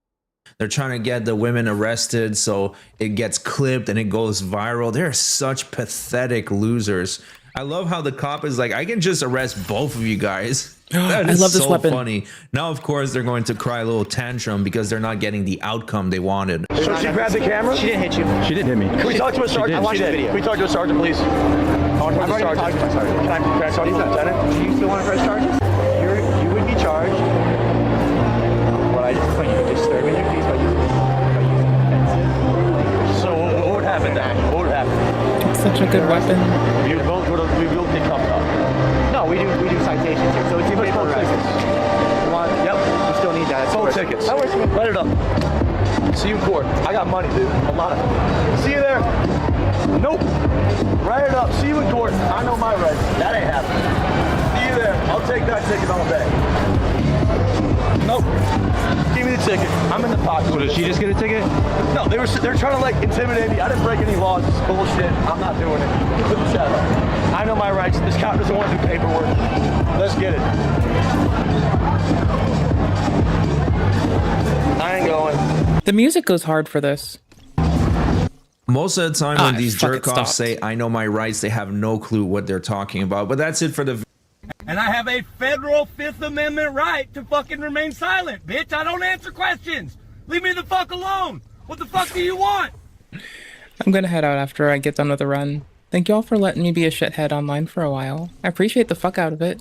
They're trying to get the women arrested so it gets clipped and it goes viral. They're such pathetic losers. I love how the cop is like, I can just arrest both of you guys. That is I love this so weapon. funny. Now, of course, they're going to cry a little tantrum because they're not getting the outcome they wanted. So she grabbed the camera? She didn't hit you. She did hit me. Can we talk to a sergeant? I watched the video. Can we talk to a sergeant, please? I want to talk to a sergeant. talked to my sergeant. Can I talk to a lieutenant? Do you still want to press charges? You would be charged. What I just told you, disturbing their peace by using offensive language. So what would happen then? What would happen? It's such a good weapon. We both get cuffed up. No, we do citations here. So it's Let's paper vote arrest. tickets. Yep, we still need that. Vote tickets. That works for me. Write it up. See you in court. I got money, dude. A lot of it. See you there. Nope. Write it up. See you in court. I know my rights. That ain't happening. See you there. I'll take that ticket all day. Nope. Give me the ticket. I'm in the pocket. So did she just get a ticket? No, they're trying to like intimidate me. I didn't break any laws. It's bullshit. I'm not doing it. Put the chat up. I know my rights. This cop doesn't want to do paperwork. Let's get it. I ain't going. The music goes hard for this. Most of the time when these jerk-offs say, I know my rights, they have no clue what they're talking about. But that's it for the... And I have a federal Fifth Amendment right to fucking remain silent, bitch. I don't answer questions. Leave me the fuck alone. What the fuck do you want? I'm gonna head out after I get done with the run. Thank you all for letting me be a shithead online for a while. I appreciate the fuck out of it.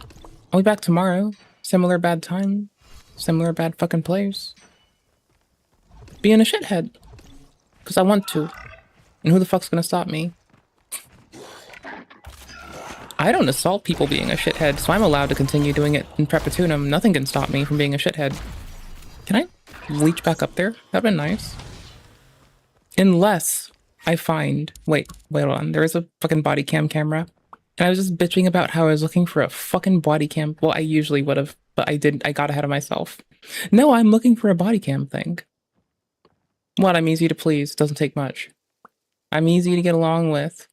I'll be back tomorrow. Similar bad time. Similar bad fucking place. Being a shithead. Because I want to. And who the fuck's gonna stop me? I don't assault people being a shithead, so I'm allowed to continue doing it in perpetuum. Nothing can stop me from being a shithead. Can I reach back up there? That'd been nice. Unless I find... Wait, hold on. There is a fucking body cam camera. And I was just bitching about how I was looking for a fucking body cam. Well, I usually would have, but I didn't. I got ahead of myself. No, I'm looking for a body cam thing. What? I'm easy to please. Doesn't take much. I'm easy to get along with.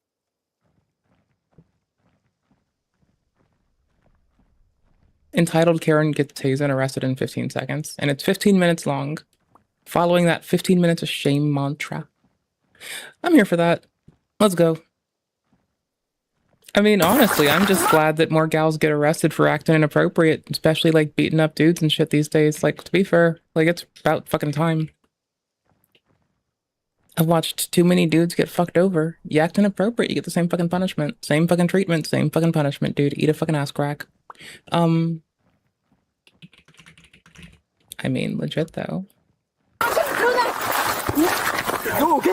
Entitled Karen gets tased and arrested in 15 seconds. And it's 15 minutes long. Following that 15 minutes of shame mantra. I'm here for that. Let's go. I mean, honestly, I'm just glad that more gals get arrested for acting inappropriate. Especially, like, beating up dudes and shit these days. Like, to be fair, like, it's about fucking time. I've watched too many dudes get fucked over. You act inappropriate, you get the same fucking punishment. Same fucking treatment, same fucking punishment, dude. Eat a fucking ass crack. I mean, legit, though.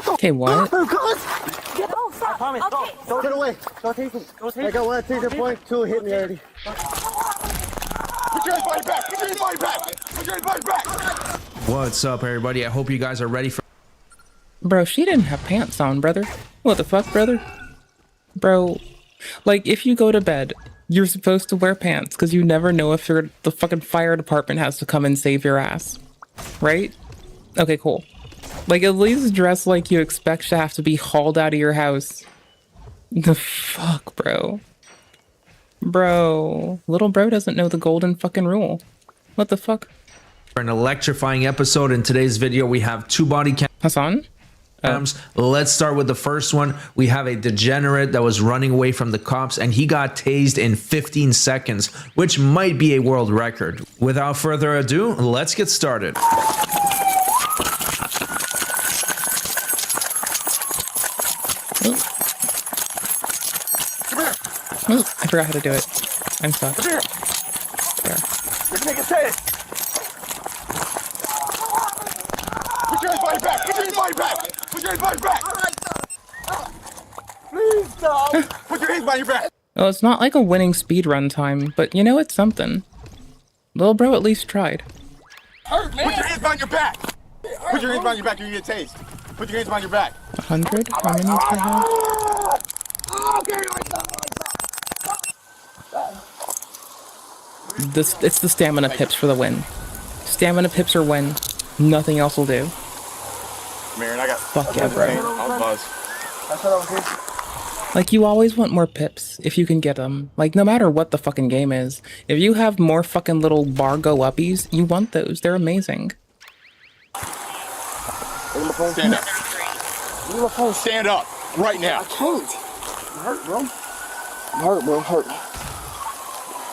Okay, what? Get off! I promise. Okay. Don't get away. Don't take him. Don't take him. I got one taser point. Two hit me already. Put your body back. Put your body back. Put your body back. What's up, everybody? I hope you guys are ready for... Bro, she didn't have pants on, brother. What the fuck, brother? Bro, like, if you go to bed, you're supposed to wear pants because you never know if the fucking fire department has to come and save your ass. Right? Okay, cool. Like, at least dress like you expect to have to be hauled out of your house. The fuck, bro? Bro. Little bro doesn't know the golden fucking rule. What the fuck? For an electrifying episode. In today's video, we have two body cams. Hassan? Let's start with the first one. We have a degenerate that was running away from the cops and he got tased in 15 seconds, which might be a world record. Without further ado, let's get started. Oh, I forgot how to do it. I'm stuck. Come here. There. Let's make it say it. Put your body back. Put your body back. Put your body back. Please stop. Put your hands behind your back. Well, it's not like a winning speedrun time, but you know, it's something. Little bro at least tried. Hurt, man. Put your hands behind your back. Put your hands behind your back or you get tased. Put your hands behind your back. 100? How many do I have? It's the stamina pips for the win. Stamina pips are win. Nothing else will do. Man, I got... Fuck yeah, bro. I'll buzz. Like, you always want more pips, if you can get them. Like, no matter what the fucking game is. If you have more fucking little bar go-uppies, you want those. They're amazing. Stand up. Stand up. Right now. I can't. I'm hurt, bro. I'm hurt, bro. Hurt.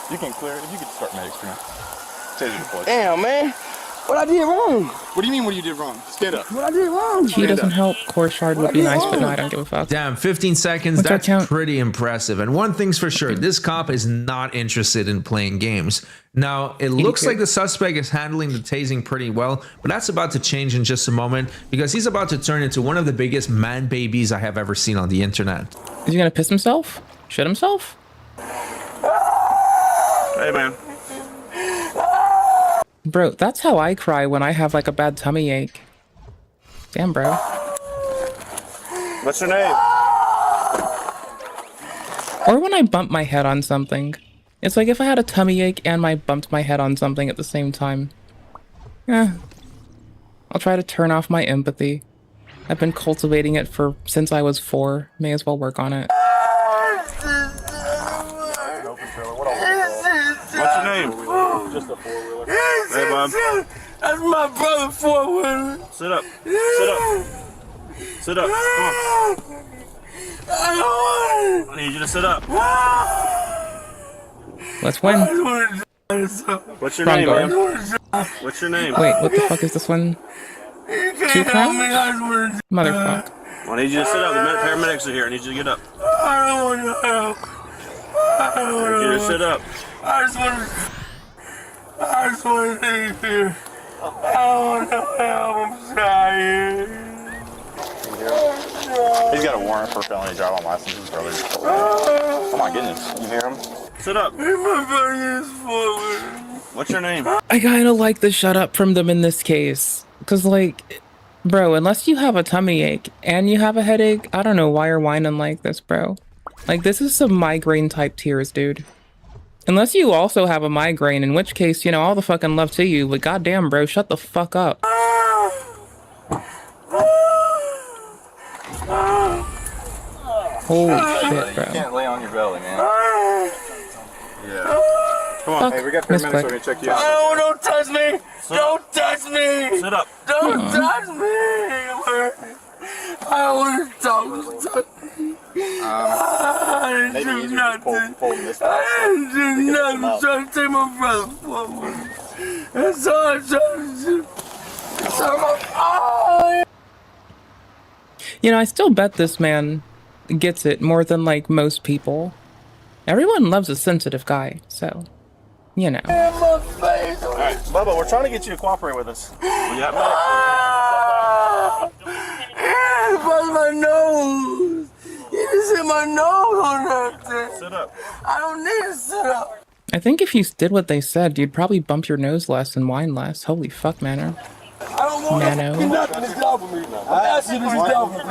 You can clear it. You can start medics for now. Taser deployed. Damn, man. What I did wrong? What do you mean what you did wrong? Stand up. What I did wrong? He doesn't help. Core shard would be nice, but no, I don't give a fuck. Damn, 15 seconds. That's pretty impressive. And one thing's for sure, this cop is not interested in playing games. Now, it looks like the suspect is handling the tasing pretty well, but that's about to change in just a moment because he's about to turn into one of the biggest man babies I have ever seen on the internet. Is he gonna piss himself? Shit himself? Hey, man. Bro, that's how I cry when I have like a bad tummy ache. Damn, bro. What's your name? Or when I bump my head on something. It's like if I had a tummy ache and I bumped my head on something at the same time. I'll try to turn off my empathy. I've been cultivating it since I was 4. May as well work on it. What's your name? Just a 4-wheeler. Hey, Bob. That's my brother 4-wheeler. Sit up. Sit up. Sit up. Come on. I need you to sit up. Let's win. What's your name, man? What's your name? Wait, what the fuck is this one? 2 crowns? Motherfuck. I need you to sit up. The paramedics are here. I need you to get up. I don't want to help. I need you to sit up. I just want to leave here. I don't want to help. I'm sorry. He's got a warrant for felony driving license. His brother's. Oh my goodness. You hear him? Sit up. What's your name? I kinda like the shut up from them in this case. Cause like, bro, unless you have a tummy ache and you have a headache, I don't know why you're whining like this, bro. Like, this is some migraine type tears, dude. Unless you also have a migraine, in which case, you know, all the fucking love to you, but goddamn, bro, shut the fuck up. Holy shit, bro. You can't lay on your belly, man. Yeah. Come on. Hey, we got paramedics so we can check you out. Oh, don't touch me! Don't touch me! Sit up. Don't touch me! I don't want to talk. I didn't do nothing. I didn't do nothing. I'm trying to take my brother forward. That's all I'm trying to do. You know, I still bet this man gets it more than like most people. Everyone loves a sensitive guy, so, you know. Alright, Bubba, we're trying to get you to cooperate with us. Yeah, it was my nose. You just hit my nose on that thing. Sit up. I don't need to sit up. I think if you did what they said, you'd probably bump your nose less and whine less. Holy fuck, Manor. I don't want nothing. It's down for me. I asked you to just down for me.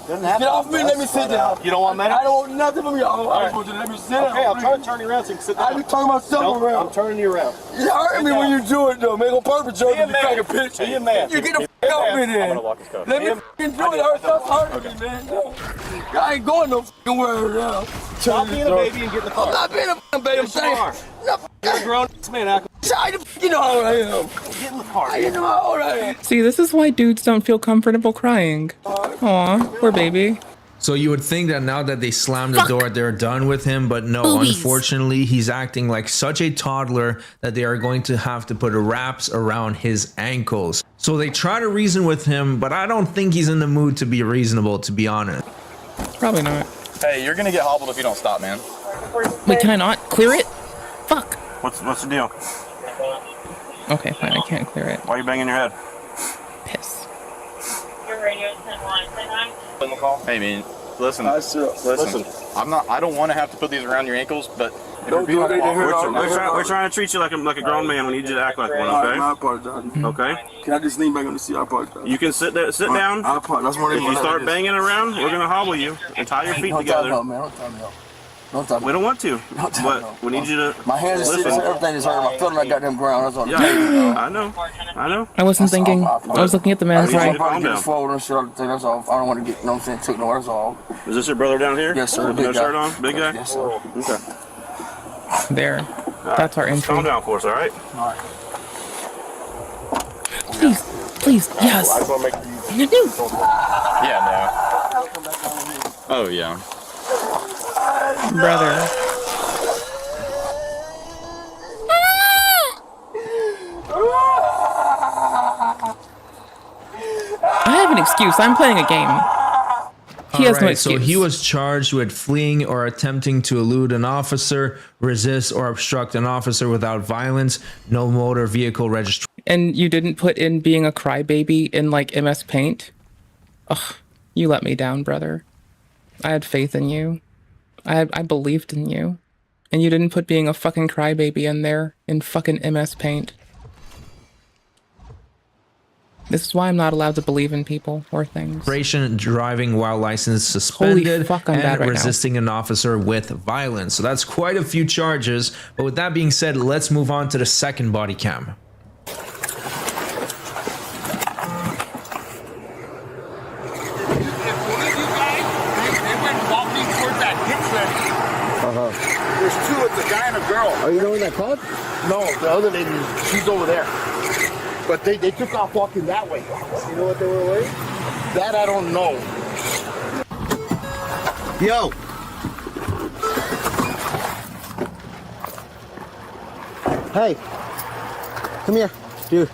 Get off me, let me sit down. You don't want that? I don't want nothing from you. I want you to let me sit down. Okay, I'm trying to turn you around so you can sit down. I be turning myself around. I'm turning you around. You hurting me when you do it, though. Make a purpose, Joe. You take a picture. Be a man. You get the f*** off me then. Let me f***ing do it. Stop hurting me, man. I ain't going no f***ing word now. Stop being a baby and get in the car. I'm not being a f***ing baby. I'm saying. You're a grown man, Alec. You know how I am. Get in the car. You know how old I am. See, this is why dudes don't feel comfortable crying. Aw, poor baby. So you would think that now that they slammed the door, they're done with him, but no, unfortunately, he's acting like such a toddler that they are going to have to put wraps around his ankles. So they try to reason with him, but I don't think he's in the mood to be reasonable, to be honest. Probably not. Hey, you're gonna get hobbled if you don't stop, man. Wait, can I not clear it? Fuck. What's the deal? Okay, fine, I can't clear it. Why are you banging your head? Piss. Your radio's 10-1. Hey, man, listen. I don't want to have to put these around your ankles, but we're trying to treat you like a grown man. We need you to act like one, okay? I apologize. Okay. Can I just lean back on the seat? I apologize. You can sit there, sit down. I apologize. If you start banging around, we're gonna hobble you and tie your feet together. We don't want to, but we need you to. My hands are listen. Everything is hurting. I'm feeling like goddamn ground. That's all. Yeah, I know. I wasn't thinking. I was looking at the man's right. That's all. I don't want to get. No, I'm saying took nowhere. That's all. Is this your brother down here? Yes, sir. With no shirt on, big guy. Yes, sir. Okay. There. That's our entry. Calm down for us, all right? All right. Please, yes. I just want to make you. Yeah, no. Oh yeah. Brother. I have an excuse. I'm playing a game. He has no excuse. So he was charged with fleeing or attempting to elude an officer, resist or obstruct an officer without violence, no motor vehicle registration. And you didn't put in being a crybaby in like MS Paint? Ugh, you let me down, brother. I had faith in you. I believed in you. And you didn't put being a fucking crybaby in there in fucking MS Paint. This is why I'm not allowed to believe in people or things. Driving while license suspended. Holy fuck, I'm bad right resisting an officer with violence. So that's quite a few charges. But with that being said, let's move on to the second body cam. There's two. It's a guy and a girl. Are you the one that called? No, the other lady, she's over there. But they took off walking that way. You know what they were wearing? That I don't know. Yo. Hey. Come here, dude.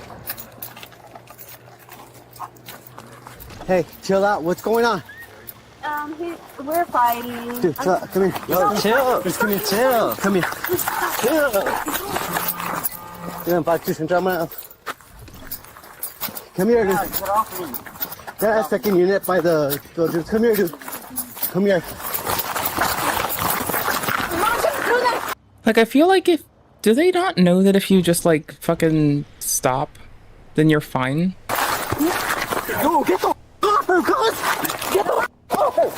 Hey, chill out. What's going on? We're fighting. Dude, chill out. Come here. Yo, chill. Just come here, chill. Come here. Chill. You're batsu and drama. Come here, dude. Get off me. That second unit by the dude. Come here, dude. Come here. Like, I feel like do they not know that if you just, like, fucking stop, then you're fine? Yo, get the off her, cuz! Get the off her!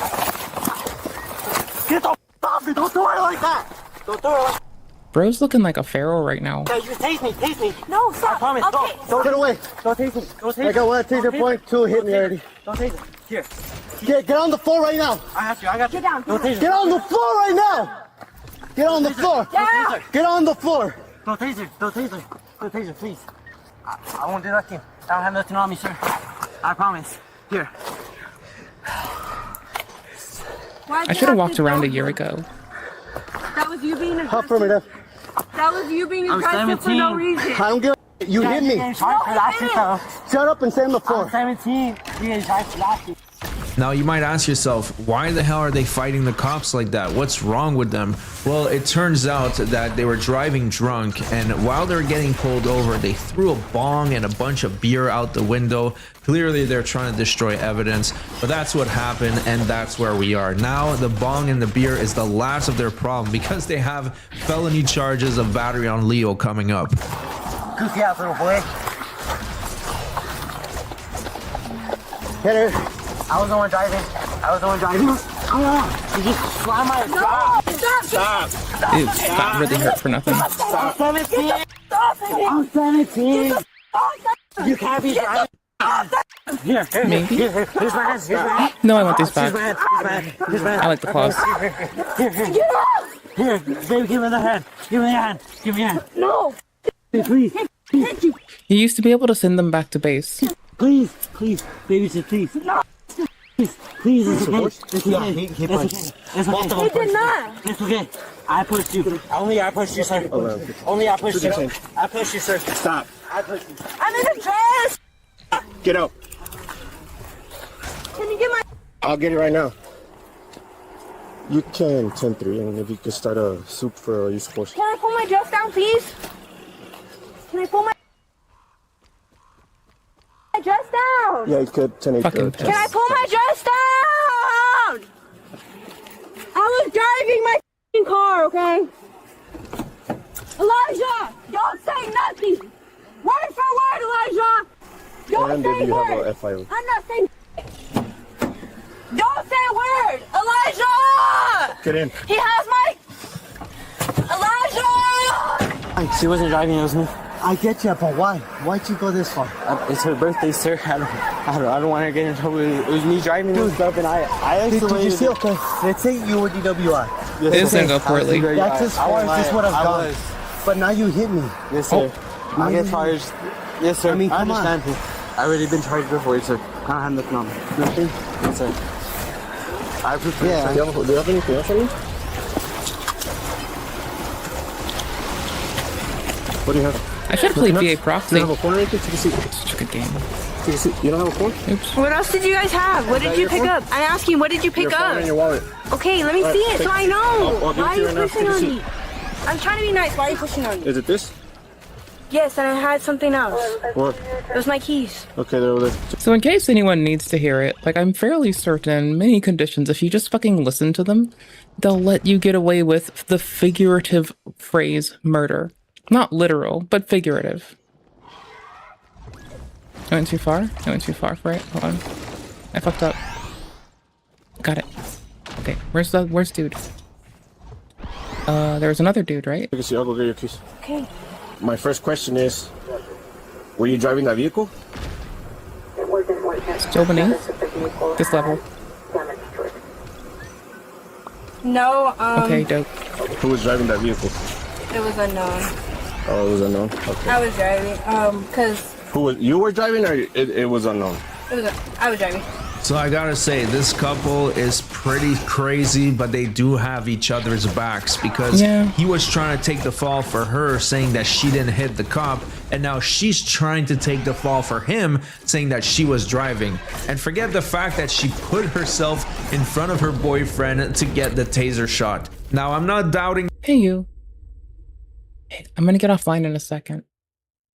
Get the off her! Don't throw her like that! Don't throw her like that! Bro's looking like a pharaoh right now. Yeah, you taste me, taste me! No, stop. I promise, Okay. don't get away! Don't taste me! Don't taste me! I got one taser point, two hit me already. Don't taste me. Here. Get on the floor right now! I got you. Get down. Don't taser. Get on the floor right now! Get on the floor! Yeah. Get on the floor! Don't taser, don't taser, don't taser, please. I won't do nothing. I don't have nothing on me, sir. I promise. Here. I should have walked around a year ago. That was you being Hop for me, Dad. That was you being aggressive for no reason. I don't give a you hit me. Shut up and stay on the floor. I'm 17. Now you might ask yourself, why the hell are they fighting the cops like that? What's wrong with them? Well, it turns out that they were driving drunk, and while they were getting pulled over, they threw a bong and a bunch of beer out the window. Clearly they're trying to destroy evidence, but that's what happened, and that's where we are. Now the bong and the beer is the last of their problem because they have felony charges of battery on Leo coming up. Goofy out, little boy. Hit her. I was the one driving. Come on. You just slam my Stop. Ew, that really hurt for nothing. Stop. I'm 17. You can't be driving. Here. Maybe. Here's my hands. No, I want these back. Here's my hand. I like the claws. Here, baby, give me the hand. Give me your hand. No. Please. You used to be able to send them back to base. Please, baby, please. No. Please, it's okay. It's okay. It's okay. He did not. It's okay. I pushed you. Only I pushed you, sir. Only I pushed you. I pushed you, sir. Stop. I pushed you. I'm in a dress. Get out. Can you get my... I'll get it right now. You can 10-3, and if you could start a soup for your sports. Can I pull my dress down, please? Can I pull my dress down? Yeah, you could 10-8. Can I pull my dress down? I was driving my car, okay? Elijah, don't say nothing. Word for word, Elijah. Don't say a word. I'm not saying. Don't say a word, Elijah. Get in. He has my. Elijah. She wasn't driving, it was me. I get you, but why? Why'd you go this far? It's her birthday, sir. I don't want her to get in trouble. It was me driving this stuff, and I actually. Did you see? Okay, let's say you were DWI. It doesn't go poorly. That's as far as this would have gone. But now you hit me. Yes, sir. I get charged. Yes, sir. I mean, come on. I already been charged before, sir. I don't have nothing on me. Nothing? Yes, sir. I appreciate it. Do you have anything else on you? What do you have? I should have played VA Proxy. You don't have a corner or anything? Take a seat. Such a good game. Take a seat. You don't have a corner? Oops. What else did you guys have? What did you pick up? I'm asking, what did you pick Your phone up? and your wallet. Okay, let me see it so I know. I'll give Why it to you are you right now. pushing Take a on seat. me? I'm trying to be nice. Why are you pushing on me? Is it this? Yes, and I had something else. What? It was my keys. Okay, they're over there. So in case anyone needs to hear it, like I'm fairly certain in many conditions, if you just fucking listen to them, they'll let you get away with the figurative phrase murder. Not literal, but figurative. I went too far? I went too far for it. Hold on. I fucked up. Got it. Okay, where's dude? There was another dude, right? Take a seat. I'll go get your keys. Okay. My first question is, were you driving that vehicle? Still beneath this level. No, Okay, dope. Who was driving that vehicle? It was unknown. Oh, it was unknown? Okay. I was driving, cause... You were driving or it was unknown? I was driving. So I gotta say, this couple is pretty crazy, but they do have each other's backs because he was trying to take the fall for her, saying that she didn't hit the cop, and now she's trying to take the fall for him, saying that she was driving. And forget the fact that she put herself in front of her boyfriend to get the taser shot. Now, I'm not doubting— Hey, you. Hey, I'm gonna get offline in a second.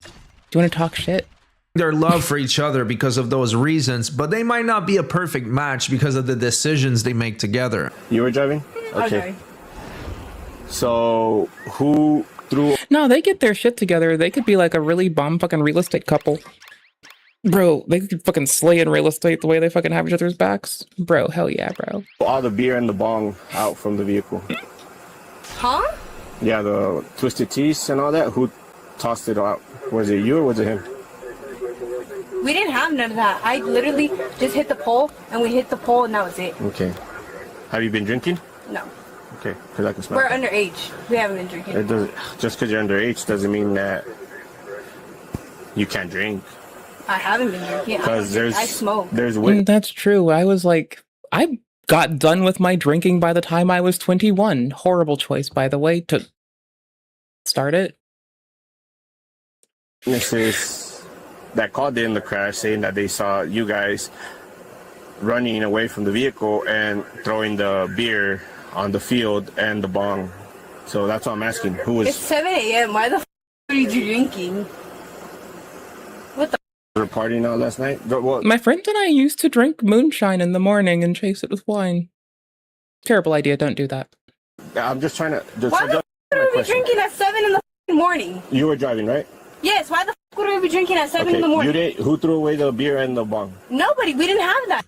Do you want to talk shit? Their love for each other because of those reasons, but they might not be a perfect match because of the decisions they make together. You were driving? Okay. So who threw— No, they get their shit together. They could be like a really bomb fucking real estate couple. Bro, they could fucking slay in real estate the way they fucking have each other's backs. Bro, hell yeah, bro. all the beer and the bong out from the vehicle? Huh? Yeah, the twisted teas and all that. Who tossed it out? Was it you or was it him? We didn't have none of that. I literally just hit the pole, and we hit the pole, and that was it. Okay. Have you been drinking? No. Okay, because I can smell. We're underage. We haven't been drinking. It doesn't, just because you're underage doesn't mean that you can't drink. I haven't been drinking. Because I smoke. That's true. I was like, I got done with my drinking by the time I was 21. Horrible choice, by the way, to start it. This is that called in the crash, saying that they saw you guys running away from the vehicle and throwing the beer on the field and the bong. So that's what I'm asking. Who was— It's 7 a.m. Why the f are you drinking? What the were partying out last night? My friend and I used to drink moonshine in the morning and chase it with wine. Terrible idea. Don't do that. I'm just trying to— Why the f are we drinking at 7 in the morning? You were driving, right? Yes, why the f would we be drinking at 7 in the morning? You didn't— who threw away the beer and the bong? Nobody. We didn't have that.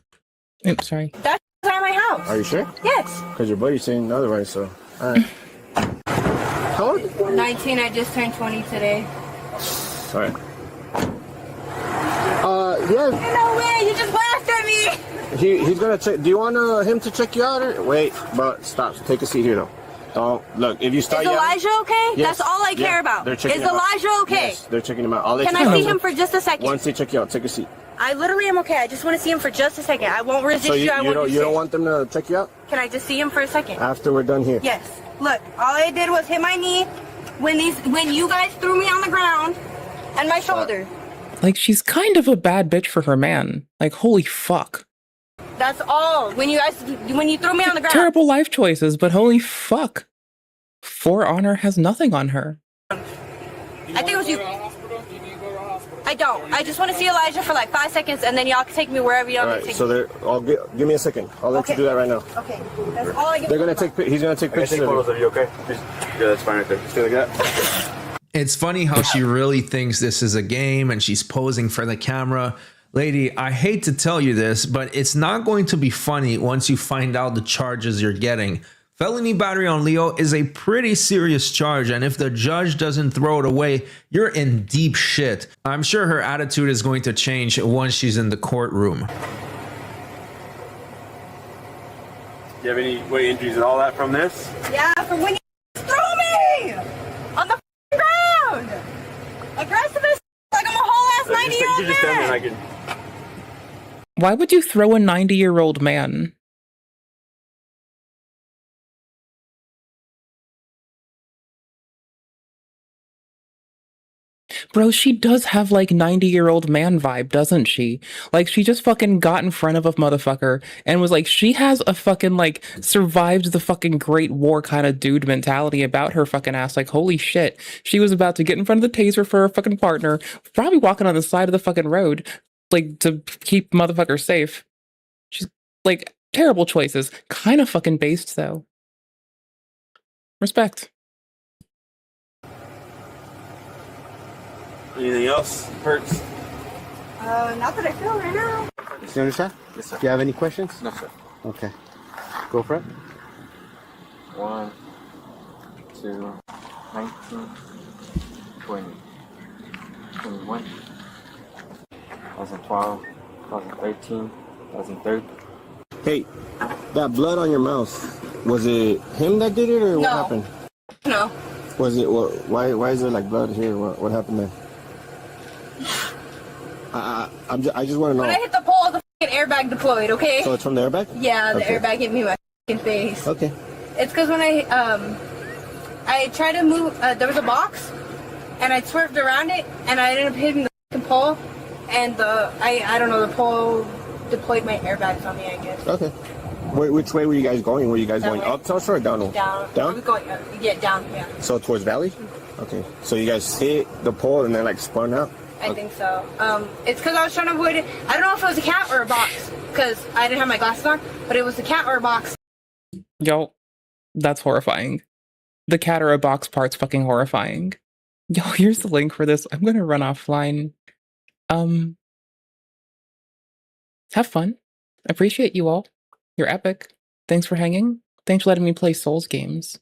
Oops, sorry. That's at my house. Are you sure? Yes. Because your buddy's saying otherwise, so. Alright. How old? 19. I just turned 20 today. Alright. Yeah. No way, you just laughed at me. He's gonna check. Do you want him to check you out? Or? Wait, but stop. Take a seat here, though. Look, if you start Is Elijah okay? Yes. That's all I care about. They're checking Is him out. Elijah okay? Yes, they're checking him out. I'll let Can you I see him for just a second? Once they check you out, take a seat. I literally am okay. I just want to see him for just a second. I won't resist So you. I won't you don't want them to check you out? Can I just see him for a second? After we're done here. Yes. Look, all I did was hit my knee when you guys threw me on the ground and my shoulder. Like, she's kind of a bad bitch for her man. Like, holy fuck. That's all. When you threw me on the ground. Terrible life choices, but holy fuck. For Honor has nothing on her. I think it was you. I don't. I just want to see Elijah for like 5 seconds, and then y'all can take me wherever y'all can take me. Give me a second. I'll let you do that right now. Okay. That's all I get. He's gonna take pictures of you. Okay? Yeah, that's fine right there. Just like that. It's funny how she really thinks this is a game and she's posing for the camera. Lady, I hate to tell you this, but it's not going to be funny once you find out the charges you're getting. Felony battery on Leo is a pretty serious charge, and if the judge doesn't throw it away, you're in deep shit. I'm sure her attitude is going to change once she's in the courtroom. Do you have any weight injuries and all that from this? Yeah, from when you threw me on the ground. Aggressive as like I'm a whole ass 90-year-old man. Why would you throw a 90-year-old man? Bro, she does have like 90-year-old man vibe, doesn't she? Like, she just fucking got in front of a motherfucker and was like, she has a fucking like survived the fucking Great War kind of dude mentality about her fucking ass. Like, holy shit. She was about to get in front of the taser for her fucking partner, probably walking on the side of the fucking road, like, to keep motherfuckers safe. She's like, terrible choices. Kind of fucking based though. Respect. Anything else? Hurts? Not that I feel right now. You understand? Yes, sir. Do you have any questions? No, sir. Okay. Go for it. 1, 2, 19, 20, 21, 2012, 2013, 2013. Hey, that blood on your mouth, was it him that did it or what happened? No. Was it? Why is there like blood here? What happened there? I just want to know. When I hit the pole, the fucking airbag deployed. Okay. So it's from the airbag? Yeah, the Okay. airbag hit me in my fucking face. Okay. It's because when I tried to move, there was a box, and I swerved around it, and I ended up hitting the fucking pole, and I don't know, the pole deployed my airbags on me, I guess. Okay. Which way were you guys going? Were you guys That going way. up Tulsa or down? Down. Down? We're going, yeah, down, yeah. So towards Valley? Okay. So you guys hit the pole and then like spun out? I think so. It's because I was trying to avoid it. I don't know if it was a cat or a box, because I didn't have my glasses on, but it was a cat or a box. Yo, that's horrifying. The cat or a box part's fucking horrifying. Yo, here's the link for this. I'm gonna run offline. Have fun. Appreciate you all. You're epic. Thanks for hanging. Thanks for letting me play Souls games.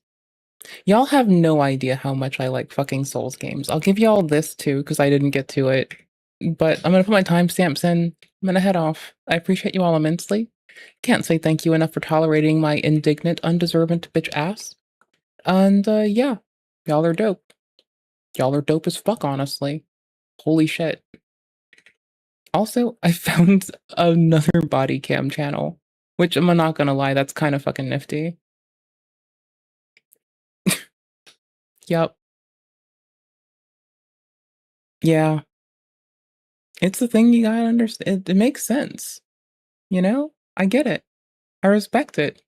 Y'all have no idea how much I like fucking Souls games. I'll give y'all this too, because I didn't get to it. But I'm gonna put my timestamps in. I'm gonna head off. I appreciate you all immensely. Can't say thank you enough for tolerating my indignant, undeserving bitch ass. And yeah, y'all are dope. Y'all are dope as fuck, honestly. Holy shit. Also, I found another body cam channel, which I'm not gonna lie, that's kind of fucking nifty. Yup. Yeah. It's the thing you gotta understand. It makes sense. You know? I get it. I respect it.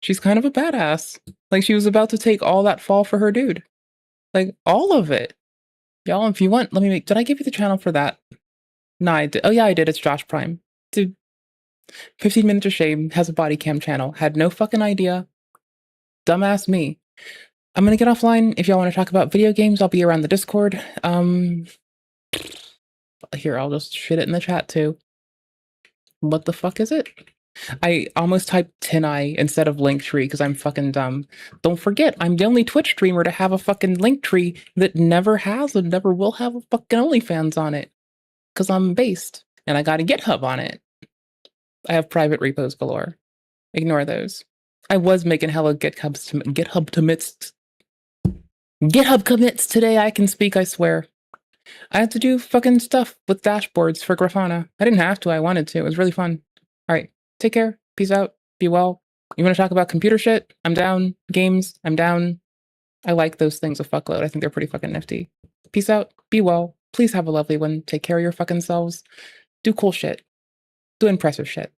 She's kind of a badass. Like, she was about to take all that fall for her dude. Like, all of it. Y'all, if you want, let me make... Did I give you the channel for that? No, I did. Oh, yeah, I did. It's Josh Prime. Dude. 15 Minutes of Shame has a body cam channel. Had no fucking idea. Dumbass me. I'm gonna get offline. If y'all want to talk about video games, I'll be around the Discord. Here, I'll just shit it in the chat, too. What the fuck is it? I almost typed Tineye instead of Linktree because I'm fucking dumb. Don't forget, I'm the only Twitch streamer to have a fucking Linktree that never has and never will have a fucking OnlyFans on it. Because I'm based, and I got a GitHub on it. I have private repos galore. Ignore those. I was making hella GitHub commits today. I can speak, I swear. I had to do fucking stuff with dashboards for Grafana. I didn't have to, I wanted to. It was really fun. Alright, take care. Peace out. Be well. You want to talk about computer shit? I'm down. Games? I'm down. I like those things a fuckload. I think they're pretty fucking nifty. Peace out. Be well. Please have a lovely one. Take care of your fucking selves. Do cool shit. Do impressive shit.